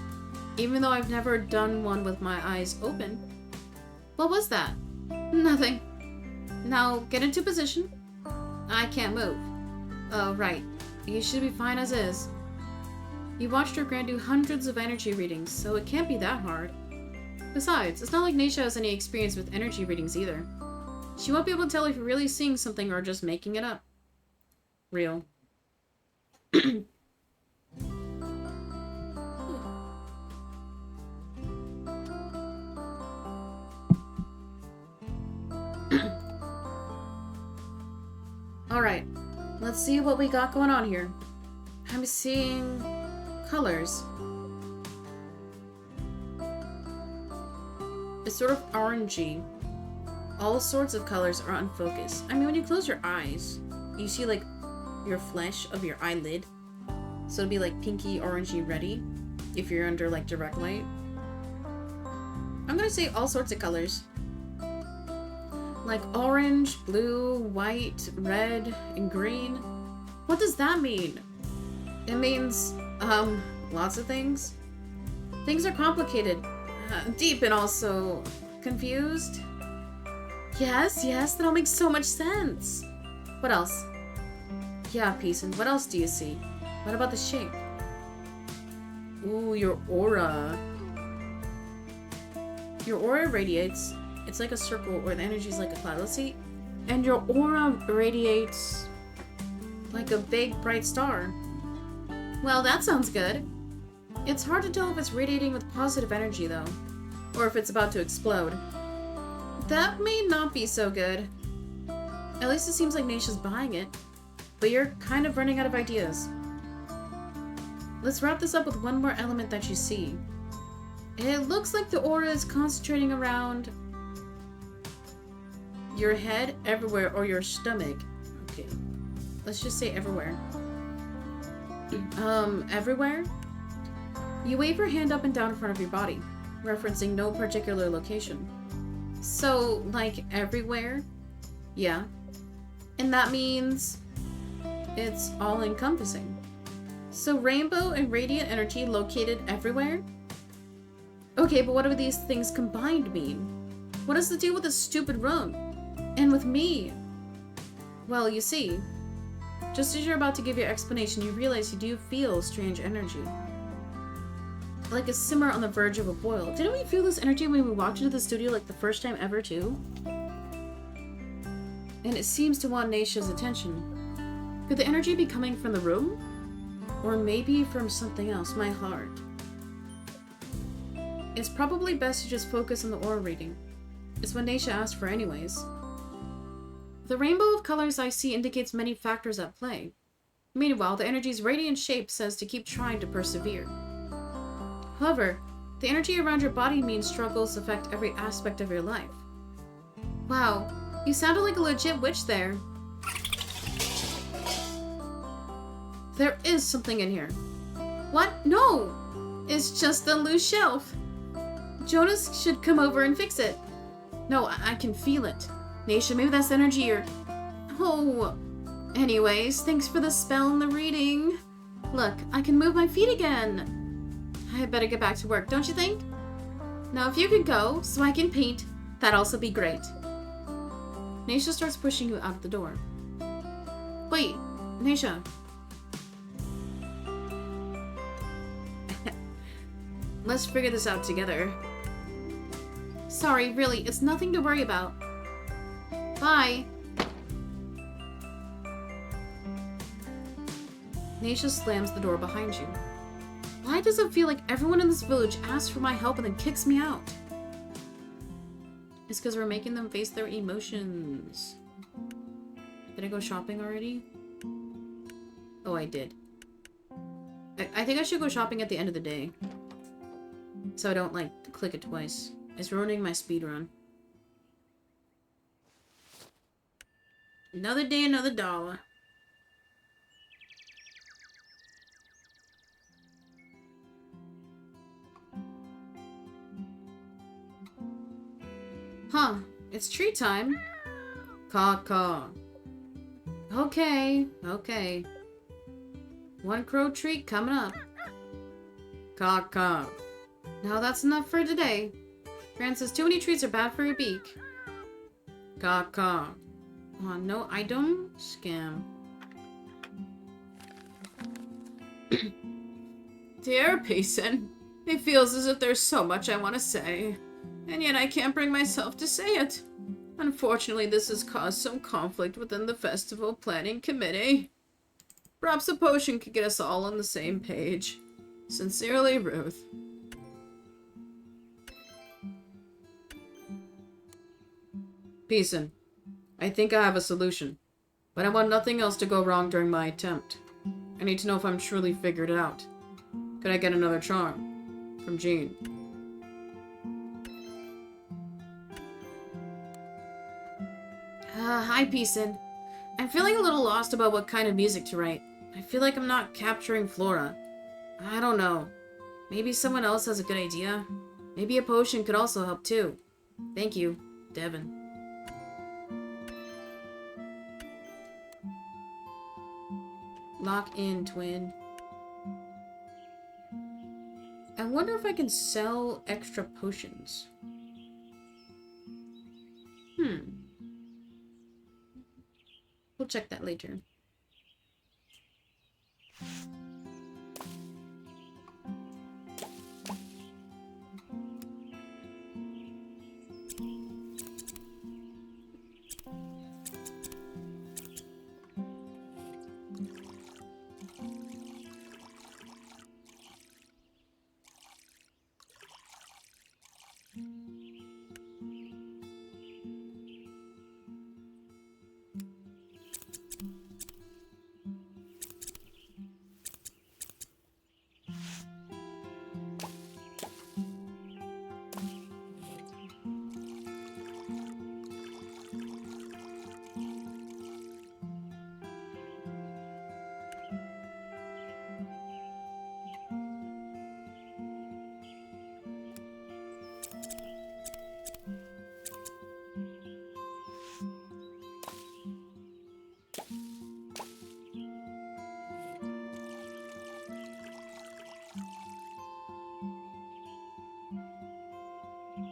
Even though I've never done one with my eyes open. What was that? Nothing. Now, get into position. I can't move. Oh, right. You should be fine as is. You watched her grand do hundreds of energy readings, so it can't be that hard. Besides, it's not like Naisha has any experience with energy readings either. She won't be able to tell if you're really seeing something or just making it up. Real. Alright, let's see what we got going on here. I'm seeing colors. It's sort of orangey. All sorts of colors are unfocused. I mean, when you close your eyes, you see like your flesh of your eyelid. So it'd be like pinky, orangey, reddy if you're under like direct light. I'm gonna say all sorts of colors. Like orange, blue, white, red, and green. What does that mean? It means, lots of things. Things are complicated, deep, and also confused. Yes, that all makes so much sense. What else? Yeah, Peace, and what else do you see? What about the shape? Ooh, your aura. Your aura radiates. It's like a circle, or the energy is like a cloud. Let's see. And your aura radiates like a big, bright star. Well, that sounds good. It's hard to tell if it's radiating with positive energy, though. Or if it's about to explode. That may not be so good. At least it seems like Naisha's buying it. But you're kind of running out of ideas. Let's wrap this up with one more element that you see. It looks like the aura is concentrating around your head, everywhere, or your stomach. Okay. Let's just say everywhere. Everywhere? You wave your hand up and down in front of your body, referencing no particular location. So, like, everywhere? Yeah. And that means it's all-encompassing. So rainbow and radiant energy located everywhere? Okay, but what do these things combined mean? What does it do with this stupid room? And with me? Well, you see, just as you're about to give your explanation, you realize you do feel strange energy. Like a simmer on the verge of a boil. Didn't we feel this energy when we walked into the studio like the first time ever, too? And it seems to want Naisha's attention. Could the energy be coming from the room? Or maybe from something else, my heart. It's probably best to just focus on the aura reading. It's what Naisha asked for anyways. The rainbow of colors I see indicates many factors at play. Meanwhile, the energy's radiant shape says to keep trying to persevere. However, the energy around your body means struggles affect every aspect of your life. Wow, You sounded like a legit witch there. There is something in here. What? No! It's just a loose shelf. Jonas should come over and fix it. No, I can feel it. Naisha, maybe that's energy or... Oh. Anyways, thanks for the spell and the reading. Look, I can move my feet again. I better get back to work, don't you think? Now, if you could go, so I can paint, that'd also be great. Naisha starts pushing you out the door. Wait, Naisha. Let's figure this out together. Sorry, really, it's nothing to worry about. Bye. Naisha slams the door behind you. Why does it feel like everyone in this village asks for my help and then kicks me out? It's because we're making them face their emotions. Did I go shopping already? Oh, I did. I think I should go shopping at the end of the day. So I don't, like, click it twice. It's ruining my speedrun. Another day, another dollar. Huh, it's treat time. Caw-caw. Okay, okay. One crow treat coming up. Caw-caw. Now that's enough for today. Gran says too many treats are bad for your beak. Caw-caw. Oh, no, I don't scam. Dear Payson, it feels as if there's so much I want to say, and yet I can't bring myself to say it. Unfortunately, this has caused some conflict within the festival planning committee. Perhaps a potion could get us all on the same page. Sincerely, Ruth. Payson, I think I have a solution, but I want nothing else to go wrong during my attempt. I need to know if I'm truly figured it out. Could I get another charm? From Jean. Hi, Payson. I'm feeling a little lost about what kind of music to write. I feel like I'm not capturing Flora. I don't know. Maybe someone else has a good idea. Maybe a potion could also help too. Thank you, Devin. Lock in, twin. I wonder if I can sell extra potions. We'll check that later.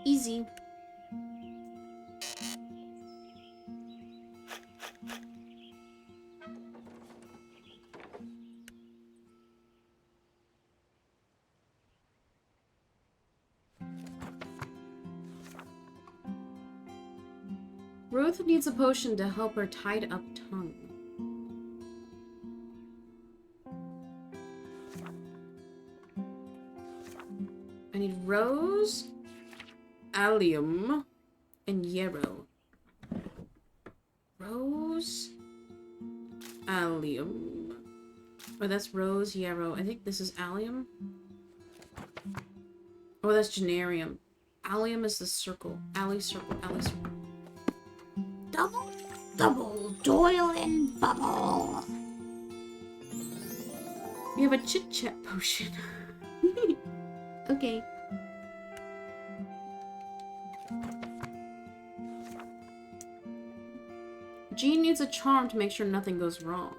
Easy. Ruth needs a potion to help her tied up tongue. I need rose, allium, and yarrow. Rose, allium. Oh, that's rose, yarrow. I think this is allium. Oh, that's generium. Allium is the circle. Alley circle, alley circle. double, double, toil and bubble. We have a chit-chat potion. Okay. Jean needs a charm to make sure nothing goes wrong.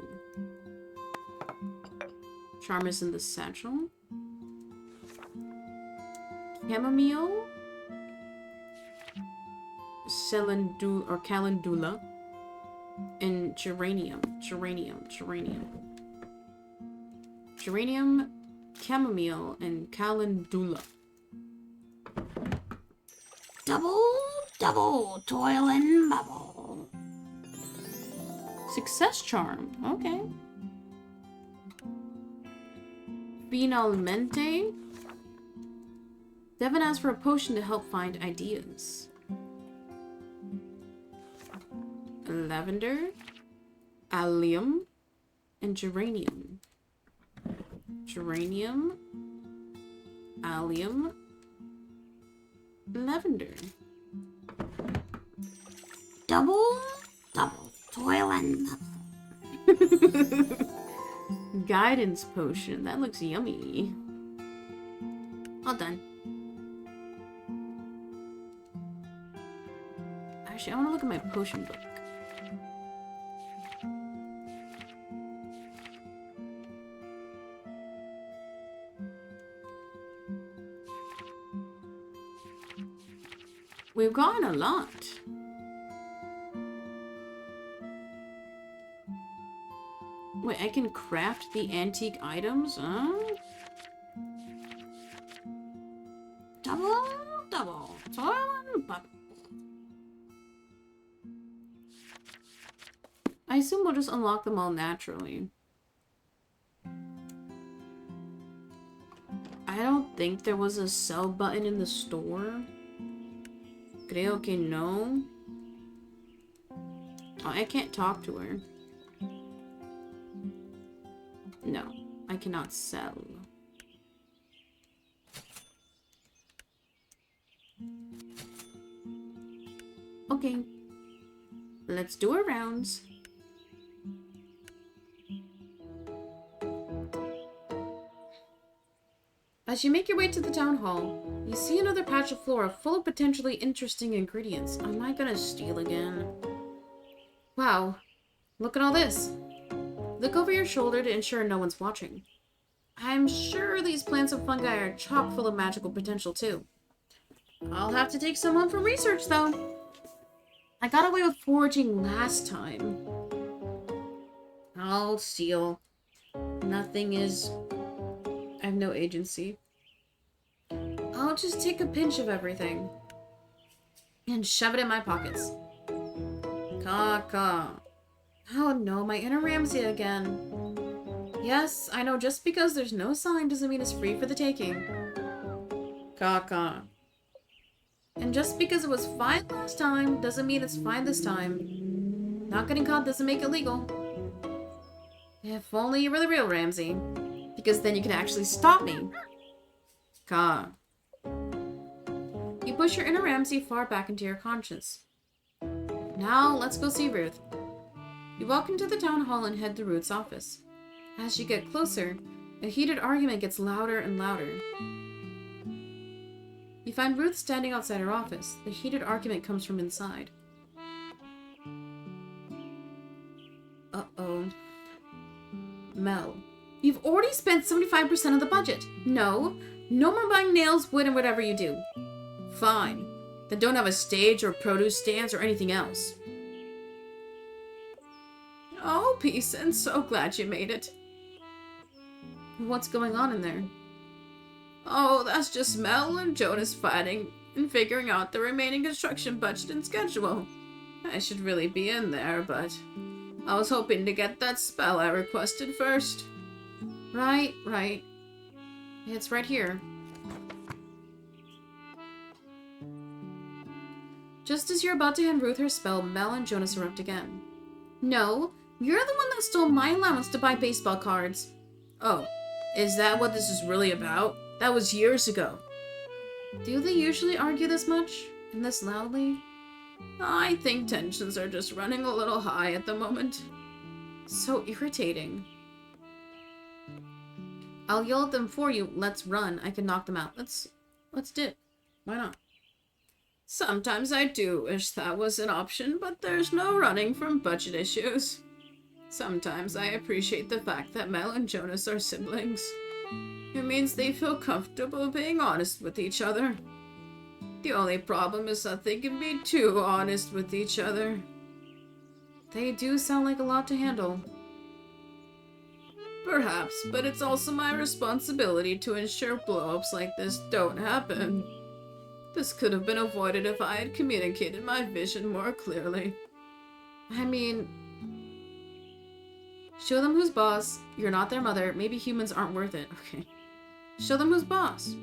Charm is in the satchel. Chamomile. Calendula. And geranium. Geranium, chamomile, and calendula. Double, double, toil and bubble. Success charm. Okay. Finalmente. Devin asked for a potion to help find ideas. Lavender, allium, and geranium. Geranium, allium, lavender. Double, double, toil and bubble. Guidance potion. That looks yummy. All done. Actually, I want to look at my potion book. We've gotten a lot. Wait, I can craft the antique items? Huh? Double, double, toil and bubble. I assume we'll just unlock them all naturally. I don't think there was a sell button in the store. Creo que no. Oh, I can't talk to her. No, I cannot sell. Okay. Let's do our rounds. As you make your way to the town hall, you see another patch of flora full of potentially interesting ingredients. Am I gonna steal again? Wow, look at all this. Look over your shoulder to ensure no one's watching. I'm sure these plants and fungi are chock full of magical potential too. I'll have to take some home for research though. I got away with foraging last time. I'll steal. Nothing is... I have no agency. I'll just take a pinch of everything. And shove it in my pockets. Caw. Oh no, my inner Ramsey again. Yes, I know just because there's no sign doesn't mean it's free for the taking. Caw. And just because it was fine last time doesn't mean it's fine this time. Not getting caught doesn't make it legal. If only you were the real Ramsey. Because then you can actually stop me. Caw. You push your inner Ramsey far back into your conscience. Now, let's go see Ruth. You walk into the town hall and head to Ruth's office. As you get closer, a heated argument gets louder and louder. You find Ruth standing outside her office. The heated argument comes from inside. Uh-oh. Mel. You've already spent 75% of the budget. No more buying nails, wood, and whatever you do. Fine. Then don't have a stage or produce stands or anything else. Oh, peace, and so glad you made it. What's going on in there? Oh, that's just Mel and Jonas fighting and figuring out the remaining construction budget and schedule. I should really be in there, but I was hoping to get that spell I requested first. Right. It's right here. Just as you're about to hand Ruth her spell, Mel and Jonas erupt again. No, you're the one that stole my allowance to buy baseball cards. Oh, is that what this is really about? That was years ago. Do they usually argue this much? And this loudly? I think tensions are just running a little high at the moment. So irritating. I'll yell at them for you. Let's run. I can knock them out. Let's do it. Why not? Sometimes I do wish that was an option, but there's no running from budget issues. Sometimes I appreciate the fact that Mel and Jonas are siblings. It means they feel comfortable being honest with each other. The only problem is that they can be too honest with each other. They do sound like a lot to handle. Perhaps, but it's also my responsibility to ensure blow-ups like this don't happen. This could have been avoided if I had communicated my vision more clearly. I mean, show them who's boss. You're not their mother. Maybe humans aren't worth it. Okay. Show them who's boss.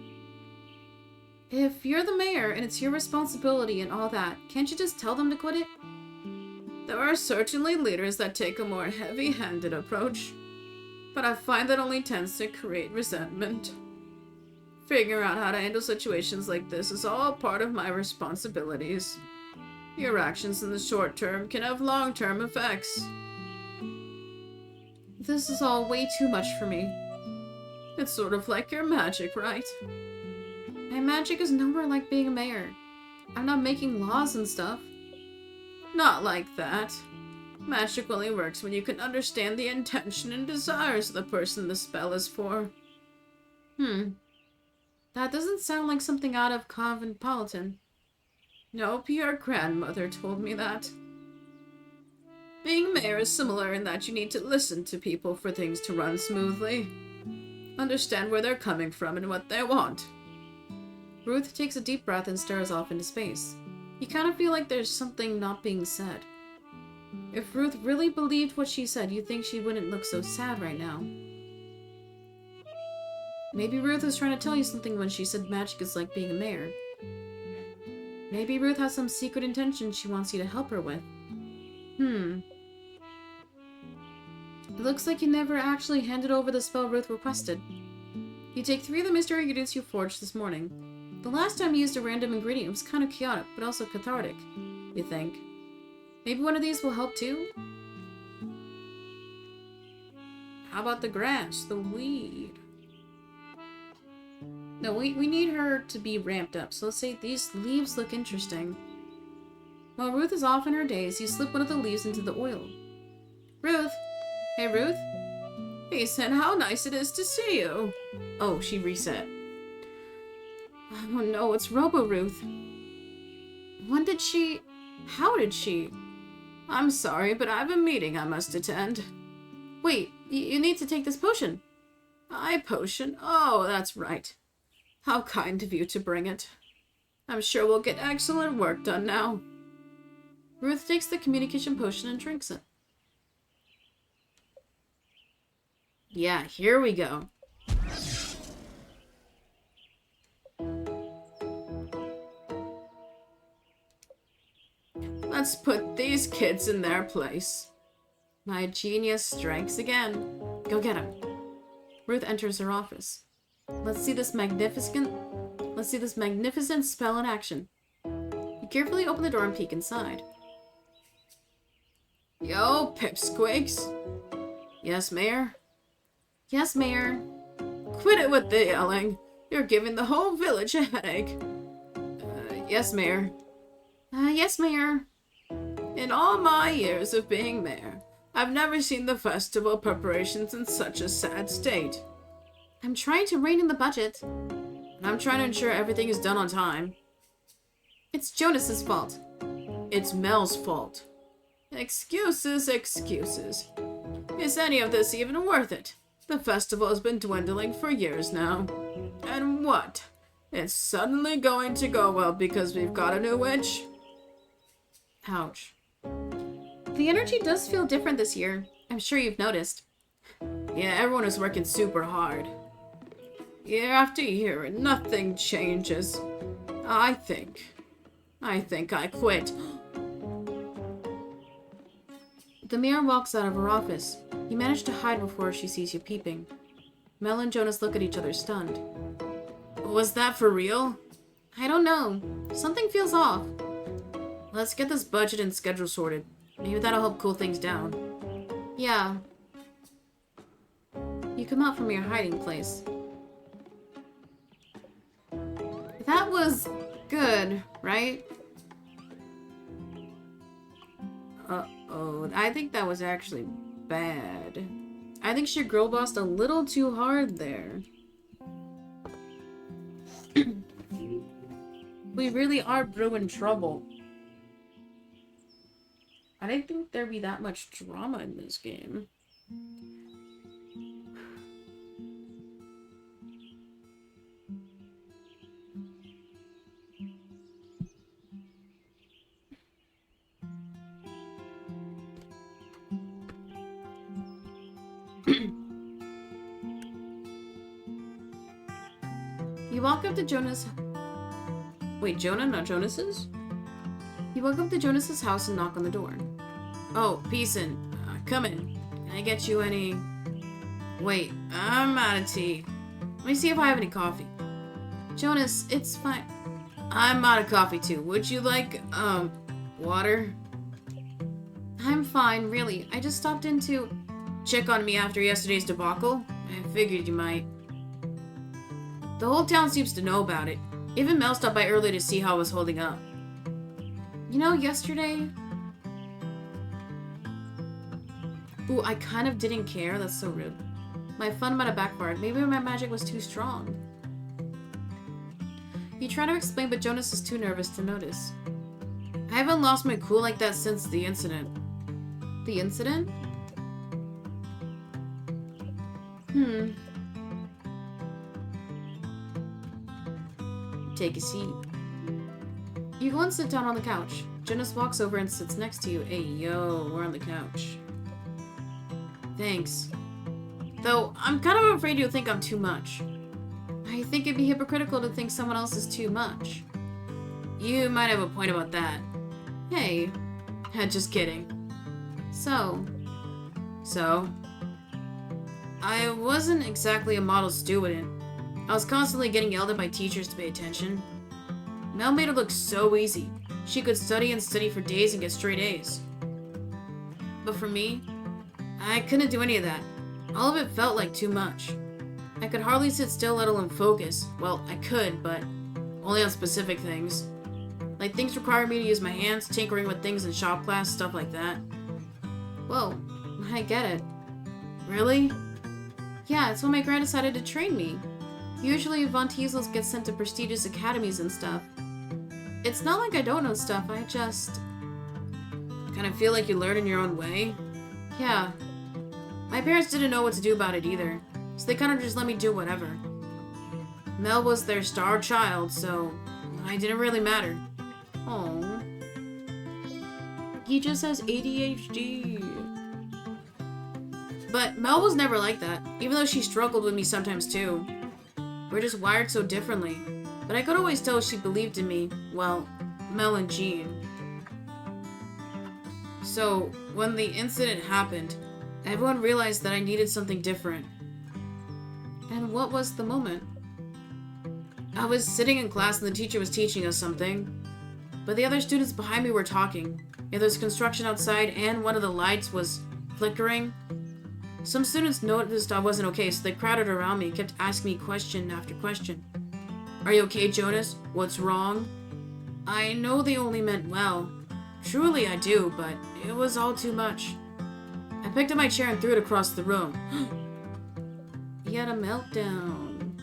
If you're the mayor and it's your responsibility and all that, can't you just tell them to quit it? There are certainly leaders that take a more heavy-handed approach, but I find that only tends to create resentment. Figuring out how to handle situations like this is all part of my responsibilities. Your actions in the short term can have long-term effects. This is all way too much for me. It's sort of like your magic, right? My magic is nowhere like being a mayor. I'm not making laws and stuff. Not like that. Magic only works when you can understand the intention and desires of the person the spell is for. That doesn't sound like something out of Cosmopolitan. Nope, your grandmother told me that. Being mayor is similar in that you need to listen to people for things to run smoothly. Understand where they're coming from and what they want. Ruth takes a deep breath and stares off into space. You kind of feel like there's something not being said. If Ruth really believed what she said, you'd think she wouldn't look so sad right now. Maybe Ruth was trying to tell you something when she said magic is like being a mayor. Maybe Ruth has some secret intention she wants you to help her with. It looks like you never actually handed over the spell Ruth requested. You take 3 of the mystery ingredients you forged this morning. The last time you used a random ingredient was kind of chaotic, but also cathartic, you think. Maybe one of these will help too? How about the grass, the weed? No, we need her to be ramped up, so let's say these leaves look interesting. While Ruth is off in her days, you slip one of the leaves into the oil. Ruth! Hey, Ruth? He said how nice it is to see you. Oh, she reset. Oh no, it's Robo-Ruth. When did she... How did she... I'm sorry, but I have a meeting I must attend. Wait, you need to take this potion. Potion? Oh, that's right. How kind of you to bring it. I'm sure we'll get excellent work done now. Ruth takes the communication potion and drinks it. Yeah, here we go. Let's put these kids in their place. My genius strikes again. Go get him. Ruth enters her office. Let's see this magnificent spell in action. You carefully open the door and peek inside. Yo, pipsqueaks. Yes, Mayor? Yes, Mayor. Quit it with the yelling. You're giving the whole village a headache. Yes, Mayor. Yes, Mayor. In all my years of being mayor, I've never seen the festival preparations in such a sad state. I'm trying to rein in the budget. And I'm trying to ensure everything is done on time. It's Jonas's fault. It's Mel's fault. Excuses, excuses. Is any of this even worth it? The festival has been dwindling for years now. And what? It's suddenly going to go well because we've got a new witch? Ouch. The energy does feel different this year. I'm sure you've noticed. Yeah, everyone is working super hard. Year after year, and nothing changes. I think I quit. The mayor walks out of her office. You manage to hide before she sees you peeping. Mel and Jonas look at each other stunned. Was that for real? I don't know. Something feels off. Let's get this budget and schedule sorted. Maybe that'll help cool things down. Yeah. You come out from your hiding place. That was good, right? Uh-oh. I think that was actually bad. I think she girl bossed a little too hard there. We really are brewing trouble. I didn't think there'd be that much drama in this game. You walk up to Jonas. Wait, Jonah, not Jonas's? You walk up to Jonas's house and knock on the door. Oh, Peacein'. Come in. Can I get you any... Wait, I'm out of tea. Let me see if I have any coffee. Jonas, it's fine. I'm out of coffee too. Would you like, water? I'm fine, really. I just stopped in to check on me after yesterday's debacle. I figured you might. The whole town seems to know about it. Even Mel stopped by early to see how I was holding up. You know, yesterday... Ooh, I kind of didn't care. That's so rude. My fun might have backfired. Maybe my magic was too strong. You try to explain, but Jonas is too nervous to notice. I haven't lost my cool like that since the incident. The incident? Take a seat. You go and sit down on the couch. Jonas walks over and sits next to you. Hey, yo, we're on the couch. Thanks. Though, I'm kind of afraid you'll think I'm too much. I think it'd be hypocritical to think someone else is too much. You might have a point about that. Hey. Just kidding. So? I wasn't exactly a model student. I was constantly getting yelled at by teachers to pay attention. Mel made it look so easy. She could study and study for days and get straight A's. But for me, I couldn't do any of that. All of it felt like too much. I could hardly sit still, let alone focus. Well, I could, but only on specific things. Like things requiring me to use my hands, tinkering with things in shop class, stuff like that. Whoa, I get it. Really? Yeah, it's when my grand decided to train me. Usually, Von Teasels gets sent to prestigious academies and stuff. It's not like I don't know stuff, I just... Kind of feel like you learn in your own way? Yeah. My parents didn't know what to do about it either, so they kind of just let me do whatever. Mel was their star child, so I didn't really matter. Oh, he just has ADHD. But Mel was never like that, even though she struggled with me sometimes too. We're just wired so differently. But I could always tell she believed in me. Well, Mel and Jean. So, when the incident happened, everyone realized that I needed something different. And what was the moment? I was sitting in class and the teacher was teaching us something. But the other students behind me were talking. Yeah, there's construction outside and one of the lights was flickering. Some students noticed I wasn't okay, so they crowded around me and kept asking me question after question. Are you okay, Jonas? What's wrong? I know they only meant well. Truly I do, but it was all too much. I picked up my chair and threw it across the room. He had a meltdown.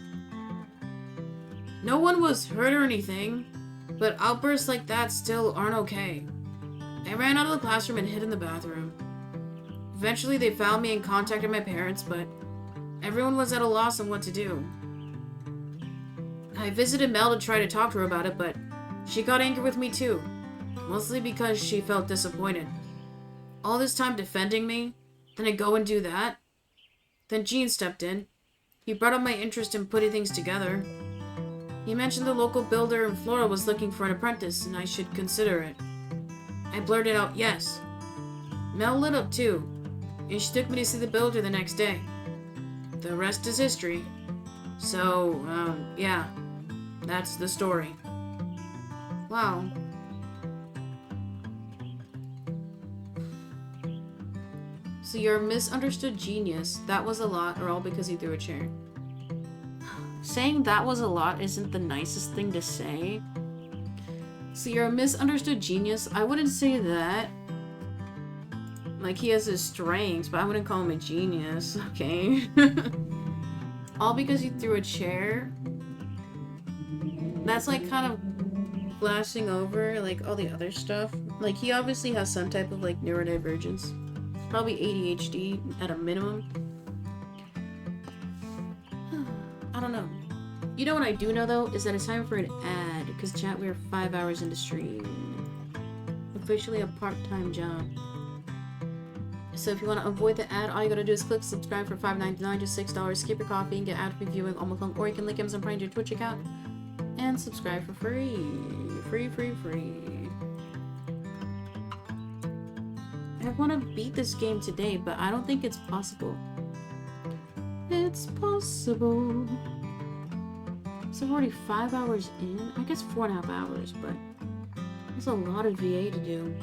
No one was hurt or anything, but outbursts like that still aren't okay. I ran out of the classroom and hid in the bathroom. Eventually they found me and contacted my parents, but everyone was at a loss on what to do. I visited Mel to try to talk to her about it, but she got angry with me too. Mostly because she felt disappointed. All this time defending me, then I go and do that. Then Gene stepped in. He brought up my interest in putting things together. He mentioned the local builder in Florida was looking for an apprentice and I should consider it. I blurted out yes. Mel lit up too, and she took me to see the builder the next day. The rest is history. So, yeah, that's the story. Wow. So you're a misunderstood genius. That was a lot, or all because you threw a chair. Saying that was a lot isn't the nicest thing to say. So you're a misunderstood genius. I wouldn't say that. Like, he has his strengths, but I wouldn't call him a genius, okay? All because you threw a chair? That's, like, kind of flashing over, like, all the other stuff. Like, he obviously has some type of, like, neurodivergence. Probably ADHD at a minimum. I don't know. You know what I do know, though? Is that it's time for an ad. Because, chat, we're 5 hours into stream. Officially a part-time job. So if you want to avoid the ad, all you gotta do is click subscribe for $5.99, just $6. Skip your coffee and get ad-free viewing all month long. Or you can link Amazon Prime to your Twitch account and subscribe for free. Free. I want to beat this game today, but I don't think it's possible. It's possible. So I'm already 5 hours in. I guess 4.5 hours, but that's a lot of VA to do.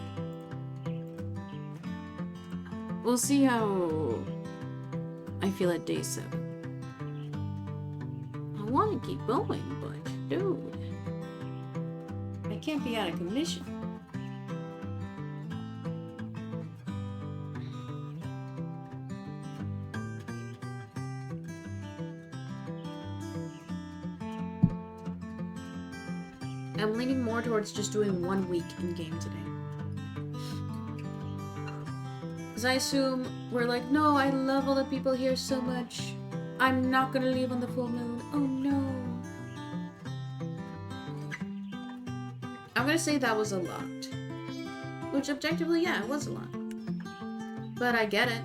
We'll see how I feel at day 7. I want to keep going, but dude, I can't be out of commission. I'm leaning more towards just doing 1 week in game today. Because I assume we're like, no, I love all the people here so much. I'm not gonna leave on the full moon. Oh no. I'm gonna say that was a lot. Which objectively, yeah, it was a lot. But I get it.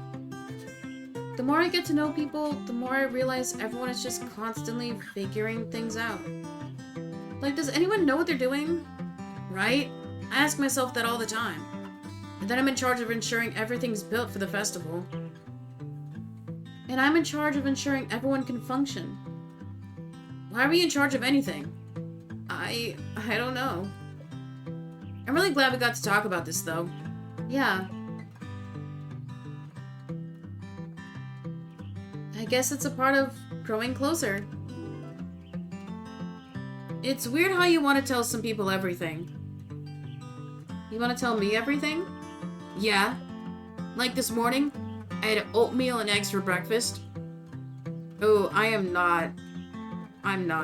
The more I get to know people, the more I realize everyone is just constantly figuring things out. Like, does anyone know what they're doing? Right? I ask myself that all the time. And then I'm in charge of ensuring everything's built for the festival. And I'm in charge of ensuring everyone can function. Why are we in charge of anything? I don't know. I'm really glad we got to talk about this, though. Yeah. I guess it's a part of growing closer. It's weird how you want to tell some people everything. You want to tell me everything? Yeah. Like this morning, I had oatmeal and eggs for breakfast. Oh, I'm not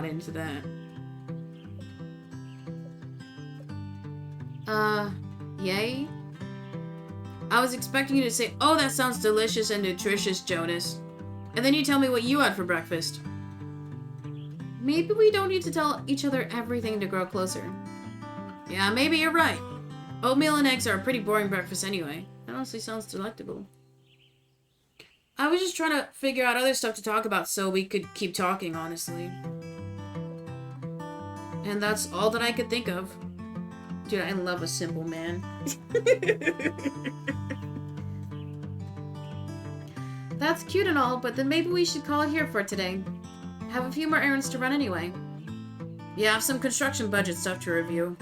into that. Yay? I was expecting you to say, oh, that sounds delicious and nutritious, Jonas. And then you tell me what you had for breakfast. Maybe we don't need to tell each other everything to grow closer. Yeah, maybe you're right. Oatmeal and eggs are a pretty boring breakfast anyway. That honestly sounds delectable. I was just trying to figure out other stuff to talk about so we could keep talking, honestly. And that's all that I could think of. Dude, I love a simple man. That's cute and all, but then maybe we should call it here for today. Have a few more errands to run anyway. Yeah, I have some construction budget stuff to review.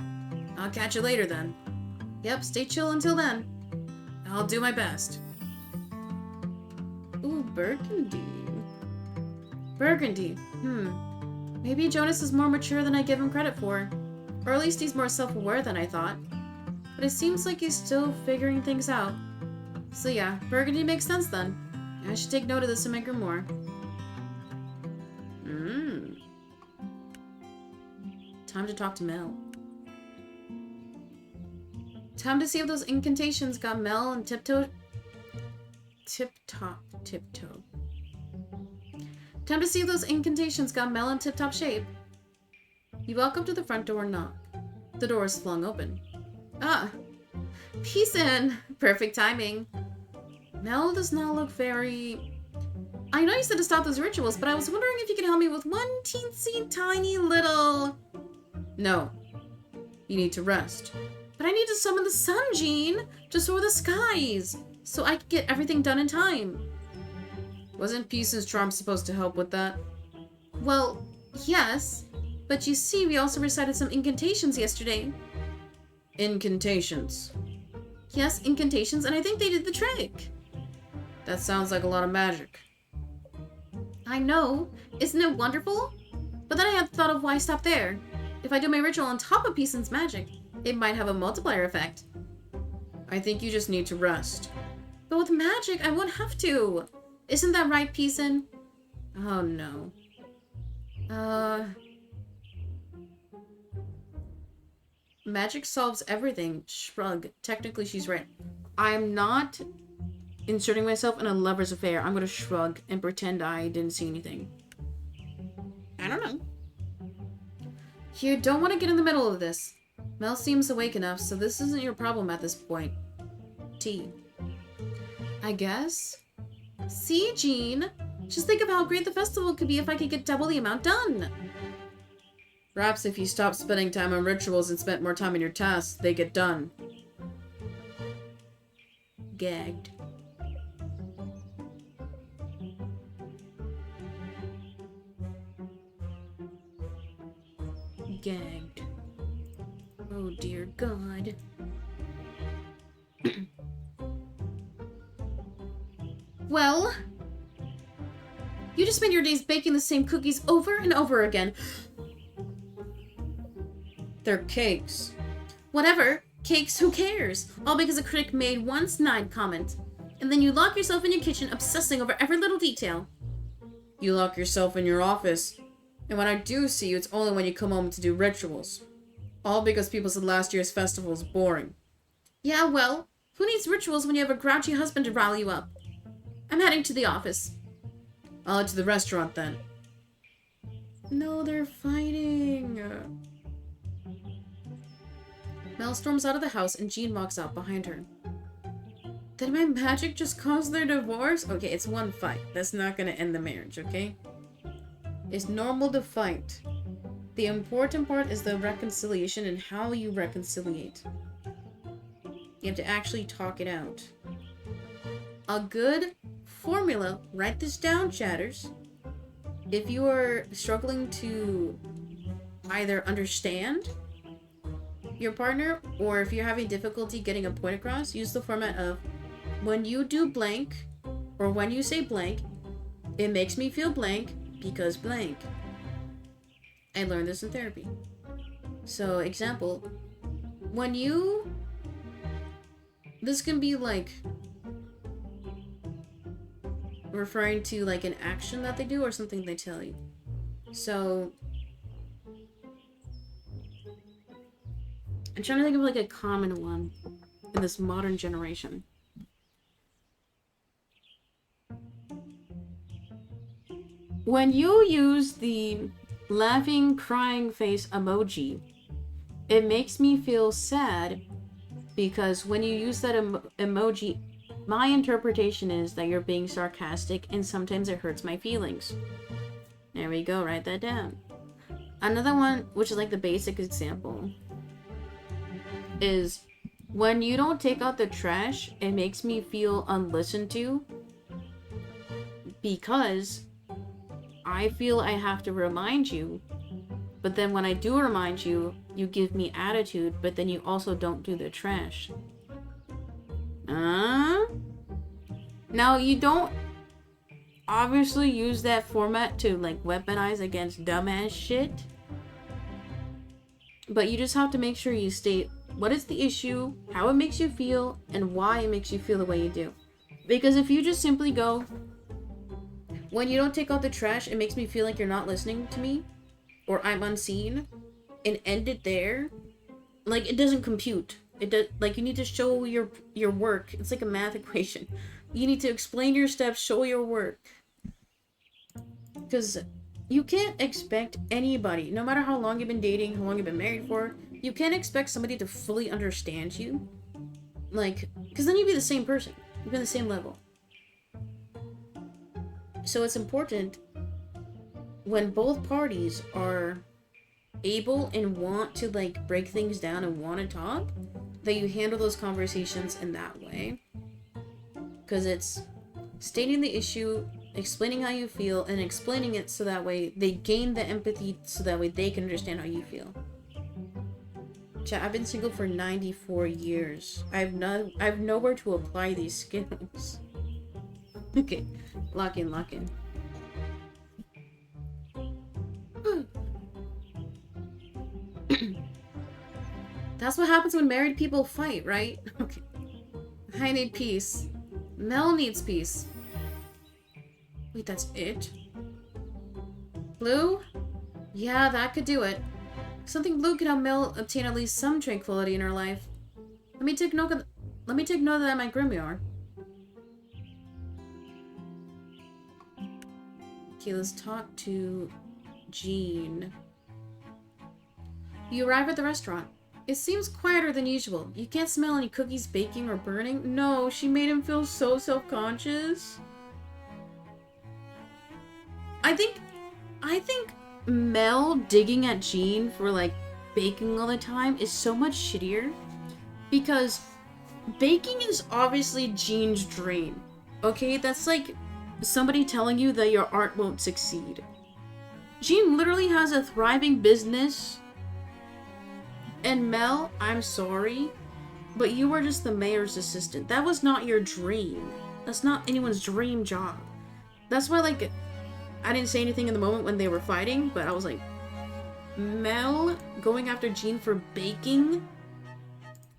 I'll catch you later then. Yep, stay chill until then. I'll do my best. Ooh, burgundy. Burgundy. Maybe Jonas is more mature than I give him credit for. Or at least he's more self-aware than I thought. But it seems like he's still figuring things out. So yeah, burgundy makes sense then. I should take note of this in my grimoire. Time to talk to Mel. Time to see if those incantations got Mel and Tiptoe. Time to see if those incantations got Mel in tip-top shape. You walk up to the front door and knock. The door is flung open. Ah! Peace in! Perfect timing. Mel does not look very... I know you said to stop those rituals, but I was wondering if you could help me with one teensy tiny little... No. You need to rest. But I need to summon the sun, Jean, to soar the skies, so I can get everything done in time. Wasn't Peace's charm supposed to help with that? Well, yes. But you see, we also recited some incantations yesterday. Incantations? Yes, incantations, and I think they did the trick. That sounds like a lot of magic. I know. Isn't it wonderful? But then I had thought of why stop there. If I do my ritual on top of Peason's magic, it might have a multiplier effect. I think you just need to rest. But with magic, I won't have to. Isn't that right, Peason? Oh no. Magic solves everything. Shrug. Technically, she's right. I'm not inserting myself in a lover's affair. I'm gonna shrug and pretend I didn't see anything. I don't know. You don't want to get in the middle of this. Mel seems awake enough, so this isn't your problem at this point. T. I guess? See, Jean? Just think of how great the festival could be if I could get double the amount done. Perhaps if you stopped spending time on rituals and spent more time on your tasks, they get done. Gagged. Gagged. Oh dear God. Well, you just spend your days baking the same cookies over and over again. They're cakes. Whatever. Cakes, who cares? All because a critic made one snide comment. And then you lock yourself in your kitchen obsessing over every little detail. You lock yourself in your office. And when I do see you, it's only when you come home to do rituals. All because people said last year's festival was boring. Yeah, well, who needs rituals when you have a grouchy husband to rally you up? I'm heading to the office. I'll head to the restaurant then. No, they're fighting. Mel storms out of the house and Jean walks out behind her. Did my magic just cause their divorce? Okay, it's one fight. That's not gonna end the marriage, okay? It's normal to fight. The important part is the reconciliation and how you reconciliate. You have to actually talk it out. A good formula, write this down, chatters. If you are struggling to either understand your partner, or if you're having difficulty getting a point across, use the format of when you do blank, or when you say blank, it makes me feel blank because blank. I learned this in therapy. So, example, when you... This can be like referring to like an action that they do or something they tell you. So, I'm trying to think of like a common one in this modern generation. When you use the laughing, crying face emoji, it makes me feel sad because when you use that emoji, my interpretation is that you're being sarcastic and sometimes it hurts my feelings. There we go, write that down. Another one, which is like the basic example, is when you don't take out the trash, it makes me feel unlistened to because I feel I have to remind you, but then when I do remind you, you give me attitude, but then you also don't do the trash. Now, you don't obviously use that format to like weaponize against dumbass shit, but you just have to make sure you state what is the issue, how it makes you feel, and why it makes you feel the way you do. Because if you just simply go, when you don't take out the trash, it makes me feel like you're not listening to me, or I'm unseen, and end it there, like, it doesn't compute. It does, like, you need to show your work. It's like a math equation. You need to explain your steps, show your work. Because you can't expect anybody, no matter how long you've been dating, how long you've been married for, you can't expect somebody to fully understand you. Like, because then you'd be the same person. You'd be on the same level. So it's important when both parties are able and want to, like, break things down and want to talk, that you handle those conversations in that way. Because it's stating the issue, explaining how you feel, and explaining it so that way they gain the empathy so that way they can understand how you feel. Chat, I've been single for 94 years. I've nowhere to apply these skills. Okay. Lock in, lock in. That's what happens when married people fight, right? Okay. I need peace. Mel needs peace. Wait, that's it? Blue? Yeah, that could do it. Something blue could help Mel obtain at least some tranquility in her life. Let me take note of that in my grimoire. Okay, let's talk to Jean. You arrive at the restaurant. It seems quieter than usual. You can't smell any cookies baking or burning. No, she made him feel so self-conscious. I think Mel digging at Jean for, like, baking all the time is so much shittier. Because baking is obviously Jean's dream. Okay? That's like somebody telling you that your art won't succeed. Jean literally has a thriving business. And Mel, I'm sorry, but you were just the mayor's assistant. That was not your dream. That's not anyone's dream job. That's why, like, I didn't say anything in the moment when they were fighting, but I was like, Mel going after Jean for baking?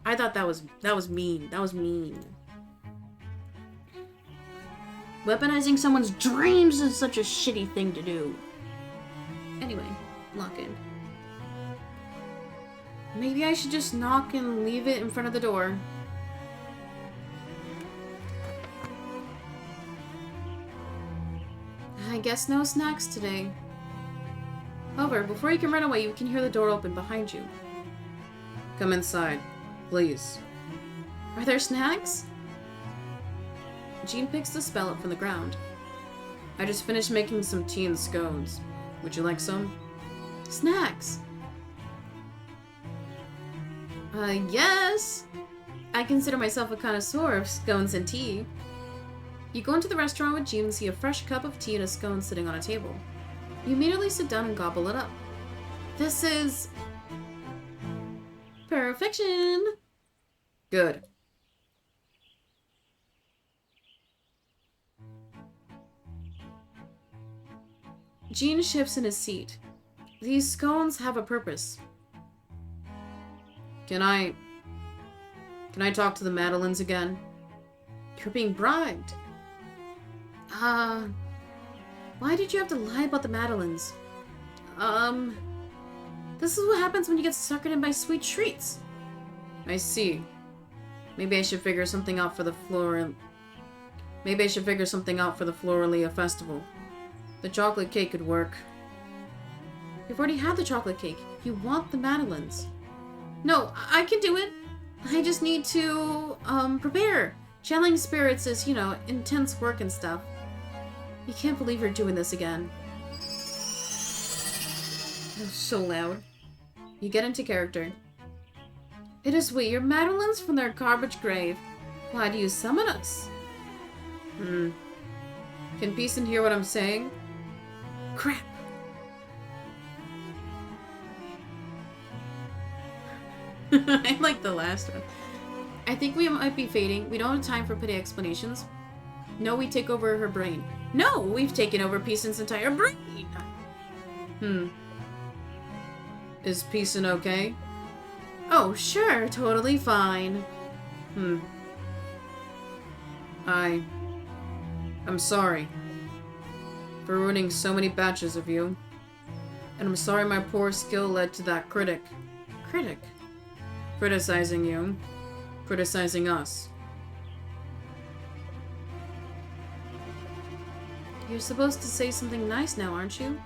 I thought that was mean. That was mean. Weaponizing someone's dreams is such a shitty thing to do. Anyway, lock in. Maybe I should just knock and leave it in front of the door. I guess no snacks today. However, before you can run away, you can hear the door open behind you. Come inside, please. Are there snacks? Jean picks the spell up from the ground. I just finished making some tea and scones. Would you like some? Snacks! Yes! I consider myself a connoisseur of scones and tea. You go into the restaurant with Jean and see a fresh cup of tea and a scone sitting on a table. You immediately sit down and gobble it up. This is... perfection! Good. Jean shifts in his seat. These scones have a purpose. Can I talk to the Madeleines again? You're being bribed. Why did you have to lie about the Madeleines? This is what happens when you get suckered in by sweet treats. I see. Maybe I should figure something out for the Floralia festival. The chocolate cake could work. You've already had the chocolate cake. You want the Madeleines. No, I can do it. I just need to, prepare. Channeling spirits is, you know, intense work and stuff. You can't believe you're doing this again. That was so loud. You get into character. It is we, your Madeleines from their garbage grave. Why do you summon us? Can Peacein hear what I'm saying? Crap. I like the last one. I think we might be fading. We don't have time for petty explanations. No, we take over her brain. No, we've taken over Peacin's entire brain! Is Peacin okay? Oh, sure, totally fine. I'm sorry for ruining so many batches of you. And I'm sorry my poor skill led to that critic. Critic? Criticizing you. Criticizing us. You're supposed to say something nice now, aren't you?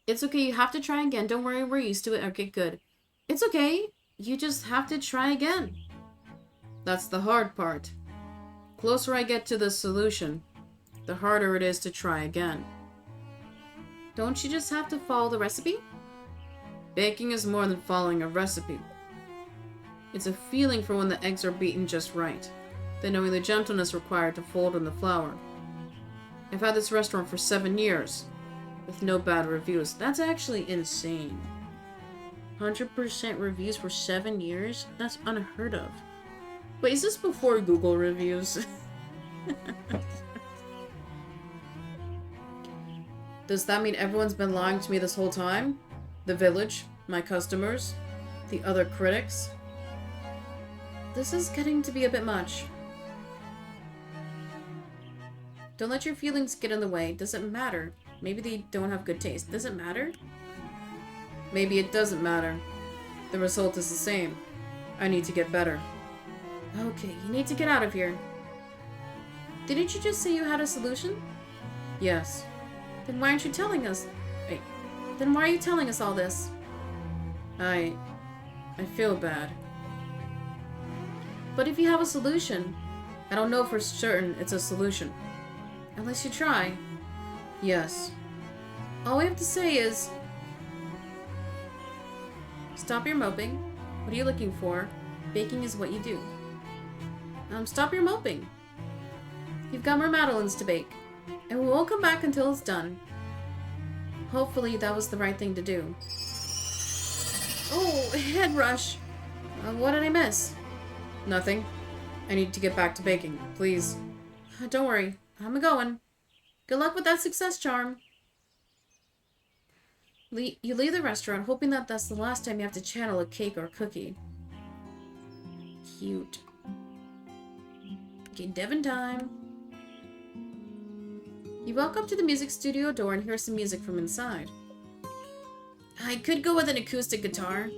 It's okay, you have to try again. Don't worry, we're used to it. Okay, good. It's okay. You just have to try again. That's the hard part. The closer I get to the solution, the harder it is to try again. Don't you just have to follow the recipe? Baking is more than following a recipe. It's a feeling for when the eggs are beaten just right, then knowing the gentleness required to fold in the flour. I've had this restaurant for 7 years, with no bad reviews. That's actually insane. 100% reviews for 7 years? That's unheard of. Wait, is this before Google reviews? Does that mean everyone's been lying to me this whole time? The village, my customers, the other critics? This is getting to be a bit much. Don't let your feelings get in the way. Doesn't matter. Maybe they don't have good taste. Does it matter? Maybe it doesn't matter. The result is the same. I need to get better. Okay, you need to get out of here. Didn't you just say you had a solution? Yes. Then why aren't you telling us? Wait. Then why are you telling us all this? I feel bad. But if you have a solution, I don't know for certain it's a solution. Unless you try. Yes. All we have to say is... Stop your moping. What are you looking for? Baking is what you do. Stop your moping. You've got more madeleines to bake. And we won't come back until it's done. Hopefully that was the right thing to do. Oh, head rush. What did I miss? Nothing. I need to get back to baking, please. Don't worry, I'm a-going. Good luck with that success charm. You leave the restaurant hoping that that's the last time you have to channel a cake or cookie. Cute. Okay, Devon time. You walk up to the music studio door and hear some music from inside. I could go with an acoustic guitar,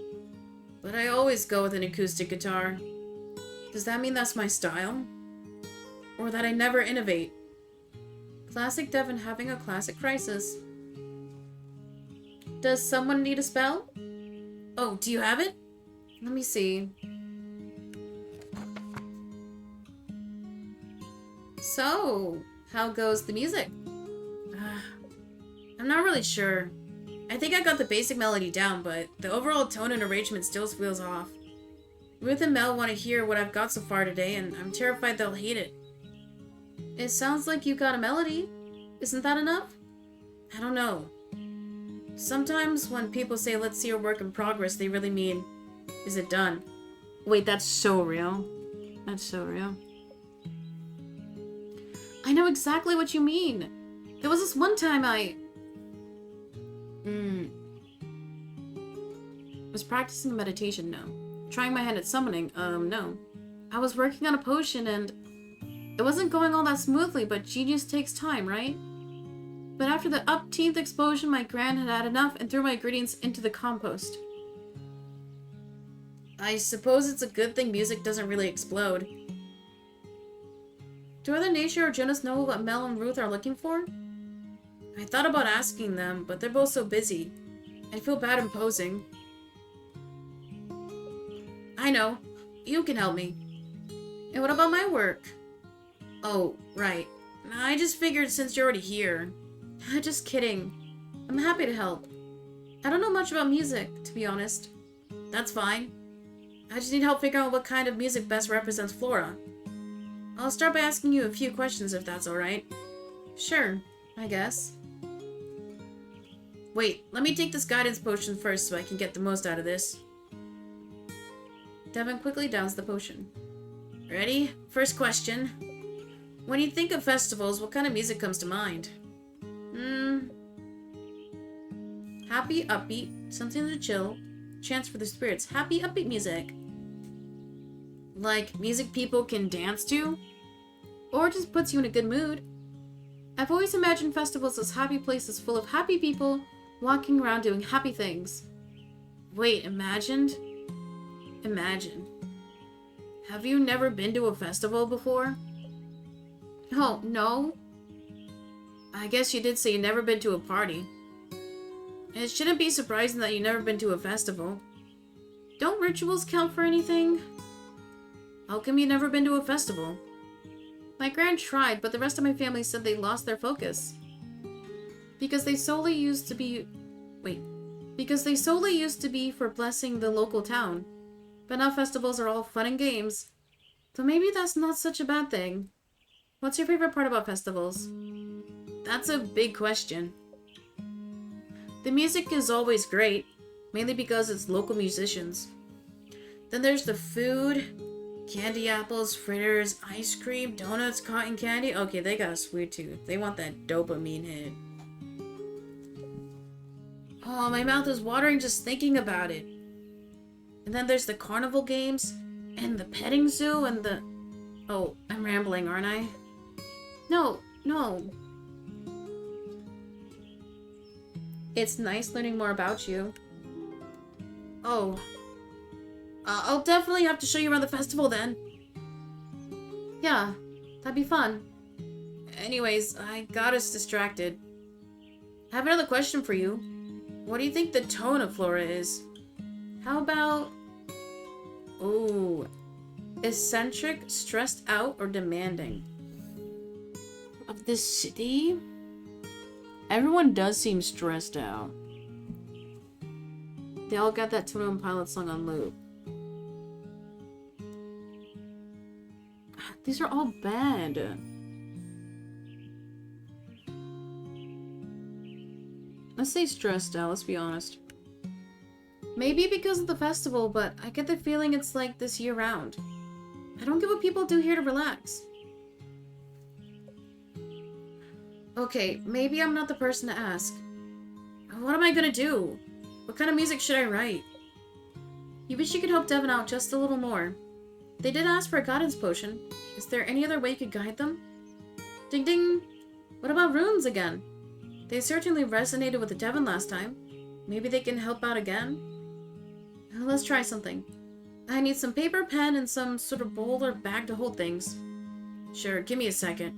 but I always go with an acoustic guitar. Does that mean that's my style? Or that I never innovate? Classic Devon having a classic crisis. Does someone need a spell? Oh, do you have it? Let me see. So, how goes the music? I'm not really sure. I think I got the basic melody down, but the overall tone and arrangement still feels off. Ruth and Mel want to hear what I've got so far today, and I'm terrified they'll hate it. It sounds like you got a melody. Isn't that enough? I don't know. Sometimes when people say, let's see your work in progress, they really mean, is it done? Wait, that's so real. That's so real. I know exactly what you mean. There was this one time I was practicing meditation, no. Trying my hand at summoning, no. I was working on a potion and it wasn't going all that smoothly, but genius takes time, right? But after the upteenth explosion, my gran had had enough and threw my ingredients into the compost. I suppose it's a good thing music doesn't really explode. Do Other Nature or Jonas know what Mel and Ruth are looking for? I thought about asking them, but they're both so busy. I feel bad imposing. I know. You can help me. And what about my work? Oh, right. I just figured since you're already here. Just kidding. I'm happy to help. I don't know much about music, to be honest. That's fine. I just need help figuring out what kind of music best represents Flora. I'll start by asking you a few questions if that's alright. Sure, I guess. Wait, let me take this guidance potion first so I can get the most out of this. Devon quickly downs the potion. Ready? First question. When you think of festivals, what kind of music comes to mind? Happy, upbeat, something to chill, chants for the spirits, happy, upbeat music. Like music people can dance to? Or just puts you in a good mood? I've always imagined festivals as happy places full of happy people walking around doing happy things. Wait, imagined? Imagine. Have you never been to a festival before? Oh, no? I guess you did say you've never been to a party. It shouldn't be surprising that you've never been to a festival. Don't rituals count for anything? How come you've never been to a festival? My gran tried, but the rest of my family said they lost their focus. Because they solely used to be for blessing the local town. But now festivals are all fun and games. So maybe that's not such a bad thing. What's your favorite part about festivals? That's a big question. The music is always great, mainly because it's local musicians. Then there's the food. Candy apples, fritters, ice cream, donuts, cotton candy. Okay, they got a sweet tooth. They want that dopamine hit. Oh, my mouth is watering just thinking about it. And then there's the carnival games, and the petting zoo, and the... Oh, I'm rambling, aren't I? No. It's nice learning more about you. Oh. I'll definitely have to show you around the festival then. Yeah, that'd be fun. Anyways, I got us distracted. I have another question for you. What do you think the tone of Flora is? How about... Ooh. Eccentric, stressed out, or demanding? Of this city? Everyone does seem stressed out. They all got that 21 Pilots song on loop. These are all bad. Let's say stressed out, let's be honest. Maybe because of the festival, but I get the feeling it's like this year round. I don't get what people do here to relax. Okay, maybe I'm not the person to ask. What am I gonna do? What kind of music should I write? You wish you could help Devin out just a little more. They did ask for a guidance potion. Is there any other way you could guide them? Ding ding! What about runes again? They certainly resonated with the Devin last time. Maybe they can help out again? Let's try something. I need some paper, pen, and some sort of bowl or bag to hold things. Sure, give me a second.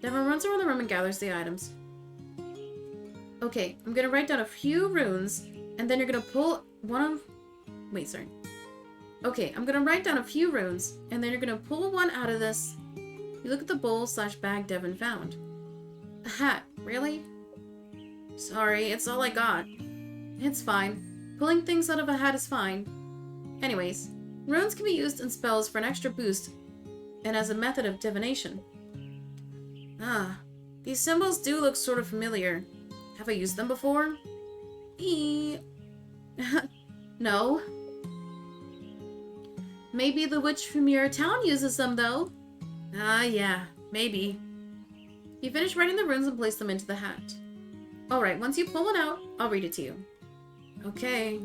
Devin runs around the room and gathers the items. Okay, I'm gonna write down a few runes, and then you're gonna pull one of... Wait, sorry. Okay, I'm gonna write down a few runes, and then you're gonna pull one out of this. You look at the bowl/bag Devin found. A hat, really? Sorry, it's all I got. It's fine. Pulling things out of a hat is fine. Anyways, runes can be used in spells for an extra boost, and as a method of divination. Ah, these symbols do look sort of familiar. Have I used them before? No. Maybe the witch from your town uses them, though. Yeah, maybe. You finish writing the runes and place them into the hat. Alright, once you pull one out, I'll read it to you. Okay.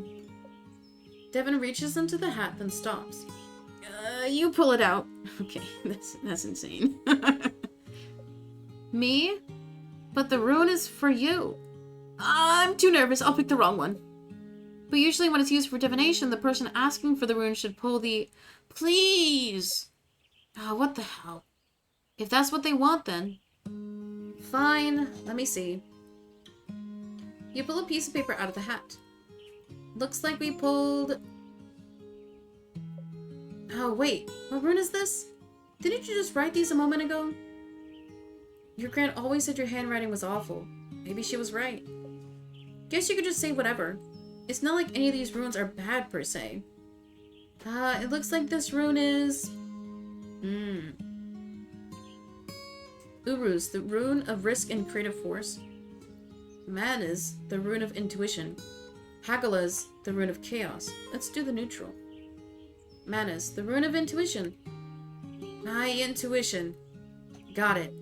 Devin reaches into the hat, then stops. You pull it out. Okay, that's insane. Me? But the rune is for you. I'm too nervous, I'll pick the wrong one. But usually when it's used for divination, the person asking for the rune should pull the... Please! What the hell? If that's what they want, then. Fine, let me see. You pull a piece of paper out of the hat. Looks like we pulled... Oh, wait. What rune is this? Didn't you just write these a moment ago? Your grand always said your handwriting was awful. Maybe she was right. Guess you could just say whatever. It's not like any of these runes are bad, per se. It looks like this rune is... Uruz, the rune of risk and creative force. Manas, the rune of intuition. Hagala's, the rune of chaos. Let's do the neutral. Manas, the rune of intuition. My intuition. Got it.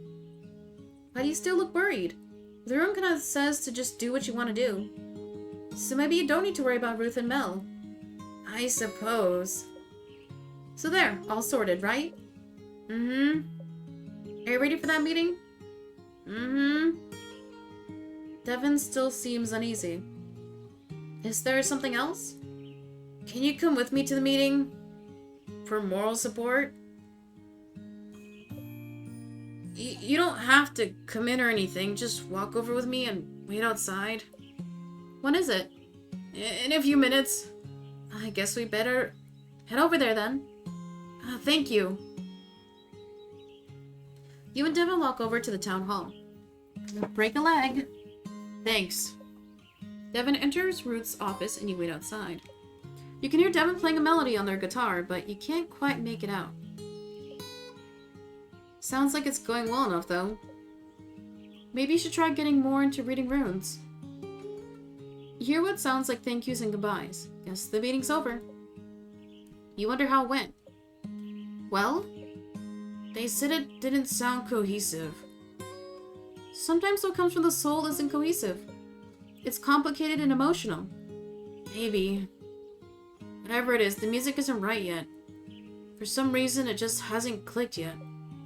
Why do you still look worried? The rune kind of says to just do what you want to do. So maybe you don't need to worry about Ruth and Mel. I suppose. So there, all sorted, right? Are you ready for that meeting? Devin still seems uneasy. Is there something else? Can you come with me to the meeting? For moral support? You don't have to come in or anything. Just walk over with me and wait outside. When is it? In a few minutes. I guess we better head over there then. Thank you. You and Devin walk over to the town hall. Break a leg. Thanks. Devin enters Ruth's office and you wait outside. You can hear Devin playing a melody on their guitar, but you can't quite make it out. Sounds like it's going well enough, though. Maybe you should try getting more into reading runes. You hear what sounds like thank yous and goodbyes. Guess the meeting's over. You wonder how it went. Well? They said it didn't sound cohesive. Sometimes what comes from the soul isn't cohesive. It's complicated and emotional. Maybe. Whatever it is, the music isn't right yet. For some reason, it just hasn't clicked yet.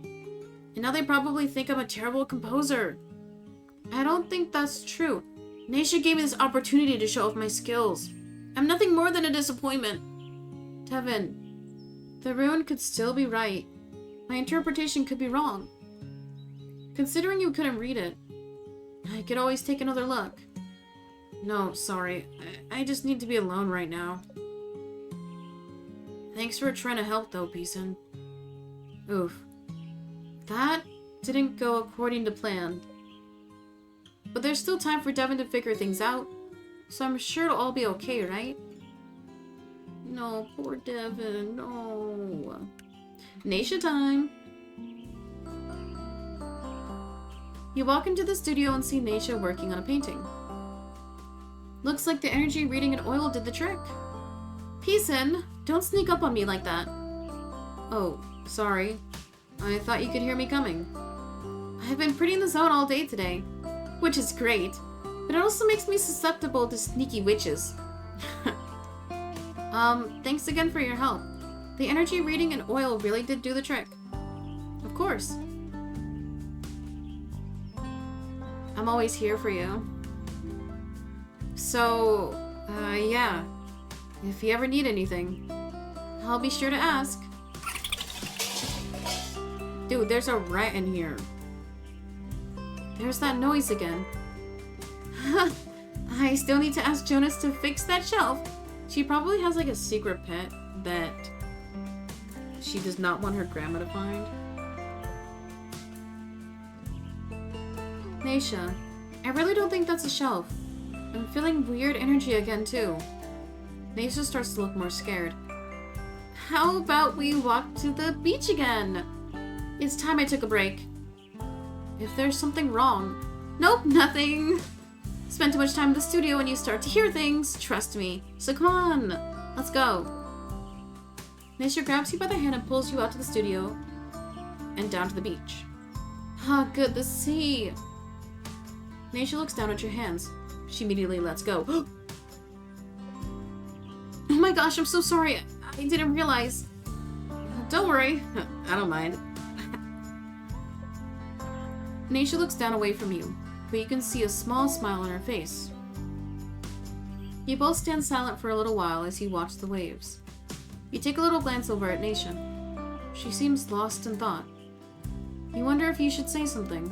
And now they probably think I'm a terrible composer. I don't think that's true. Naisha gave me this opportunity to show off my skills. I'm nothing more than a disappointment. Tevin, the ruin could still be right. My interpretation could be wrong. Considering you couldn't read it, I could always take another look. No, sorry. I just need to be alone right now. Thanks for trying to help though, Peason. Oof. That didn't go according to plan. But there's still time for Devin to figure things out, so I'm sure it'll all be okay, right? No, poor Devin, no. Naisha time! You walk into the studio and see Naisha working on a painting. Looks like the energy reading in oil did the trick. Peason, don't sneak up on me like that. Oh, sorry. I thought you could hear me coming. I've been pretty in the zone all day today, which is great, but it also makes me susceptible to sneaky witches. Thanks again for your help. The energy reading in oil really did do the trick. Of course. I'm always here for you. So, yeah. If you ever need anything, I'll be sure to ask. Dude, there's a rat in here. There's that noise again. I still need to ask Jonas to fix that shelf. She probably has like a secret pet that she does not want her grandma to find. Naisha, I really don't think that's a shelf. I'm feeling weird energy again too. Naisha starts to look more scared. How about we walk to the beach again? It's time I took a break. If there's something wrong. Nope, nothing. Spend too much time in the studio and you start to hear things. Trust me. So come on, let's go. Naisha grabs you by the hand and pulls you out to the studio and down to the beach. Ah, good, the sea. Naisha looks down at your hands. She immediately lets go. Oh my gosh, I'm so sorry. I didn't realize. Don't worry. I don't mind. Naisha looks down away from you, but you can see a small smile on her face. You both stand silent for a little while as you watch the waves. You take a little glance over at Naisha. She seems lost in thought. You wonder if you should say something.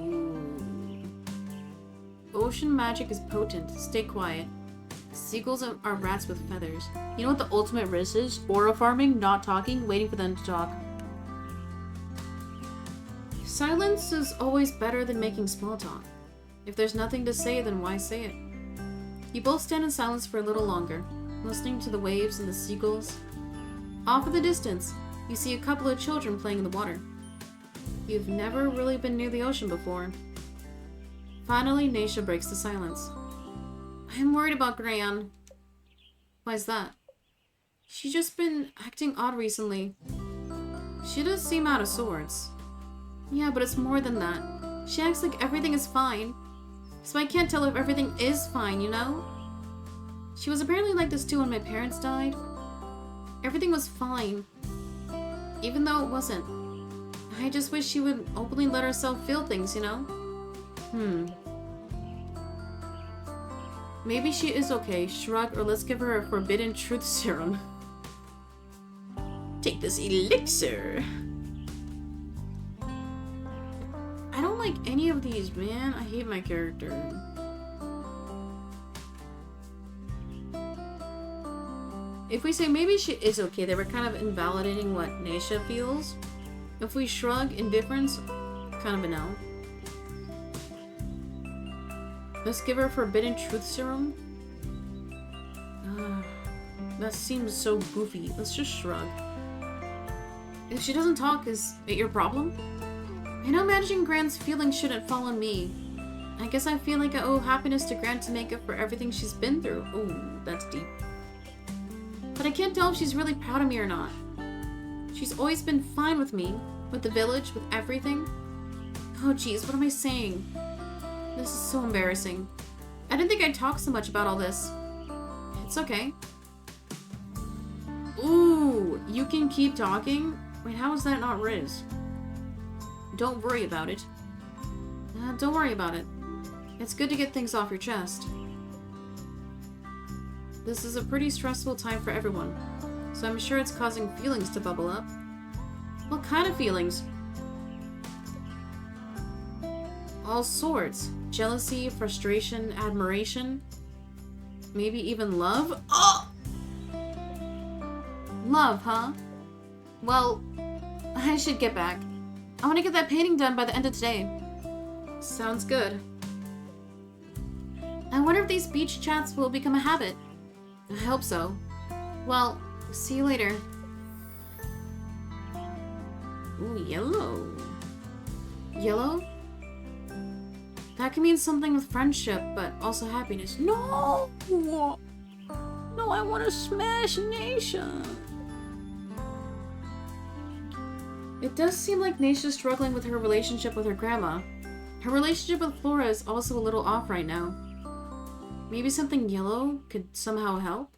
Ooh. Ocean magic is potent. Stay quiet. Seagulls are rats with feathers. You know what the ultimate risk is? Aura farming, not talking, waiting for them to talk. Silence is always better than making small talk. If there's nothing to say, then why say it? You both stand in silence for a little longer, listening to the waves and the seagulls. Off in the distance, you see a couple of children playing in the water. You've never really been near the ocean before. Finally, Naisha breaks the silence. I'm worried about Gran. Why's that? She's just been acting odd recently. She does seem out of sorts. Yeah, but it's more than that. She acts like everything is fine. So I can't tell if everything is fine, you know? She was apparently like this too when my parents died. Everything was fine. Even though it wasn't. I just wish she would openly let herself feel things, you know? Maybe she is okay. Shrug, or let's give her a forbidden truth serum. Take this elixir. I don't like any of these, man. I hate my character. If we say maybe she is okay, they were kind of invalidating what Naisha feels. If we shrug, indifference, kind of a no. Let's give her a forbidden truth serum. That seems so goofy. Let's just shrug. If she doesn't talk, is it your problem? I know managing Gran's feelings shouldn't fall on me. I guess I feel like I owe happiness to Gran to make up for everything she's been through. Ooh, that's deep. But I can't tell if she's really proud of me or not. She's always been fine with me, with the village, with everything. Oh jeez, what am I saying? This is so embarrassing. I didn't think I'd talk so much about all this. It's okay. Ooh, you can keep talking? Wait, how is that not Riz? Don't worry about it. Don't worry about it. It's good to get things off your chest. This is a pretty stressful time for everyone, so I'm sure it's causing feelings to bubble up. What kind of feelings? All sorts. Jealousy, frustration, admiration. Maybe even love? Oh! Love, huh? Well, I should get back. I want to get that painting done by the end of today. Sounds good. I wonder if these beach chats will become a habit. I hope so. Well, see you later. Ooh, yellow. Yellow? That can mean something with friendship, but also happiness. No! No, I want to smash Naisha. It does seem like Naisha's struggling with her relationship with her grandma. Her relationship with Flora is also a little off right now. Maybe something yellow could somehow help?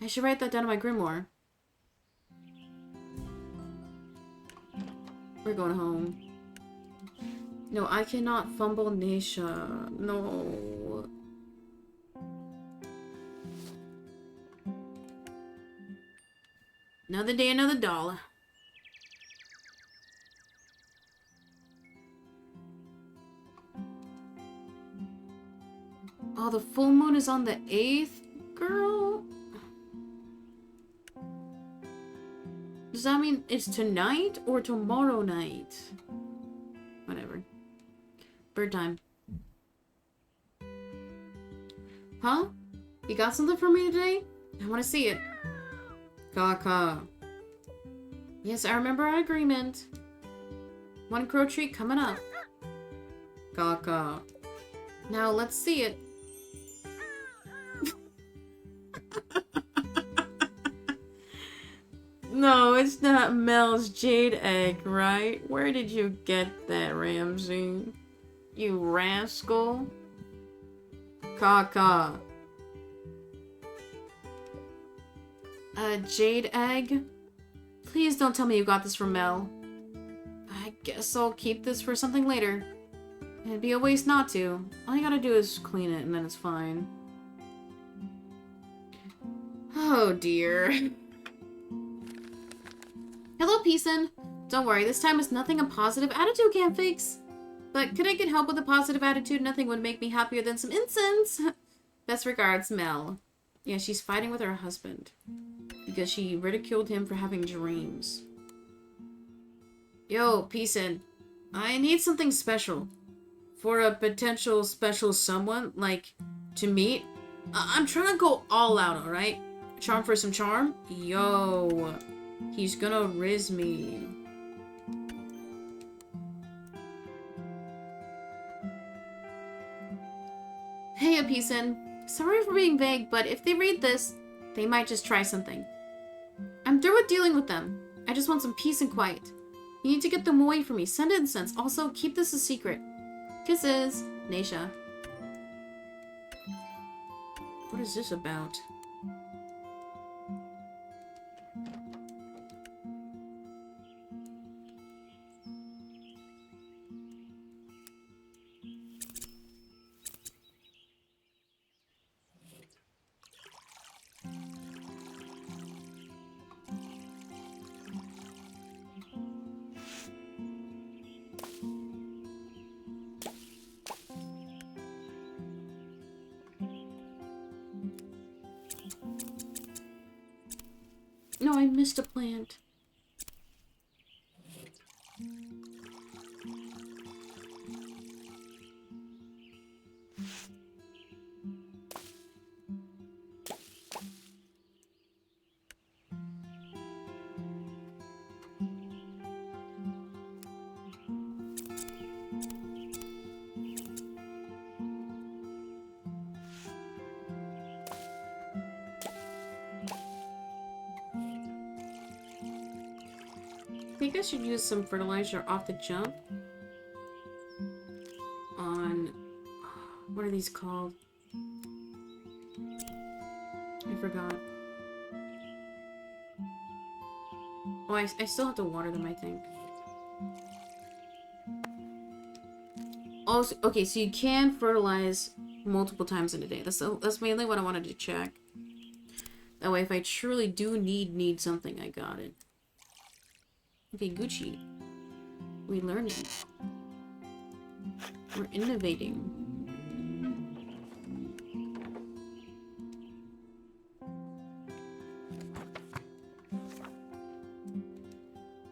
I should write that down in my grimoire. We're going home. No, I cannot fumble Naisha. No. Another day, another dollar. Oh, the full moon is on the 8th? Girl? Does that mean it's tonight or tomorrow night? Whatever. Bird time. Huh? You got something for me today? I want to see it. Caw. Yes, I remember our agreement. One crow treat coming up. Caw. Now let's see it. No, it's not Mel's jade egg, right? Where did you get that, Ramsey? You rascal. Caw. A jade egg? Please don't tell me you got this from Mel. I guess I'll keep this for something later. It'd be a waste not to. All you gotta do is clean it and then it's fine. Oh dear. Hello, Peacein. Don't worry, this time is nothing a positive attitude can't fix. But could I get help with a positive attitude? Nothing would make me happier than some incense. Best regards, Mel. Yeah, she's fighting with her husband. Because she ridiculed him for having dreams. Yo, Peacein. I need something special. For a potential special someone, like, to meet. I'm trying to go all out, alright? Charm for some charm? Yo. He's gonna riz me. Hey, Peacein. Sorry for being vague, but if they read this, they might just try something. I'm through with dealing with them. I just want some peace and quiet. You need to get them away from me. Send incense. Also, keep this a secret. Kisses, Naisha. What is this about? No, I missed a plant. think I should use some fertilizer off the jump on... What are these called? I forgot. Oh, I still have to water them, I think. Also, okay, so you can fertilize multiple times in a day. That's mainly what I wanted to check. That way, if I truly do need something, I got it. Okay, Gucci. We're learning. We're innovating.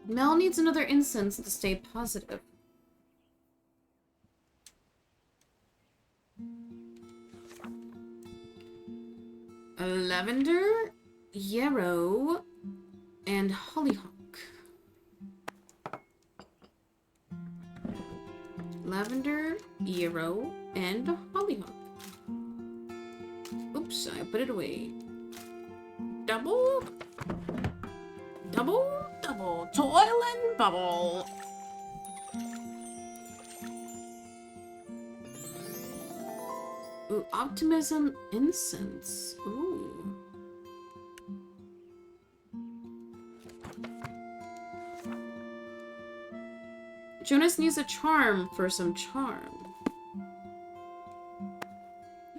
Mel needs another incense to stay positive. Lavender, yarrow, and hollyhock. Lavender, yarrow, and hollyhock. Oops, I put it away. Double, double, double, toil and bubble. Ooh, optimism incense. Ooh. Jonas needs a charm for some charm.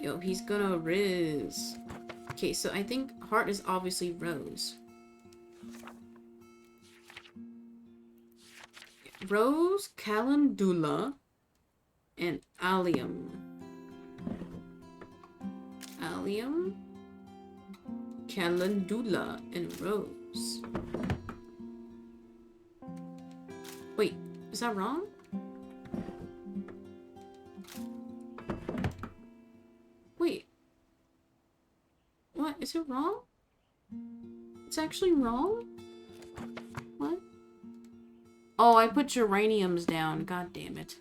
Yo, he's gonna riz. Okay, so I think heart is obviously rose. Rose, calendula, and allium. Allium, calendula, and rose. Wait, is that wrong? Wait. What? Is it wrong? It's actually wrong? What? Oh, I put geraniums down. God damn it.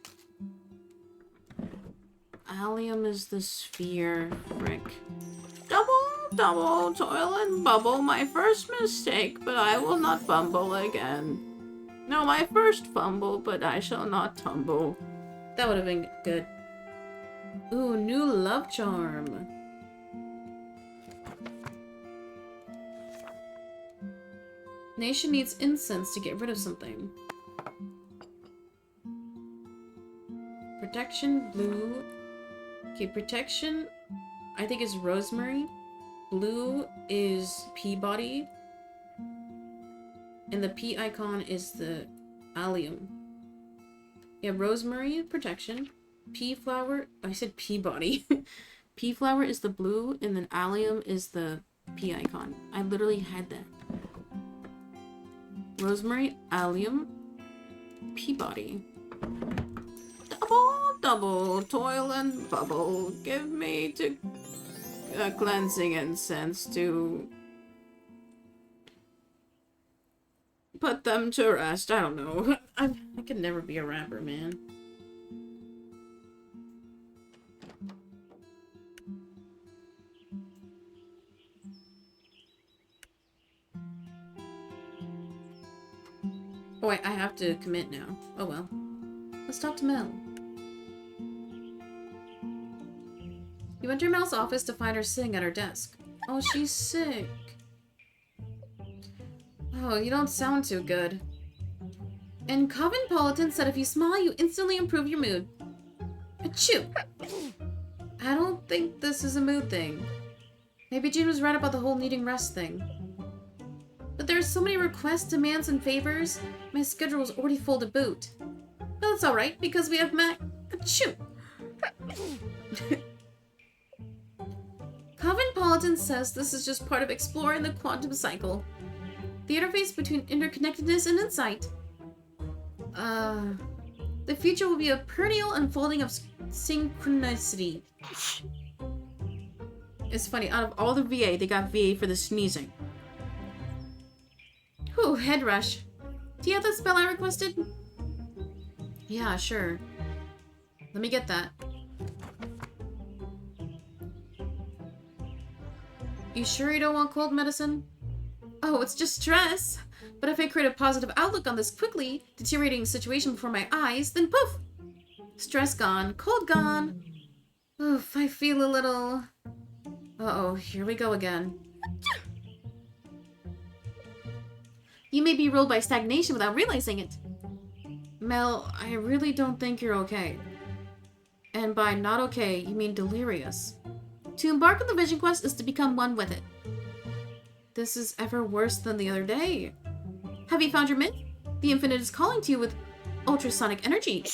Allium is the sphere. Frick. Double, double, toil and bubble. My first mistake, but I will not fumble again. No, my first fumble, but I shall not tumble. That would have been good. Ooh, new love charm. Nation needs incense to get rid of something. Protection, blue. Okay, protection, I think is rosemary. Blue is Peabody. And the P icon is the allium. Yeah, rosemary, protection. Pea flower, I said Peabody. Pea flower is the blue, and then allium is the P icon. I literally had that. Rosemary, allium, Peabody. Double, double, toil and bubble. Give me to cleansing incense to put them to rest. I don't know. I could never be a rapper, man. Oh wait, I have to commit now. Oh well. Let's talk to Mel. You enter Mel's office to find her sitting at her desk. Oh, she's sick. Oh, you don't sound too good. And Cosmopolitan said if you smile, you instantly improve your mood. Achoo! I don't think this is a mood thing. Maybe June was right about the whole needing rest thing. But there are so many requests, demands, and favors. My schedule was already full to boot. But that's alright, because we have Achoo! Cosmopolitan says this is just part of exploring the quantum cycle. The interface between interconnectedness and insight. The future will be a perennial unfolding of synchronicity. It's funny, out of all the VA, they got VA for the sneezing. Whew, head rush. Do you have the spell I requested? Yeah, sure. Let me get that. You sure you don't want cold medicine? Oh, it's just stress. But if I create a positive outlook on this quickly deteriorating situation before my eyes, then poof! Stress gone, cold gone. Oof, I feel a little... Uh-oh, here we go again. You may be ruled by stagnation without realizing it. Mel, I really don't think you're okay. And by not okay, you mean delirious. To embark on the vision quest is to become one with it. This is ever worse than the other day. Have you found your mint? The infinite is calling to you with ultrasonic energy.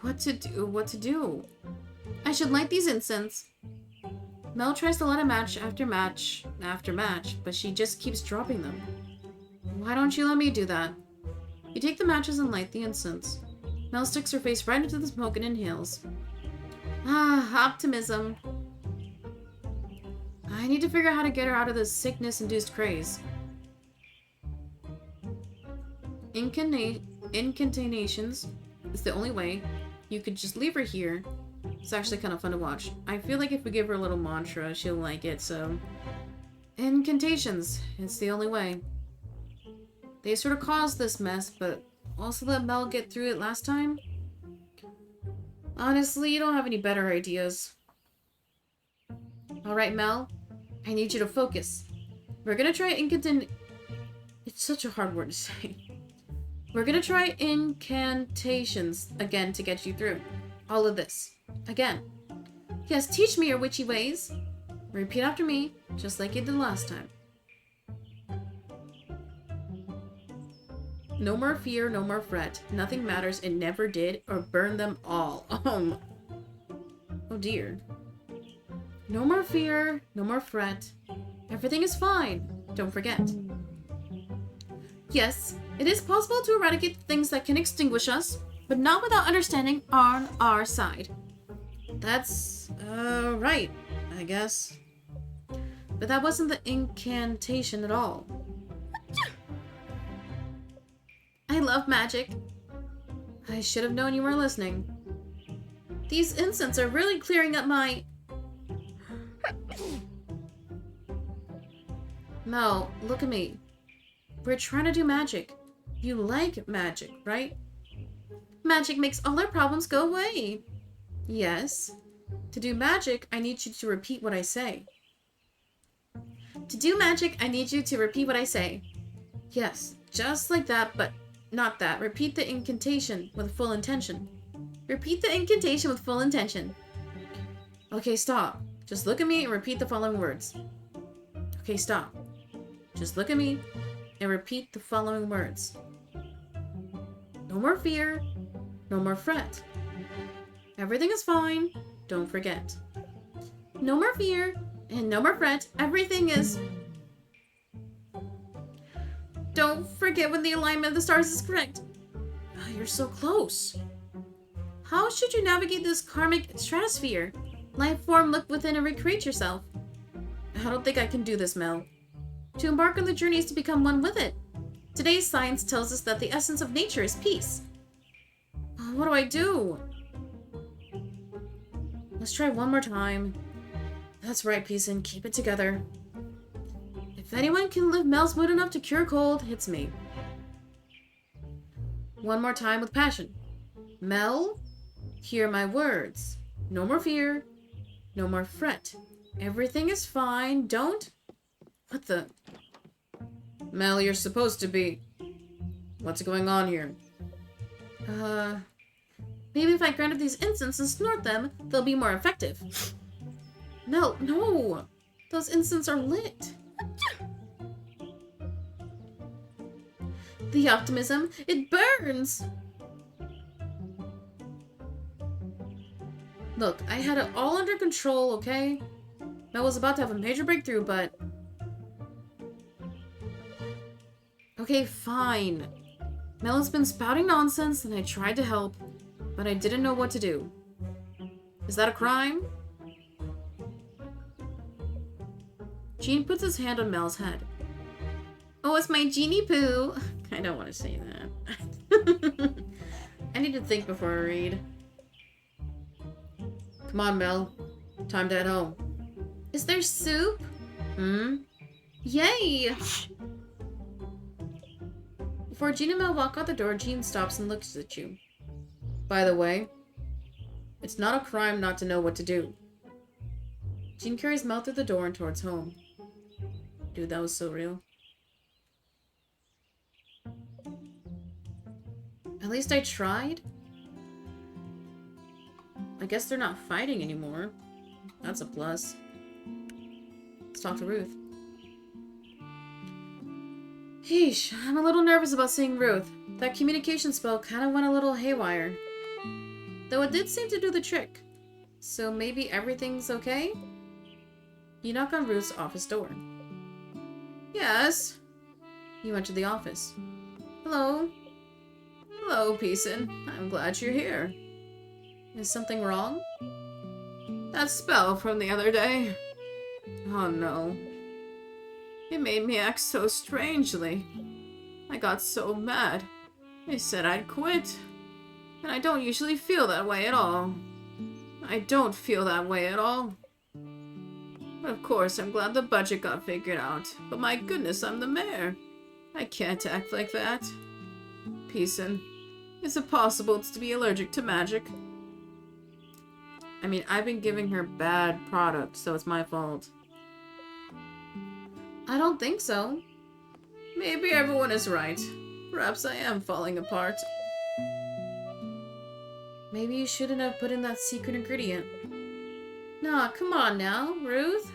What to do? I should light these incense. Mel tries to light a match after match after match, but she just keeps dropping them. Why don't you let me do that? You take the matches and light the incense. Mel sticks her face right into the smoke and inhales. Ah, optimism. I need to figure out how to get her out of this sickness-induced craze. Incantations is the only way. You could just leave her here. It's actually kind of fun to watch. I feel like if we give her a little mantra, she'll like it, so... Incantations. It's the only way. They sort of caused this mess, but also let Mel get through it last time. Honestly, you don't have any better ideas. Alright, Mel. I need you to focus. We're gonna try It's such a hard word to say. We're gonna try incantations again to get you through. All of this. Again. Yes, teach me your witchy ways. Repeat after me, just like you did last time. No more fear, no more fret. Nothing matters, it never did, or burn them all. Oh dear. No more fear, no more fret. Everything is fine. Don't forget. Yes, it is possible to eradicate the things that can extinguish us, but not without understanding on our side. That's, right, I guess. But that wasn't the incantation at all. I love magic. I should have known you were listening. These incense are really clearing up my... Mel, look at me. We're trying to do magic. You like magic, right? Magic makes all our problems go away. Yes. To do magic, I need you to repeat what I say. To do magic, I need you to repeat what I say. Yes, just like that, but not that. Repeat the incantation with full intention. Repeat the incantation with full intention. Okay, stop. Just look at me and repeat the following words. Okay, stop. Just look at me and repeat the following words. No more fear, no more fret. Everything is fine, don't forget. No more fear and no more fret. Everything is... Don't forget when the alignment of the stars is correct. Oh, you're so close. How should you navigate this karmic stratosphere? Life form, look within and recreate yourself. I don't think I can do this, Mel. To embark on the journey is to become one with it. Today's science tells us that the essence of nature is peace. What do I do? Let's try one more time. That's right, Peacein. Keep it together. If anyone can lift Mel's mood enough to cure cold, it's me. One more time with passion. Mel, hear my words. No more fear. No more fret. Everything is fine. Don't... What the... Mel, you're supposed to be... What's going on here? Maybe if I granted these incense and snort them, they'll be more effective. Mel, no! Those incense are lit. The optimism, it burns! Look, I had it all under control, okay? Mel was about to have a major breakthrough, but... Okay, fine. Mel has been spouting nonsense, and I tried to help, but I didn't know what to do. Is that a crime? Gene puts his hand on Mel's head. Oh, it's my genie poo! I don't want to say that. I need to think before I read. Come on, Mel. Time to head home. Is there soup? Yay! Before Jean and Mel walk out the door, Jean stops and looks at you. By the way, it's not a crime not to know what to do. Jean carries Mel through the door and towards home. Dude, that was so real. At least I tried. I guess they're not fighting anymore. That's a plus. Let's talk to Ruth. Heesh, I'm a little nervous about seeing Ruth. That communication spell kind of went a little haywire. Though it did seem to do the trick. So maybe everything's okay? You knock on Ruth's office door. Yes? You enter the office. Hello? Hello, Peason. I'm glad you're here. Is something wrong? That spell from the other day. Oh no. It made me act so strangely. I got so mad. They said I'd quit. And I don't usually feel that way at all. I don't feel that way at all. But of course, I'm glad the budget got figured out. But my goodness, I'm the mayor. I can't act like that. Peason, is it possible to be allergic to magic? I mean, I've been giving her bad products, so it's my fault. I don't think so. Maybe everyone is right. Perhaps I am falling apart. Maybe you shouldn't have put in that secret ingredient. Nah, come on now, Ruth.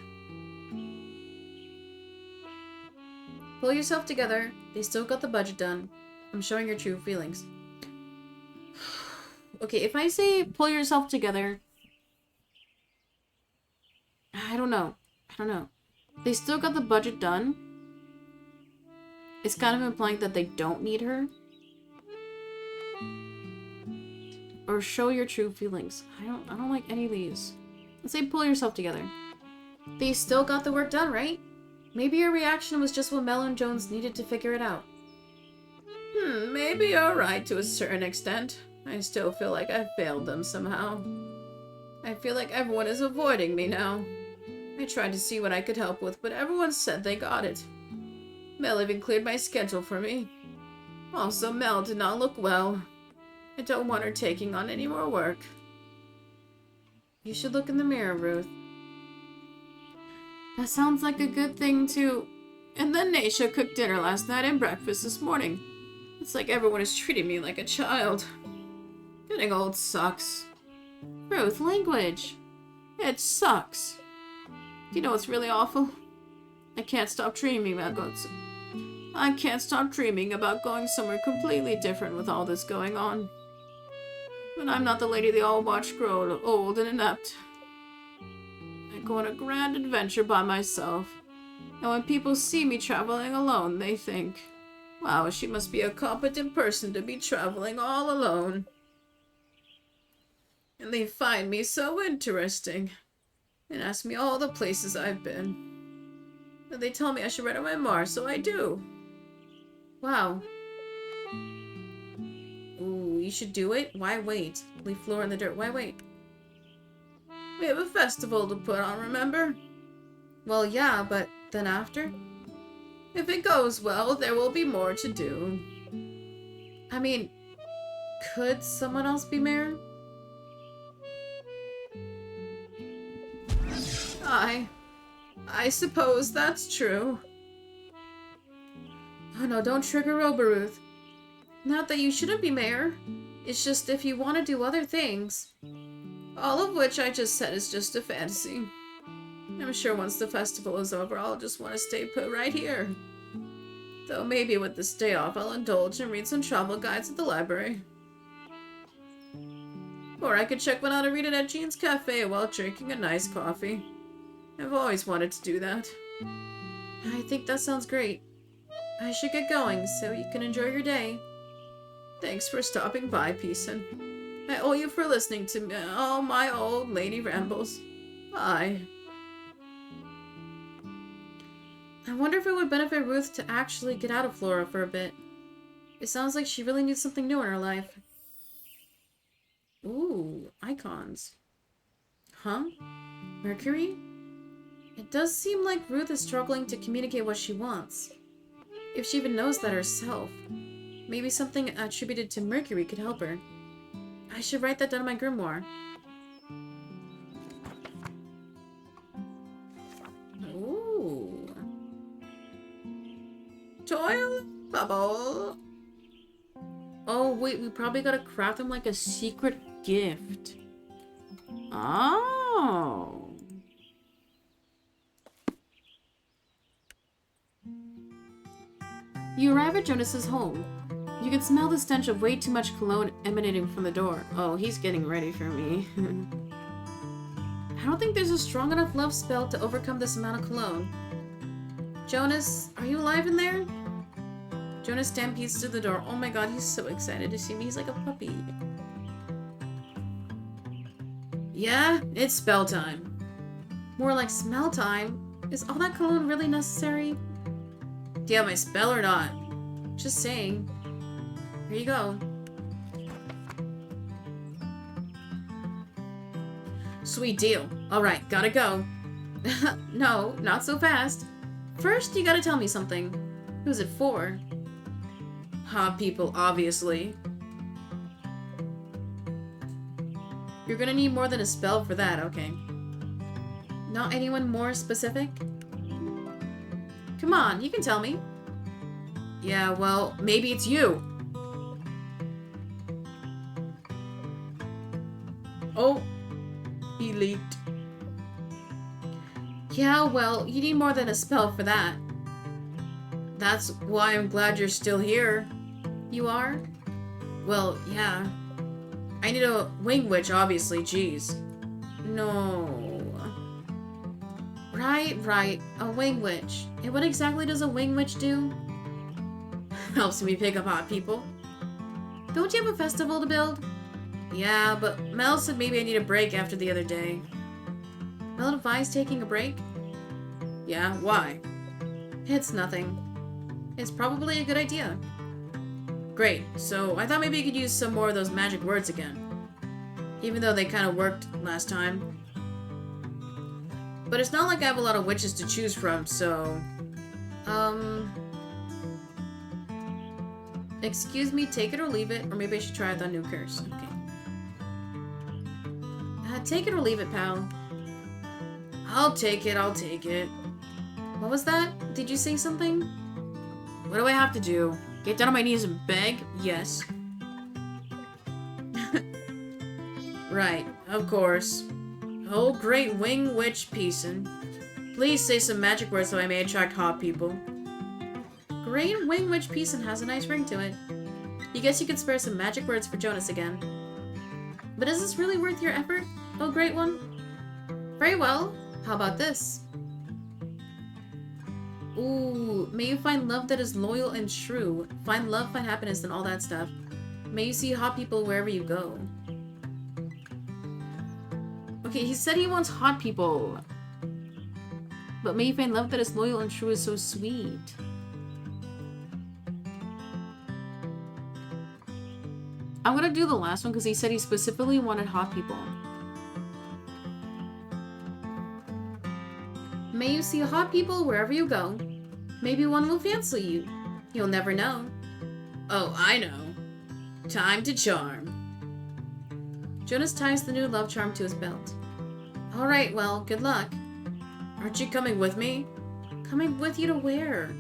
Pull yourself together. They still got the budget done. I'm showing your true feelings. Okay, if I say pull yourself together... I don't know. They still got the budget done. It's kind of implying that they don't need her. Or show your true feelings. I don't like any of these. Let's say pull yourself together. They still got the work done, right? Maybe your reaction was just what Mel and Jones needed to figure it out. Maybe you're right to a certain extent. I still feel like I failed them somehow. I feel like everyone is avoiding me now. I tried to see what I could help with, but everyone said they got it. Mel even cleared my schedule for me. Also, Mel did not look well. I don't want her taking on any more work. You should look in the mirror, Ruth. That sounds like a good thing to... And then Naisha cooked dinner last night and breakfast this morning. It's like everyone is treating me like a child. Getting old sucks. Ruth, language. It sucks. You know what's really awful? I can't stop dreaming about going somewhere completely different with all this going on. But I'm not the lady they all watch grow old and inept. I go on a grand adventure by myself. And when people see me traveling alone, they think, wow, she must be a competent person to be traveling all alone. And they find me so interesting. And ask me all the places I've been. And they tell me I should write a memoir, so I do. Wow. Ooh, you should do it? Why wait? Leave Flora in the dirt. Why wait? We have a festival to put on, remember? Well, yeah, but then after? If it goes well, there will be more to do. I mean, could someone else be mayor? I suppose that's true. Oh no, don't trigger Ruth. Not that you shouldn't be mayor. It's just if you want to do other things. All of which I just said is just a fantasy. I'm sure once the festival is over, I'll just want to stay put right here. Though maybe with this day off, I'll indulge and read some travel guides at the library. Or I could check one out and read it at Jean's Cafe while drinking a nice coffee. I've always wanted to do that. I think that sounds great. I should get going so you can enjoy your day. Thanks for stopping by, Peason. I owe you for listening to all my old lady rambles. Bye. I wonder if it would benefit Ruth to actually get out of Flora for a bit. It sounds like she really needs something new in her life. Ooh, icons. Huh? Mercury? It does seem like Ruth is struggling to communicate what she wants. If she even knows that herself. Maybe something attributed to Mercury could help her. I should write that down in my grimoire. Ooh. Toilet bubble. Oh, wait, we probably gotta craft him like a secret gift. Oh. You arrive at Jonas's home. You can smell the stench of way too much cologne emanating from the door. Oh, he's getting ready for me. I don't think there's a strong enough love spell to overcome this amount of cologne. Jonas, are you alive in there? Jonas stampedes to the door. Oh my god, he's so excited to see me. He's like a puppy. Yeah, it's spell time. More like smell time. Is all that cologne really necessary? Do you have my spell or not? Just saying. Here you go. Sweet deal. Alright, gotta go. No, not so fast. First, you gotta tell me something. Who's it for? Hot people, obviously. You're gonna need more than a spell for that, okay. Not anyone more specific? Come on, you can tell me. Yeah, well, maybe it's you. Oh, he leaked. Yeah, well, you need more than a spell for that. That's why I'm glad you're still here. You are? Well, yeah. I need a wing witch, obviously, jeez. No. Right, a wing witch. And what exactly does a wing witch do? Helps me pick up hot people. Don't you have a festival to build? Yeah, but Mel said maybe I need a break after the other day. Mel advised taking a break? Yeah, why? It's nothing. It's probably a good idea. Great, so I thought maybe you could use some more of those magic words again. Even though they kind of worked last time. But it's not like I have a lot of witches to choose from, so... Excuse me, take it or leave it, or maybe I should try out that new curse. Okay. Take it or leave it, pal. I'll take it. What was that? Did you say something? What do I have to do? Get down on my knees and beg? Yes. Right, of course. Oh, great wing witch Peason. Please say some magic words so I may attract hot people. Great wing witch Peason has a nice ring to it. You guess you could spare some magic words for Jonas again. But is this really worth your effort? Oh, great one. Very well. How about this? Ooh, may you find love that is loyal and true. Find love, find happiness, and all that stuff. May you see hot people wherever you go. Okay, he said he wants hot people. But may you find love that is loyal and true is so sweet. I'm gonna do the last one because he said he specifically wanted hot people. May you see hot people wherever you go. Maybe one will fancy you. You'll never know. Oh, I know. Time to charm. Jonas ties the new love charm to his belt. Alright, well, good luck. Aren't you coming with me? Coming with you to where?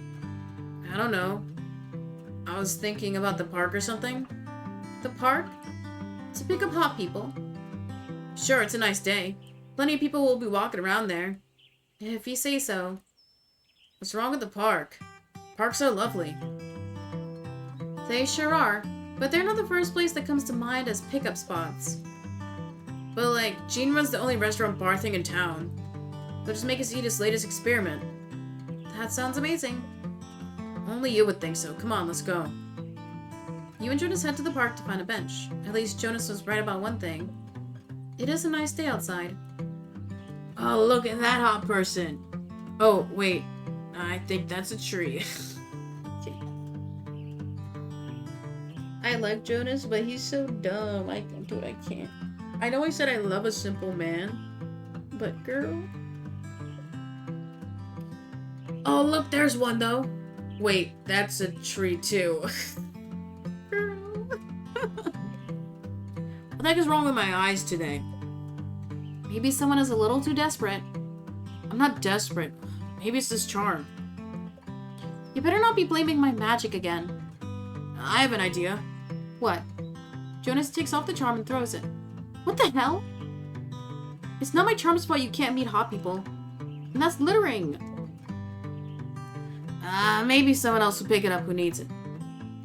I don't know. I was thinking about the park or something. The park? To pick up hot people. Sure, it's a nice day. Plenty of people will be walking around there. If you say so. What's wrong with the park? Parks are lovely. They sure are, but they're not the first place that comes to mind as pickup spots. But like, Jean runs the only restaurant bar thing in town. They'll just make us eat his latest experiment. That sounds amazing. Only you would think so. Come on, let's go. You and Jonas head to the park to find a bench. At least Jonas was right about one thing. It is a nice day outside. Oh, look at that hot person. Oh, wait. I think that's a tree. Okay. I like Jonas, but he's so dumb. Dude, I can't. I know I said I love a simple man, but girl. Oh, look, there's one, though. Wait, that's a tree, too. What the heck is wrong with my eyes today? Maybe someone is a little too desperate. I'm not desperate. Maybe it's this charm. You better not be blaming my magic again. I have an idea. What? Jonas takes off the charm and throws it. What the hell? It's not my charm's fault you can't meet hot people. And that's littering. Maybe someone else will pick it up who needs it.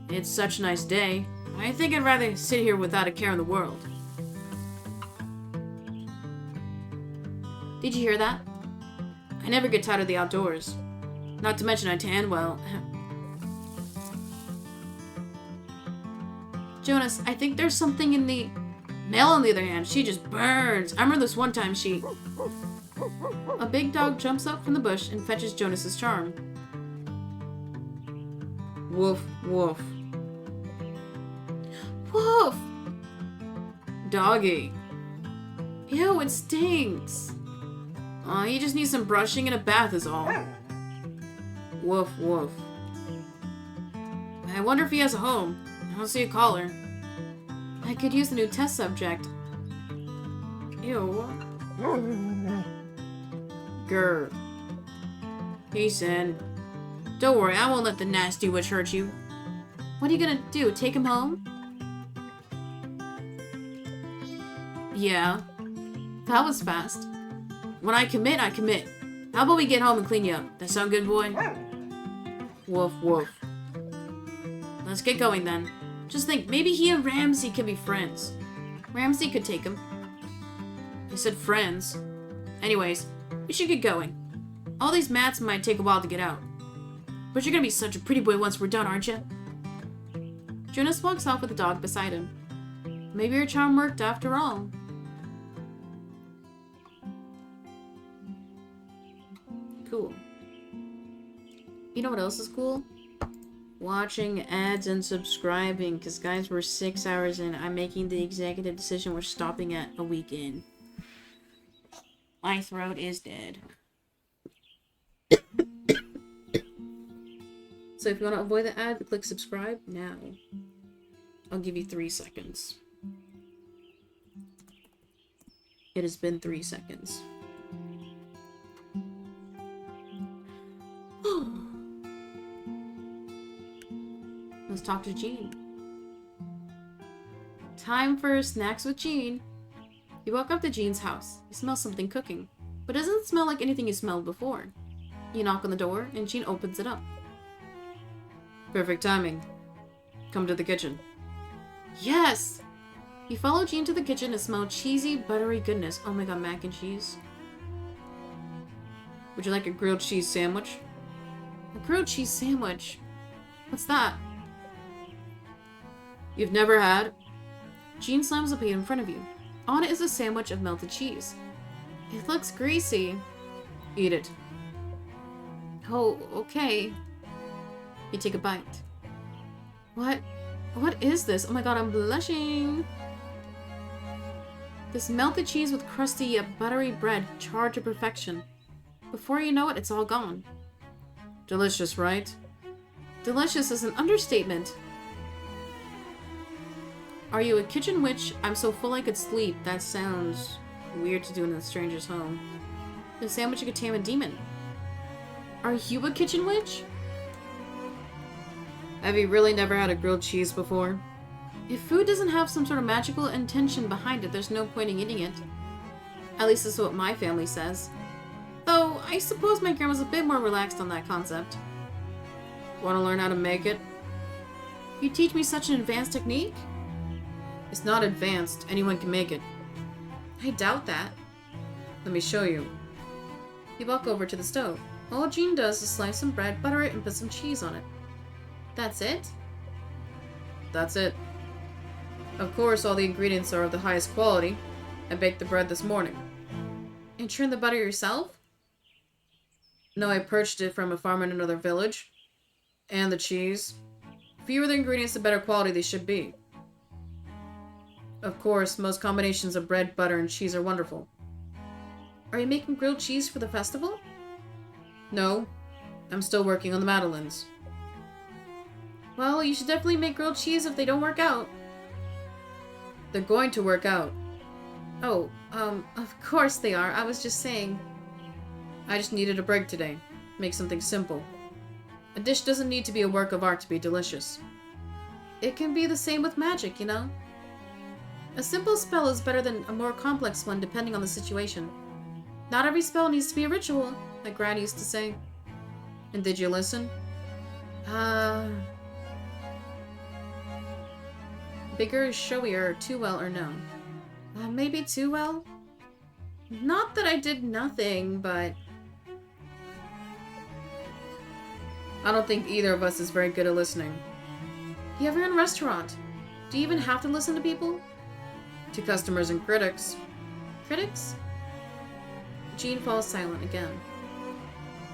It's such a nice day. I think I'd rather sit here without a care in the world. Did you hear that? I never get tired of the outdoors. Not to mention I tan well. Jonas, I think there's something in the... Mel, on the other hand, she just burns. I remember this one time she... A big dog jumps up from the bush and fetches Jonas's charm. Woof, woof. Woof! Doggy. Ew, it stinks. He just needs some brushing and a bath is all. Woof, woof. I wonder if he has a home. I don't see a collar. I could use the new test subject. Ew. Grr. Peace in. Don't worry, I won't let the nasty witch hurt you. What are you gonna do, take him home? Yeah. That was fast. When I commit, I commit. How about we get home and clean you up? That sound good, boy? Woof, woof. Let's get going then. Just think, maybe he and Ramsey could be friends. Ramsey could take him. He said friends. Anyways, we should get going. All these mats might take a while to get out. But you're gonna be such a pretty boy once we're done, aren't you? Jonas walks off with the dog beside him. Maybe your charm worked after all. Cool. You know what else is cool? Watching ads and subscribing, because guys, we're 6 hours in. I'm making the executive decision we're stopping at a week in. My throat is dead. So if you want to avoid the ad, click subscribe now. I'll give you 3 seconds. It has been 3 seconds. Let's talk to Jean. Time for snacks with Jean. You walk up to Jean's house. You smell something cooking, but it doesn't smell like anything you smelled before. You knock on the door, and Jean opens it up. Perfect timing. Come to the kitchen. Yes! You follow Jean to the kitchen and smell cheesy, buttery goodness. Oh my god, mac and cheese. Would you like a grilled cheese sandwich? A grilled cheese sandwich? What's that? You've never had? Jean slams a plate in front of you. On it is a sandwich of melted cheese. It looks greasy. Eat it. Oh, okay. You take a bite. What? What is this? Oh my god, I'm blushing. This melted cheese with crusty yet buttery bread charred to perfection. Before you know it, it's all gone. Delicious, right? Delicious is an understatement. Are you a kitchen witch? I'm so full I could sleep. That sounds weird to do in a stranger's home. The sandwich could tame a demon. Are you a kitchen witch? Have you really never had a grilled cheese before? If food doesn't have some sort of magical intention behind it, there's no point in eating it. At least that's what my family says. Though, I suppose my grandma's a bit more relaxed on that concept. Want to learn how to make it? You teach me such an advanced technique? It's not advanced. Anyone can make it. I doubt that. Let me show you. You walk over to the stove. All Jean does is slice some bread, butter it, and put some cheese on it. That's it? That's it. Of course, all the ingredients are of the highest quality. I baked the bread this morning. And churned the butter yourself? No, I purchased it from a farm in another village. And the cheese. Fewer the ingredients, the better quality they should be. Of course, most combinations of bread, butter, and cheese are wonderful. Are you making grilled cheese for the festival? No. I'm still working on the Madeleines. Well, you should definitely make grilled cheese if they don't work out. They're going to work out. Oh, of course they are. I was just saying. I just needed a break today. Make something simple. A dish doesn't need to be a work of art to be delicious. It can be the same with magic, you know? A simple spell is better than a more complex one depending on the situation. Not every spell needs to be a ritual, like Gran used to say. And did you listen? Bigger, showier, too well, or no? Maybe too well? Not that I did nothing, but... I don't think either of us is very good at listening. You ever in a restaurant? Do you even have to listen to people? To customers and critics. Critics? Jean falls silent again.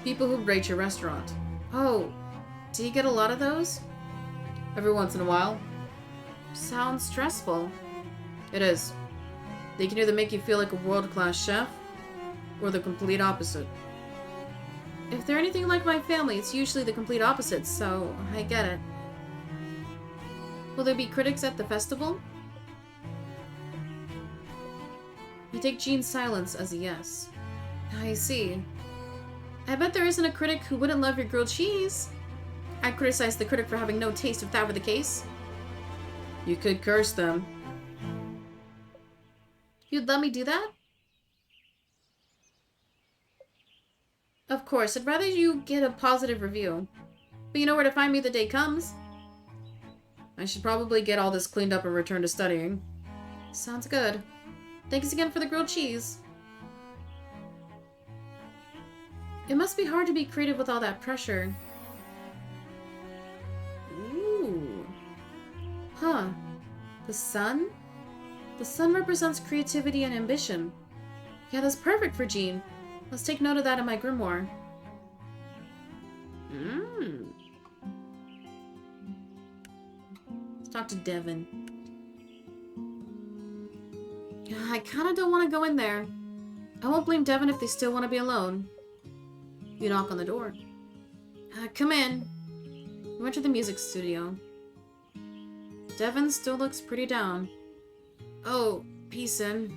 People who rate your restaurant. Oh, do you get a lot of those? Every once in a while. Sounds stressful. It is. They can either make you feel like a world-class chef, or the complete opposite. If they're anything like my family, it's usually the complete opposite, so I get it. Will there be critics at the festival? You take Jean's silence as a yes. I see. I bet there isn't a critic who wouldn't love your grilled cheese. I'd criticize the critic for having no taste if that were the case. You could curse them. You'd let me do that? Of course, I'd rather you get a positive review. But you know where to find me the day comes. I should probably get all this cleaned up and return to studying. Sounds good. Thanks again for the grilled cheese. It must be hard to be creative with all that pressure. Ooh. Huh. The sun? The sun represents creativity and ambition. Yeah, that's perfect for Jean. Let's take note of that in my grimoire. Let's talk to Devin. I kinda don't want to go in there. I won't blame Devin if they still want to be alone. You knock on the door. Come in. You enter the music studio. Devin still looks pretty down. Oh, peace in.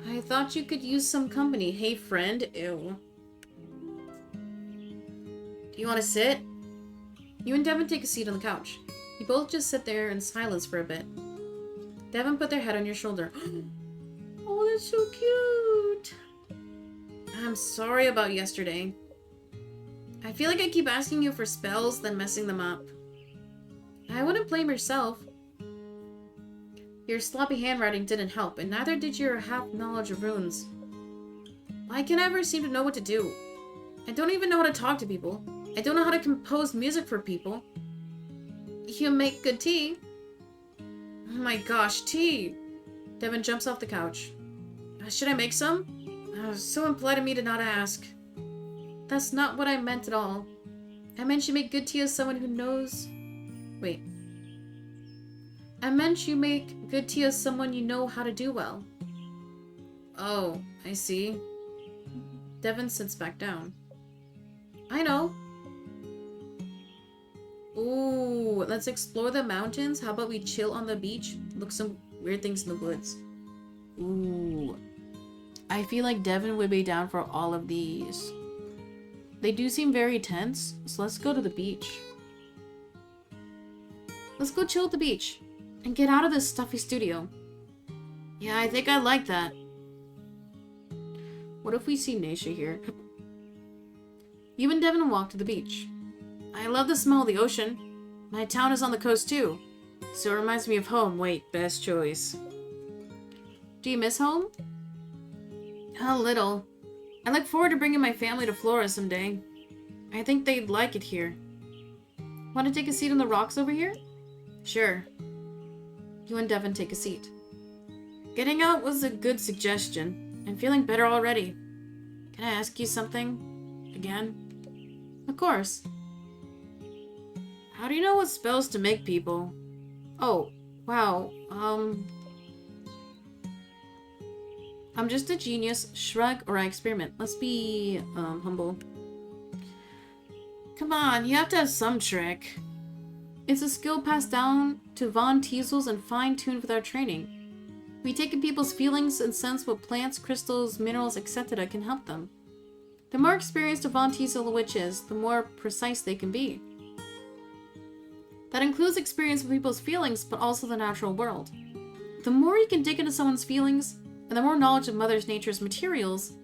I thought you could use some company. Hey, friend. Ew. Do you want to sit? You and Devin take a seat on the couch. You both just sit there in silence for a bit. Devin put their head on your shoulder. Oh, that's so cute. I'm sorry about yesterday. I feel like I keep asking you for spells, then messing them up. I wouldn't blame yourself. Your sloppy handwriting didn't help, and neither did your half-knowledge of runes. Why can't I ever seem to know what to do? I don't even know how to talk to people. I don't know how to compose music for people. You make good tea. Oh my gosh, tea! Devin jumps off the couch. Should I make some? So impolite of me to not ask. That's not what I meant at all. I meant you make good tea as someone who knows... Wait. I meant you make good tea as someone you know how to do well. Oh, I see. Devin sits back down. I know. Ooh, let's explore the mountains. How about we chill on the beach? Look some weird things in the woods. Ooh. I feel like Devin would be down for all of these. They do seem very tense, so let's go to the beach. Let's go chill at the beach. And get out of this stuffy studio. Yeah, I think I like that. What if we see Naisha here? You and Devin walk to the beach. I love the smell of the ocean. My town is on the coast too. So it reminds me of home. Wait, best choice. Do you miss home? A little. I look forward to bringing my family to Flora someday. I think they'd like it here. Want to take a seat on the rocks over here? Sure. You and Devin take a seat. Getting out was a good suggestion. I'm feeling better already. Can I ask you something? Again? Of course. How do you know what spells to make people? Oh, wow. I'm just a genius. Shrug or I experiment. Let's be, humble. Come on, you have to have some trick. It's a skill passed down to Von Teasels and fine-tuned with our training. We take in people's feelings and sense what plants, crystals, minerals, etc. can help them. The more experienced a Von Teasel witch is, the more precise they can be. That includes experience with people's feelings, but also the natural world. The more you can dig into someone's feelings, and the more knowledge of Mother Nature's materials,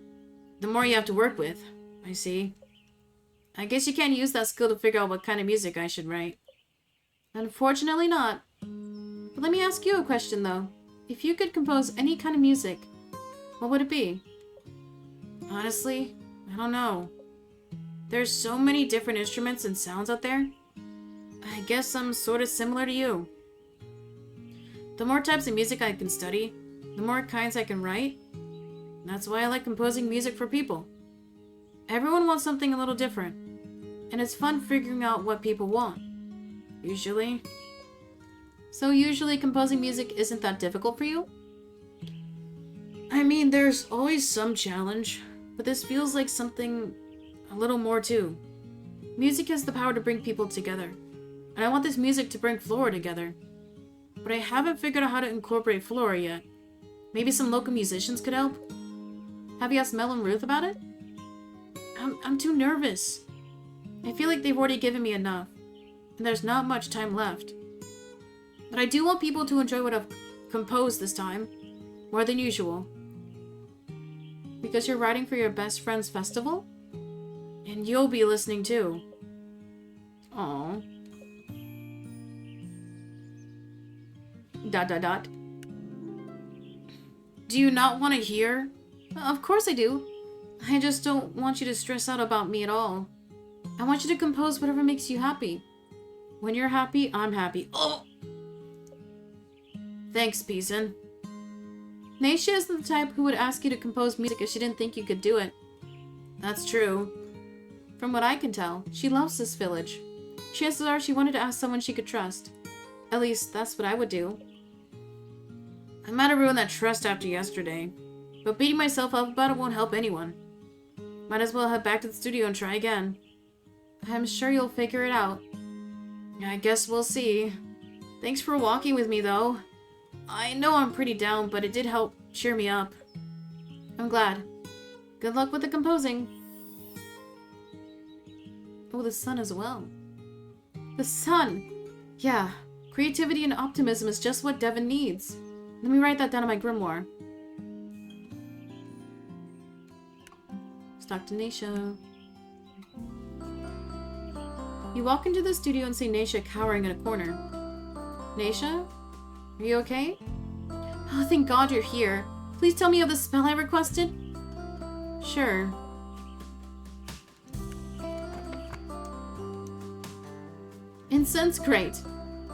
the more you have to work with. I see. I guess you can't use that skill to figure out what kind of music I should write. Unfortunately not. But let me ask you a question though. If you could compose any kind of music, what would it be? Honestly, I don't know. There's so many different instruments and sounds out there. I guess I'm sort of similar to you. The more types of music I can study, the more kinds I can write. That's why I like composing music for people. Everyone wants something a little different, and it's fun figuring out what people want. Usually. So usually composing music isn't that difficult for you? I mean, there's always some challenge, but this feels like something a little more too. Music has the power to bring people together, and I want this music to bring Flora together. But I haven't figured out how to incorporate Flora yet. Maybe some local musicians could help? Have you asked Mel and Ruth about it? I'm too nervous. I feel like they've already given me enough, and there's not much time left. But I do want people to enjoy what I've composed this time, more than usual. Because you're writing for your best friend's festival? And you'll be listening too. Aww. ... Do you not want to hear? Of course I do. I just don't want you to stress out about me at all. I want you to compose whatever makes you happy. When you're happy, I'm happy. Oh! Thanks, Peason. Naisha isn't the type who would ask you to compose music if she didn't think you could do it. That's true. From what I can tell, she loves this village. Chances are she wanted to ask someone she could trust. At least, that's what I would do. I might have ruined that trust after yesterday, but beating myself up about it won't help anyone. Might as well head back to the studio and try again. I'm sure you'll figure it out. I guess we'll see. Thanks for walking with me, though. I know I'm pretty down, but it did help cheer me up. I'm glad. Good luck with the composing. Oh, the sun as well. The sun! Yeah, creativity and optimism is just what Devin needs. Let me write that down in my grimoire. Let's talk to Naisha. You walk into the studio and see Naisha cowering in a corner. Naisha? Are you okay? Oh, thank God you're here. Please tell me of the spell I requested? Sure. Incense? Great.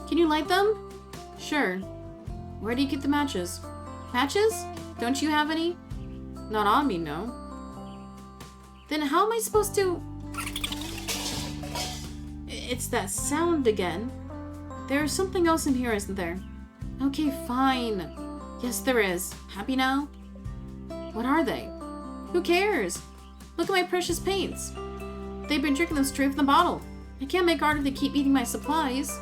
Can you light them? Sure. Where do you keep the matches? Matches? Don't you have any? Not on me, no. Then how am I supposed to... It's that sound again. There's something else in here, isn't there? Okay, fine. Yes, there is. Happy now? What are they? Who cares? Look at my precious paints. They've been drinking them straight from the bottle. I can't make art if they keep eating my supplies.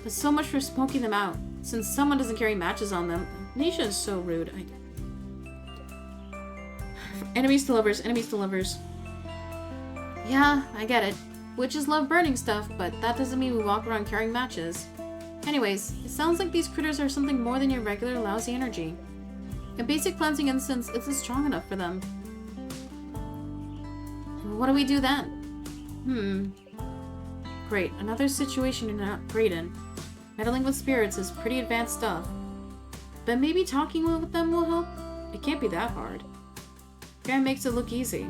But so much for smoking them out, since someone doesn't carry matches on them. Naisha is so rude. Enemies to lovers, enemies to lovers. Yeah, I get it. Witches love burning stuff, but that doesn't mean we walk around carrying matches. Anyways, it sounds like these critters are something more than your regular lousy energy. A basic cleansing incense isn't strong enough for them. What do we do then? Great, another situation you're not great in. Meddling with spirits is pretty advanced stuff. But maybe talking with them will help? It can't be that hard. Gran makes it look easy.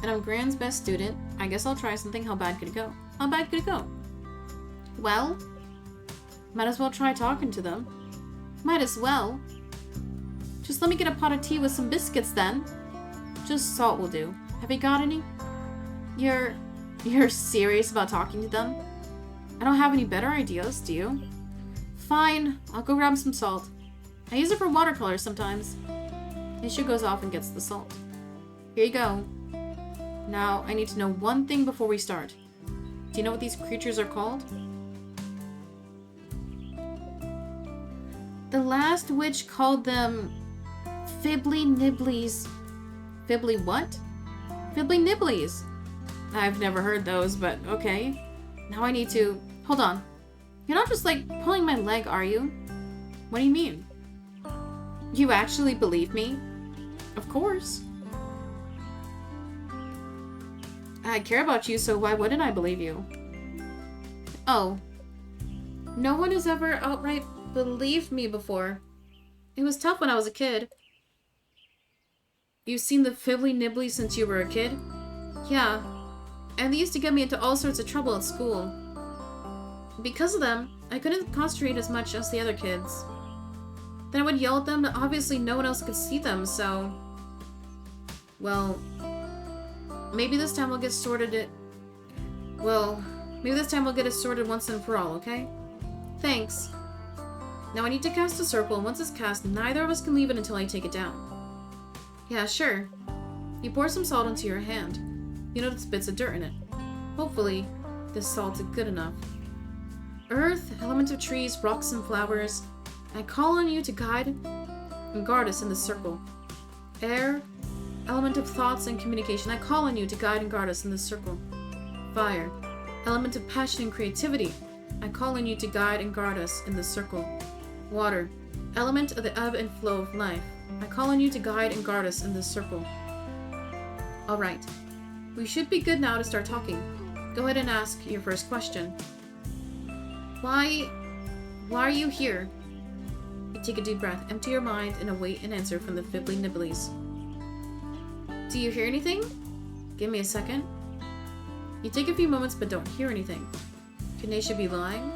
And I'm Gran's best student. I guess I'll try something. How bad could it go? How bad could it go? Well, might as well try talking to them. Might as well. Just let me get a pot of tea with some biscuits then. Just salt will do. Have you got any? You're serious about talking to them? I don't have any better ideas, do you? Fine, I'll go grab some salt. I use it for watercolors sometimes. Nisha goes off and gets the salt. Here you go. Now, I need to know one thing before we start. Do you know what these creatures are called? The last witch called them Fibbly Nibblies. Fibbly what? Fibbly Nibblies. I've never heard those, but okay. Now I need to... Hold on. You're not just, like, pulling my leg, are you? What do you mean? You actually believe me? Of course. I care about you, so why wouldn't I believe you? Oh. No one has ever outright believed me before. It was tough when I was a kid. You've seen the Fibbly Nibbly since you were a kid? Yeah. And they used to get me into all sorts of trouble at school. Because of them, I couldn't concentrate as much as the other kids. Then I would yell at them, but obviously no one else could see them, so... Well... Maybe this time we'll get sorted maybe this time we'll get it sorted once and for all, okay? Thanks. Now I need to cast a circle, and once it's cast, neither of us can leave it until I take it down. Yeah, sure. You pour some salt into your hand. You notice bits of dirt in it. Hopefully, this salt is good enough. Earth, element of trees, rocks, and flowers. I call on you to guide and guard us in this circle. Air, element of thoughts and communication. I call on you to guide and guard us in this circle. Fire, element of passion and creativity. I call on you to guide and guard us in this circle. Water, element of the ebb and flow of life. I call on you to guide and guard us in this circle. Alright. We should be good now to start talking. Go ahead and ask your first question. Why are you here? You take a deep breath, empty your mind, and await an answer from the Fibbly Nibblies. Do you hear anything? Give me a second. You take a few moments but don't hear anything. Could Naisha be lying?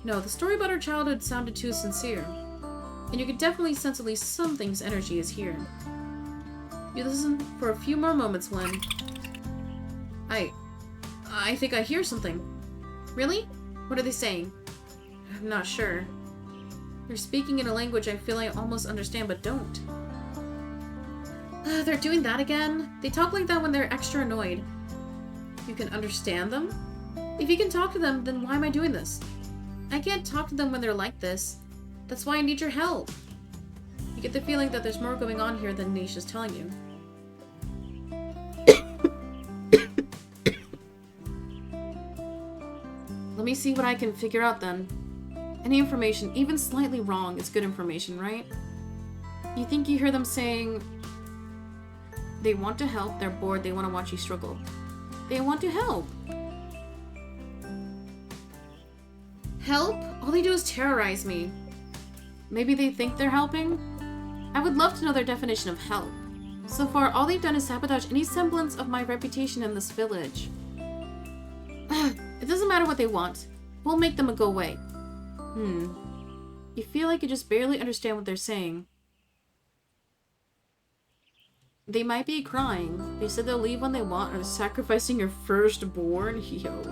No, the story about her childhood sounded too sincere. And you could definitely sense at least something's energy is here. You listen for a few more moments when... I think I hear something. Really? What are they saying? I'm not sure. They're speaking in a language I feel I almost understand but don't. They're doing that again? They talk like that when they're extra annoyed. You can understand them? If you can talk to them, then why am I doing this? I can't talk to them when they're like this. That's why I need your help. You get the feeling that there's more going on here than Naisha's telling you. Let me see what I can figure out then. Any information, even slightly wrong, is good information, right? You think you hear them saying... They want to help, they're bored, they want to watch you struggle. They want to help. Help? All they do is terrorize me. Maybe they think they're helping? I would love to know their definition of help. So far, all they've done is sabotage any semblance of my reputation in this village. It doesn't matter what they want. We'll make them go away. You feel like you just barely understand what they're saying. They might be crying. They said they'll leave when they want, or sacrificing your firstborn? Yo.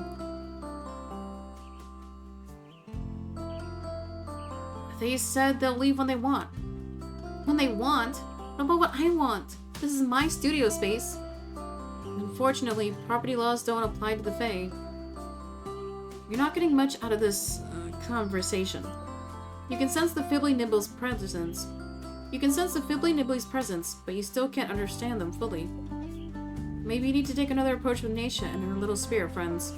They said they'll leave when they want. When they want? What about what I want? This is my studio space. Unfortunately, property laws don't apply to the Fae. You're not getting much out of this conversation. You can sense the Fibbly Nibble's presence. But you still can't understand them fully. Maybe you need to take another approach with Naisha and her little spirit friends.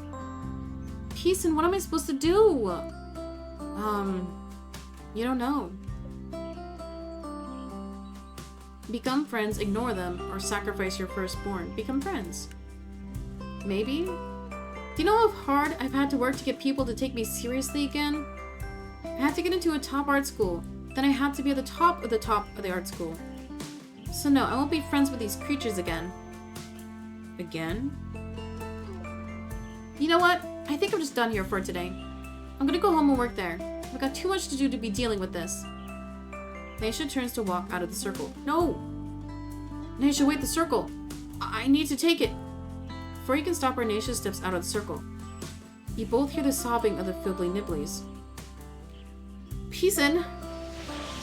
Peace, and what am I supposed to do? You don't know. Become friends, ignore them, or sacrifice your firstborn. Become friends. Maybe? Do you know how hard I've had to work to get people to take me seriously again? I had to get into a top art school. Then I had to be at the top of the art school. So no, I won't be friends with these creatures again. Again? You know what? I think I'm just done here for today. I'm gonna go home and work there. I've got too much to do to be dealing with this. Naisha turns to walk out of the circle. No! Naisha, wait, the circle! I need to take it! Before you can stop her, Naisha steps out of the circle. You both hear the sobbing of the Fibbly Nibblies. Peace in.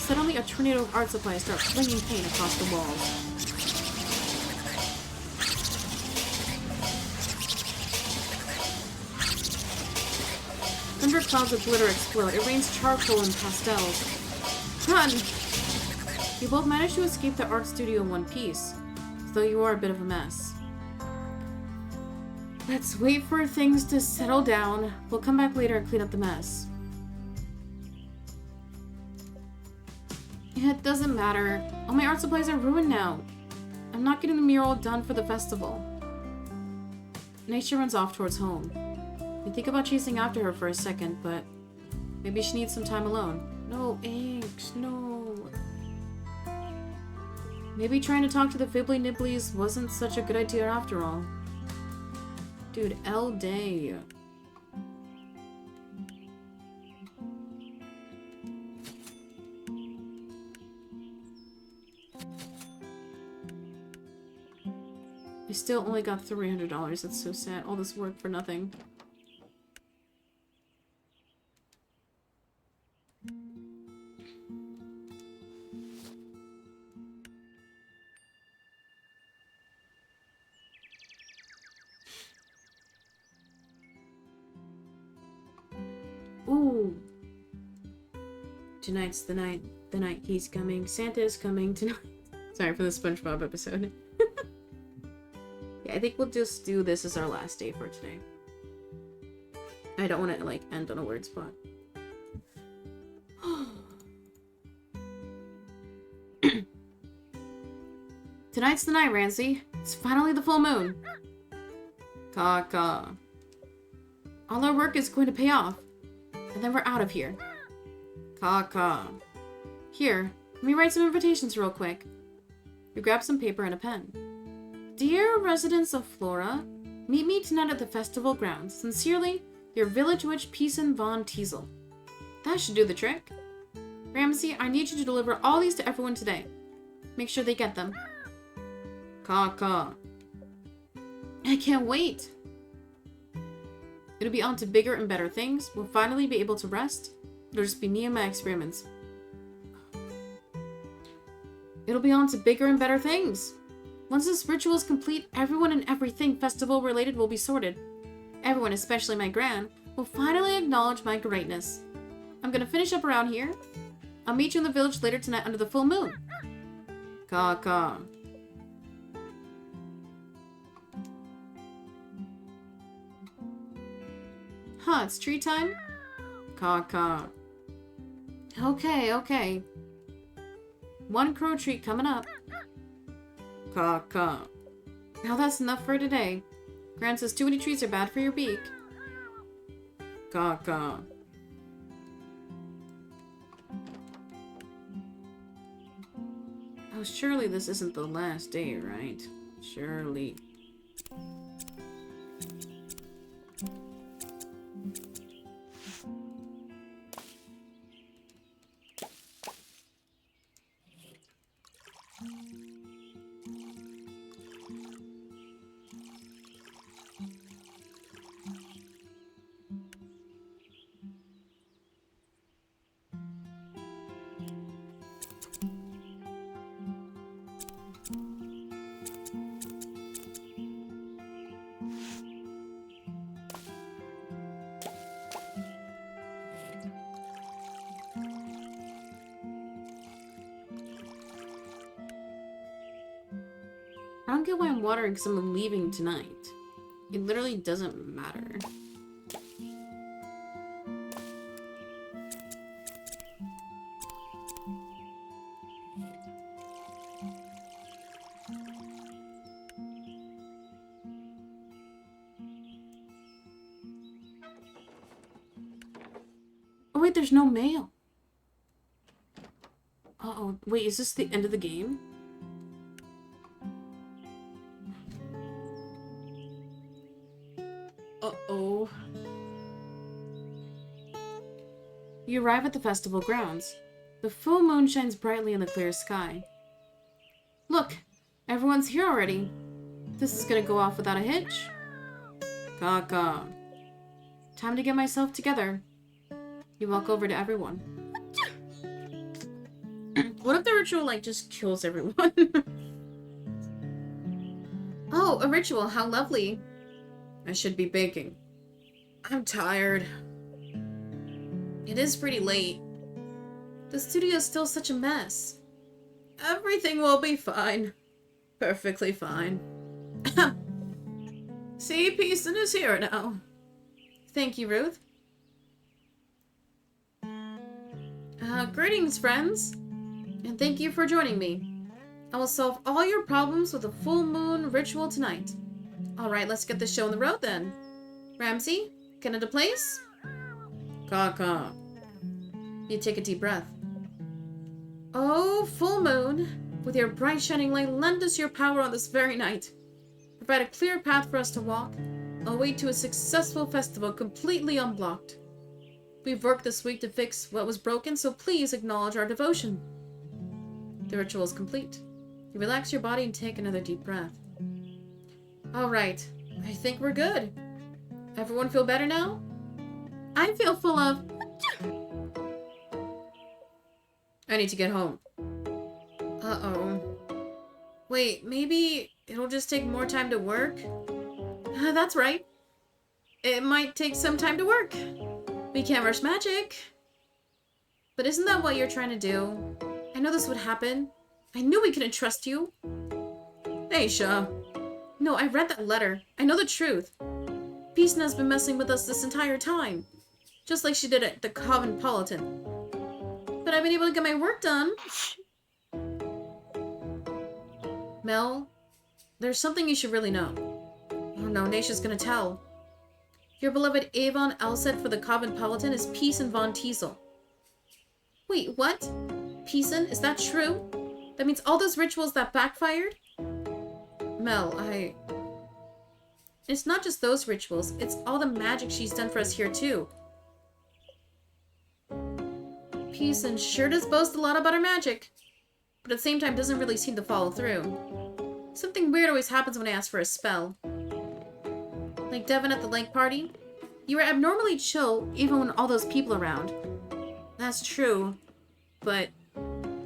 suddenly a tornado of art supplies start flinging paint across the walls. Thunder clouds of glitter explode. It rains charcoal and pastels. Run! You both manage to escape the art studio in one piece, though you are a bit of a mess. Let's wait for things to settle down. We'll come back later and clean up the mess. It doesn't matter. All my art supplies are ruined now. I'm not getting the mural done for the festival. Nature runs off towards home. You think about chasing after her for a second, but maybe she needs some time alone. No, inks, no. Maybe trying to talk to the Fibbly Nibblies wasn't such a good idea after all. Dude, L day. I still only got $300. That's so sad. All this work for nothing. Ooh. Tonight's the night he's coming. Santa is coming tonight. Sorry for the SpongeBob episode. Yeah, I think we'll just do this as our last day for today. I don't want to, like, end on a weird spot. Tonight's the night, Ramsey. It's finally the full moon. Caw. All our work is going to pay off. And then we're out of here. Caw. Here, let me write some invitations real quick. You grab some paper and a pen. Dear residents of Flora, meet me tonight at the festival grounds. Sincerely, your village witch Peason Von Teasel. That should do the trick. Ramsey, I need you to deliver all these to everyone today. Make sure they get them. Caw. I can't wait. It'll be on to bigger and better things. We'll finally be able to rest. It'll just be me and my experiments. It'll be on to bigger and better things. Once this ritual is complete, everyone and everything festival related will be sorted. Everyone, especially my gran, will finally acknowledge my greatness. I'm gonna finish up around here. I'll meet you in the village later tonight under the full moon. Caw. Huh, it's tree time? Caw. Okay. One crow treat coming up. Caw. Now that's enough for today. Gran says too many treats are bad for your beak. Caw. Oh, surely this isn't the last day, right? Surely. I don't get why I'm watering because I'm leaving tonight. It literally doesn't matter. Oh wait, there's no mail. Uh-oh, wait, is this the end of the game? Uh-oh. You arrive at the festival grounds. The full moon shines brightly in the clear sky. Look, everyone's here already. This is gonna go off without a hitch. Caw. Time to get myself together. You walk over to everyone. What if the ritual, like, just kills everyone? Oh, a ritual. How lovely. I should be baking. I'm tired. It is pretty late. The studio is still such a mess. Everything will be fine. Perfectly fine. See, Peaceton is here now. Thank you, Ruth. Greetings, friends. And thank you for joining me. I will solve all your problems with a full moon ritual tonight. Alright, let's get the show on the road then. Ramsey, get into place? Caw. You take a deep breath. Oh, full moon, with your bright shining light, lend us your power on this very night. Provide a clear path for us to walk, a way to a successful festival completely unblocked. We've worked this week to fix what was broken, so please acknowledge our devotion. The ritual is complete. You relax your body and take another deep breath. Alright, I think we're good. Everyone feel better now? I feel full of... I need to get home. Uh-oh. Wait, maybe it'll just take more time to work? That's right. It might take some time to work. We can't rush magic. But isn't that what you're trying to do? I know this would happen. I knew we couldn't trust you. Aisha. No, I read that letter. I know the truth. Peaceton has been messing with us this entire time. Just like she did at the Cosmopolitan. But I've been able to get my work done. Mel, there's something you should really know. Oh no, Naisha's gonna tell. Your beloved Avon Elset for the Cosmopolitan is Peaceton von Teasel. Wait, what? Peaceton? Is that true? That means all those rituals that backfired? Mel, It's not just those rituals, it's all the magic she's done for us here too. Peaceton sure does boast a lot about her magic, but at the same time doesn't really seem to follow through. Something weird always happens when I ask for a spell. Like Devin at the lake party. You were abnormally chill even when all those people around. That's true, but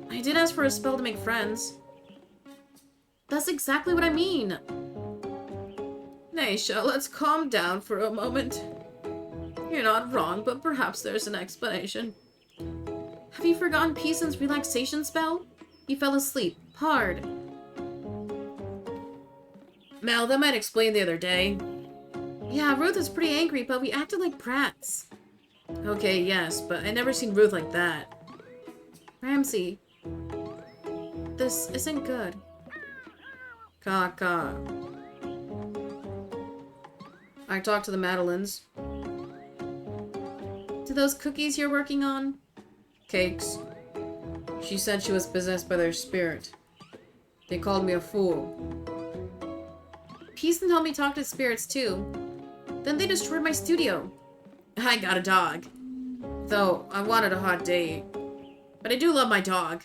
I did ask for a spell to make friends. That's exactly what I mean. Naisha, let's calm down for a moment. You're not wrong, but perhaps there's an explanation. Have you forgotten Peason's relaxation spell? You fell asleep. Hard. Mel, that might explain the other day. Yeah, Ruth was pretty angry, but we acted like brats. Okay, yes, but I never seen Ruth like that. Ramsey. This isn't good. Caw. I talked to the Madeleines. Do those cookies you're working on? Cakes. She said she was possessed by their spirit. They called me a fool. Peaston helped me talk to spirits too. Then they destroyed my studio. I got a dog. Though, I wanted a hot date. But I do love my dog.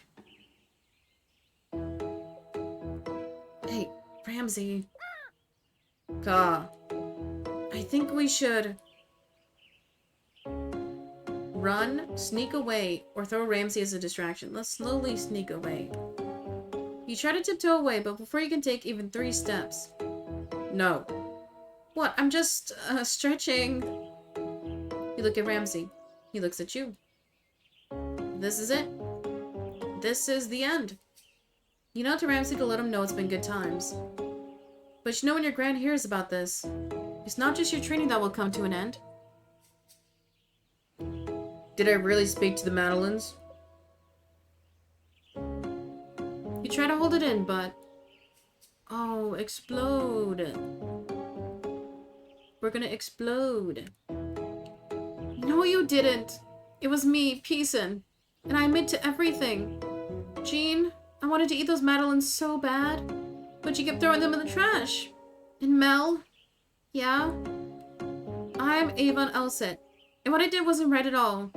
Hey, Ramsey. Caw. I think we should run, sneak away, or throw Ramsey as a distraction. Let's slowly sneak away. You try to tiptoe away, but before you can take even 3 steps. No. What? I'm just stretching. You look at Ramsey. He looks at you. This is it. This is the end. You nod to Ramsey to let him know it's been good times. But you know when your Grand hears about this, it's not just your training that will come to an end. Did I really speak to the Madeleines? You try to hold it in, but... Oh, explode. We're gonna explode. No, you didn't. It was me, Peason. And I admit to everything. Jean, I wanted to eat those Madeleines so bad, but you kept throwing them in the trash. And Mel, yeah? I'm Avon Elset, and what I did wasn't right at all.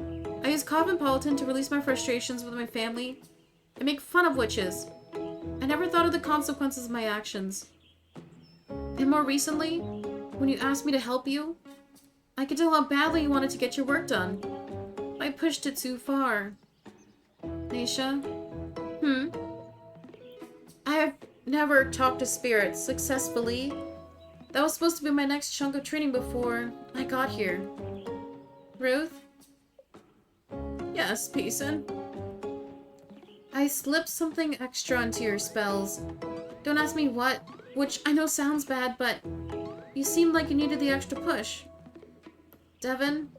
I used Cosmopolitan to release my frustrations with my family and make fun of witches. I never thought of the consequences of my actions. And more recently, when you asked me to help you, I could tell how badly you wanted to get your work done. I pushed it too far. Naisha, I have never talked to spirits successfully. That was supposed to be my next chunk of training before I got here. Ruth? Yes, Peason. I slipped something extra into your spells. Don't ask me what, which I know sounds bad, but you seemed like you needed the extra push. Devin?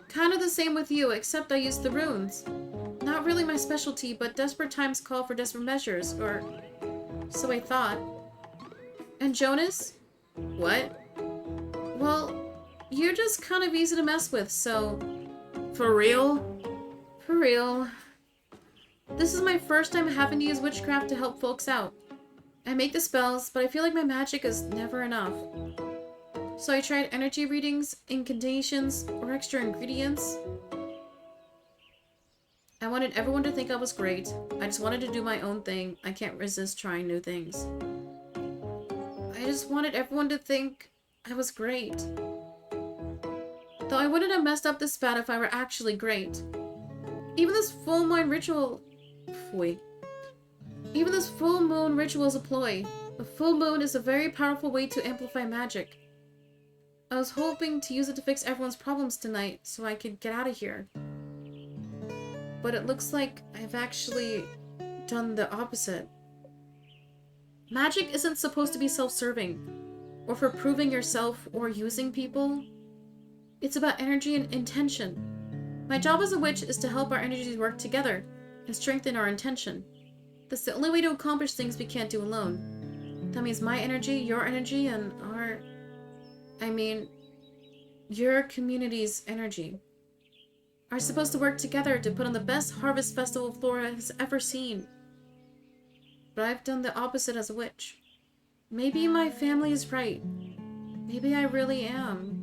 Kind of the same with you, except I used the runes. Not really my specialty, but desperate times call for desperate measures, or so I thought. And Jonas? What? Well, you're just kind of easy to mess with, so... For real? For real. This is my first time having to use witchcraft to help folks out. I make the spells, but I feel like my magic is never enough. So I tried energy readings, incantations, or extra ingredients. I wanted everyone to think I was great. I just wanted to do my own thing. I can't resist trying new things. I just wanted everyone to think I was great. Though I wouldn't have messed up this bad if I were actually great. Even this full moon ritual... Even this full moon ritual is a ploy. A full moon is a very powerful way to amplify magic. I was hoping to use it to fix everyone's problems tonight, so I could get out of here. But it looks like I've actually done the opposite. Magic isn't supposed to be self-serving, or for proving yourself or using people. It's about energy and intention. My job as a witch is to help our energies work together and strengthen our intention. That's the only way to accomplish things we can't do alone. That means my energy, your energy, and your community's energy are supposed to work together to put on the best harvest festival Flora has ever seen. But I've done the opposite as a witch. Maybe my family is right. Maybe I really am.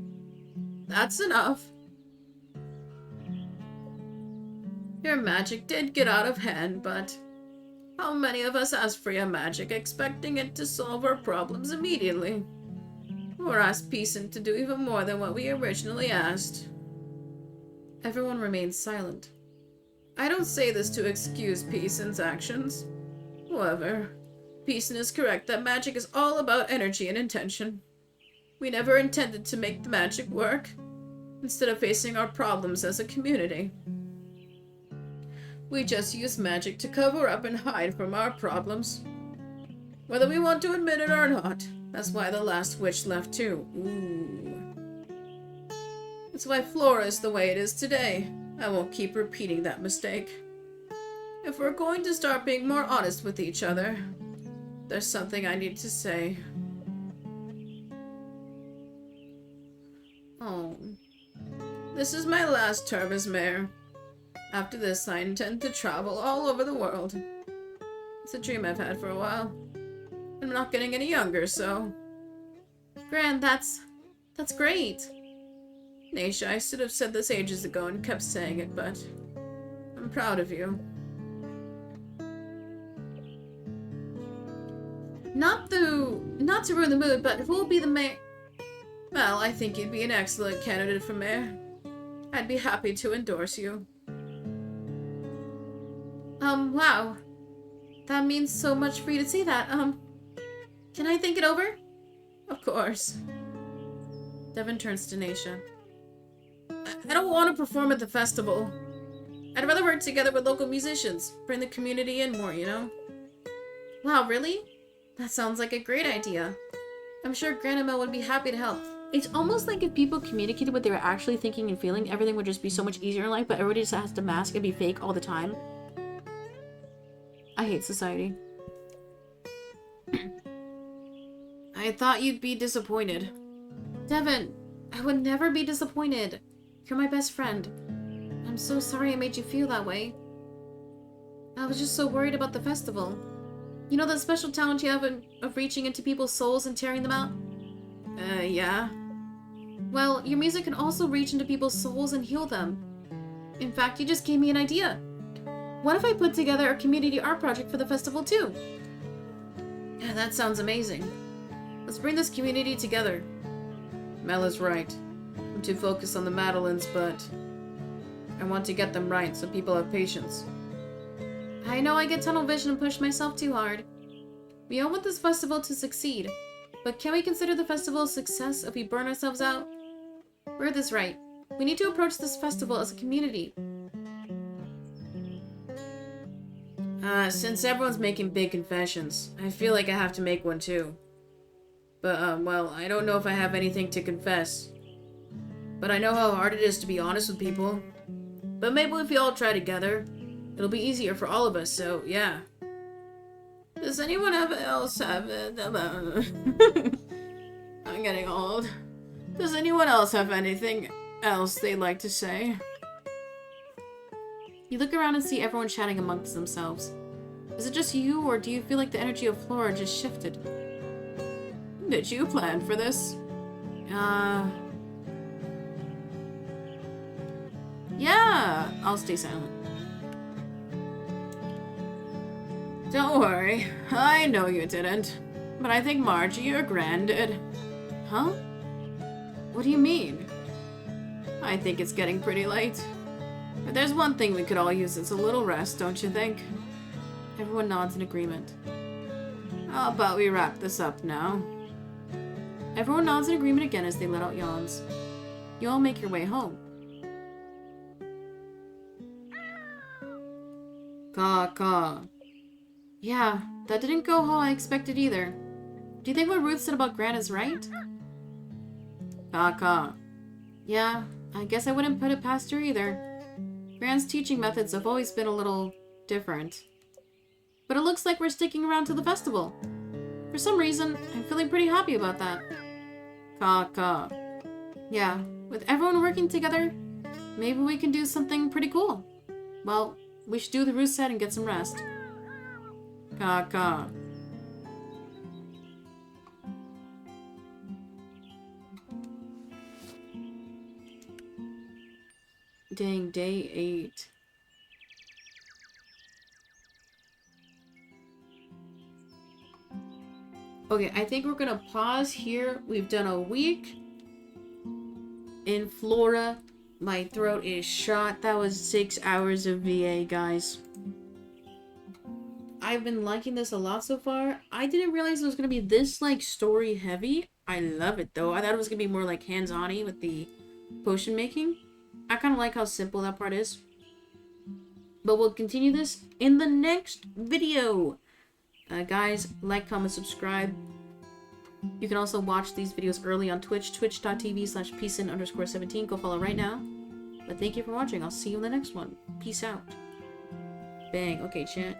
That's enough. Your magic did get out of hand, but how many of us ask for your magic expecting it to solve our problems immediately? Or ask Peason to do even more than what we originally asked? Everyone remains silent. I don't say this to excuse Peason's actions. However, Peason is correct that magic is all about energy and intention. We never intended to make the magic work, instead of facing our problems as a community. We just use magic to cover up and hide from our problems. Whether we want to admit it or not, that's why the last witch left too. Ooh. That's why Flora is the way it is today. I won't keep repeating that mistake. If we're going to start being more honest with each other, there's something I need to say. Oh. This is my last term as mayor. After this, I intend to travel all over the world. It's a dream I've had for a while. I'm not getting any younger, so... Gran, that's great. Naisha, I should have said this ages ago and kept saying it, but... I'm proud of you. Not to ruin the mood, but who will be the mayor? Well, I think you'd be an excellent candidate for mayor. I'd be happy to endorse you. Wow. That means so much for you to say that. Can I think it over? Of course. Devin turns to Naisha. I don't want to perform at the festival. I'd rather work together with local musicians. Bring the community in more, you know? Wow, really? That sounds like a great idea. I'm sure Grandma would be happy to help. It's almost like if people communicated what they were actually thinking and feeling, everything would just be so much easier in life, but everybody just has to mask and be fake all the time. I hate society. I thought you'd be disappointed. Devin, I would never be disappointed. You're my best friend. I'm so sorry I made you feel that way. I was just so worried about the festival. You know that special talent you have of reaching into people's souls and tearing them out? Yeah. Well, your music can also reach into people's souls and heal them. In fact, you just gave me an idea. What if I put together a community art project for the festival too? Yeah, that sounds amazing. Let's bring this community together. Mel is right. I'm too focused on the Madeleines, but... I want to get them right so people have patience. I know I get tunnel vision and push myself too hard. We all want this festival to succeed, but can we consider the festival a success if we burn ourselves out? We're this right. We need to approach this festival as a community. Since everyone's making big confessions, I feel like I have to make one too. But, well, I don't know if I have anything to confess. But I know how hard it is to be honest with people. But maybe if we all try together, it'll be easier for all of us, so yeah. Does anyone else have it? I'm getting old. Does anyone else have anything else they'd like to say? You look around and see everyone chatting amongst themselves. Is it just you, or do you feel like the energy of Flora just shifted? Did you plan for this? Yeah, I'll stay silent. Don't worry, I know you didn't. But I think Margie or Gran did. Huh? What do you mean? I think it's getting pretty late. But there's one thing we could all use, it's a little rest, don't you think? Everyone nods in agreement. How about we wrap this up now? Everyone nods in agreement again as they let out yawns. You all make your way home. Caw. Yeah, that didn't go how I expected either. Do you think what Ruth said about Gran is right? Caw. Yeah, I guess I wouldn't put it past her either. Gran's teaching methods have always been a little different. But it looks like we're sticking around to the festival. For some reason, I'm feeling pretty happy about that. Caw. Yeah, with everyone working together, maybe we can do something pretty cool. Well, we should do the Ruth said and get some rest. Caw. Dang, day 8. Okay, I think we're gonna pause here. We've done a week in Flora. My throat is shot. That was 6 hours of VA, guys. I've been liking this a lot so far. I didn't realize it was gonna be this, like, story heavy. I love it, though. I thought it was gonna be more, like, hands-on-y with the potion making. I kind of like how simple that part is. But we'll continue this in the next video. Guys, like, comment, subscribe. You can also watch these videos early on Twitch, twitch.tv/peacin_17. Go follow right now. But thank you for watching. I'll see you in the next one. Peace out. Bang. Okay, chat.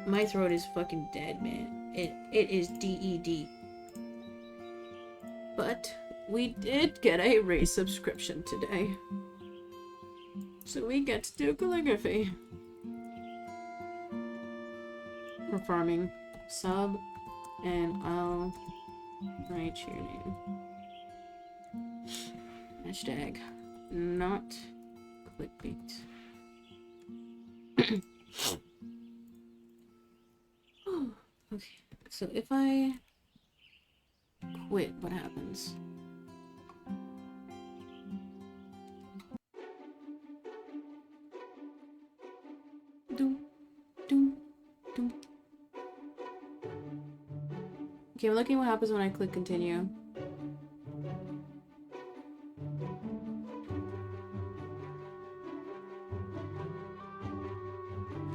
My throat is fucking dead, man. It is dead. But we did get a race subscription today. So we get to do calligraphy. We're farming. Sub. And I'll write your name. Hashtag not clickbait. Oh, okay. So if I quit, what happens? Doom. Okay, we're looking at what happens when I click continue.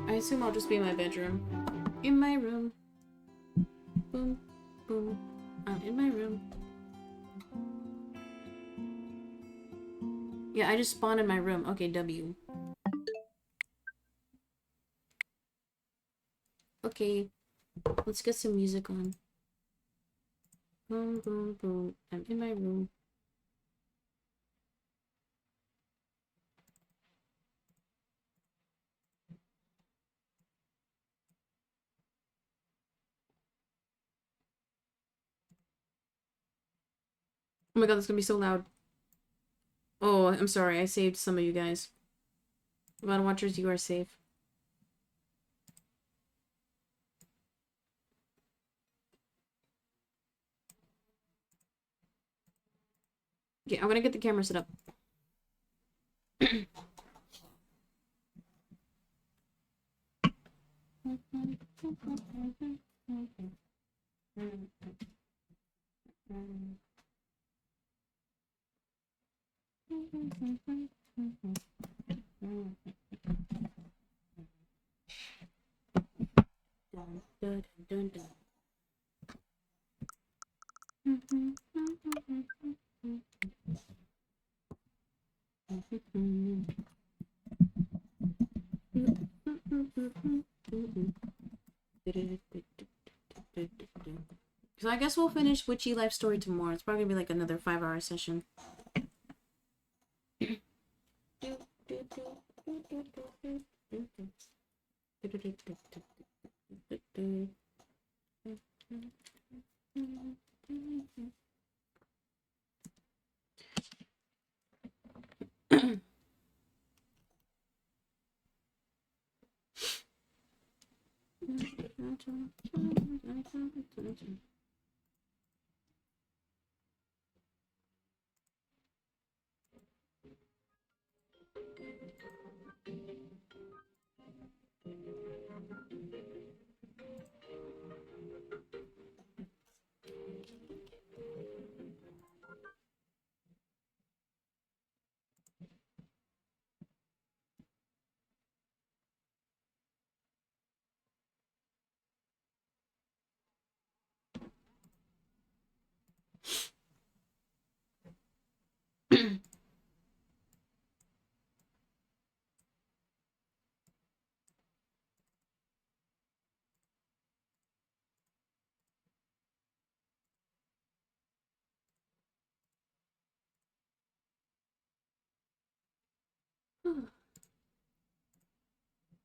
I assume I'll just be in my bedroom. In my room. Boom. I'm in my room. Yeah, I just spawned in my room. Okay, W. Okay, let's get some music on. Boom. I'm in my room. Oh my god, that's gonna be so loud. Oh, I'm sorry. I saved some of you guys. VOD watchers, you are safe. Okay, I'm gonna get the camera set up. Dun, dun, dun, dun. So I guess we'll finish Witchy Life Story tomorrow. It's probably gonna be like another 5-hour session.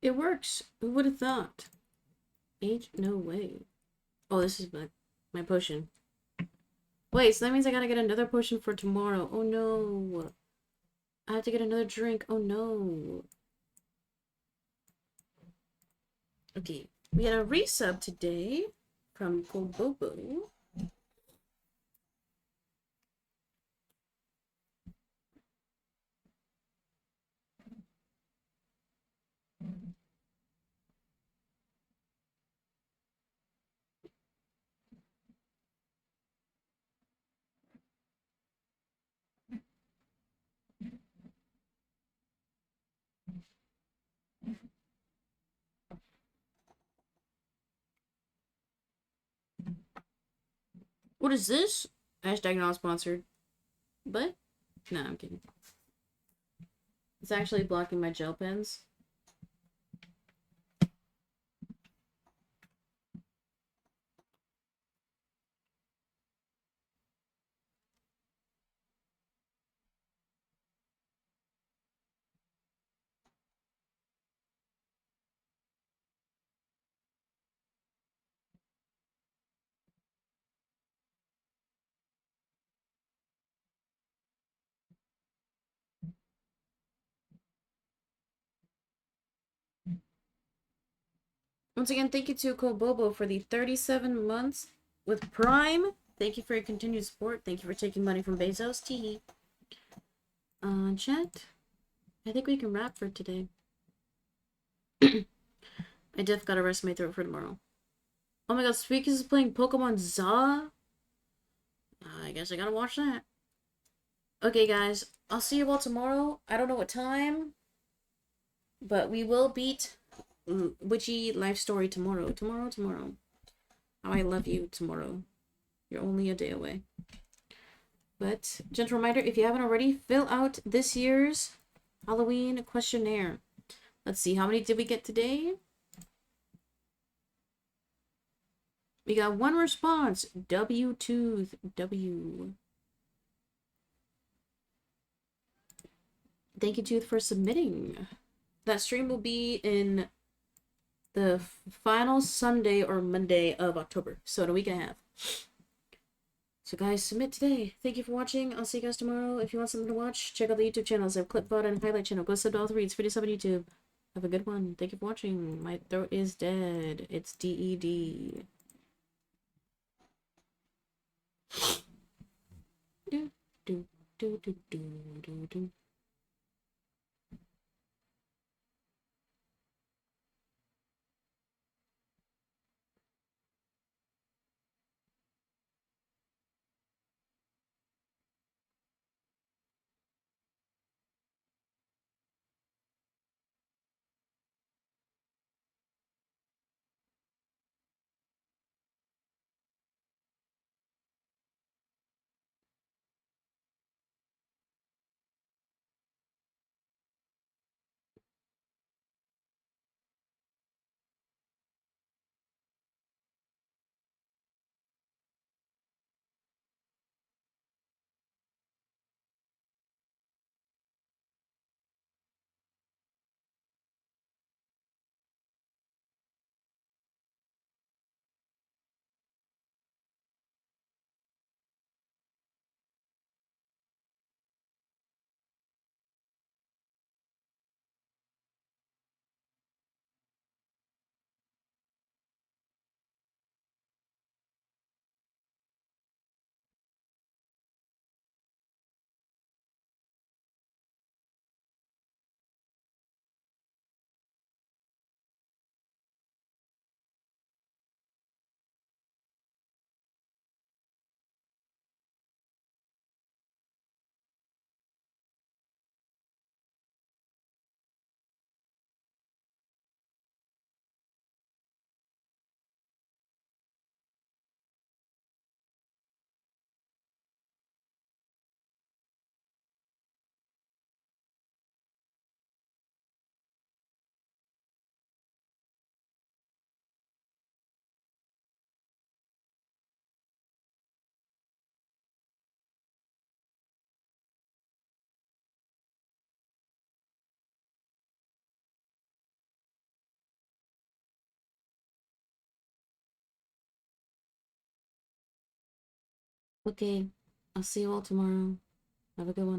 It works. Who would have thought? Age? No way. Oh, this is my potion. Wait, so that means I gotta get another potion for tomorrow. Oh no. I have to get another drink. Oh no. Okay. We had a resub today from Bobo. What is this? Hashtag not sponsored. But? No, I'm kidding. It's actually blocking my gel pens. Once again, thank you to Kobobo for the 37 months with Prime. Thank you for your continued support. Thank you for taking money from Bezos. Teehee. Chat. I think we can wrap for today. I def gotta rest my throat for tomorrow. Oh my god, Squeakus is playing Pokemon Za? I guess I gotta watch that. Okay, guys. I'll see you all tomorrow. I don't know what time. But we will beat Witchy Life Story tomorrow. Tomorrow. How I love you tomorrow. You're only a day away. But, gentle reminder, if you haven't already, fill out this year's Halloween questionnaire. Let's see, how many did we get today? We got one response. W-Tooth. W. Thank you, Tooth, for submitting. That stream will be in the final Sunday or Monday of October. So in a week and a half. So guys, submit today. Thank you for watching. I'll see you guys tomorrow. If you want something to watch, check out the YouTube channels. I have Clipbot and Highlight channel. Go sub to all three. It's free to sub on YouTube. Have a good one. Thank you for watching. My throat is dead. It's DED. Do, do, do, do, do, do. Okay, I'll see you all tomorrow. Have a good one.